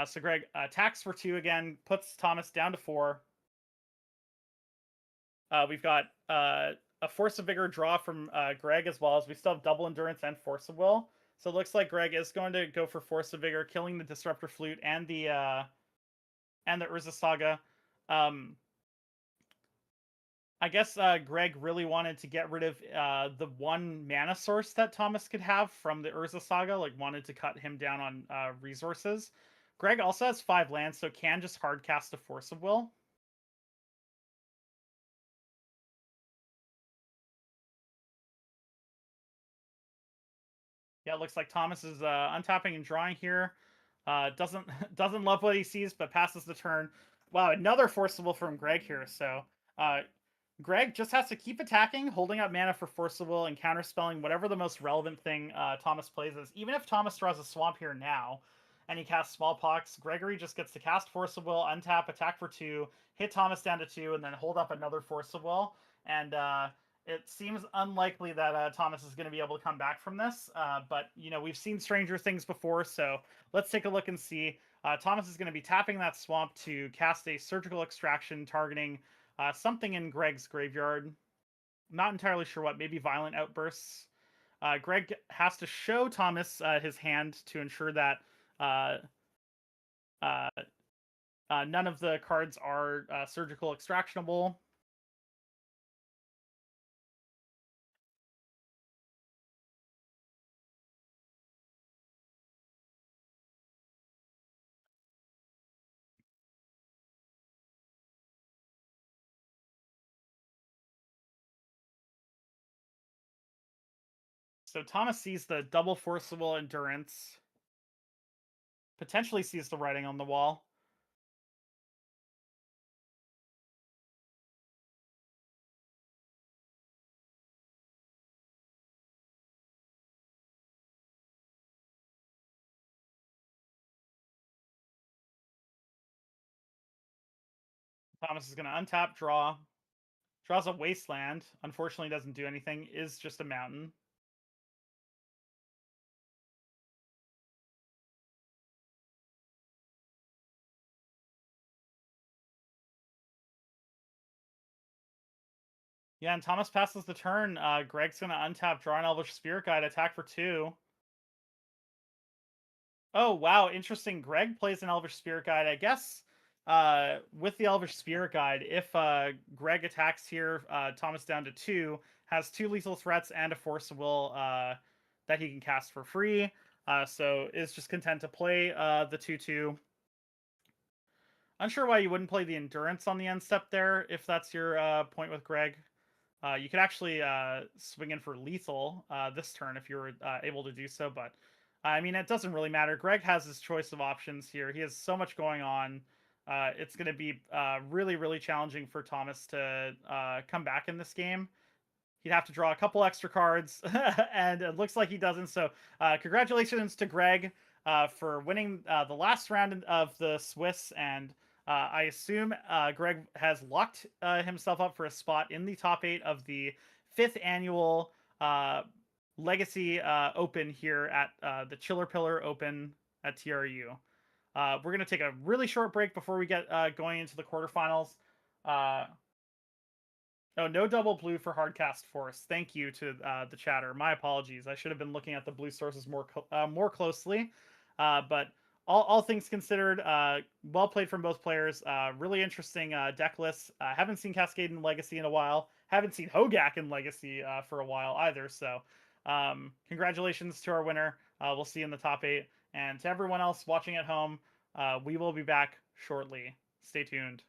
So Greg attacks for 2 again, puts Thomas down to 4. We've got a Force of Vigor draw from Greg, as well as we still have double endurance and Force of Will. So it looks like Greg is going to go for Force of Vigor, killing the Disruptor Flute and the Urza Saga. I guess Greg really wanted to get rid of the 1 mana source that Thomas could have from the Urza Saga, like wanted to cut him down on resources. Greg also has 5 lands, so can just hard cast a Force of Will. Yeah, it looks like Thomas is untapping and drawing here. Doesn't love what he sees, but passes the turn. Wow, another Forcible from Greg here. So Greg just has to keep attacking, holding up mana for Forcible, and counterspelling whatever the most relevant thing Thomas plays is. Even if Thomas draws a Swamp here now, and he casts Smallpox, Gregory just gets to cast Forcible, untap, attack for 2, hit Thomas down to 2, and then hold up another Forcible. And it seems unlikely that Thomas is going to be able to come back from this. But, you know, we've seen stranger things before, so let's take a look and see. Thomas is going to be tapping that Swamp to cast a Surgical Extraction targeting something in Greg's graveyard. Not entirely sure what, maybe Violent Outbursts. Greg has to show Thomas his hand to ensure that none of the cards are Surgical Extractionable. So Thomas sees the double Forcible Endurance. Potentially sees the writing on the wall. Thomas is going to untap, draw. Draws a Wasteland. Unfortunately doesn't do anything. Is just a mountain. Yeah, and Thomas passes the turn. Greg's gonna untap, draw an Elvish Spirit Guide, attack for 2. Oh, wow, interesting. Greg plays an Elvish Spirit Guide. I guess with the Elvish Spirit Guide, if Greg attacks here, Thomas down to 2, has 2 lethal threats and a Force of Will that he can cast for free. So is just content to play the 2/2. Unsure why you wouldn't play the Endurance on the end step there, if that's your point with Greg. You could actually swing in for lethal this turn if you were able to do so, but I mean, it doesn't really matter. Greg has his choice of options here. He has so much going on. It's going to be really, really challenging for Thomas to come back in this game. He'd have to draw a couple extra cards, and it looks like he doesn't. So congratulations to Greg for winning the last round of the Swiss, and I assume Greg has locked himself up for a spot in the top 8 of the 5th annual Legacy Open here at the Chillerpillar Open at TRU. We're going to take a really short break before we get going into the quarterfinals. Oh, no double blue for Hardcast Force. Thank you to the chatter. My apologies. I should have been looking at the blue sources more closely. But all things considered, well played from both players. Really interesting deck lists. Haven't seen Cascade in Legacy in a while. Haven't seen Hogak in Legacy for a while either. So congratulations to our winner. We'll see you in the top 8. And to everyone else watching at home, we will be back shortly. Stay tuned.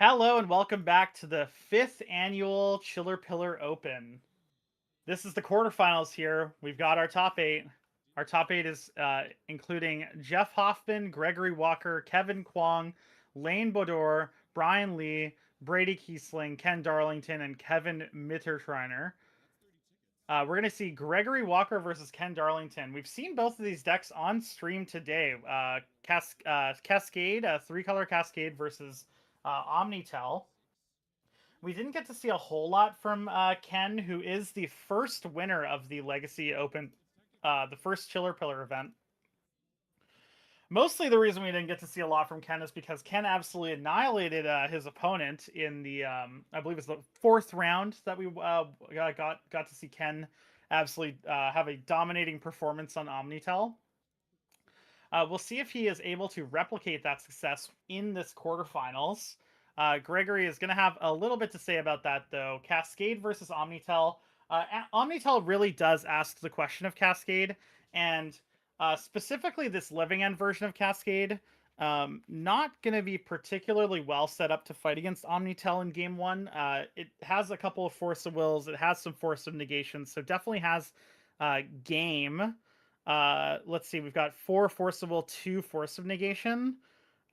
Hello and welcome back to the 5th annual Chillerpillar Open. This is the quarterfinals here. We've got our top 8. Our top 8 is including Jeff Hoffman, Gregory Walker, Kevin Kwong, Lane Bodor, Brian Lee, Brady Kiesling, Ken Darlington, and Kevin Mitterschreiner. We're going to see Gregory Walker versus Ken Darlington. We've seen both of these decks on stream today. Cascade, 3-color Cascade versus Omnitel. We didn't get to see a whole lot from Ken, who is the first winner of the Legacy Open, the first Chillerpillar event. Mostly the reason we didn't get to see a lot from Ken is because Ken absolutely annihilated his opponent in the, I believe it's the 4th round that we got to see Ken absolutely have a dominating performance on Omnitel. We'll see if he is able to replicate that success in this quarterfinals. Gregory is going to have a little bit to say about that, though. Cascade versus Omnitel. Omnitel really does ask the question of Cascade, and specifically this Living End version of Cascade, not going to be particularly well set up to fight against Omnitel in Game 1. It has a couple of Force of Wills. It has some Force of Negations, so definitely has game. Let's see, we've got 4 Force of Will, 2 Force of Negation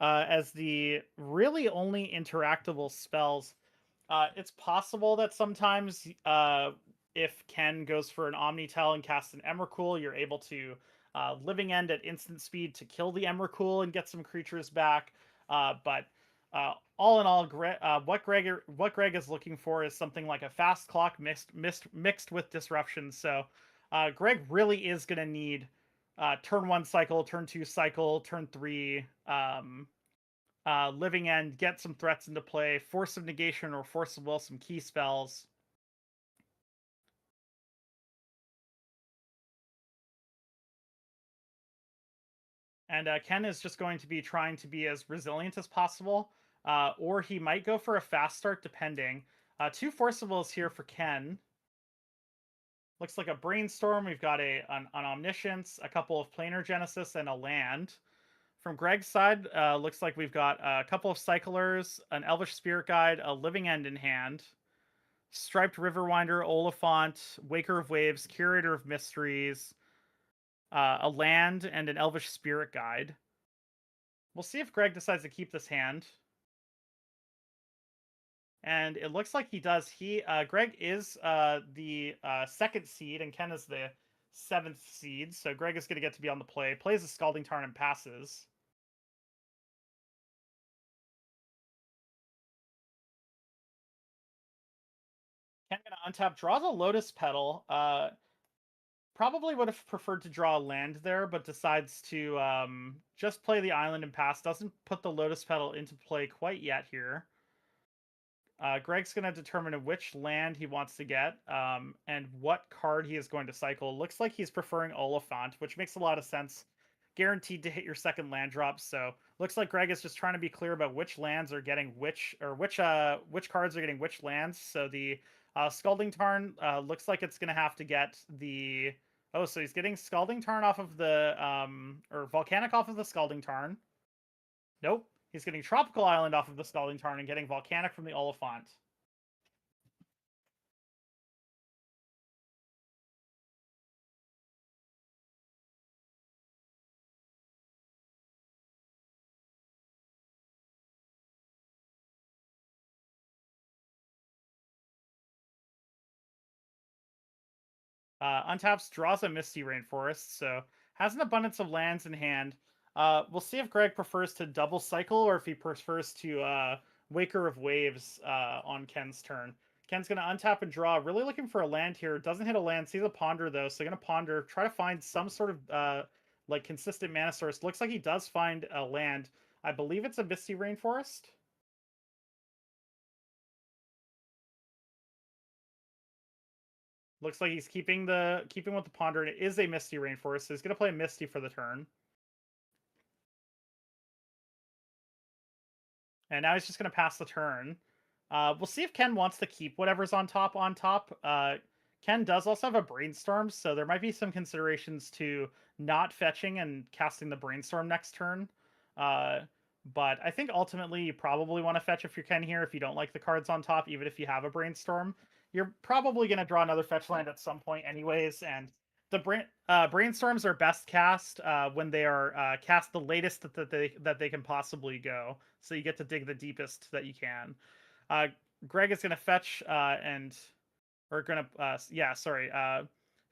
as the really only interactable spells. It's possible that sometimes if Ken goes for an Omnitel and casts an Emrakul, you're able to Living End at instant speed to kill the Emrakul and get some creatures back. But all in all, what Greg is looking for is something like a fast clock mixed with disruption. So Greg really is going to need turn 1 cycle, turn 2 cycle, turn 3 Living End, get some threats into play, Force of Negation or Force of Will, some key spells. And Ken is just going to be trying to be as resilient as possible, or he might go for a fast start depending. 2 Force of Wills here for Ken. Looks like a Brainstorm. We've got an Omniscience, a couple of Planar Genesis, and a land. From Greg's side, looks like we've got a couple of Cyclers, an Elvish Spirit Guide, a Living End in hand, Striped Riverwinder, Oliphant, Waker of Waves, Curator of Mysteries, a land, and an Elvish Spirit Guide. We'll see if Greg decides to keep this hand. And it looks like he does. Greg is the 2nd seed, and Ken is the 7th seed. So Greg is going to get to be on the play. Plays a Scalding Tarn and passes. Ken going to untap, draws a Lotus Petal. Probably would have preferred to draw a land there, but decides to just play the island and pass. Doesn't put the Lotus Petal into play quite yet here. Greg's going to determine which land he wants to get and what card he is going to cycle. Looks like he's preferring Oliphant, which makes a lot of sense. Guaranteed to hit your 2nd land drop. So looks like Greg is just trying to be clear about which lands are getting which cards are getting which lands. So the Scalding Tarn looks like it's going to have to get the... Oh, so he's getting Scalding Tarn off of the... or Volcanic off of the Scalding Tarn. Nope. He's getting Tropical Island off of the Scalding Tarn and getting Volcanic from the Oliphant. Untaps, draws a Misty Rainforest, so has an abundance of lands in hand. We'll see if Greg prefers to double cycle or if he prefers to Waker of Waves on Ken's turn. Ken's going to untap and draw. Really looking for a land here. Doesn't hit a land. Sees a Ponder, though, so going to Ponder. Try to find some sort of like consistent mana source. Looks like he does find a land. I believe it's a Misty Rainforest. Looks like he's keeping with the Ponder, and it is a Misty Rainforest, so he's going to play Misty for the turn. And now he's just going to pass the turn. We'll see if Ken wants to keep whatever's on top. Ken does also have a Brainstorm, so there might be some considerations to not fetching and casting the Brainstorm next turn. But I think ultimately you probably want to fetch if you can here if you don't like the cards on top, even if you have a Brainstorm. You're probably going to draw another fetch land at some point anyways, and the Brainstorms are best cast when they are cast the latest that they can possibly go. So you get to dig the deepest that you can. Greg is going to fetch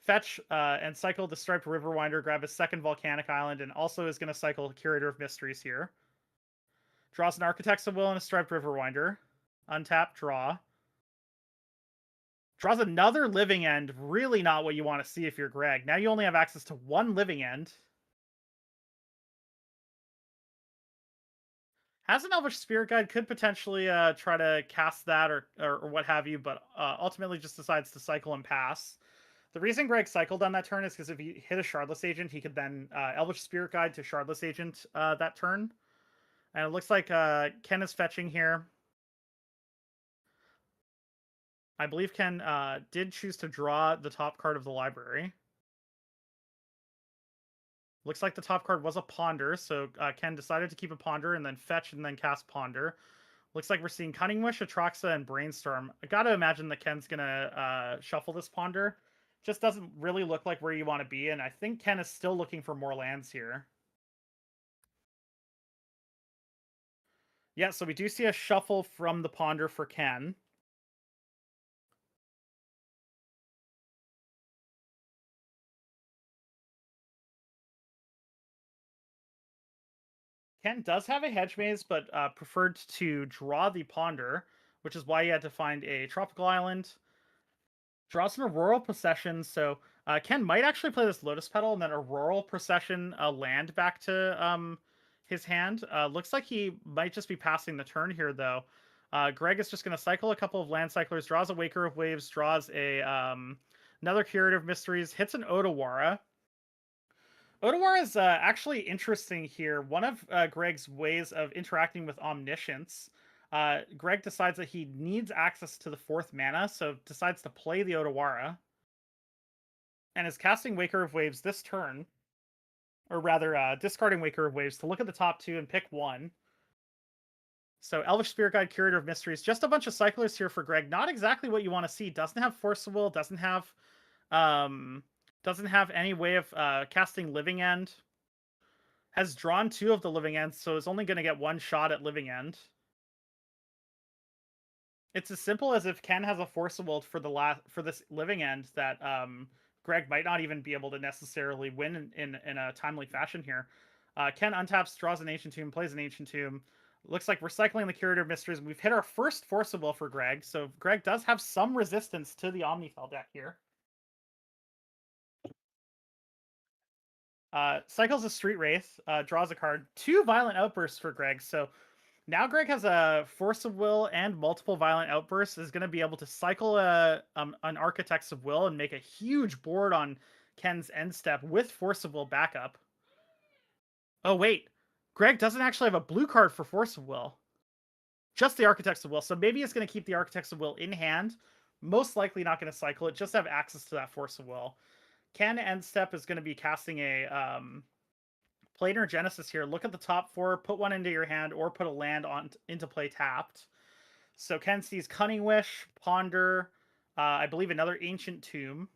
fetch and cycle the Striped Riverwinder, grab his second Volcanic Island, and also is going to cycle Curator of Mysteries here. Draws an Architect's Will and a Striped Riverwinder. Untap, draw. Draws another Living End. Really not what you want to see if you're Greg. Now you only have access to one Living End. Has an Elvish Spirit Guide, could potentially try to cast that or what have you, but ultimately just decides to cycle and pass. The reason Greg cycled on that turn is because if he hit a Shardless Agent, he could then Elvish Spirit Guide to Shardless Agent that turn. And it looks like Ken is fetching here. I believe Ken did choose to draw the top card of the library. Looks like the top card was a Ponder, so Ken decided to keep a Ponder and then fetch and then cast Ponder. Looks like we're seeing Cunning Wish, Atraxa, and Brainstorm. I gotta imagine that Ken's gonna shuffle this Ponder. Just doesn't really look like where you want to be, and I think Ken is still looking for more lands here. Yeah, so we do see a shuffle from the Ponder for Ken. Ken does have a Hedge Maze, but preferred to draw the Ponder, which is why he had to find a Tropical Island. Draws an Auroral Procession, so Ken might actually play this Lotus Petal and then Auroral Procession land back to his hand. Looks like he might just be passing the turn here, though. Greg is just going to cycle a couple of Land Cyclers, draws a Waker of Waves, draws a another Curative Mysteries, hits an Otawara. Otawara is actually interesting here. One of Greg's ways of interacting with Omniscience. Greg decides that he needs access to the 4th mana, so decides to play the Otawara. And is casting Waker of Waves this turn. Or rather, discarding Waker of Waves to look at the top 2 and pick 1. So Elvish Spirit Guide, Curator of Mysteries. Just a bunch of Cyclers here for Greg. Not exactly what you want to see. Doesn't have Force of Will, doesn't have any way of casting Living End. Has drawn 2 of the Living Ends, so is only going to get 1 shot at Living End. It's as simple as if Ken has a Force of Will for this Living End that Greg might not even be able to necessarily win in a timely fashion here. Ken untaps, draws an Ancient Tomb, plays an Ancient Tomb. Looks like we're cycling the Curator of Mysteries. We've hit our first Force of Will for Greg, so Greg does have some resistance to the Omnifell deck here. Cycles a Street Wraith, draws a card. 2 Violent Outbursts for Greg, so now Greg has a Force of Will and multiple Violent Outbursts, is going to be able to cycle an Architects of Will and make a huge board on Ken's end step with Force of Will backup. Oh, wait. Greg doesn't actually have a blue card for Force of Will. Just the Architects of Will. So maybe it's going to keep the Architects of Will in hand. Most likely not going to cycle it. Just have access to that Force of Will. Ken end step is going to be casting a Planar Genesis here. Look at the top 4, put 1 into your hand, or put a land into play tapped. So Ken sees Cunning Wish, Ponder, I believe another Ancient Tomb.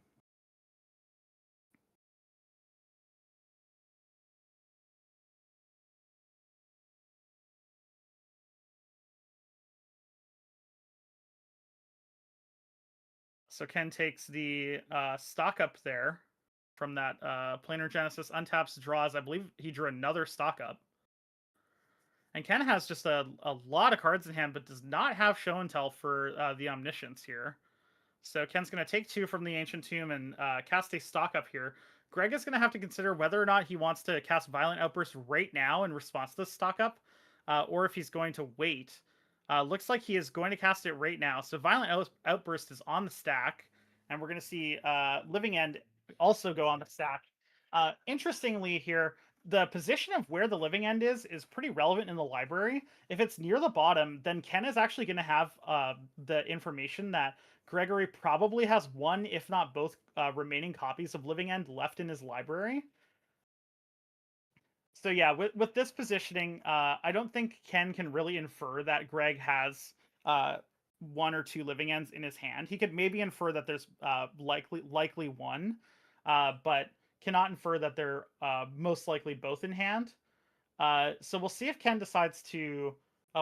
So Ken takes the stock up there from that Planar Genesis, untaps, draws. I believe he drew another stock up. And Ken has just a lot of cards in hand, but does not have Show and Tell for the Omniscience here. So Ken's going to take 2 from the Ancient Tomb and cast a stock up here. Greg is going to have to consider whether or not he wants to cast Violent Outburst right now in response to this stock up, or if he's going to wait. Looks like he is going to cast it right now. So Violent Outburst is on the stack, and we're going to see Living End also go on the stack. Interestingly here, the position of where the Living End is pretty relevant in the library. If it's near the bottom, then Ken is actually going to have the information that Gregory probably has 1, if not both, remaining copies of Living End left in his library. So yeah, with this positioning, I don't think Ken can really infer that Greg has one or two living ends in his hand. He could maybe infer that there's likely one, but cannot infer that they're most likely both in hand. So we'll see if Ken decides to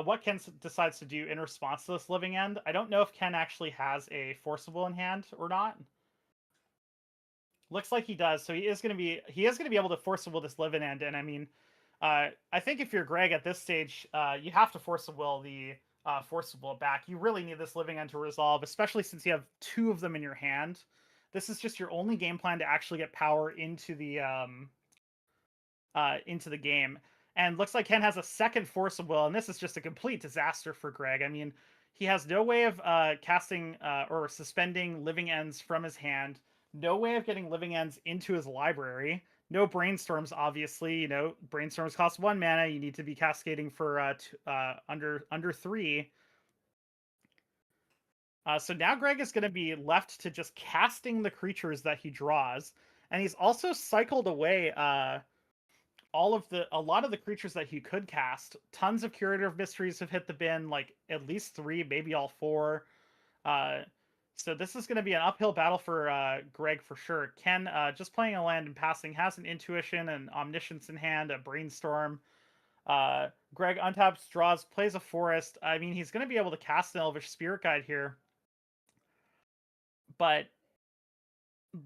what Ken decides to do in response to this living end. I don't know if Ken actually has a forcible in hand or not. Looks like he does, so he is going to be able to forcible this living end. And I mean, I think if you're Greg at this stage, you have to forcible the forcible back. You really need this living end to resolve, especially since you have two of them in your hand. This is just your only game plan to actually get power into the game. And looks like Ken has a second forcible, and this is just a complete disaster for Greg. I mean, he has no way of casting or suspending living ends from his hand. No way of getting living ends into his library. No brainstorms, obviously. You know, brainstorms cost 1 mana. You need to be cascading for under 3. So now Greg is going to be left to just casting the creatures that he draws, and he's also cycled away a lot of the creatures that he could cast. Tons of Curator of Mysteries have hit the bin, like at least 3, maybe all 4. So this is going to be an uphill battle for Greg for sure. Ken, just playing a land and passing, has an Intuition and Omniscience in hand, a Brainstorm. Greg untaps, draws, plays a Forest. I mean, he's going to be able to cast an Elvish Spirit Guide here. But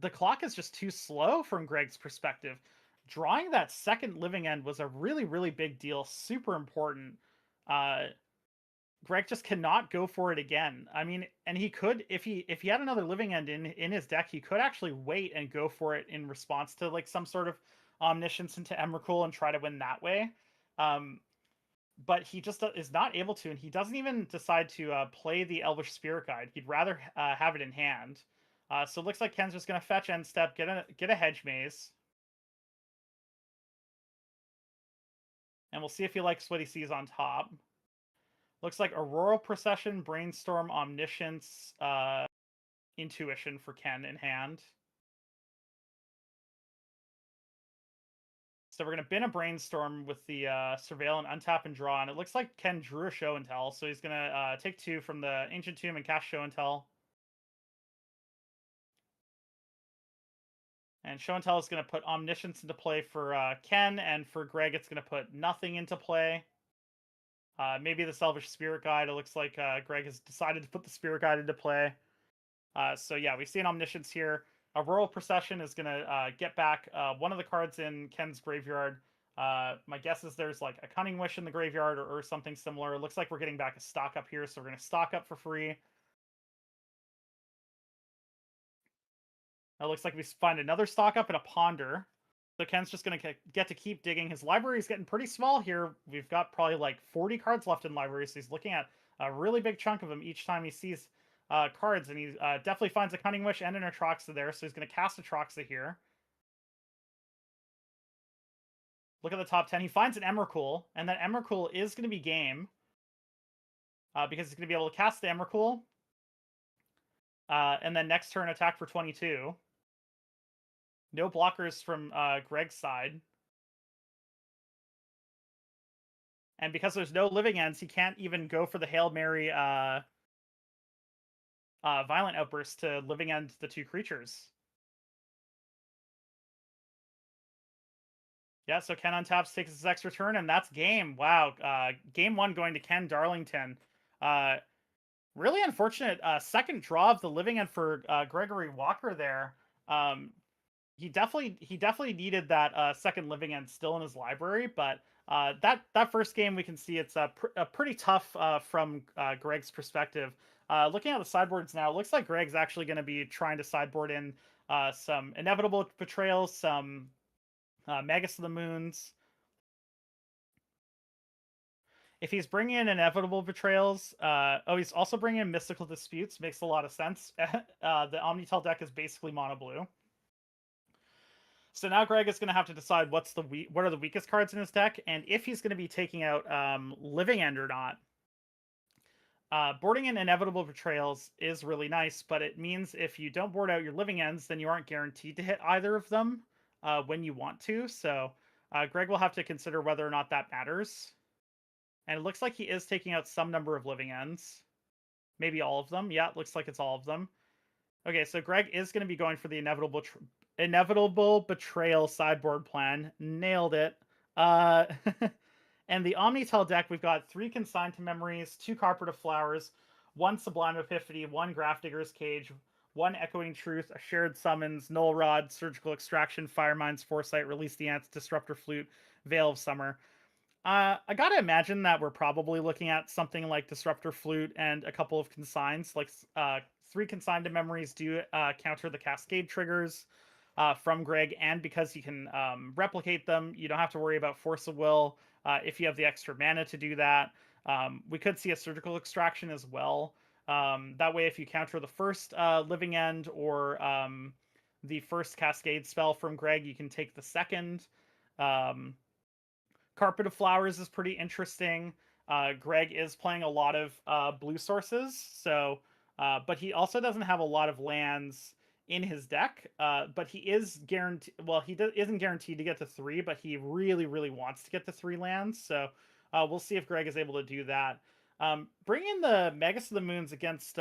the clock is just too slow from Greg's perspective. Drawing that second living end was a really, really big deal. Super important. Greg just cannot go for it again. I mean, and he could, if he had another living end in his deck, he could actually wait and go for it in response to like some sort of Omniscience into Emrakul and try to win that way. But he just is not able to, and he doesn't even decide to play the Elvish Spirit Guide. He'd rather have it in hand. So it looks like Ken's just going to fetch end step, get a Hedge Maze. And we'll see if he likes what he sees on top. Looks like Auroral Procession, Brainstorm, Omniscience, Intuition for Ken in hand. So we're going to bin a Brainstorm with the Surveil and untap and draw. And it looks like Ken drew a Show and Tell. So he's going to take 2 from the Ancient Tomb and cast Show and Tell. And Show and Tell is going to put Omniscience into play for Ken. And for Greg, it's going to put nothing into play. Maybe the Elvish Spirit Guide. It looks like Greg has decided to put the Spirit Guide into play. So yeah, we see an Omniscience here. Auroral Procession is going to get back one of the cards in Ken's graveyard. My guess is there's like a Cunning Wish in the graveyard or something similar. It looks like we're getting back a stock up here, so we're going to stock up for free. It looks like we find another stock up and a Ponder. So Ken's just going to get to keep digging. His library is getting pretty small here. We've got probably like 40 cards left in library, so he's looking at a really big chunk of them each time he sees cards, and he definitely finds a Cunning Wish and an Atraxa there, so he's going to cast Atraxa here. Look at the top 10. He finds an Emrakul, and that Emrakul is going to be game, because he's going to be able to cast the Emrakul, and then next turn attack for 22. No blockers from Greg's side. And because there's no living ends, he can't even go for the Hail Mary Violent Outburst to living end the 2 creatures. Yeah, so Ken untaps, takes his extra turn, and that's game. Wow. Game 1 going to Ken Darlington. Really unfortunate second draw of the living end for Gregory Walker there. He definitely needed that second living end still in his library, but that first game we can see it's pretty tough from Greg's perspective. Looking at the sideboards now, it looks like Greg's actually going to be trying to sideboard in some Inevitable Betrayals, some Magus of the Moons. If he's bringing in Inevitable Betrayals, he's also bringing in Mystical Disputes. Makes a lot of sense. The Omnitel deck is basically mono blue. So now Greg is going to have to decide what are the weakest cards in his deck, and if he's going to be taking out Living End or not. Boarding in Inevitable Betrayals is really nice, but it means if you don't board out your Living Ends, then you aren't guaranteed to hit either of them when you want to. So Greg will have to consider whether or not that matters. And it looks like he is taking out some number of living ends. Maybe all of them. Yeah, it looks like it's all of them. Okay, so Greg is going to be going for the inevitable betrayal sideboard plan. Nailed it. And the Omnitel deck, we've got 3 Consigned to Memories, 2 Carpet of Flowers, 1 Sublime Epiphany, 1 Grafdigger's Cage, 1 Echoing Truth, a Shared Summons, Null Rod, Surgical Extraction, Firemind's Foresight, Release the Ants, Disruptor Flute, Veil of Summer. I gotta imagine that we're probably looking at something like Disruptor Flute and a couple of consigns. Like 3 Consigned to Memories do counter the Cascade triggers from Greg, and because he can replicate them, you don't have to worry about Force of Will if you have the extra mana to do that. We could see a Surgical Extraction as well. That way, if you counter the first Living End or the first Cascade spell from Greg, you can take the second. Carpet of Flowers is pretty interesting. Greg is playing a lot of blue sources, so but he also doesn't have a lot of lands in his deck. But he is guaranteed. Well, he isn't guaranteed to get to 3, but he really, really wants to get to 3 lands. So we'll see if Greg is able to do that. Bring in the Magus of the Moons against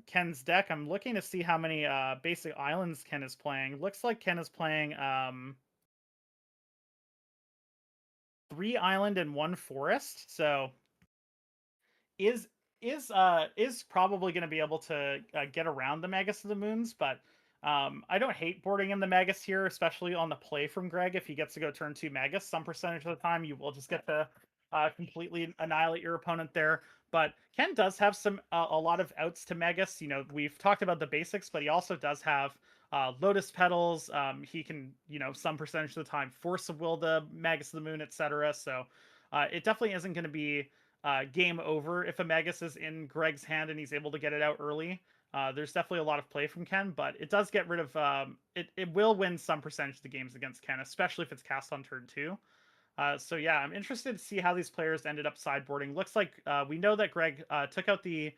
Ken's deck. I'm looking to see how many basic islands Ken is playing. Looks like Ken is playing 3 island and 1 forest, so is probably going to be able to get around the Magus of the Moons, but I don't hate boarding in the Magus here, especially on the play from Greg. If he gets to go turn 2 Magus, some percentage of the time you will just get to completely annihilate your opponent there. But Ken does have a lot of outs to Magus. You know, we've talked about the basics, but he also does have Lotus Petals. He can, some percentage of the time Force of Will the Magus of the Moon, etc. So it definitely isn't going to be game over if a Magus is in Greg's hand and he's able to get it out early. There's definitely a lot of play from Ken, but it does get rid of it will win some percentage of the games against Ken, especially if it's cast on turn 2. So yeah, I'm interested to see how these players ended up sideboarding. Looks like we know that Greg took out the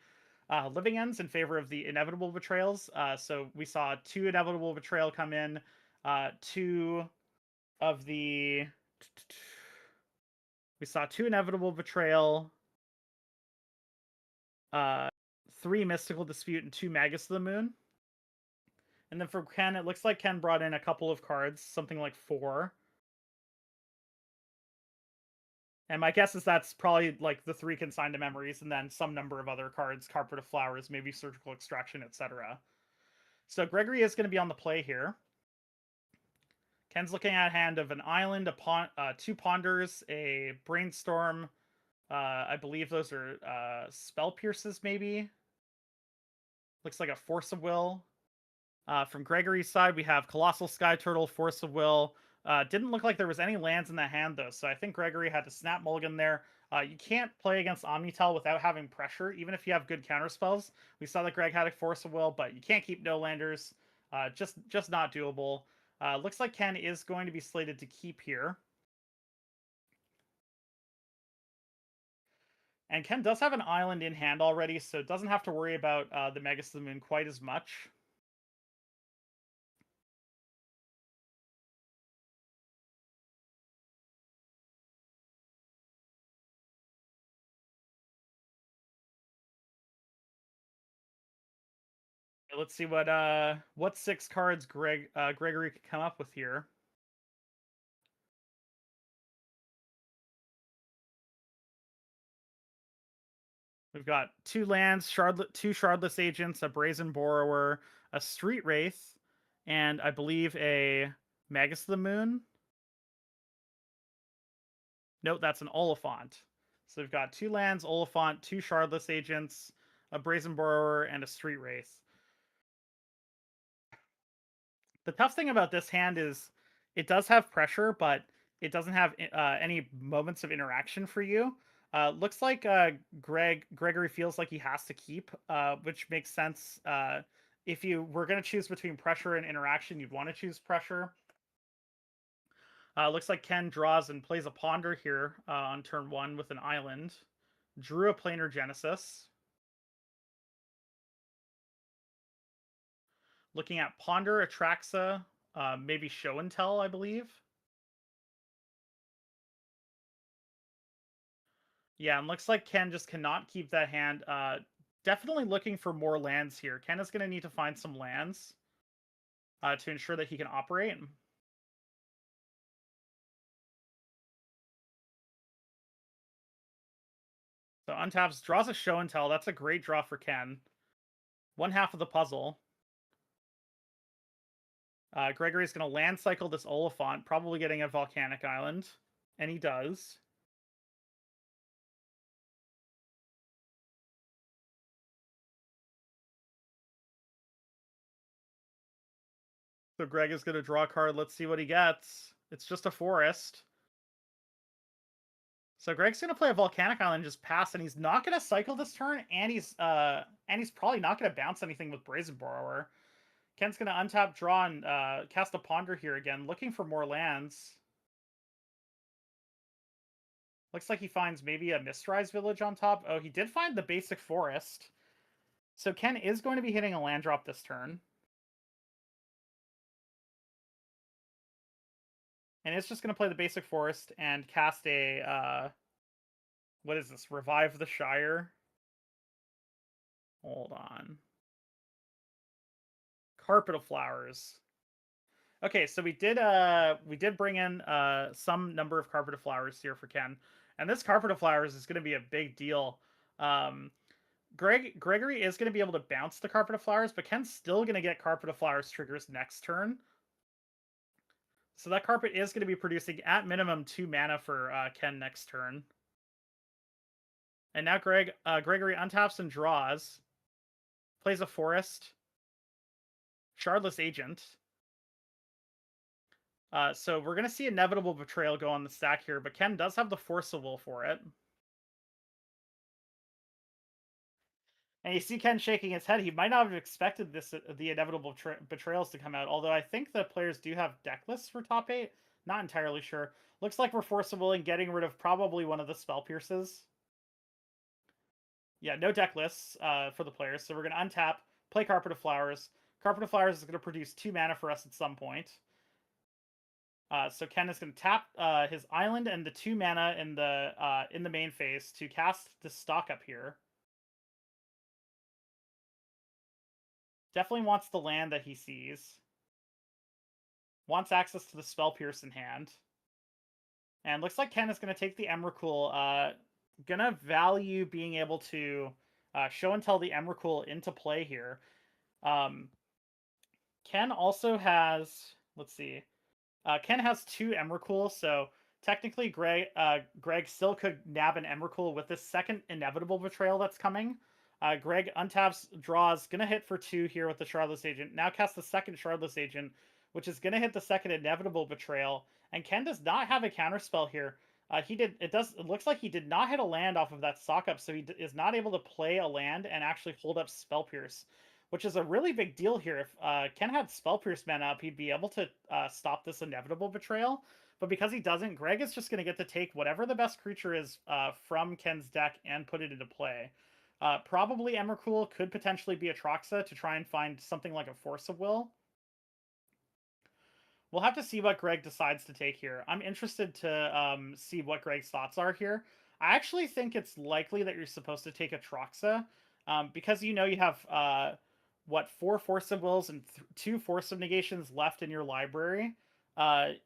Living Ends in favor of the Inevitable Betrayals. So we saw 2 Inevitable Betrayal come in, 2 of the... We saw 2 Inevitable Betrayal, 3 Mystical Dispute, and 2 Magus of the Moon. And then for Ken, it looks like Ken brought in a couple of cards, something like 4. And my guess is that's probably like the 3 Consigned to Memories and then some number of other cards, Carpet of Flowers, maybe Surgical Extraction, etc. So Gregory is going to be on the play here. Ken's looking at a hand of an island, 2 Ponders, a Brainstorm. I believe those are Spell Pierces, maybe. Looks like a Force of Will. From Gregory's side, we have Colossal Sky Turtle, Force of Will. Didn't look like there was any lands in the hand, though, so I think Gregory had to snap mulligan there. You can't play against Omnitel without having pressure, even if you have good counterspells. We saw that Greg had a Force of Will, but you can't keep no landers. Just not doable. Looks like Ken is going to be slated to keep here. And Ken does have an island in hand already, so doesn't have to worry about the Magus of the Moon quite as much. Let's see what 6 cards Gregory could come up with here. We've got 2 lands, 2 Shardless Agents, a Brazen Borrower, a Street Wraith, and I believe a Magus of the Moon. Nope, that's an Oliphant. So we've got 2 lands, Oliphant, 2 Shardless Agents, a Brazen Borrower, and a Street Wraith. The tough thing about this hand is it does have pressure, but it doesn't have any moments of interaction for you. Looks like Gregory feels like he has to keep, which makes sense. If you were going to choose between pressure and interaction, you'd want to choose pressure. Looks like Ken draws and plays a Ponder here on turn 1 with an island. Drew a Planar Genesis. Looking at Ponder, Atraxa, maybe Show and Tell, I believe. Yeah, and looks like Ken just cannot keep that hand. Definitely looking for more lands here. Ken is going to need to find some lands to ensure that he can operate. So untaps, draws a show and tell. That's a great draw for Ken. One half of the puzzle. Gregory's going to land cycle this Oliphant, probably getting a volcanic island. And he does. So Greg is going to draw a card. Let's see what he gets. It's just a forest. So Greg's going to play a volcanic island, just pass, and he's not going to cycle this turn, and he's probably not going to bounce anything with Brazen Borrower. Ken's going to untap, draw, and cast a Ponder here again, looking for more lands. Looks like he finds maybe a Mistrise Village on top. Oh, he did find the basic forest. So Ken is going to be hitting a land drop this turn. And it's just going to play the basic forest and cast a, what is this? Revive the Shire? Hold on. Carpet of Flowers. Okay, so we did bring in some number of Carpet of Flowers here for Ken. And this Carpet of Flowers is going to be a big deal. Gregory is going to be able to bounce the Carpet of Flowers, but Ken's still going to get Carpet of Flowers triggers next turn. So that carpet is going to be producing at minimum 2 mana for Ken next turn. And now Gregory untaps and draws. Plays a forest. Shardless Agent. So we're going to see Inevitable Betrayal go on the stack here, but Ken does have the Force of Will for it. And you see Ken shaking his head. He might not have expected the Inevitable Betrayals to come out, although I think the players do have deck lists for top 8. Not entirely sure. Looks like we're Force of Willing, getting rid of probably one of the Spell Pierces. Yeah, no deck lists for the players, so we're going to untap, play Carpet of Flowers. Carpet of Flowers is going to produce 2 mana for us at some point. So Ken is going to tap his island and the 2 mana in the main phase to cast the stock up here. Definitely wants the land that he sees. Wants access to the Spell Pierce in hand. And looks like Ken is going to take the Emrakul. Gonna value being able to show and tell the Emrakul into play here. Ken also has, let's see. Ken has 2 Emrakul, so technically Greg still could nab an Emrakul with this second Inevitable Betrayal that's coming. Greg untaps, draws, gonna hit for 2 here with the Shardless Agent. Now cast the second Shardless Agent, which is gonna hit the second Inevitable Betrayal. And Ken does not have a counterspell here. It looks like he did not hit a land off of that stock up, so he is not able to play a land and actually hold up Spell Pierce, which is a really big deal here. If Ken had Spell Pierce mana up, he'd be able to stop this Inevitable Betrayal. But because he doesn't, Greg is just going to get to take whatever the best creature is from Ken's deck and put it into play. Probably Emrakul, could potentially be Atraxa to try and find something like a Force of Will. We'll have to see what Greg decides to take here. I'm interested to see what Greg's thoughts are here. I actually think it's likely that you're supposed to take Atraxa because you have 4 Force of Wills and 2 Force of Negations left in your library.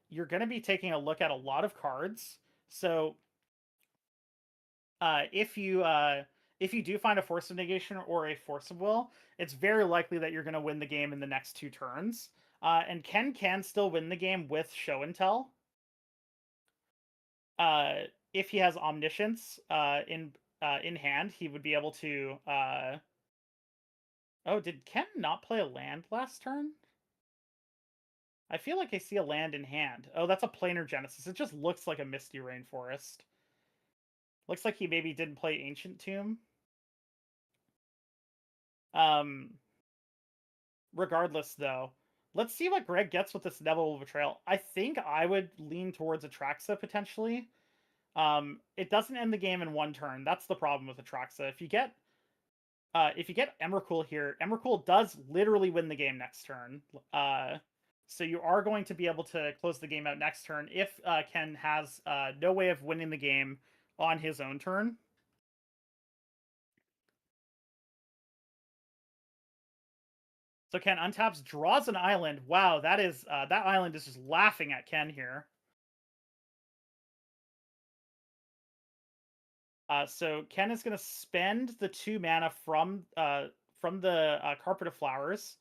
You're going to be taking a look at a lot of cards. So if you do find a Force of Negation or a Force of Will, it's very likely that you're going to win the game in the next 2 turns. And Ken can still win the game with Show and Tell. If he has Omniscience in hand, he would be able to... Oh, did Ken not play a land last turn? I feel like I see a land in hand. Oh, that's a Planar Genesis. It just looks like a Misty Rainforest. Looks like he maybe didn't play Ancient Tomb. Regardless, though, let's see what Greg gets with this Inevitable Betrayal. I think I would lean towards Atraxa, potentially. It doesn't end the game in 1 turn. That's the problem with Atraxa. If you get Emrakul here, Emrakul does literally win the game next turn. So you are going to be able to close the game out next turn if Ken has no way of winning the game on his own turn. So Ken untaps, draws an island. Wow, that is that island is just laughing at Ken here. So Ken is going to spend the 2 mana from the Carpet of Flowers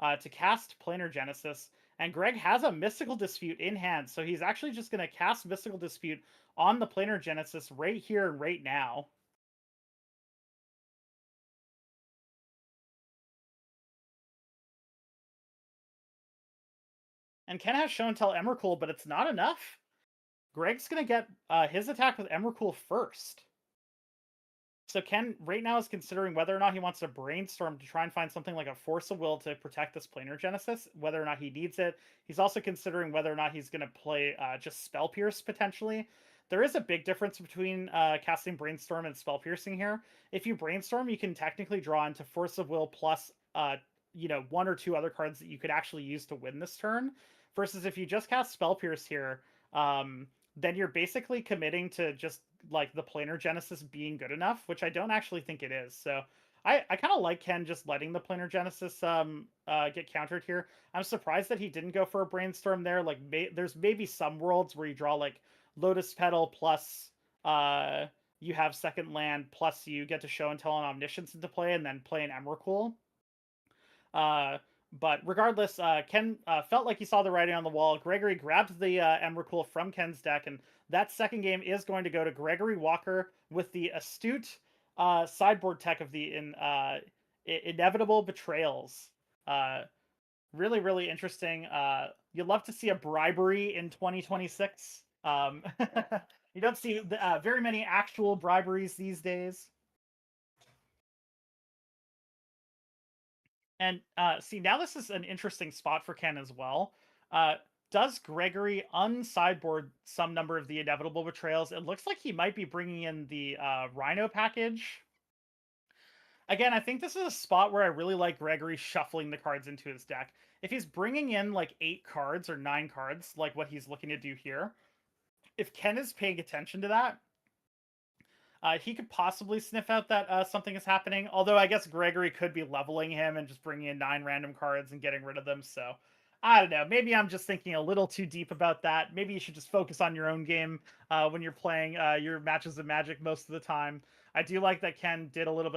to cast Planar Genesis, and Greg has a Mystical Dispute in hand, so he's actually just going to cast Mystical Dispute on the Planar Genesis right here and right now. And Ken has Show and Tell Emrakul, but it's not enough. Greg's going to get his attack with Emrakul first. So Ken right now is considering whether or not he wants to brainstorm to try and find something like a Force of Will to protect this Planar Genesis, whether or not he needs it. He's also considering whether or not he's going to play just Spell Pierce potentially. There is a big difference between casting Brainstorm and Spell Piercing here. If you Brainstorm, you can technically draw into Force of Will plus, 1 or 2 other cards that you could actually use to win this turn. Versus if you just cast Spell Pierce here, then you're basically committing to just like the Planar Genesis being good enough, which I don't actually think it is. So I kind of like Ken just letting the Planar Genesis get countered here. I'm surprised that he didn't go for a Brainstorm there. Like there's maybe some worlds where you draw like Lotus Petal plus you have second land plus you get to Show and Tell an Omniscience into play and then play an Emrakul. But regardless, Ken felt like he saw the writing on the wall. Gregory grabbed the Emrakul from Ken's deck, and that second game is going to go to Gregory Walker with the astute sideboard tech of the Inevitable Betrayals. Really, really interesting. You'd love to see a bribery in 2026. You don't see very many actual briberies these days. And see, now this is an interesting spot for Ken as well. Does Gregory unsideboard some number of the Inevitable Betrayals? It looks like he might be bringing in the Rhino package. Again, I think this is a spot where I really like Gregory shuffling the cards into his deck. If he's bringing in like 8 cards or 9 cards, like what he's looking to do here, if Ken is paying attention to that, he could possibly sniff out that something is happening. Although I guess Gregory could be leveling him and just bringing in 9 random cards and getting rid of them. So I don't know. Maybe I'm just thinking a little too deep about that. Maybe you should just focus on your own game when you're playing your matches of Magic most of the time. I do like that Ken did a little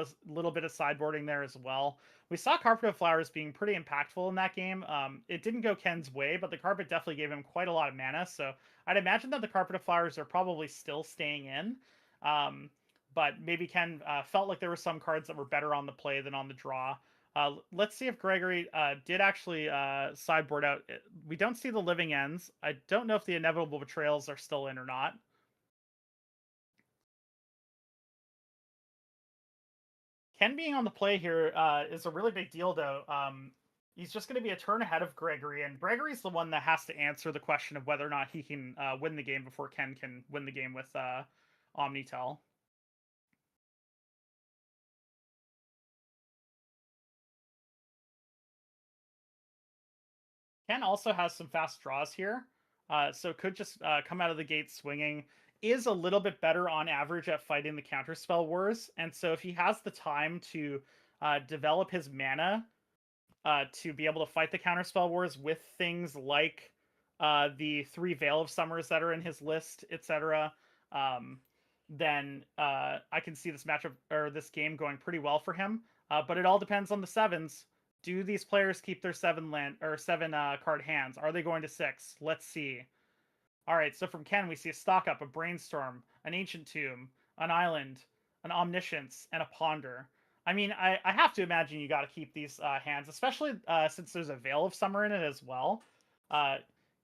bit of sideboarding there as well. We saw Carpet of Flowers being pretty impactful in that game. It didn't go Ken's way, but the Carpet definitely gave him quite a lot of mana. So I'd imagine that the Carpet of Flowers are probably still staying in. But maybe Ken felt like there were some cards that were better on the play than on the draw. Let's see if Gregory did actually sideboard out. We don't see the Living Ends. I don't know if the Inevitable Betrayals are still in or not. Ken being on the play here is a really big deal, though. He's just going to be a turn ahead of Gregory, and Gregory's the one that has to answer the question of whether or not he can win the game before Ken can win the game with Omnitel. Ken also has some fast draws here, so could just come out of the gate swinging. Is a little bit better on average at fighting the counterspell wars, and so if he has the time to develop his mana to be able to fight the counterspell wars with things like the 3 Veil of Summers that are in his list, etc., then I can see this matchup or this game going pretty well for him. But it all depends on the 7s. Do these players keep their 7 card hands? Are they going to 6? Let's see. All right, so from Ken, we see a Stock Up, a Brainstorm, an Ancient Tomb, an Island, an Omniscience, and a Ponder. I mean, I have to imagine you got to keep these hands, especially since there's a Veil of Summer in it as well.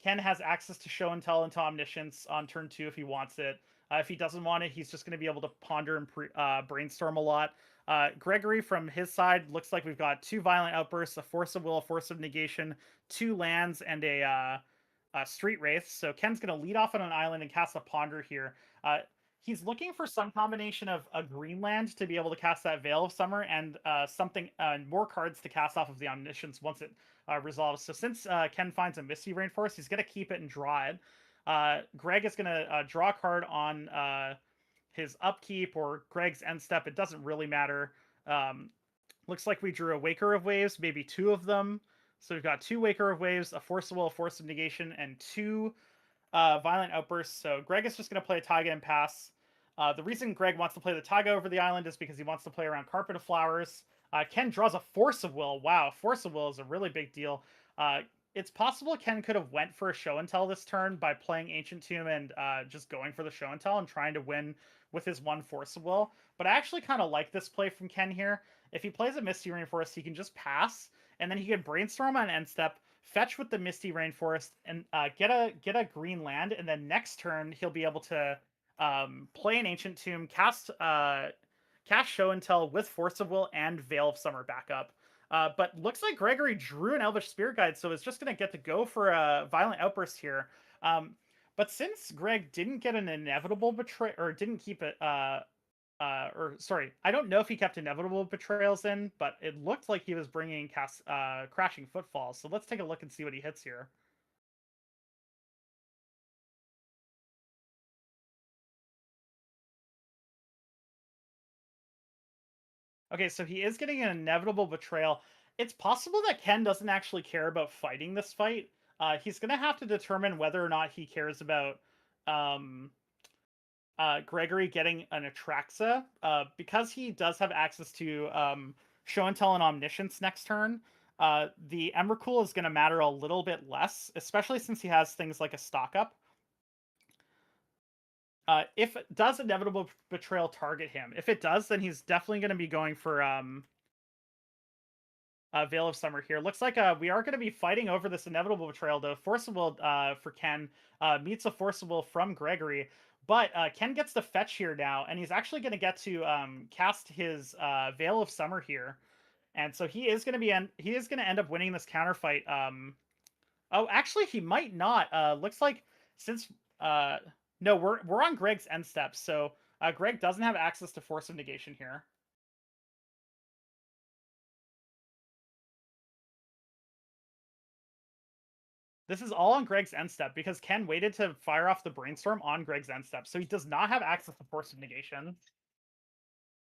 Ken has access to Show and Tell into Omniscience on turn 2 if he wants it. If he doesn't want it, he's just going to be able to Ponder and Brainstorm a lot. Gregory, from his side, looks like we've got 2 Violent Outbursts, a Force of Will, a Force of Negation, 2 lands, and a Street Wraith. So Ken's going to lead off on an island and cast a Ponder here. He's looking for some combination of a green land to be able to cast that Veil of Summer and more cards to cast off of the Omniscience once it resolves. So since Ken finds a Misty Rainforest, he's going to keep it and draw it. Greg is going to draw a card on his upkeep or Greg's end step. It doesn't really matter. Looks like we drew a Waker of Waves, maybe 2 of them. So we've got 2 Waker of Waves, a Force of Will, a Force of Negation, and 2 Violent Outbursts. So Greg is just going to play Taiga and pass. The reason Greg wants to play the Taiga over the island is because he wants to play around Carpet of Flowers. Ken draws a Force of Will. Wow, Force of Will is a really big deal. It's possible Ken could have went for a Show and Tell this turn by playing Ancient Tomb and just going for the Show and Tell and trying to win with his 1 Force of Will. But I actually kind of like this play from Ken here. If he plays a Misty Rainforest, he can just pass, and then he can Brainstorm on end step, fetch with the Misty Rainforest, and get a green land, and then next turn he'll be able to play an Ancient Tomb, cast Show and Tell with Force of Will and Veil of Summer backup. But looks like Gregory drew an Elvish Spirit Guide, so it's just going to get to go for a Violent Outburst here. But since Greg didn't get an Inevitable Betrayal, or didn't keep it, sorry, I don't know if he kept Inevitable Betrayals in, but it looked like he was bringing Crashing Footfalls. So let's take a look and see what he hits here. Okay, so he is getting an Inevitable Betrayal. It's possible that Ken doesn't actually care about fighting this fight. He's going to have to determine whether or not he cares about Gregory getting an Atraxa. Because he does have access to Show and Tell and Omniscience next turn, the Emrakul is going to matter a little bit less, especially since he has things like a stock up. If does Inevitable Betrayal target him? If it does, then he's definitely going to be going for Veil of Summer here. Looks like we are going to be fighting over this Inevitable Betrayal, though. Force of Will for Ken meets a Force of Will from Gregory, but Ken gets to fetch here now, and he's actually going to get to cast his Veil of Summer here, and so he is going to end up winning this counterfight. Oh, actually, he might not. Looks like since no, we're on Greg's end steps, so Greg doesn't have access to Force of Negation here. This is all on Greg's end step because Ken waited to fire off the Brainstorm on Greg's end step, so he does not have access to Force of Negation.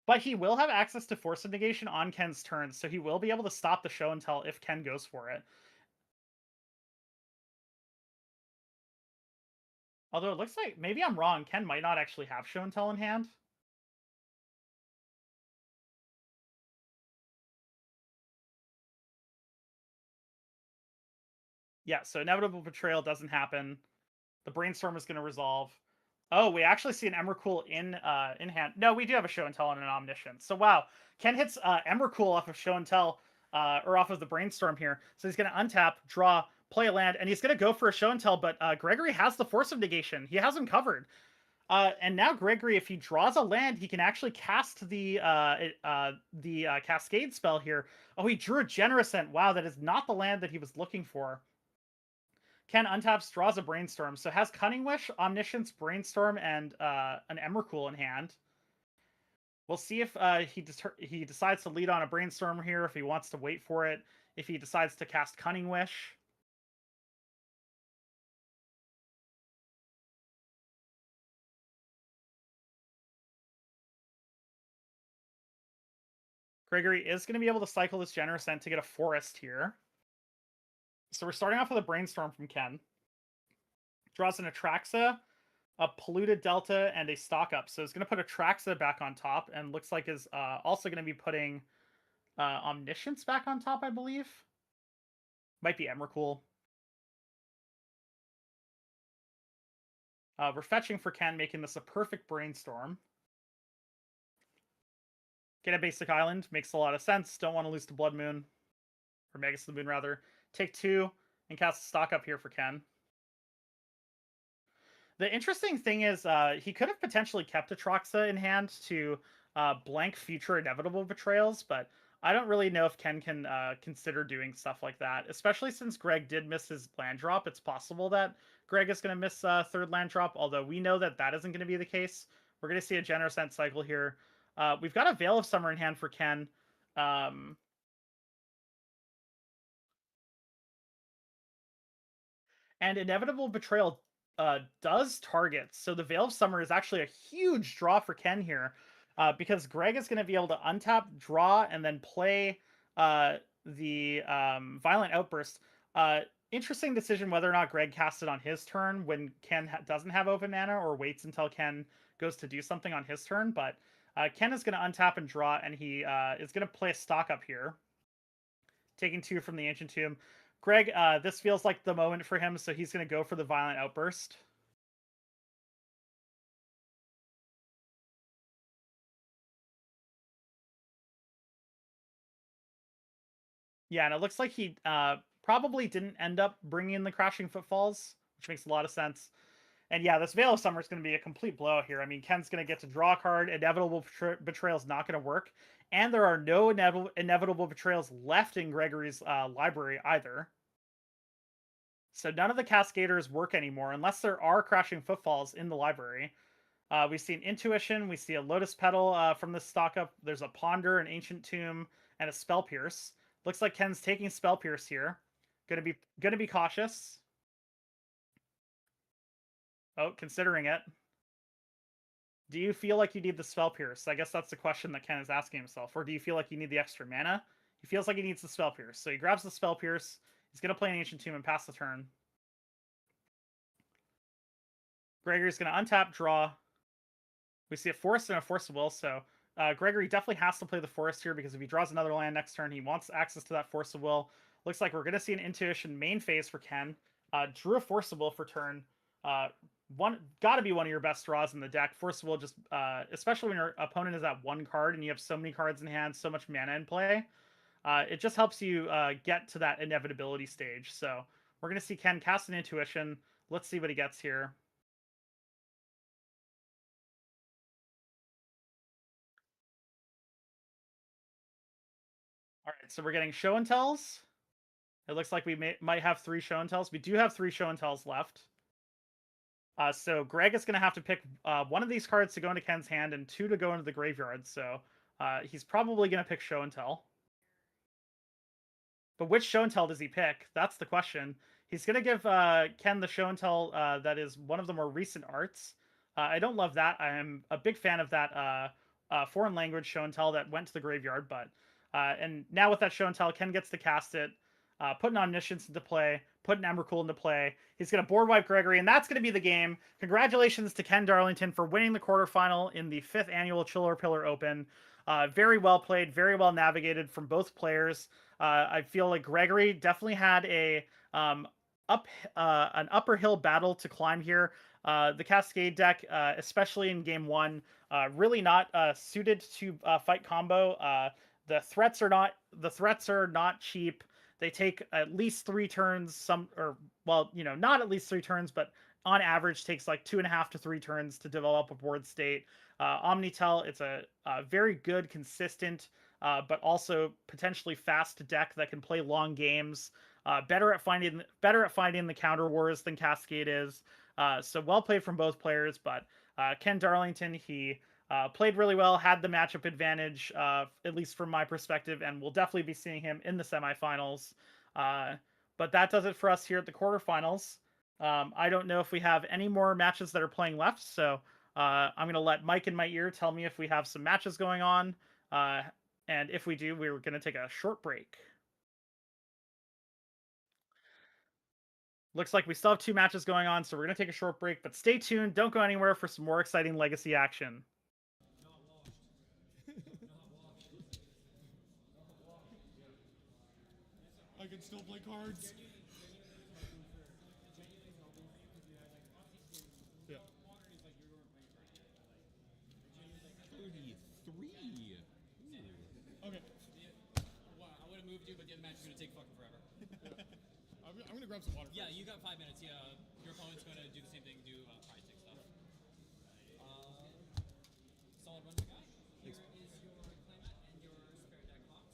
But he will have access to Force of Negation on Ken's turn, so he will be able to stop the Show and Tell if Ken goes for it. Although it looks like, maybe I'm wrong, Ken might not actually have Show and Tell in hand. Yeah, so Inevitable Betrayal doesn't happen. The Brainstorm is going to resolve. Oh, we actually see an Emrakul in hand. No, we do have a Show and Tell and an Omniscience. So wow, Ken hits Emrakul off of Show and Tell, or off of the Brainstorm here. So he's going to untap, draw, play a land, and he's going to go for a Show and Tell, but Gregory has the Force of Negation. He has him covered. And now Gregory, if he draws a land, he can actually cast the Cascade spell here. Oh, he drew a Generosent. Wow, that is not the land that he was looking for. Ken untaps, draws a Brainstorm, so has Cunning Wish, Omniscience, Brainstorm, and an Emrakul in hand. We'll see if he decides to lead on a Brainstorm here, if he wants to wait for it, if he decides to cast Cunning Wish. Gregory is going to be able to cycle this Generosent to get a Forest here. So we're starting off with a Brainstorm from Ken. Draws an Atraxa, a Polluted Delta, and a Stock Up. So it's going to put Atraxa back on top, and looks like is also going to be putting Omniscience back on top, I believe. Might be Emrakul. We're fetching for Ken, making this a perfect Brainstorm. Get a basic island. Makes a lot of sense. Don't want to lose to Blood Moon. Or Magus of the Moon, rather. Take 2 and cast a Stock Up here for Ken. The interesting thing is he could have potentially kept Atraxa in hand to blank future Inevitable Betrayals, but I don't really know if Ken can consider doing stuff like that, especially since Greg did miss his land drop. It's possible that Greg is going to miss third land drop, although we know that that isn't going to be the case. We're going to see a Generosent cycle here. We've got a Veil of Summer in hand for Ken. And Inevitable Betrayal does target. So the Veil of Summer is actually a huge draw for Ken here, because Greg is going to be able to untap, draw, and then play the Violent Outburst. Interesting decision whether or not Greg casts it on his turn when Ken doesn't have open mana, or waits until Ken goes to do something on his turn. But Ken is going to untap and draw, and he is going to play a stock up here, taking 2 from the Ancient Tomb. Greg, this feels like the moment for him, so he's going to go for the Violent Outburst. Yeah, and it looks like he probably didn't end up bringing in the Crashing Footfalls, which makes a lot of sense. And yeah, this Veil of Summer is going to be a complete blowout here. I mean, Ken's going to get to draw a card. Inevitable Betrayal is not going to work. And there are no Inevitable Betrayals left in Gregory's library either. So none of the Cascaders work anymore unless there are Crashing Footfalls in the library. We see an Intuition. We see a Lotus Petal from this stock up. There's a Ponder, an Ancient Tomb, and a Spell Pierce. Looks like Ken's taking Spell Pierce here. Gonna be cautious. Oh, considering it. Do you feel like you need the Spell Pierce? I guess that's the question that Ken is asking himself. Or do you feel like you need the extra mana? He feels like he needs the Spell Pierce. So he grabs the Spell Pierce. He's going to play an Ancient Tomb and pass the turn. Gregory's going to untap, draw. We see a Forest and a Force of Will. So Gregory definitely has to play the Forest here, because if he draws another land next turn, he wants access to that Force of Will. Looks like we're going to see an Intuition main phase for Ken. Drew a Force of Will for turn. Gotta be one of your best draws in the deck. Force of Will, just especially when your opponent is at 1 card and you have so many cards in hand, so much mana in play. It just helps you get to that inevitability stage. So we're gonna see Ken cast an Intuition. Let's see what he gets here. All right, so we're getting Show and Tells. It looks like we might have 3 Show and Tells. We do have 3 Show and Tells left. So Greg is going to have to pick 1 of these cards to go into Ken's hand and 2 to go into the graveyard. So he's probably going to pick Show and Tell. But which Show and Tell does he pick? That's the question. He's going to give Ken the Show and Tell that is one of the more recent arts. I don't love that. I am a big fan of that foreign language Show and Tell that went to the graveyard. But and now with that Show and Tell, Ken gets to cast it, put an Omniscience into play, put an Emrakul into play. He's going to board wipe Gregory, and that's going to be the game. Congratulations to Ken Darlington for winning the quarterfinal in the 5th annual Chillerpillar Open. Very well played, very well navigated from both players. I feel like Gregory definitely had an upper hill battle to climb here. The Cascade deck, especially in game 1, really not suited to fight combo. The threats are not cheap. They take at least 3 turns, not at least 3 turns, but on average takes like 2.5 to 3 turns to develop a board state. Omnitel, it's a very good, consistent, but also potentially fast deck that can play long games. Better at fighting the counter wars than Cascade is. So well played from both players, but Ken Darlington, he played really well, had the matchup advantage, at least from my perspective, and we'll definitely be seeing him in the semifinals. But that does it for us here at the quarterfinals. I don't know if we have any more matches that are playing left, so I'm going to let Mike in my ear tell me if we have some matches going on. And if we do, we're going to take a short break. Looks like we still have 2 matches going on, so we're going to take a short break, but stay tuned. Don't go anywhere for some more exciting Legacy action. I can still play cards. Yeah. 33. Okay. Wow, I would have moved you, but the match is going to take fucking forever. I'm going to grab some water. Yeah, you got 5 minutes. Yeah, your opponent's going to do the same thing, do prize take stuff. Solid run, guy. Here is your playmat and your spare deck box.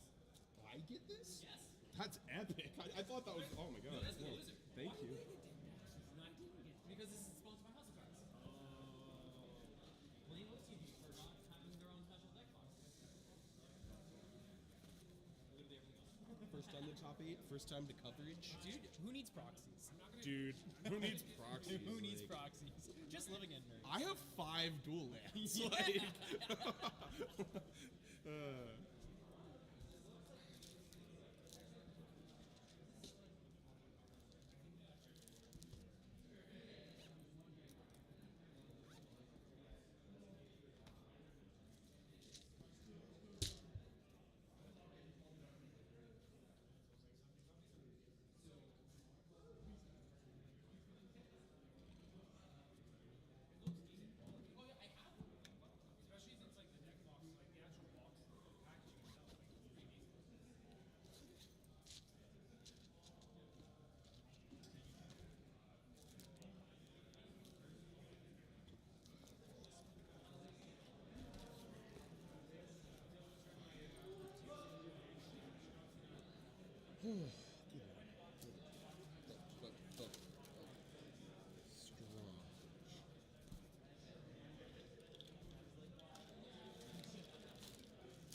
I get this? Yes. That's epic. I thought that was. Oh my god. That's the loser. Thank you. No, I didn't get it. Because this is sponsored by House of Cards. Blame OTB for not having their own special deck box. Literally everything else. For first time to top 8, first time to coverage. Dude, who needs proxies? Dude, who needs proxies? Who needs Like, proxies? Just living in nerds. I have 5 dual lands. Yeah. Like,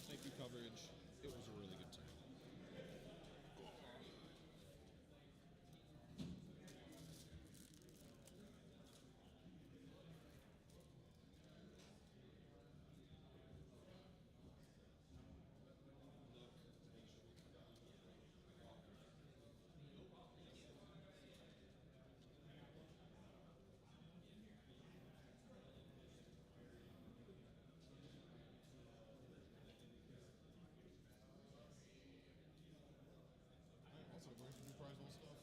Thank you, coverage. It was a really good time. Also, where should you prize all stuff?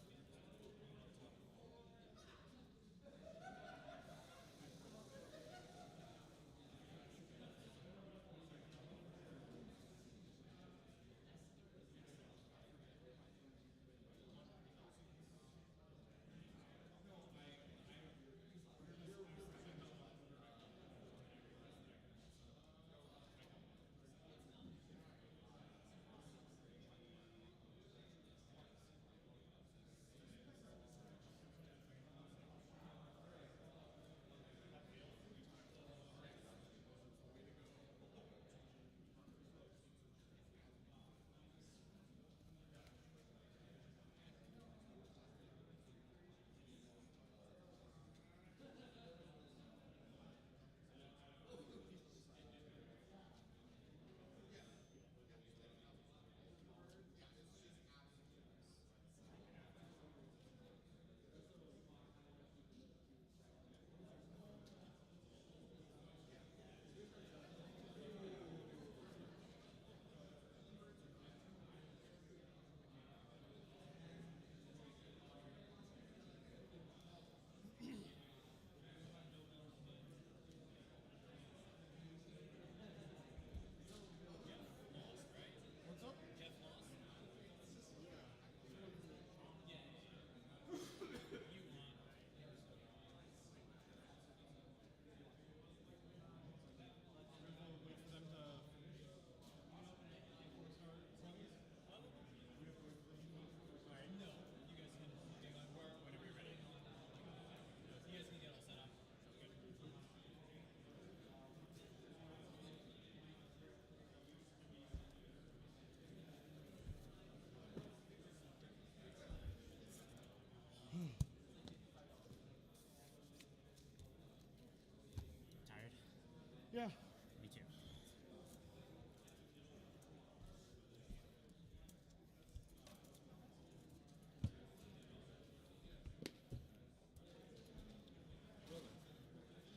Tired? Yeah. Me too.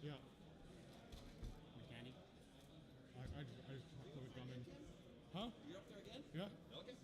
Yeah. Candy? I just talked to it coming. Huh? You up there again? Yeah. Okay.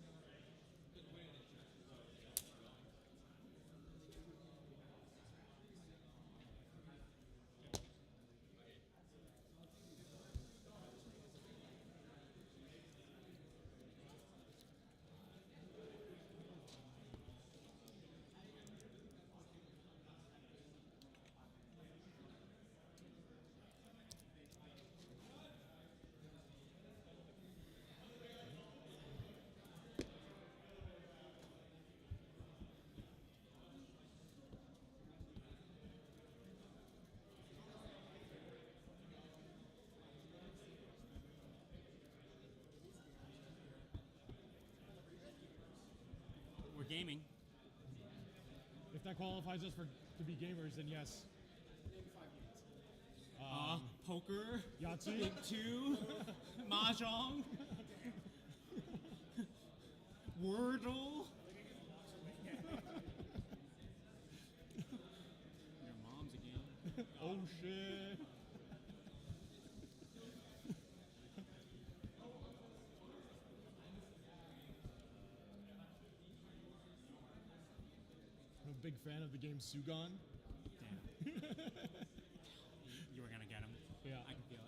that qualifies us to be gamers, then yes. Poker, Yahtzee, Big Two, Mahjong, Wordle. Your mom's again. Oh shit. I'm a big fan of the game Sugon. Damn. You were gonna get him. Yeah. I can feel it.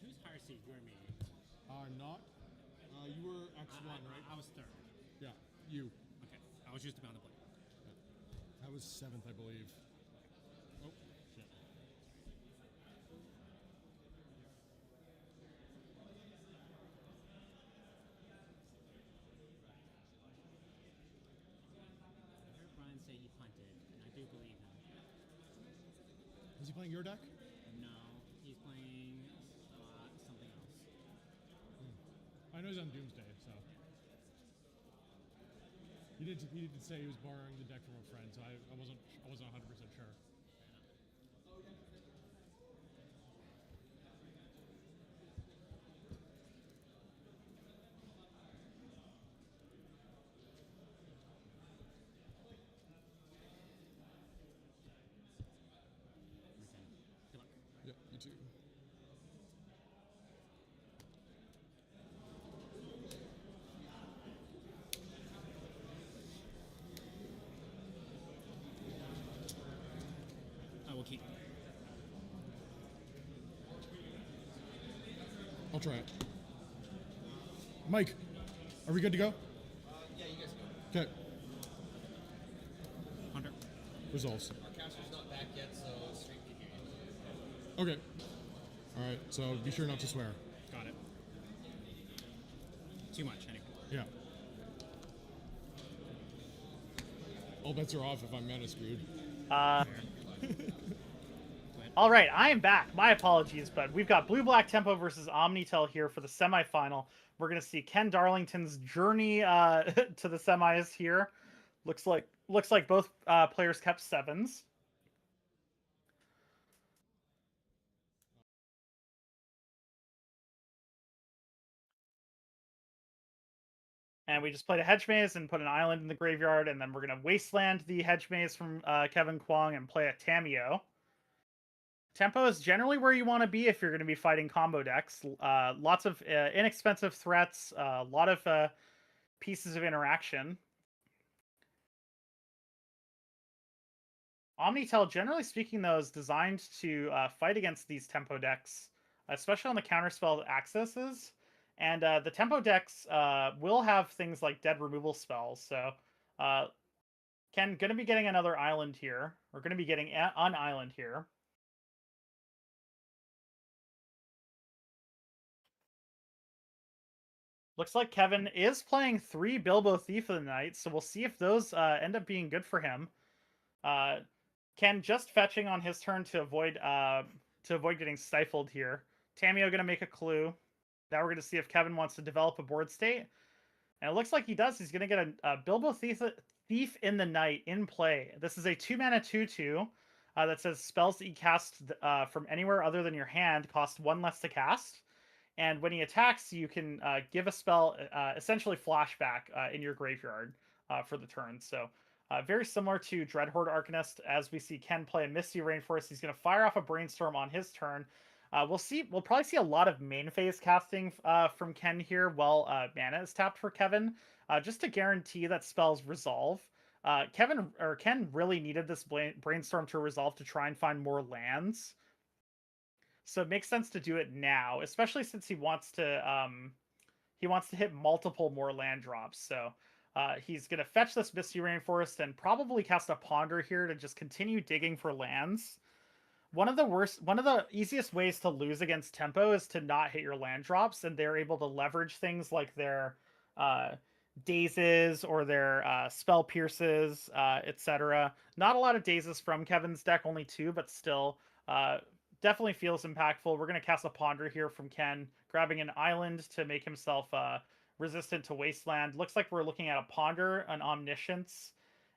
Who's higher seed? You or me? Not. You were X1, right? I was third. Yeah, you. Okay. I was just about to play. I was 7th, I believe. Oh, shit. I heard Brian say he punted, and I do believe him. Is he playing your deck? No, he's playing something else. I know he's on Doomsday, so. He did say he was borrowing the deck from a friend, so I wasn't 100% sure. Good luck. Yep, you too. I will keep. I'll try it. Mike, are we good to go? Yeah, you guys go. Okay. Hunter. Results. Our counselor's not back yet, so stream can hear you. Okay. All right. So be sure not to swear. Got it. Too much, anyway. Yeah. All bets are off if I'm mana screwed. All right, I am back. My apologies, but we've got Blue Black Tempo versus Omnitel here for the semifinal. We're gonna see Ken Darlington's journey to the semis here. Looks like both players kept 7s. And we just played a hedge maze and put an island in the graveyard, and then we're gonna wasteland the hedge maze from Kevin Kwong and play a Tameo. Tempo is generally where you want to be if you're going to be fighting combo decks. Lots of inexpensive threats, a lot of pieces of interaction. Omnitel, generally speaking, though, is designed to fight against these tempo decks, especially on the counterspell accesses. And the tempo decks will have things like dead removal spells. So Ken going to be getting another island here. We're going to be getting an island here. Looks like Kevin is playing 3 Bilbo Thief of the Night, so we'll see if those end up being good for him. Ken just fetching on his turn to avoid getting stifled here. Tameo gonna make a clue. Now we're gonna see if Kevin wants to develop a board state, and it looks like he does. He's gonna get a Bilbo Thief in the Night in play. This is a 2-mana 2/2 that says spells that you cast from anywhere other than your hand cost 1 less to cast. And when he attacks, you can give a spell, essentially flashback in your graveyard for the turn. So very similar to Dreadhorde Arcanist, as we see Ken play a Misty Rainforest. He's going to fire off a Brainstorm on his turn. We'll probably see a lot of main phase casting from Ken here while mana is tapped for Kevin, just to guarantee that spells resolve. Ken really needed this Brainstorm to resolve to try and find more lands. So it makes sense to do it now, especially since he wants to hit multiple more land drops. So he's gonna fetch this Misty Rainforest and probably cast a Ponder here to just continue digging for lands. One of the easiest ways to lose against tempo is to not hit your land drops, and they're able to leverage things like their dazes or their spell pierces, etc. Not a lot of dazes from Kevin's deck, only 2, but still. definitely feels impactful. We're going to cast a Ponder here from Ken, grabbing an island to make himself resistant to Wasteland. Looks like we're looking at a Ponder, an Omniscience,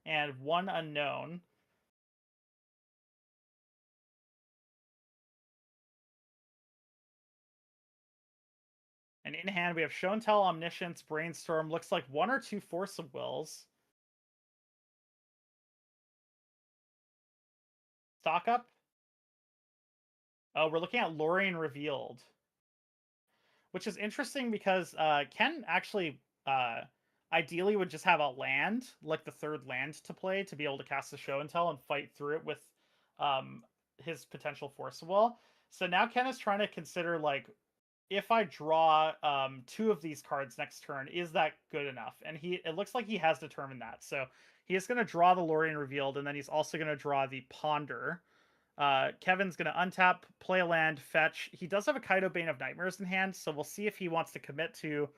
and one Unknown. And in hand, we have Show and Tell, Omniscience, Brainstorm. Looks like 1 or 2 Force of Wills. Stock up. Oh, we're looking at Lorien Revealed. Which is interesting because Ken actually ideally would just have a land, like the 3rd land to play to be able to cast the Show and Tell and fight through it with his potential Force of Will. So now Ken is trying to consider, like, if I draw 2 of these cards next turn, is that good enough? And it looks like he has determined that. So he is going to draw the Lorien Revealed, and then he's also going to draw the Ponder. Kevin's going to untap, play a land, fetch. He does have a Kaido Bane of Nightmares in hand, so we'll see if he wants to commit to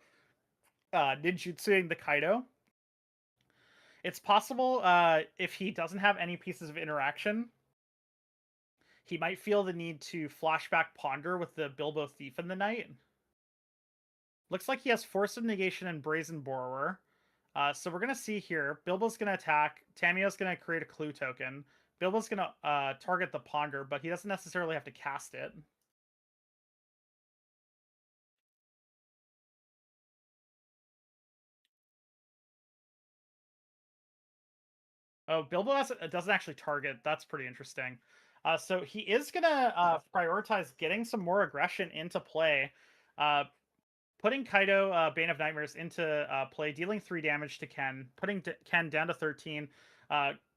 ninjutsuing the Kaido. It's possible if he doesn't have any pieces of interaction, he might feel the need to flashback Ponder with the Bilbo Thief in the Night. Looks like he has Force of Negation and Brazen Borrower. So we're going to see here. Bilbo's going to attack. Tamio's going to create a clue token. Bilbo's going to target the Ponder, but he doesn't necessarily have to cast it. Oh, Bilbo doesn't actually target. That's pretty interesting. So he is going to prioritize getting some more aggression into play. Putting Kaido Bane of Nightmares into play, dealing 3 damage to Ken, putting Ken down to 13.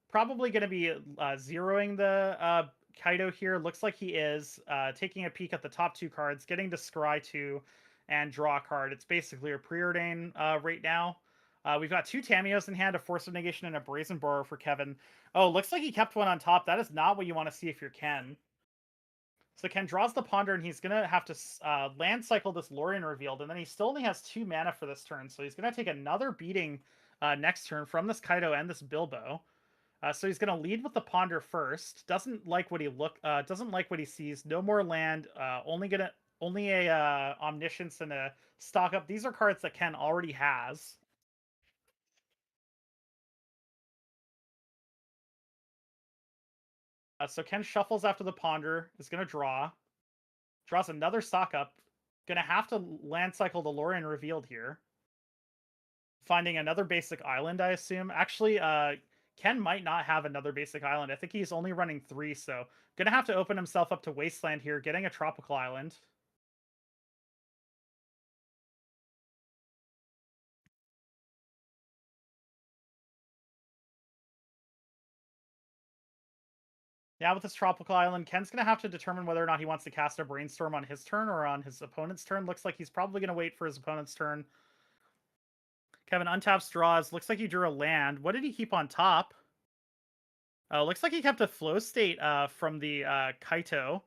Probably going to be zeroing the Kaido here. Looks like he is taking a peek at the top 2 cards, getting to scry 2 and draw a card. It's basically a preordain right now. We've got 2 Tamios in hand, a Force of Negation, and a Brazen Borrower for Kevin. Oh, looks like he kept one on top. That is not what you want to see if you're Ken. So Ken draws the Ponder, and he's going to have to land cycle this Lorien Revealed, and then he still only has 2 mana for this turn, so he's going to take another beating next turn from this Kaido and this Bilbo. So he's going to lead with the Ponder first. Doesn't like what he sees. No more land. Only a Omniscience and a stock up. These are cards that Ken already has. So Ken shuffles after the Ponder, is going to draw. Draws another stock up. Going to have to land cycle the Lorien Revealed here. Finding another basic island, I assume. Actually, Ken might not have another basic island. I think he's only running 3, so going to have to open himself up to Wasteland here, getting a tropical island. Now with this tropical island, Ken's going to have to determine whether or not he wants to cast a Brainstorm on his turn or on his opponent's turn. Looks like he's probably going to wait for his opponent's turn. Kevin untaps, draws. Looks like he drew a land. What did he keep on top? Looks like he kept a flow state from the Kaito.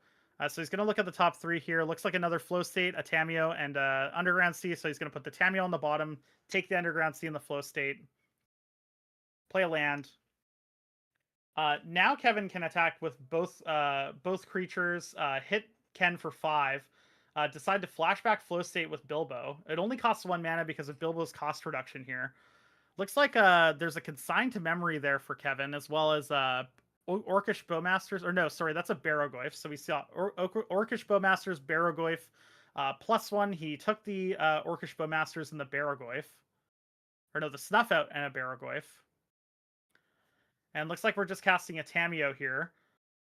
So he's going to look at the top 3 here. Looks like another flow state, a Tamio, and Underground Sea. So he's going to put the Tamio on the bottom, take the Underground Sea in the flow state, play a land. Now Kevin can attack with both creatures, hit Ken for 5, decide to flashback flow state with Bilbo. It only costs 1 mana because of Bilbo's cost reduction here. Looks like there's a consign to memory there for Kevin, as well as Orcish Bowmasters. Or no, sorry, that's a Barrogoyf. So we saw Orcish Bowmasters, Barrogoyf. +1, he took the Orcish Bowmasters and the Barrogoyf. Or no, the Snuff Out and a Barrogoyf. And looks like we're just casting a Tamio here.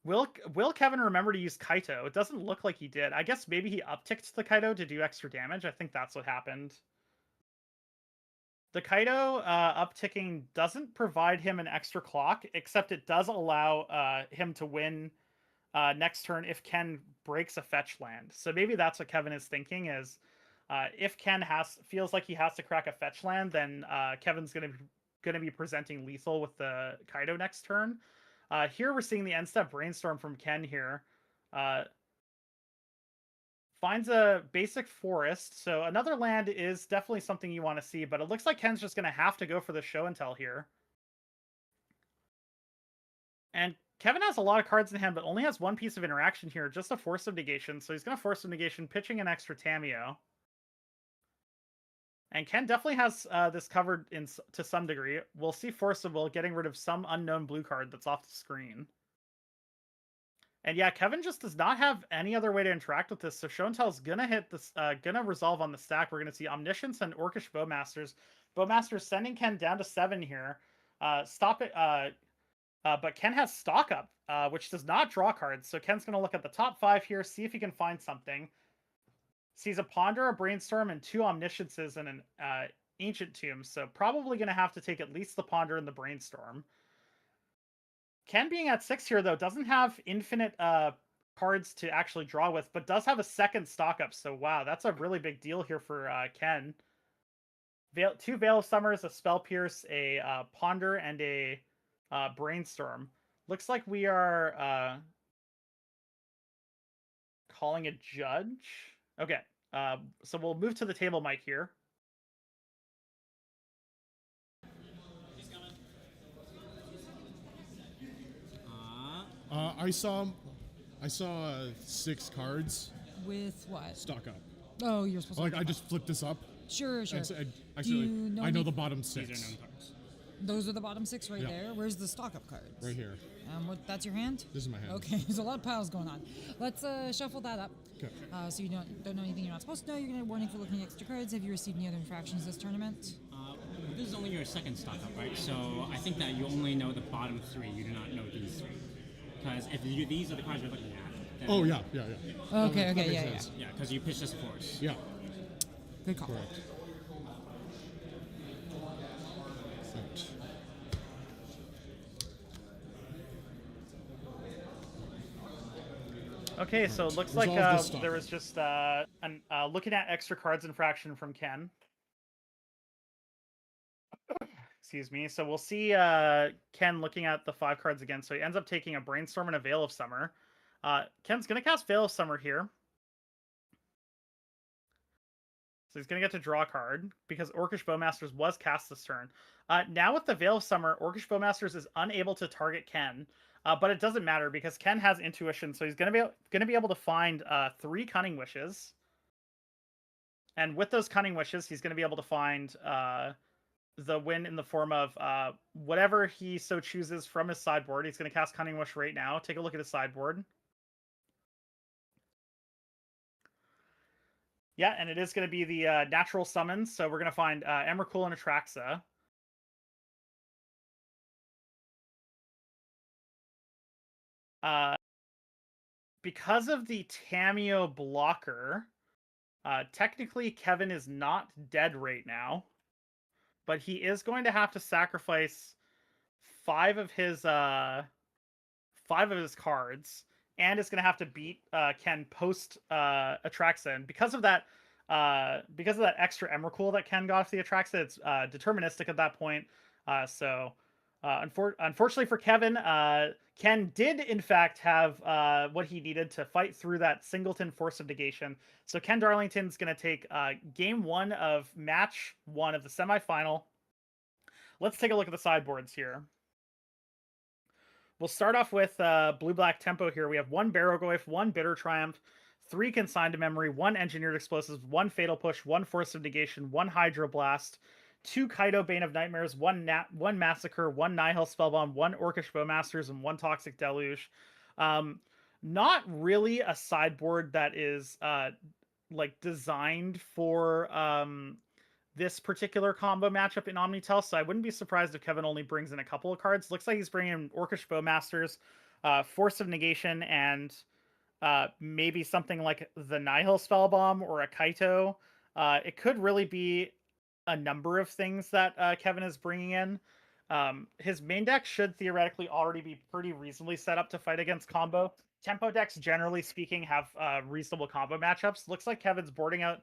Will Kevin remember to use Kaito? It doesn't look like he did. I guess maybe he upticked the Kaito to do extra damage. I think that's what happened. The Kaito upticking doesn't provide him an extra clock, except it does allow him to win next turn if Ken breaks a fetch land. So maybe that's what Kevin is thinking is if Ken feels like he has to crack a fetch land, then Kevin's going to be presenting lethal with the Kaito next turn. Here we're seeing the end step Brainstorm from Ken here. Finds a basic forest, so another land is definitely something you want to see, but it looks like Ken's just going to have to go for the show and tell here. And Kevin has a lot of cards in hand, but only has one piece of interaction here, just a Force of Negation. So he's going to Force of Negation, pitching an extra Tameo. And Ken definitely has this covered to some degree. We'll see Force of Will getting rid of some unknown blue card that's off the screen. And yeah, Kevin just does not have any other way to interact with this. So Show and Tell's gonna hit this, gonna resolve on the stack. We're gonna see Omniscience and Orcish Bowmasters. Bowmasters sending Ken down to 7 here. Stop it. But Ken has stock up, which does not draw cards. So Ken's gonna look at the top 5 here, see if he can find something. Sees a Ponder, a Brainstorm, and 2 Omnisciences and an Ancient Tomb. So probably gonna have to take at least the Ponder and the Brainstorm. Ken being at 6 here, though, doesn't have infinite cards to actually draw with, but does have a second stock up. So, wow, that's a really big deal here for Ken. 2 Veil of Summers, a Spell Pierce, a Ponder, and a Brainstorm. Looks like we are calling a judge. Okay, so we'll move to the table mic here. I saw 6 cards. With what? Stock up. Oh, you're supposed to. Like I just flipped this up. Sure. I know the bottom 6. These are known cards. Those are the bottom 6 right Yeah. there. Where's the stock up cards? Right here. That's your hand? This is my hand. Okay, there's a lot of piles going on. Let's shuffle that up. Okay. So you don't know anything you're not supposed to know. You're going to warning for looking at extra cards. Have you received any other infractions this tournament? This is only your second stock up, right? So I think that you only know the bottom 3. You do not know these 3. Because if these are the cards you're looking at. Then Oh yeah. Okay, yeah. Yeah, because you pitched this Force. Yeah. Good call. Correct. Right. Okay, so it looks like there was just looking at extra cards infraction from Ken. Excuse me. So we'll see Ken looking at the 5 cards again. So he ends up taking a Brainstorm and a Veil of Summer. Ken's going to cast Veil of Summer here. So he's going to get to draw a card because Orcish Bowmasters was cast this turn. Now with the Veil of Summer, Orcish Bowmasters is unable to target Ken. But it doesn't matter because Ken has Intuition, so he's going to be able to find 3 Cunning Wishes. And with those Cunning Wishes, he's going to be able to find the win in the form of whatever he so chooses from his sideboard. He's going to cast Cunning Wish right now. Take a look at his sideboard. Yeah, and it is going to be the natural summons. So we're going to find Emrakul and Atraxa. Because of the Tameo blocker, technically Kevin is not dead right now, but he is going to have to sacrifice 5 of his cards, and is going to have to beat Ken post Atraxa. And because of that extra Emrakul that Ken got off the Atraxa, it's deterministic at that point. Unfortunately for Kevin, Ken did in fact have what he needed to fight through that singleton Force of Negation. So Ken Darlington's going to take game 1 of match 1 of the semifinal. Let's take a look at the sideboards here. We'll start off with blue-black tempo here. We have 1 Barrowglyph, 1 Bitter Triumph, 3 Consigned to Memory, 1 Engineered Explosives, 1 Fatal Push, 1 Force of Negation, 1 Hydroblast, 2 Kaido Bane of Nightmares, 1 Massacre, 1 Nihil Spellbomb, 1 Orcish Bowmasters, and 1 Toxic Deluge. Not really a sideboard that is like designed for this particular combo matchup in Omnitel, so I wouldn't be surprised if Kevin only brings in a couple of cards. Looks like he's bringing in Orcish Bowmasters, Force of Negation, and maybe something like the Nihil Spellbomb or a Kaito. It could really be a number of things that Kevin is bringing in. His main deck should theoretically already be pretty reasonably set up to fight against combo. Tempo decks, generally speaking, have reasonable combo matchups. Looks like Kevin's boarding out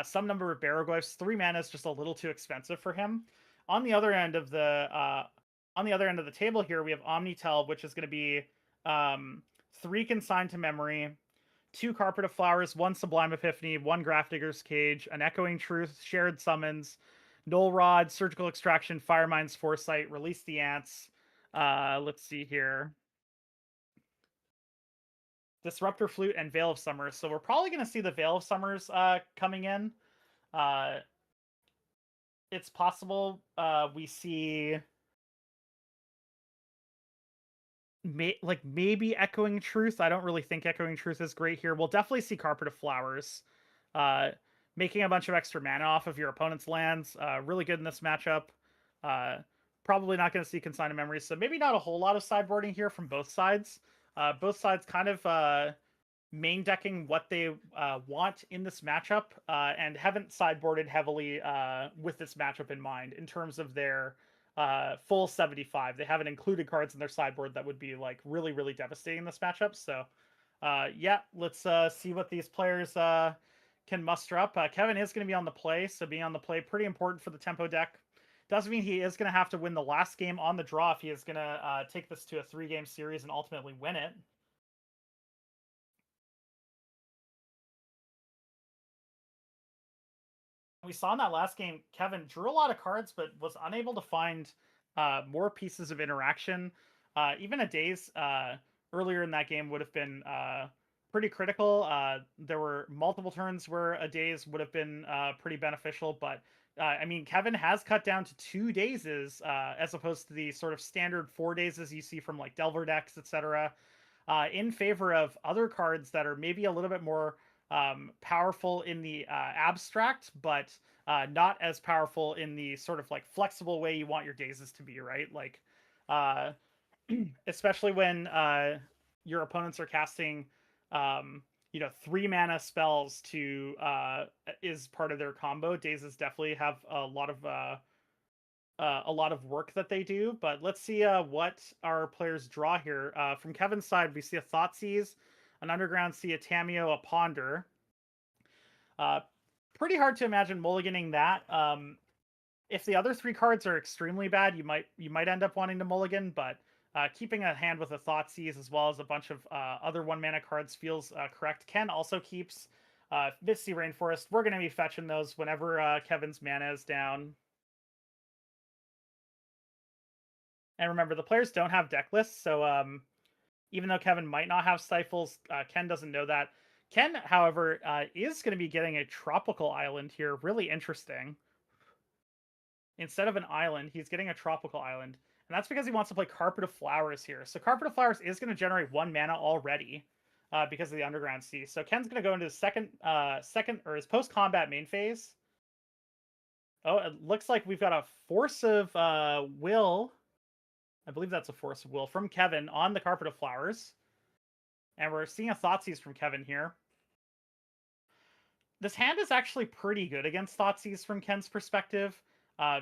some number of Barrowglyphs. 3 mana is just a little too expensive for him. On the other end of the table here, we have Omnitel, which is going to be 3 Consigned to Memory, 2 Carpet of Flowers, 1 Sublime Epiphany, 1 Grafdigger's Cage, an Echoing Truth, Shared Summons, Null Rod, Surgical Extraction, Firemind's Foresight, Release the Ants. Let's see here. Disruptor Flute, and Veil of Summer. So we're probably going to see the Veil of Summers coming in. It's possible we see maybe Echoing Truth. I don't really think Echoing Truth is great here. We'll definitely see Carpet of Flowers. Making a bunch of extra mana off of your opponent's lands. Really good in this matchup. Probably not going to see Consign of Memories, so maybe not a whole lot of sideboarding here from both sides. Both sides kind of main decking what they want in this matchup, and haven't sideboarded heavily with this matchup in mind in terms of their full 75. They haven't included cards in their sideboard that would be like really, really devastating in this matchup. So yeah, let's see what these players can muster up. Kevin is going to be on the play, so being on the play pretty important for the tempo deck. Doesn't mean he is going to have to win the last game on the draw if he is going to take this to a 3-game series and ultimately win it. We saw in that last game, Kevin drew a lot of cards, but was unable to find more pieces of interaction. Even a Daze earlier in that game would have been pretty critical. There were multiple turns where a Daze would have been pretty beneficial, but I mean, Kevin has cut down to 2 Dazes as opposed to the sort of standard 4 Dazes you see from like Delver decks, etc. In favor of other cards that are maybe a little bit more powerful in the abstract, but not as powerful in the sort of like flexible way you want your Dazes to be, right? Like, especially when your opponents are casting, 3 mana spells to is part of their combo. Dazes definitely have a lot of work that they do, but let's see what our players draw here. From Kevin's side, we see a Thoughtseize, an Underground Sea, a Tameo, a Ponder. Pretty hard to imagine mulliganing that. If the other 3 cards are extremely bad, you might end up wanting to mulligan, but keeping a hand with a Thoughtseize as well as a bunch of other 1-mana cards feels correct. Ken also keeps Misty Rainforest. We're going to be fetching those whenever Kevin's mana is down. And remember, the players don't have deck lists, so even though Kevin might not have Stifles, Ken doesn't know that. Ken, however, is going to be getting a tropical island here. Really interesting. Instead of an island, he's getting a tropical island. And that's because he wants to play Carpet of Flowers here. So Carpet of Flowers is going to generate 1 mana already because of the Underground Sea. So Ken's going to go into his his post-combat main phase. Oh, it looks like we've got a Force of Will. I believe that's a Force of Will from Kevin on the Carpet of Flowers. And we're seeing a Thoughtseize from Kevin here. This hand is actually pretty good against Thoughtseize from Ken's perspective.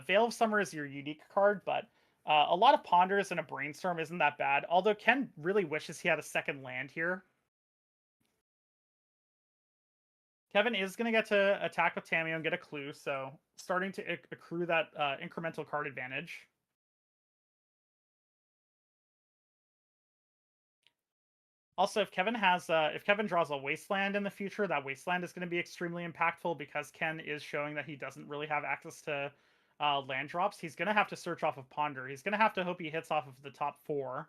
Veil of Summer is your unique card, but a lot of Ponders and a Brainstorm isn't that bad. Although Ken really wishes he had a second land here. Kevin is going to get to attack with Tameo and get a clue, so starting to accrue that incremental card advantage. Also, if Kevin draws a Wasteland in the future, that Wasteland is going to be extremely impactful because Ken is showing that he doesn't really have access to land drops. He's going to have to search off of Ponder. He's going to have to hope he hits off of the top 4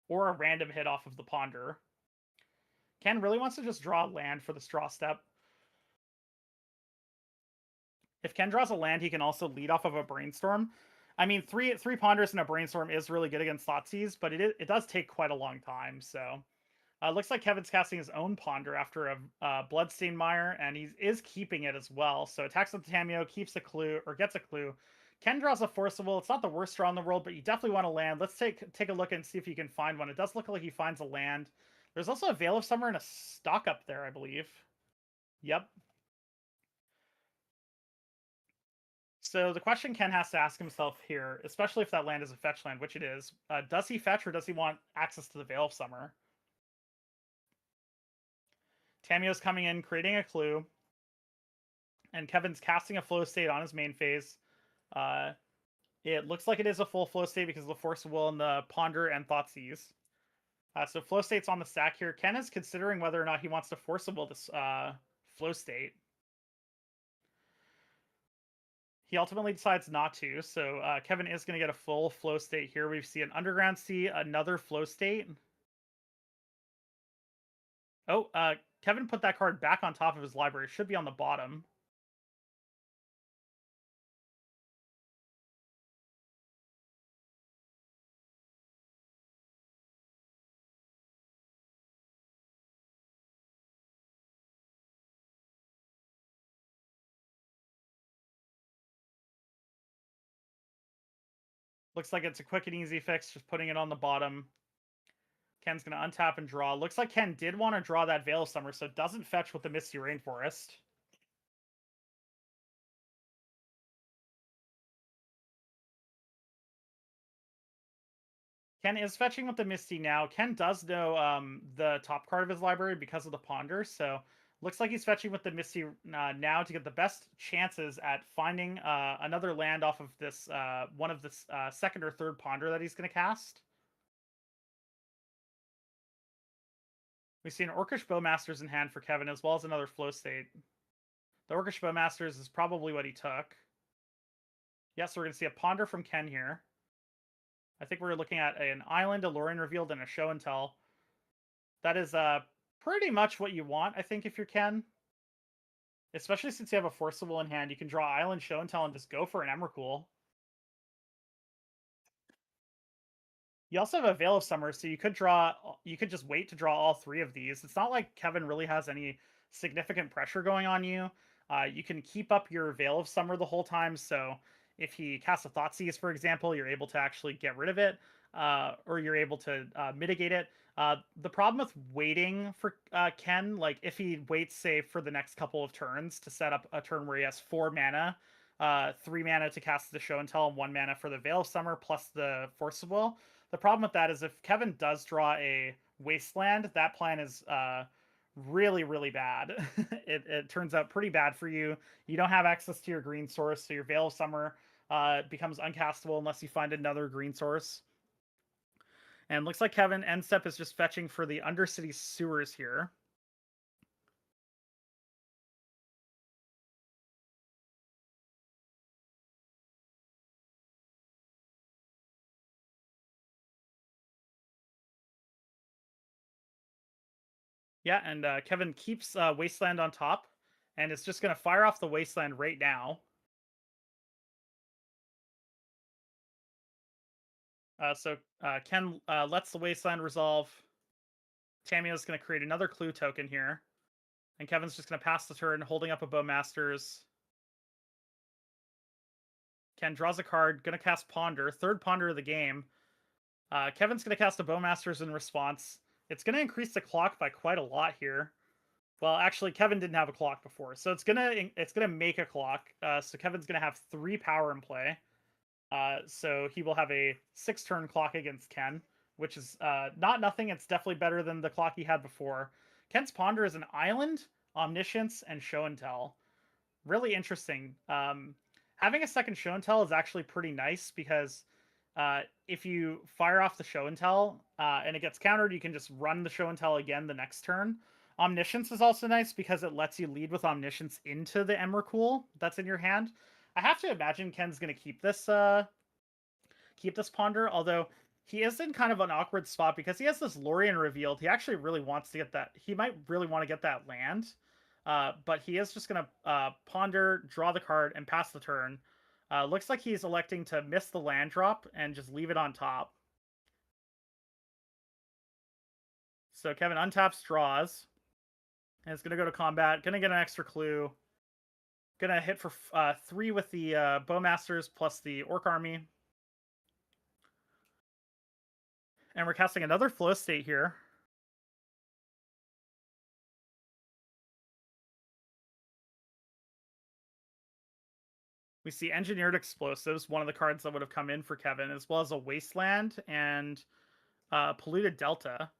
or a random hit off of the Ponder. Ken really wants to just draw land for this draw step. If Ken draws a land, he can also lead off of a Brainstorm. I mean, three Ponders and a Brainstorm is really good against Thoughtseize, but it does take quite a long time. So looks like Kevin's casting his own Ponder after a Bloodstained Mire, and he is keeping it as well. So attacks with Tameo, keeps a clue, or gets a clue. Ken draws a Force of Will. It's not the worst draw in the world, but you definitely want to land. Let's take a look and see if you can find one. It does look like he finds a land. There's also a Veil of Summer and a Stock up there, I believe. Yep. So the question Ken has to ask himself here, especially if that land is a fetch land, which it is, does he fetch or does he want access to the Veil of Summer? Tameo's coming in, creating a clue. And Kevin's casting a flow state on his main phase. It looks like it is a full flow state because of the Force of Will and the Ponder and Thoughtseize. So flow state's on the stack here. Ken is considering whether or not he wants to Force of Will this flow state. He ultimately decides not to, so Kevin is going to get a full flow state here. We see an Underground Sea, another flow state. Oh, Kevin put that card back on top of his library. It should be on the bottom. Looks like it's a quick and easy fix, just putting it on the bottom. Ken's going to untap and draw. Looks like Ken did want to draw that Veil of Summer, so it doesn't fetch with the Misty Rainforest. Ken is fetching with the Misty now. Ken does know the top card of his library because of the Ponder, so looks like he's fetching with the Misty now to get the best chances at finding another land off of this one of the second or third Ponder that he's going to cast. We see an Orcish Bowmasters in hand for Kevin, as well as another Flow State. The Orcish Bowmasters is probably what he took. Yes, we're going to see a Ponder from Ken here. I think we're looking at an Island, a Lorien Revealed, and a Show and Tell. That is pretty much what you want, I think, if you're Ken. Especially since you have a Forcible in hand, you can draw Island, Show and Tell, and just go for an Emrakul. You also have a Veil of Summer, so you could just wait to draw all three of these. It's not like Kevin really has any significant pressure going on you. You can keep up your Veil of Summer the whole time, so if he casts a Thoughtseize, for example, you're able to actually get rid of it, or you're able to mitigate it. The problem with waiting for Ken, like if he waits, say, for the next couple of turns to set up a turn where he has 4 mana, 3 mana to cast the Show and Tell, and 1 mana for the Veil of Summer plus the Forcible. The problem with that is if Kevin does draw a Wasteland, that plan is really, really bad. It turns out pretty bad for you. You don't have access to your green source, so your Veil of Summer becomes uncastable unless you find another green source. And looks like Kevin end step is just fetching for the Undercity Sewers here. Yeah, and Kevin keeps Wasteland on top, and it's just going to fire off the Wasteland right now. So Ken lets the Wasteland resolve. Tamiyo's going to create another clue token here. And Kevin's just going to pass the turn, holding up a Bowmasters. Ken draws a card, going to cast Ponder, third Ponder of the game. Kevin's going to cast a Bowmasters in response. It's going to increase the clock by quite a lot here. Well, actually, Kevin didn't have a clock before, so it's gonna make a clock. So Kevin's gonna have 3 power in play. So he will have a 6-turn clock against Ken, which is not nothing. It's definitely better than the clock he had before. Ken's Ponder is an Island, Omniscience, and Show and Tell. Really interesting. Having a second Show and Tell is actually pretty nice because if you fire off the Show and Tell and it gets countered, you can just run the Show and Tell again the next turn. Omniscience is also nice because it lets you lead with Omniscience into the Emrakul that's in your hand. I have to imagine Ken's going to keep this Ponder, although he is in kind of an awkward spot because he has this Lorien Revealed. He actually really wants to get that. He might really want to get that land, but he is just going to Ponder, draw the card, and pass the turn. Looks like he's electing to miss the land drop and just leave it on top. So Kevin untaps, draws. And it's going to go to combat. Going to get an extra clue. Going to hit for 3 with the Bowmasters plus the Orc Army. And we're casting another Flow State here. We see Engineered Explosives, one of the cards that would have come in for Kevin, as well as a Wasteland and Polluted Delta.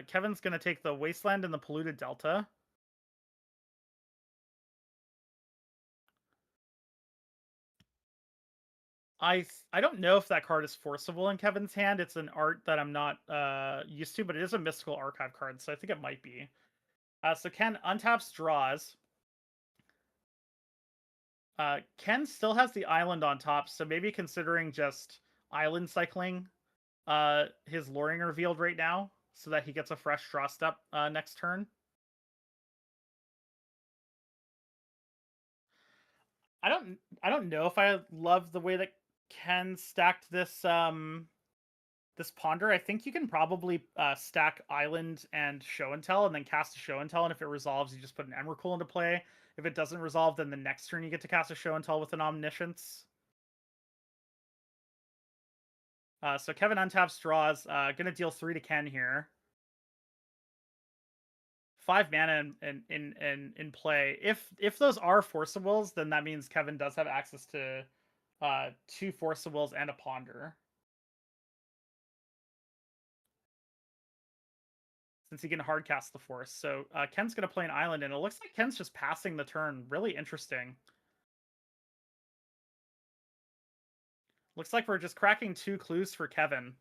Kevin's going to take the Wasteland and the Polluted Delta. I don't know if that card is forcible in Kevin's hand. It's an art that I'm not used to, but it is a Mystical Archive card, so I think it might be. So Ken untaps, draws. Ken still has the Island on top, so maybe considering just Island cycling his Lorien Revealed right now. so that he gets a fresh draw step next turn. I don't know if I love the way that Ken stacked this this Ponder. I think you can probably stack Island and Show and Tell and then cast a Show and Tell, and if it resolves, you just put an Emrakul into play. If it doesn't resolve, then the next turn you get to cast a Show and Tell with an Omniscience. So Kevin untaps, draws, gonna deal 3 to Ken here. 5 mana in play. If those are Force of Wills, then that means Kevin does have access to 2 Force of Wills and a Ponder. Since he can hardcast the Force. So Ken's going to play an Island, and it looks like Ken's just passing the turn. Really interesting. Looks like we're just cracking 2 clues for Kevin.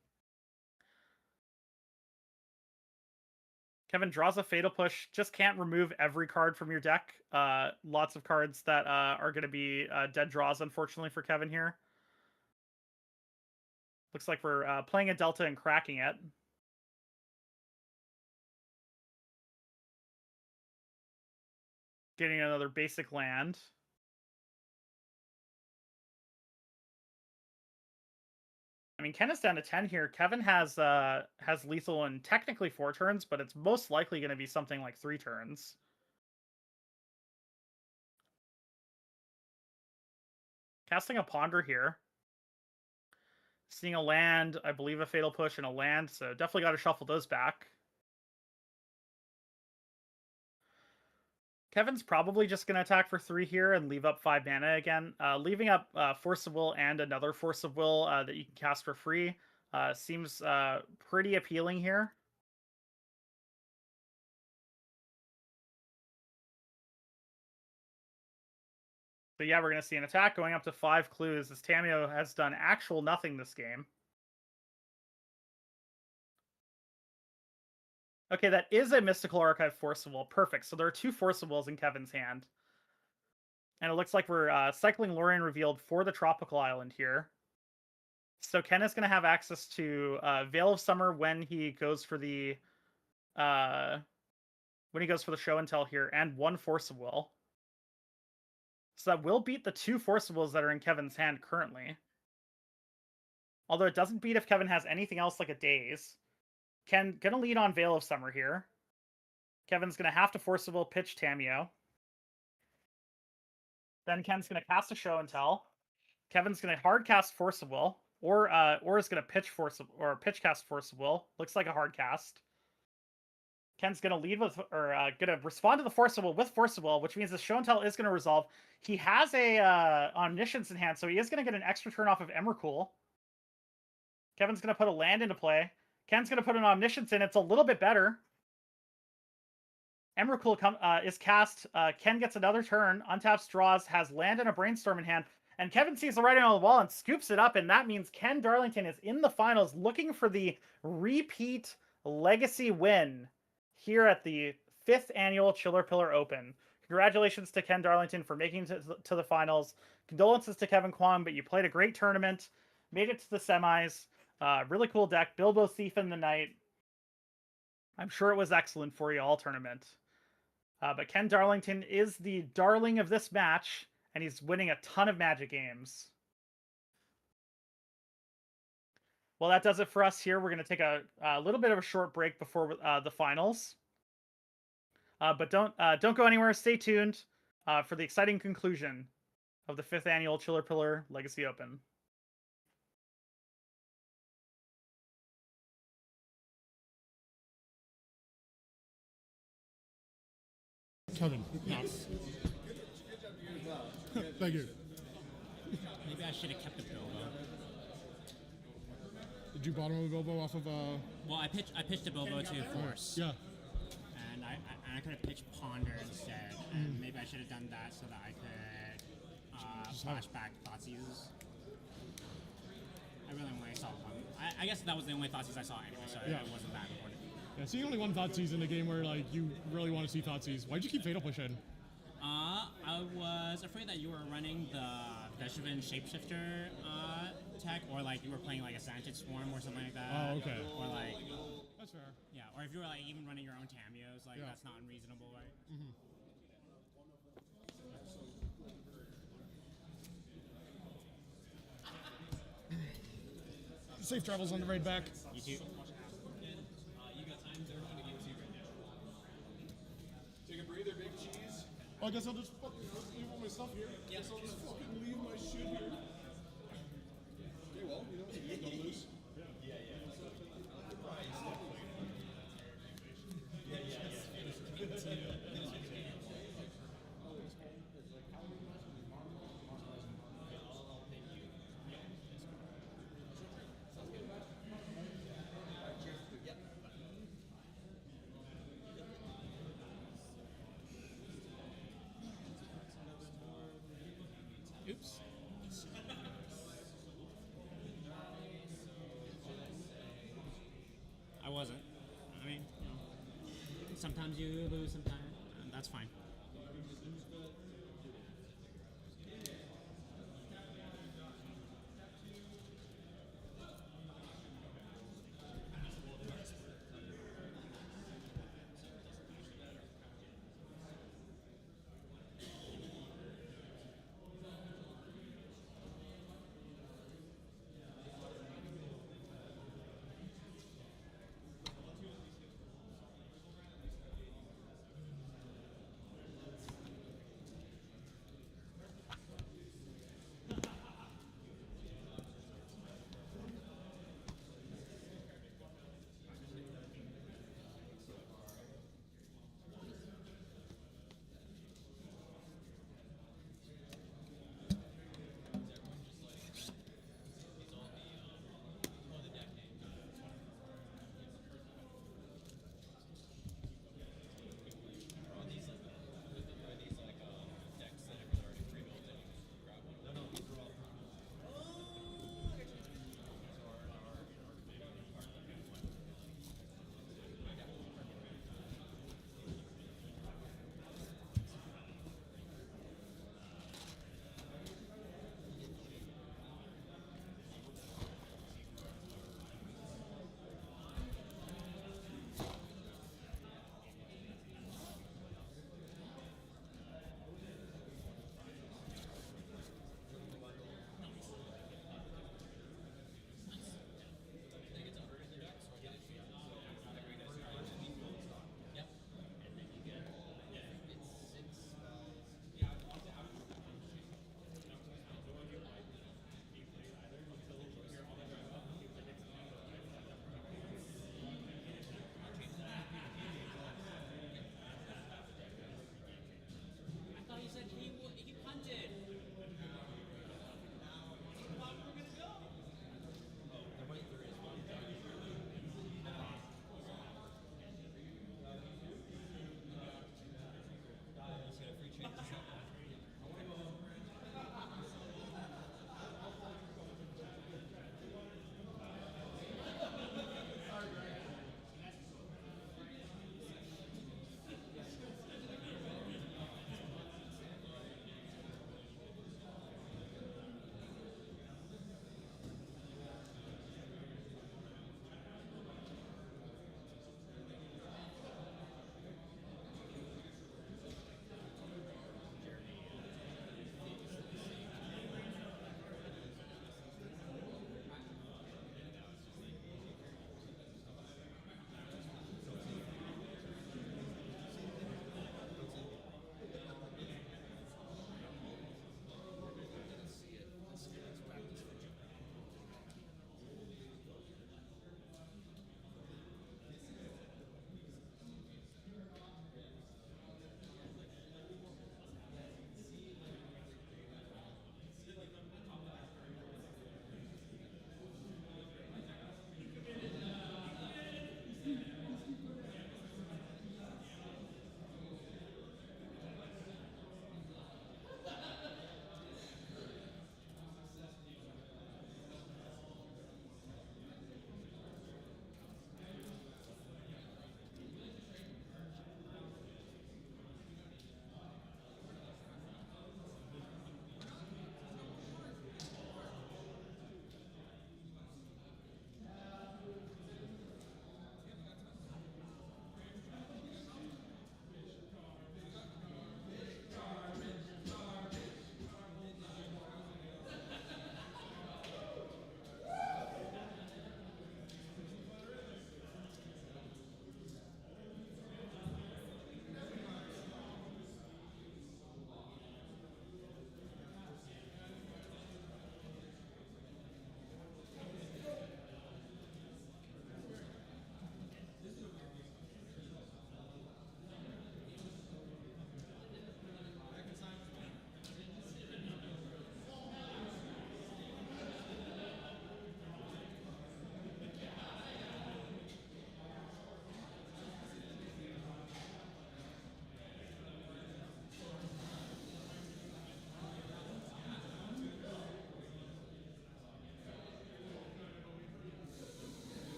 Kevin draws a Fatal Push. Just can't remove every card from your deck. Lots of cards that are going to be dead draws, unfortunately, for Kevin here. Looks like we're playing a Delta and cracking it. Getting another basic land. I mean, Ken is down to 10 here. Kevin has lethal in technically 4 turns, but it's most likely going to be something like 3 turns. Casting a Ponder here. Seeing a land, I believe a Fatal Push and a land, so definitely got to shuffle those back. Kevin's probably just going to attack for 3 here and leave up 5 mana again. Leaving up Force of Will and another Force of Will that you can cast for free seems pretty appealing here. So yeah, we're going to see an attack going up to 5 clues as Tamiyo has done actual nothing this game. Okay, that is a Mystical Archive Force of Will. Perfect. So there are 2 Force of Wills in Kevin's hand. And it looks like we're cycling Lorien Revealed for the Tropical Island here. So Ken is going to have access to Veil of Summer when he goes for the Show and Tell here, and 1 Force of Will. So that will beat the 2 Force of Wills that are in Kevin's hand currently. Although it doesn't beat if Kevin has anything else like a Daze. Ken gonna lead on Veil of Summer here. Kevin's gonna have to Force of Will pitch Tamiyo. Then Ken's gonna cast a Show and Tell. Kevin's gonna hard cast Force of Will, or is gonna pitch cast Force of Will. Looks like a hard cast. Ken's gonna lead with, or gonna respond to the Force of Will with Force of Will, which means the Show and Tell is gonna resolve. He has a Omniscience in hand, so he is gonna get an extra turn off of Emrakul. Kevin's gonna put a land into play. Ken's gonna put an Omniscience in. It's a little bit better. Emrakul is cast. Ken gets another turn, untaps, draws, has land and a Brainstorm in hand, and Kevin sees the writing on the wall and scoops it up, and that means Ken Darlington is in the finals looking for the repeat legacy win here at the 5th annual Chillerpillar Open. Congratulations to Ken Darlington for making it to the finals. Condolences to Kevin Kwong, but you played a great tournament, made it to the semis. Really cool deck. Bilbo Thief in the Night. I'm sure it was excellent for you all tournament. But Ken Darlington is the darling of this match, and he's winning a ton of Magic games. Well, that does it for us here. We're going to take a little bit of a short break before the finals. But don't go anywhere. Stay tuned for the exciting conclusion of the 5th annual Chillerpillar Legacy Open. Kevin. Yes. Thank you. Maybe I should have kept the Bilbo. Did you bottom a Bilbo off of Well, I pitched a Bilbo to Force. Yeah. And I could have pitched Ponder instead. And maybe I should have done that so that I could flashback Thoughtseize. I really only saw one. I guess that was the only Thoughtseize I saw anyway, so it wasn't that important. Yeah, seeing only one Thoughtseize in a game where like you really want to see Thoughtseize. Why'd you keep Fatal Push in? I was afraid that you were running the Veshovan Shapeshifter tech, or like you were playing like a Sanded Swarm or something like that. Oh, okay. Or like... That's fair. Yeah, Or if you're like even running your own Tamios, like Yeah. that's not unreasonable, right? Safe travels on the ride back. You too. Take a breather, big cheese. Well, I guess I'll just fucking leave all my stuff here. Guess I'll just fucking leave my shit here. Okay, well, you know, don't lose. Oops. I wasn't. I mean, you know, sometimes you lose, sometimes that's fine.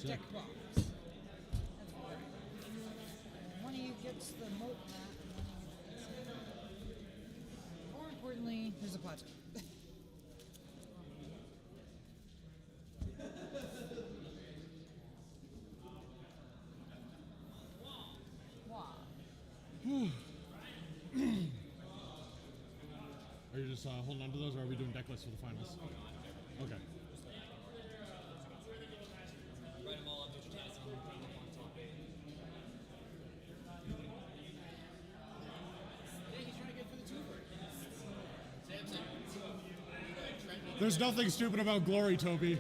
deck box. That's all. One of you gets the moat map, and one of you gets this. More importantly, there's a plateau. Are you just holding on to those, or are we doing deck lists for the finals? Okay. There's nothing stupid about glory, Toby.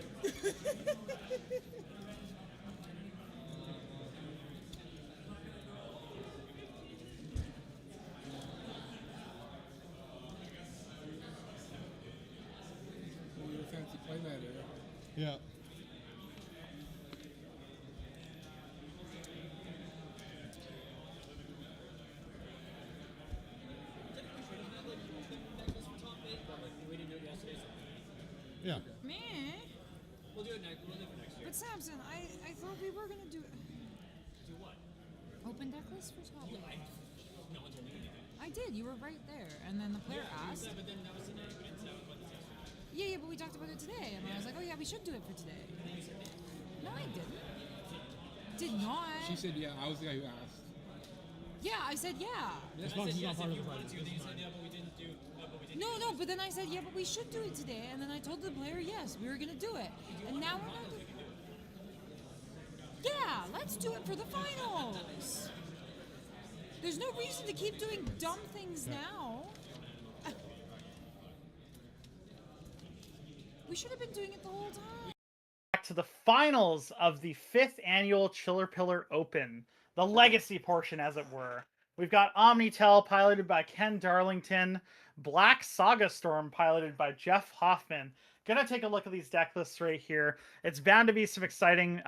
Fancy playmat area. Yeah. Yeah. Meh. We'll do it next. We'll do it for next year. But Samson, I thought we were gonna do it. Do what? Open deck list for top eight. No one told me to do that. I did. You were right there, and then the player asked. But then that was today. We didn't say what this yesterday. Yeah, but we talked about it today, and I was like, oh yeah, we should do it for today. No, I didn't. Did not. She said, yeah, I was the guy who asked. Yeah, I said yeah. As long as it's not part of the project. Then you said, yeah, but we didn't do. No, but then I said yeah, but we should do it today, and then I told the player yes, we were gonna do it, and now we're not. Yeah, let's do it for the finals. There's no reason to keep doing dumb things now. We should have been doing it the whole time. Back to the finals of the 5th annual Chillerpillar Open, the legacy portion, as it were. We've got Omnitel, piloted by Ken Darlington, Black Saga Storm, piloted by Jeff Hoffman. Gonna take a look at these deck lists right here. It's bound to be some exciting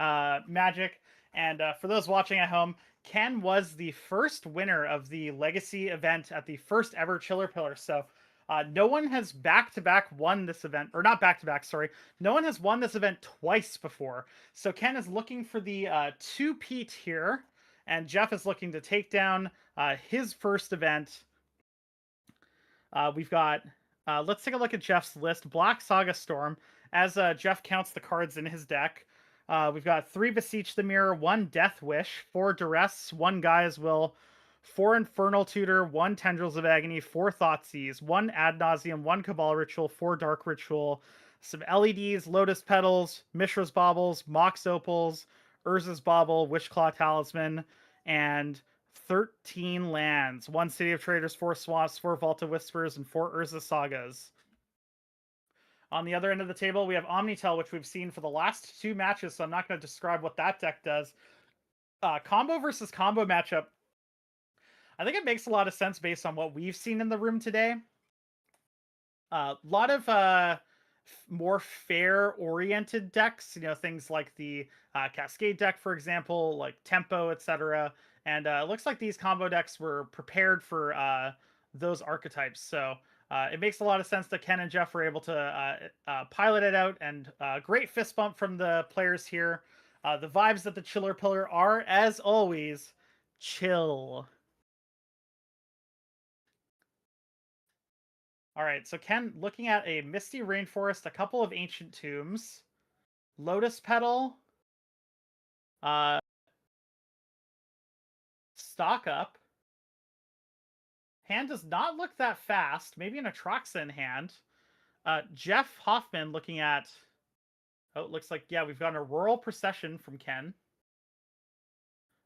Magic. And for those watching at home, Ken was the first winner of the Legacy event at the first ever Chillerpillar. So no one has back-to-back won this event, or not back-to-back, sorry. No one has won this event twice before. So Ken is looking for the two-peat here, and Jeff is looking to take down his first event. We've got, let's take a look at Jeff's list. Black Saga Storm, as Jeff counts the cards in his deck. We've got 3 Beseech the Mirror, 1 Death Wish, 4 Duress, 1 Gaia's Will, 4 Infernal Tutor, 1 Tendrils of Agony, 4 Thoughtseize, 1 Ad Nauseam, 1 Cabal Ritual, 4 Dark Ritual, some LEDs, Lotus Petals, Mishra's Baubles, Mox Opals, Urza's Bauble, Witchclaw Talisman, and 13 lands. 1 City of Traders, 4 Swamps, 4 Vault of Whispers, and 4 Urza Sagas. On the other end of the table, we have Omnitel, which we've seen for the last 2 matches, so I'm not going to describe what that deck does. Combo versus combo matchup. I think it makes a lot of sense based on what we've seen in the room today. A lot of more fair-oriented decks, you know, things like the Cascade deck, for example, like Tempo, etc. And it looks like these combo decks were prepared for those archetypes. So it makes a lot of sense that Ken and Jeff were able to pilot it out, and great fist bump from the players here. The vibes at the Chillerpillar are, as always, chill. All right, so Ken, looking at a Misty Rainforest, a couple of Ancient Tombs, Lotus Petal, Stock Up. Hand does not look that fast. Maybe an Atraxa in hand. Jeff Hoffman looking at... Oh, it looks like, yeah, we've got an Auroral Procession from Ken.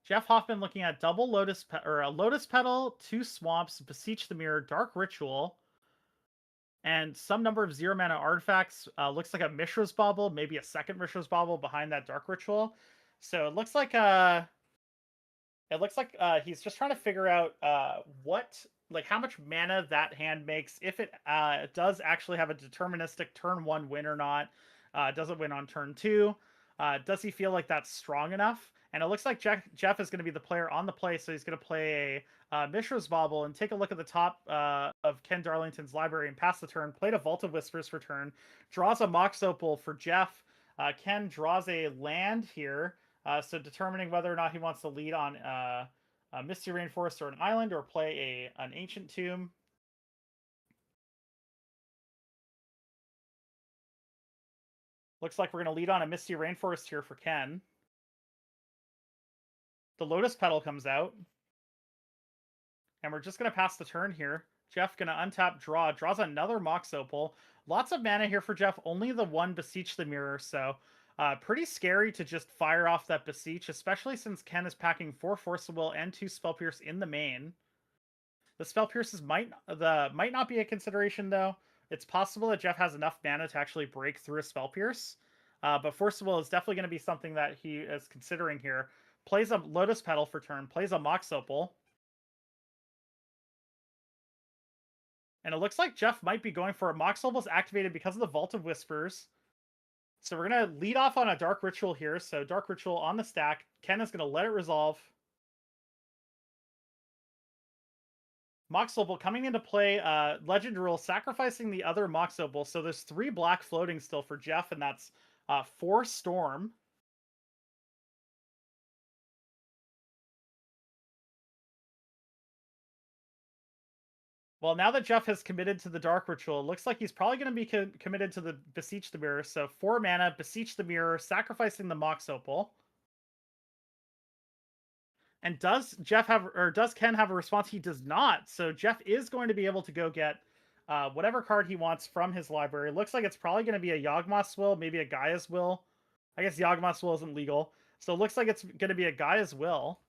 Jeff Hoffman looking at double Lotus or a Lotus Petal, 2 Swamps, Beseech the Mirror, Dark Ritual, and some number of 0-mana artifacts. Looks like a Mishra's Bauble, maybe a second Mishra's Bauble behind that Dark Ritual. So it looks like he's just trying to figure out how much mana that hand makes, if it does actually have a deterministic turn 1 win or not. Does it win on turn 2? Does he feel like that's strong enough? And it looks like Jeff is going to be the player on the play, so he's going to play a Mishra's Bauble and take a look at the top of Ken Darlington's library and pass the turn. Played a Vault of Whispers for turn. Draws a Mox Opal for Jeff. Ken draws a land here, so determining whether or not he wants to lead on a Misty Rainforest or an island, or play an Ancient Tomb. Looks like we're going to lead on a Misty Rainforest here for Ken. The Lotus Petal comes out. And we're just going to pass the turn here. Jeff going to untap, draws another Mox Opal. Lots of mana here for Jeff. Only the one Beseech the Mirror, so pretty scary to just fire off that Beseech, especially since Ken is packing 4 Force of Will and 2 Spell Pierce in the main. The Spell Pierces might not be a consideration, though. It's possible that Jeff has enough mana to actually break through a Spell Pierce, but Force of Will is definitely going to be something that he is considering here. Plays a Lotus Petal for turn, plays a Mox Opal. And it looks like Jeff might be going for a Mox Opal's activated because of the Vault of Whispers. So we're going to lead off on a Dark Ritual here. So Dark Ritual on the stack. Ken is going to let it resolve. Mox Opal coming into play. Legend Rule, sacrificing the other Mox Opal. So there's 3 black floating still for Jeff, and that's 4 Storm. Well, now that Jeff has committed to the Dark Ritual, it looks like he's probably going to be committed to the Beseech the Mirror. So 4 mana, Beseech the Mirror, sacrificing the Mox Opal. And does Ken have a response? He does not. So Jeff is going to be able to go get whatever card he wants from his library. Looks like it's probably going to be a Yawgmoth's Will, maybe a Gaia's Will. I guess Yawgmoth's Will isn't legal. So it looks like it's going to be a Gaia's Will.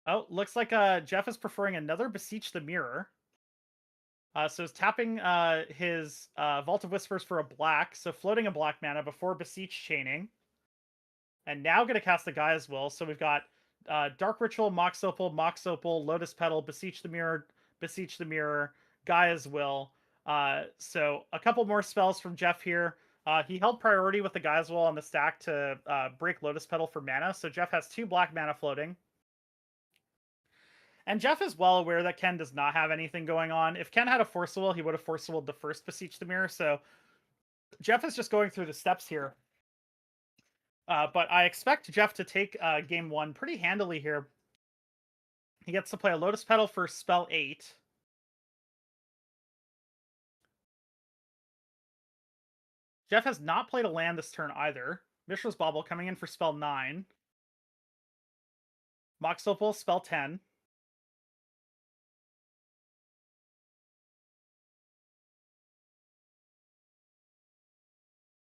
Oh, looks like Jeff is preferring another Beseech the Mirror. So he's tapping his Vault of Whispers for a black, so floating a black mana before Beseech chaining. And now going to cast the Gaia's Will. So we've got Dark Ritual, Mox Opal, Lotus Petal, Beseech the Mirror, Gaia's Will. So a couple more spells from Jeff here. He held priority with the Gaia's Will on the stack to break Lotus Petal for mana. So Jeff has 2 black mana floating. And Jeff is well aware that Ken does not have anything going on. If Ken had a Force of Will, he would have Force of Willed the first Beseech the Mirror. So Jeff is just going through the steps here. But I expect Jeff to take game 1 pretty handily here. He gets to play a Lotus Petal for spell 8. Jeff has not played a land this turn either. Mishra's Bauble coming in for spell 9. Mox Opal, spell 10.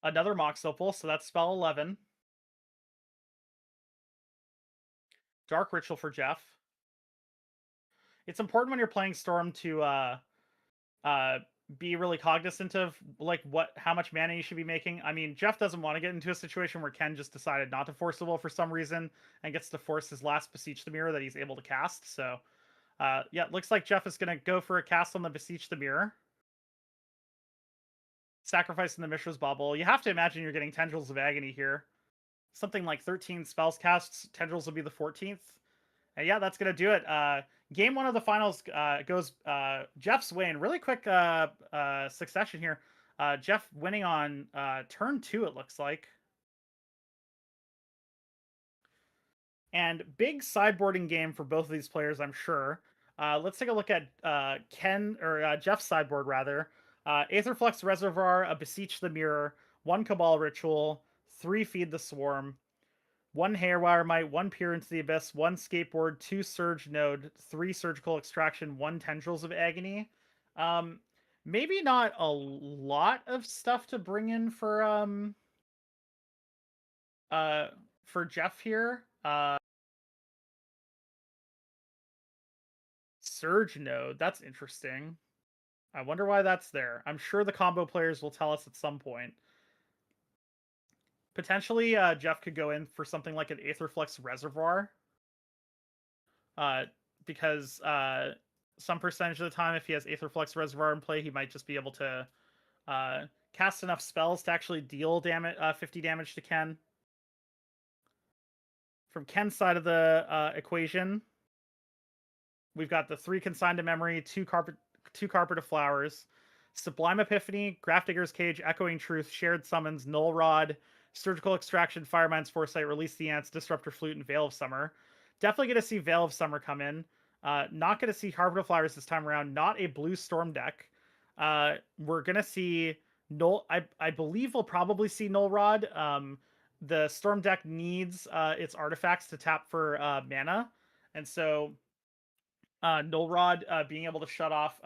Another Mox Opal, so that's spell 11. Dark Ritual for Jeff. It's important when you're playing Storm to be really cognizant of like how much mana you should be making. I mean, Jeff doesn't want to get into a situation where Ken just decided not to force the will for some reason and gets to force his last Beseech the Mirror that he's able to cast. So yeah, it looks like Jeff is going to go for a cast on the Beseech the Mirror. Sacrificing the Mishra's Bauble. You have to imagine you're getting Tendrils of Agony here. Something like 13 spells casts. Tendrils will be the 14th. And yeah, that's going to do it. Game 1 of the finals goes Jeff's way in really quick succession here. Jeff winning on turn 2, it looks like. And big sideboarding game for both of these players, I'm sure. Let's take a look at Jeff's sideboard, rather. Aetherflux Reservoir, a Beseech the Mirror, 1 Cabal Ritual, 3 Feed the Swarm, 1 Hairwire Might, 1 Peer into the Abyss, 1 Skateboard, 2 Surge Node, 3 Surgical Extraction, 1 Tendrils of Agony. Maybe not a lot of stuff to bring in for Jeff here. Surge Node, that's interesting. I wonder why that's there. I'm sure the combo players will tell us at some point. Potentially, Jeff could go in for something like an Aetherflux Reservoir. Because some percentage of the time, if he has Aetherflux Reservoir in play, he might just be able to cast enough spells to actually deal 50 damage to Ken. From Ken's side of the equation, we've got the 3 Consigned to Memory, 2 2 Carpet of Flowers, Sublime Epiphany, Grafdigger's Cage, Echoing Truth, Shared Summons, Null Rod, Surgical Extraction, Firemind's Foresight, Release the Ants, Disruptor Flute, and Veil of Summer. Definitely going to see Veil of Summer come in. Not going to see Carpet of Flowers this time around. Not a blue Storm deck. We're going to see Null. I believe we'll probably see Null Rod. The Storm deck needs its artifacts to tap for mana. And so Null Rod being able to shut off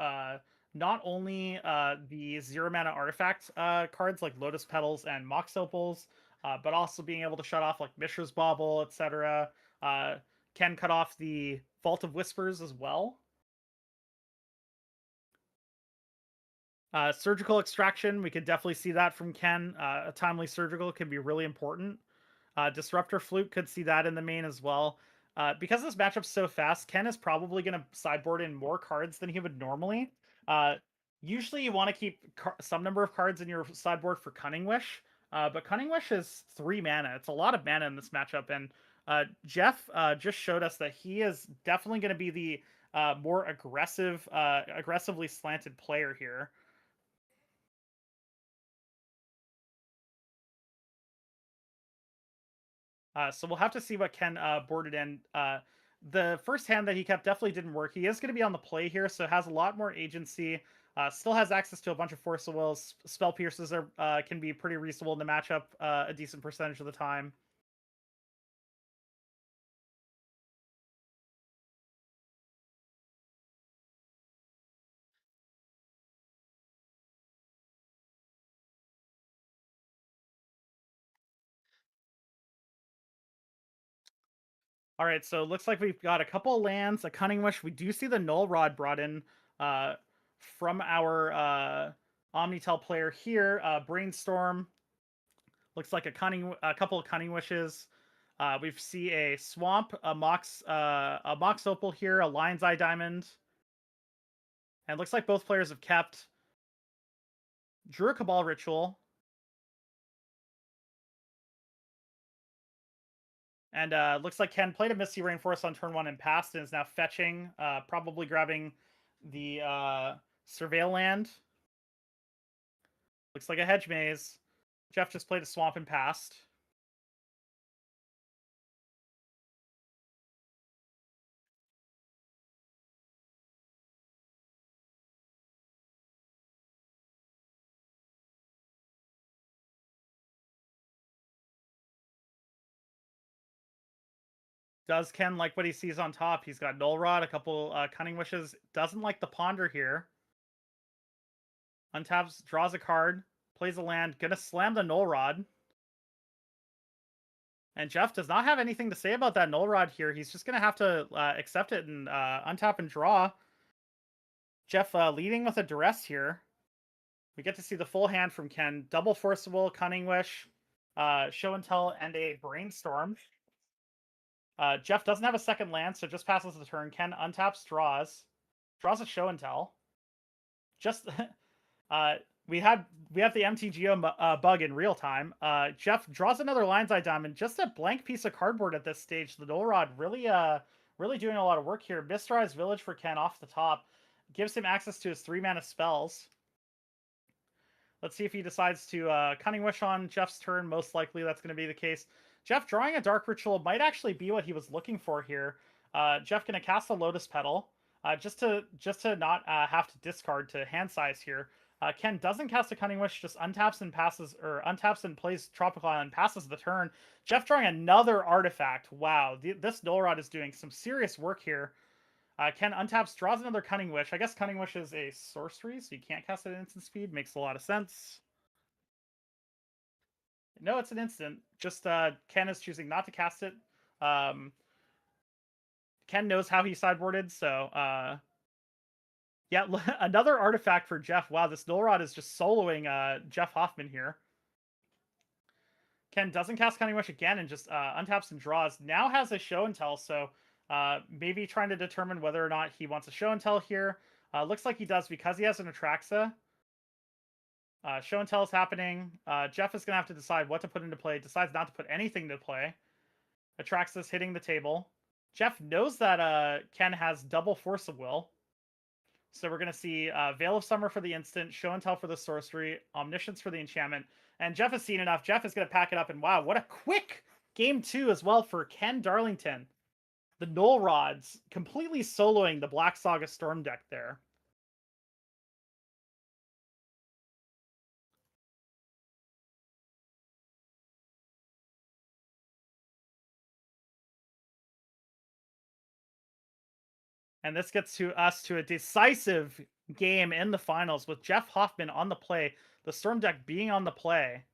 not only the 0 mana artifact cards like Lotus Petals and Mox Opals, but also being able to shut off like Mishra's Bauble, etc. Can cut off the Vault of Whispers as well. Surgical Extraction, we could definitely see that from Ken. A timely surgical can be really important. Disruptor Flute could see that in the main as well. Because this matchup's so fast, Ken is probably going to sideboard in more cards than he would normally. Usually you want to keep some number of cards in your sideboard for Cunning Wish, but Cunning Wish is 3 mana. It's a lot of mana in this matchup, and Jeff just showed us that he is definitely going to be the more aggressively slanted player here. So we'll have to see what Ken boarded in. The first hand that he kept definitely didn't work. He is going to be on the play here, so has a lot more agency. Still has access to a bunch of Force of Wills. Spell Pierces can be pretty reasonable in the matchup a decent percentage of the time. All right, so it looks like we've got a couple of lands, a Cunning Wish. We do see the Null Rod brought in from our Omnitel player here. Brainstorm. Looks like a couple of Cunning Wishes. We see a Swamp, a Mox Opal here, a Lion's Eye Diamond. And it looks like both players have kept Drew Cabal Ritual. And looks like Ken played a Misty Rainforest on turn 1 and passed, and is now fetching, probably grabbing the Surveil land. Looks like a Hedge Maze. Jeff just played a Swamp and passed. Does Ken like what he sees on top? He's got Null Rod, a couple Cunning Wishes. Doesn't like the Ponder here. Untaps, draws a card, plays a land. Gonna slam the Null Rod. And Jeff does not have anything to say about that Null Rod here. He's just gonna have to accept it and untap and draw. Jeff leading with a Duress here. We get to see the full hand from Ken. Double Forcible, Cunning Wish, Show and Tell, and a Brainstorm. Jeff doesn't have a second land, so just passes the turn. Ken untaps, draws a Show and Tell. Just we have the MTGO bug in real time. Jeff draws another Lion's Eye Diamond. Just a blank piece of cardboard at this stage. The Null Rod really doing a lot of work here. Mistrise Village for Ken off the top gives him access to his 3 mana spells. Let's see if he decides to Cunning Wish on Jeff's turn. Most likely that's going to be the case. Jeff drawing a Dark Ritual might actually be what he was looking for here. Jeff going to cast a Lotus Petal just to not have to discard to hand size here. Ken doesn't cast a Cunning Wish, just untaps and plays Tropical Island, passes the turn. Jeff drawing another artifact. Wow, this Null Rod is doing some serious work here. Ken untaps, draws another Cunning Wish. I guess Cunning Wish is a sorcery, so you can't cast it at instant speed. Makes a lot of sense. No, it's an instant. Just Ken is choosing not to cast it. Ken knows how he sideboarded, so yeah, another artifact for Jeff. Wow, this Null Rod is just soloing Jeff Hoffman here. Ken doesn't cast Cunning Wish again and just untaps and draws. Now has a Show and Tell, so maybe trying to determine whether or not he wants a Show and Tell here. Looks like he does because he has an Atraxa. Show and Tell is happening. Jeff is going to have to decide what to put into play. Decides not to put anything into play. Atraxas hitting the table. Jeff knows that Ken has double Force of Will. So we're going to see Veil of Summer for the instant, Show and Tell for the sorcery, Omniscience for the enchantment. And Jeff has seen enough. Jeff is going to pack it up. And wow, what a quick game 2 as well for Ken Darlington. The Null Rods completely soloing the Black Saga Storm deck there. And this gets to us to a decisive game in the finals with Jeff Hoffman on the play, the Storm deck being on the play.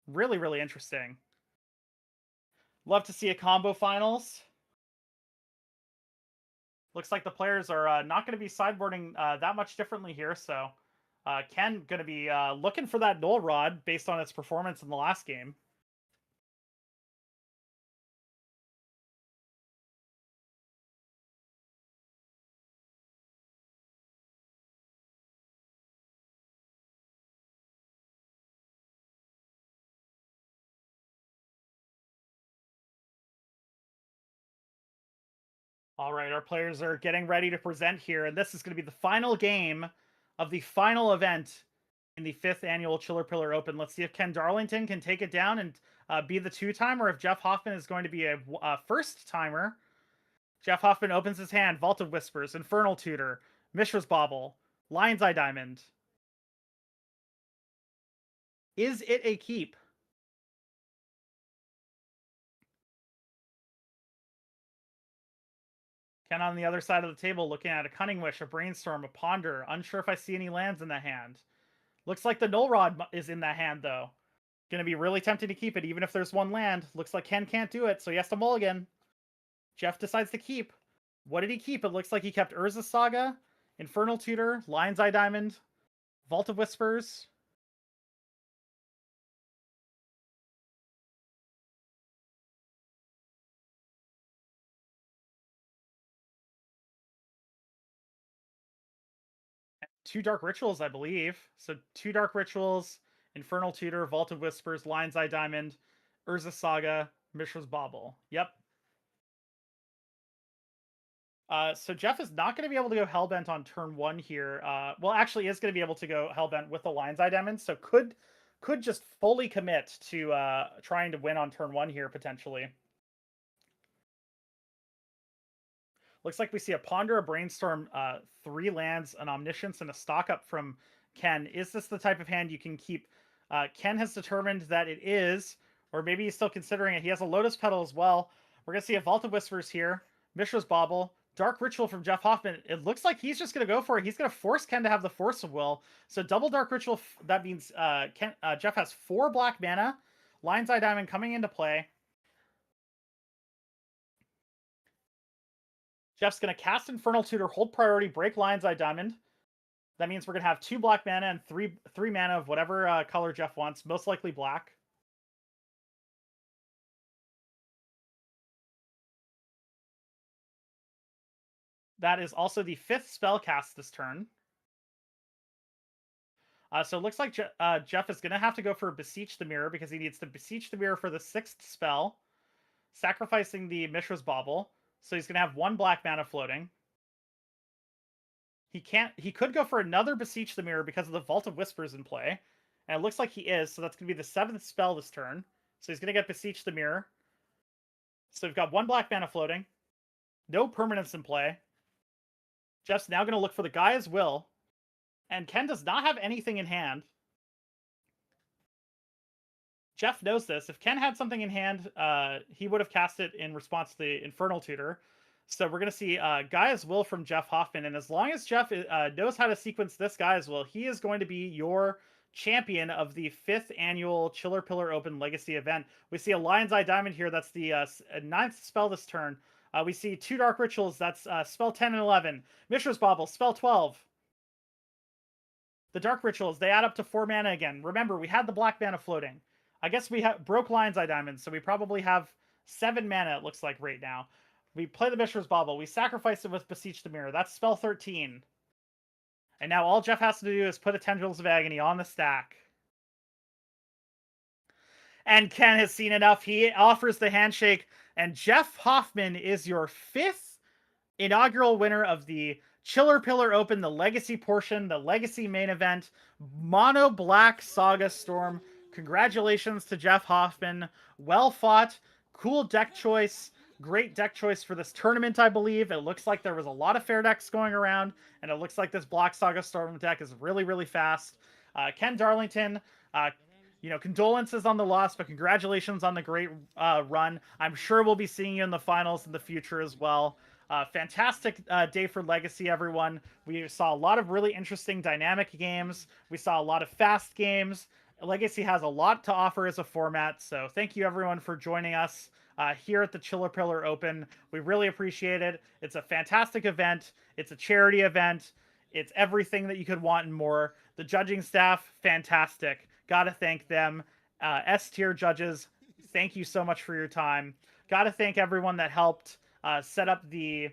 Really, really interesting. Love to see a combo finals. Looks like the players are not going to be sideboarding that much differently here, so Ken going to be looking for that Null Rod based on its performance in the last game. All right, our players are getting ready to present here, and this is going to be the final game of the final event in the 5th annual Chillerpillar Open. Let's see if Ken Darlington can take it down and be the 2-timer, or if Jeff Hoffman is going to be a first-timer. Jeff Hoffman opens his hand, Vault of Whispers, Infernal Tutor, Mishra's Bauble, Lion's Eye Diamond. Is it a keep? Ken on the other side of the table looking at a Cunning Wish, a Brainstorm, a Ponder. Unsure if I see any lands in the hand. Looks like the Null Rod is in that hand, though. Going to be really tempting to keep it, even if there's one land. Looks like Ken can't do it, so he has to mulligan. Jeff decides to keep. What did he keep? It looks like he kept Urza Saga, Infernal Tutor, Lion's Eye Diamond, Vault of Whispers. Two Dark Rituals, I believe. So 2 Dark Rituals, Infernal Tutor, Vault of Whispers, Lion's Eye Diamond, Urza Saga, Mishra's Bauble. Yep. So Jeff is not going to be able to go Hellbent on turn 1 here. Well, actually is going to be able to go Hellbent with the Lion's Eye Diamond, so could just fully commit to trying to win on turn 1 here, potentially. Looks like we see a Ponder, a Brainstorm, 3 lands, an Omniscience, and a stock up from Ken. Is this the type of hand you can keep? Ken has determined that it is, or maybe he's still considering it. He has a Lotus Petal as well. We're going to see a Vault of Whispers here, Mishra's Bauble, Dark Ritual from Jeff Hoffman. It looks like he's just going to go for it. He's going to force Ken to have the Force of Will. So double Dark Ritual, that means Jeff has 4 black mana, Lion's Eye Diamond coming into play. Jeff's going to cast Infernal Tutor, hold priority, break Lion's Eye Diamond. That means we're going to have 2 black mana and 3 mana of whatever color Jeff wants, most likely black. That is also the 5th spell cast this turn. So it looks like Jeff is going to have to go for Beseech the Mirror because he needs to Beseech the Mirror for the 6th spell, sacrificing the Mishra's Bauble. So he's going to have 1 black mana floating. He could go for another Beseech the Mirror because of the Vault of Whispers in play. And it looks like he is, so that's going to be the 7th spell this turn. So he's going to get Beseech the Mirror. So we've got 1 black mana floating. No permanence in play. Jeff's now going to look for the Gaia's Will. And Ken does not have anything in hand. Jeff knows this. If Ken had something in hand, he would have cast it in response to the Infernal Tutor. So we're going to see Gaia's Will from Jeff Hoffman. And as long as Jeff knows how to sequence this Gaia's Will, he is going to be your champion of the 5th annual Chillerpillar Open Legacy event. We see a Lion's Eye Diamond here. That's the 9th spell this turn. We see 2 Dark Rituals. That's spell 10 and 11. Mishra's Bauble, spell 12. The Dark Rituals, they add up to 4 mana again. Remember, we had the black mana floating. I guess we broke Lion's Eye Diamond, so we probably have 7 mana, it looks like, right now. We play the Mishra's Bauble. We sacrifice it with Beseech the Mirror. That's spell 13. And now all Jeff has to do is put a Tendrils of Agony on the stack. And Ken has seen enough. He offers the handshake. And Jeff Hoffman is your 5th inaugural winner of the Chillerpillar Open, the Legacy portion, the Legacy main event, Mono Black Saga Storm. Congratulations to Jeff Hoffman. Well fought. Cool deck choice. Great deck choice for this tournament, I believe. It looks like there was a lot of fair decks going around, and it looks like this Black Saga Storm deck is really, really fast. Ken Darlington, condolences on the loss, but congratulations on the great run. I'm sure we'll be seeing you in the finals in the future as well. Fantastic day for Legacy, everyone. We saw a lot of really interesting dynamic games. We saw a lot of fast games. Legacy has a lot to offer as a format, so thank you everyone for joining us here at the Chillerpillar Open. We really appreciate it. It's a fantastic event. It's a charity event. It's everything that you could want and more. The judging staff, fantastic. Gotta thank them. S-tier judges, thank you so much for your time. Gotta thank everyone that helped set up the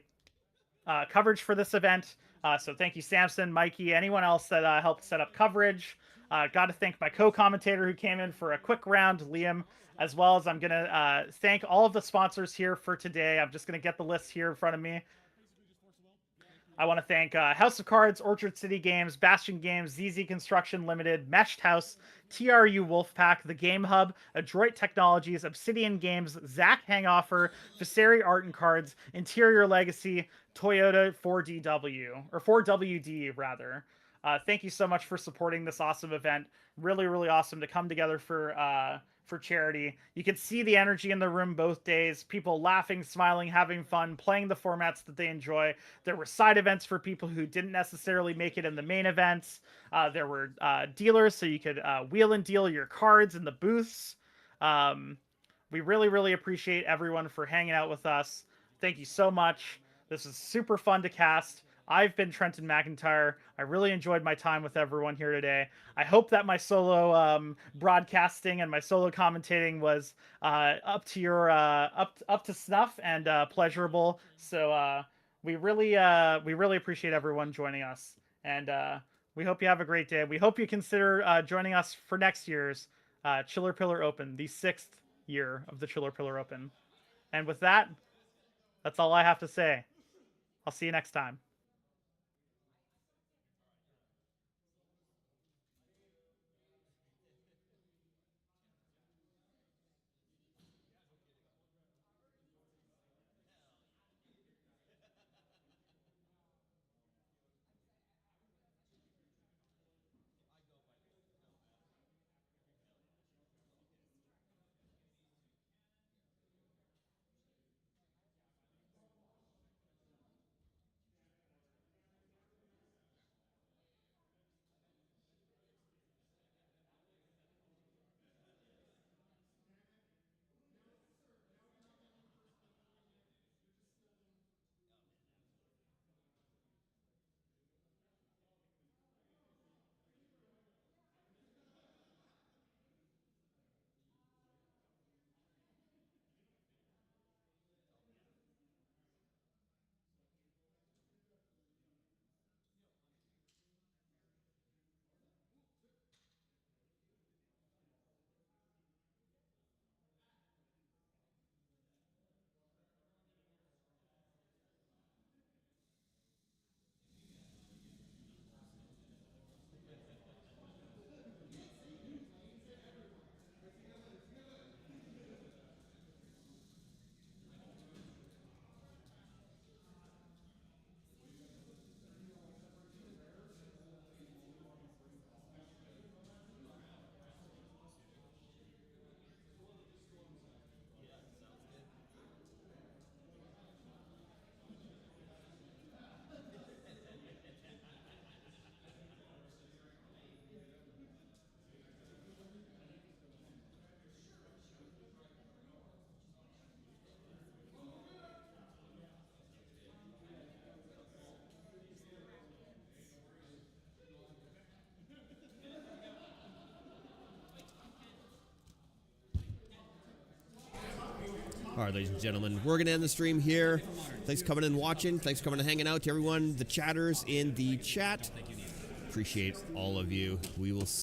coverage for this event. So thank you, Samson, Mikey, anyone else that helped set up coverage. Got to thank my co-commentator who came in for a quick round, Liam, as well as I'm going to thank all of the sponsors here for today. I'm just going to get the list here in front of me. I want to thank House of Cards, Orchard City Games, Bastion Games, ZZ Construction Limited, Meshed House, TRU Wolfpack, The Game Hub, Adroit Technologies, Obsidian Games, Zach Hangoffer, Viseri Art and Cards, Interior Legacy, Toyota 4DW, or 4WD rather. Thank you so much for supporting this awesome event. Really, really awesome to come together for charity. You could see the energy in the room both days. People laughing, smiling, having fun, playing the formats that they enjoy. There were side events for people who didn't necessarily make it in the main events. There were dealers, so you could wheel and deal your cards in the booths. We really, really appreciate everyone for hanging out with us. Thank you so much. This is super fun to cast. I've been Trenton McIntyre. I really enjoyed my time with everyone here today. I hope that my solo broadcasting and my solo commentating was up to your up to snuff and pleasurable. So we really appreciate everyone joining us, and we hope you have a great day. We hope you consider joining us for next year's Chillerpillar Open, the 6th year of the Chillerpillar Open. And with that, that's all I have to say. I'll see you next time. All right, ladies and gentlemen, we're going to end the stream here. Thanks for coming and watching. Thanks for coming and hanging out to everyone, the chatters in the chat. Appreciate all of you. We will see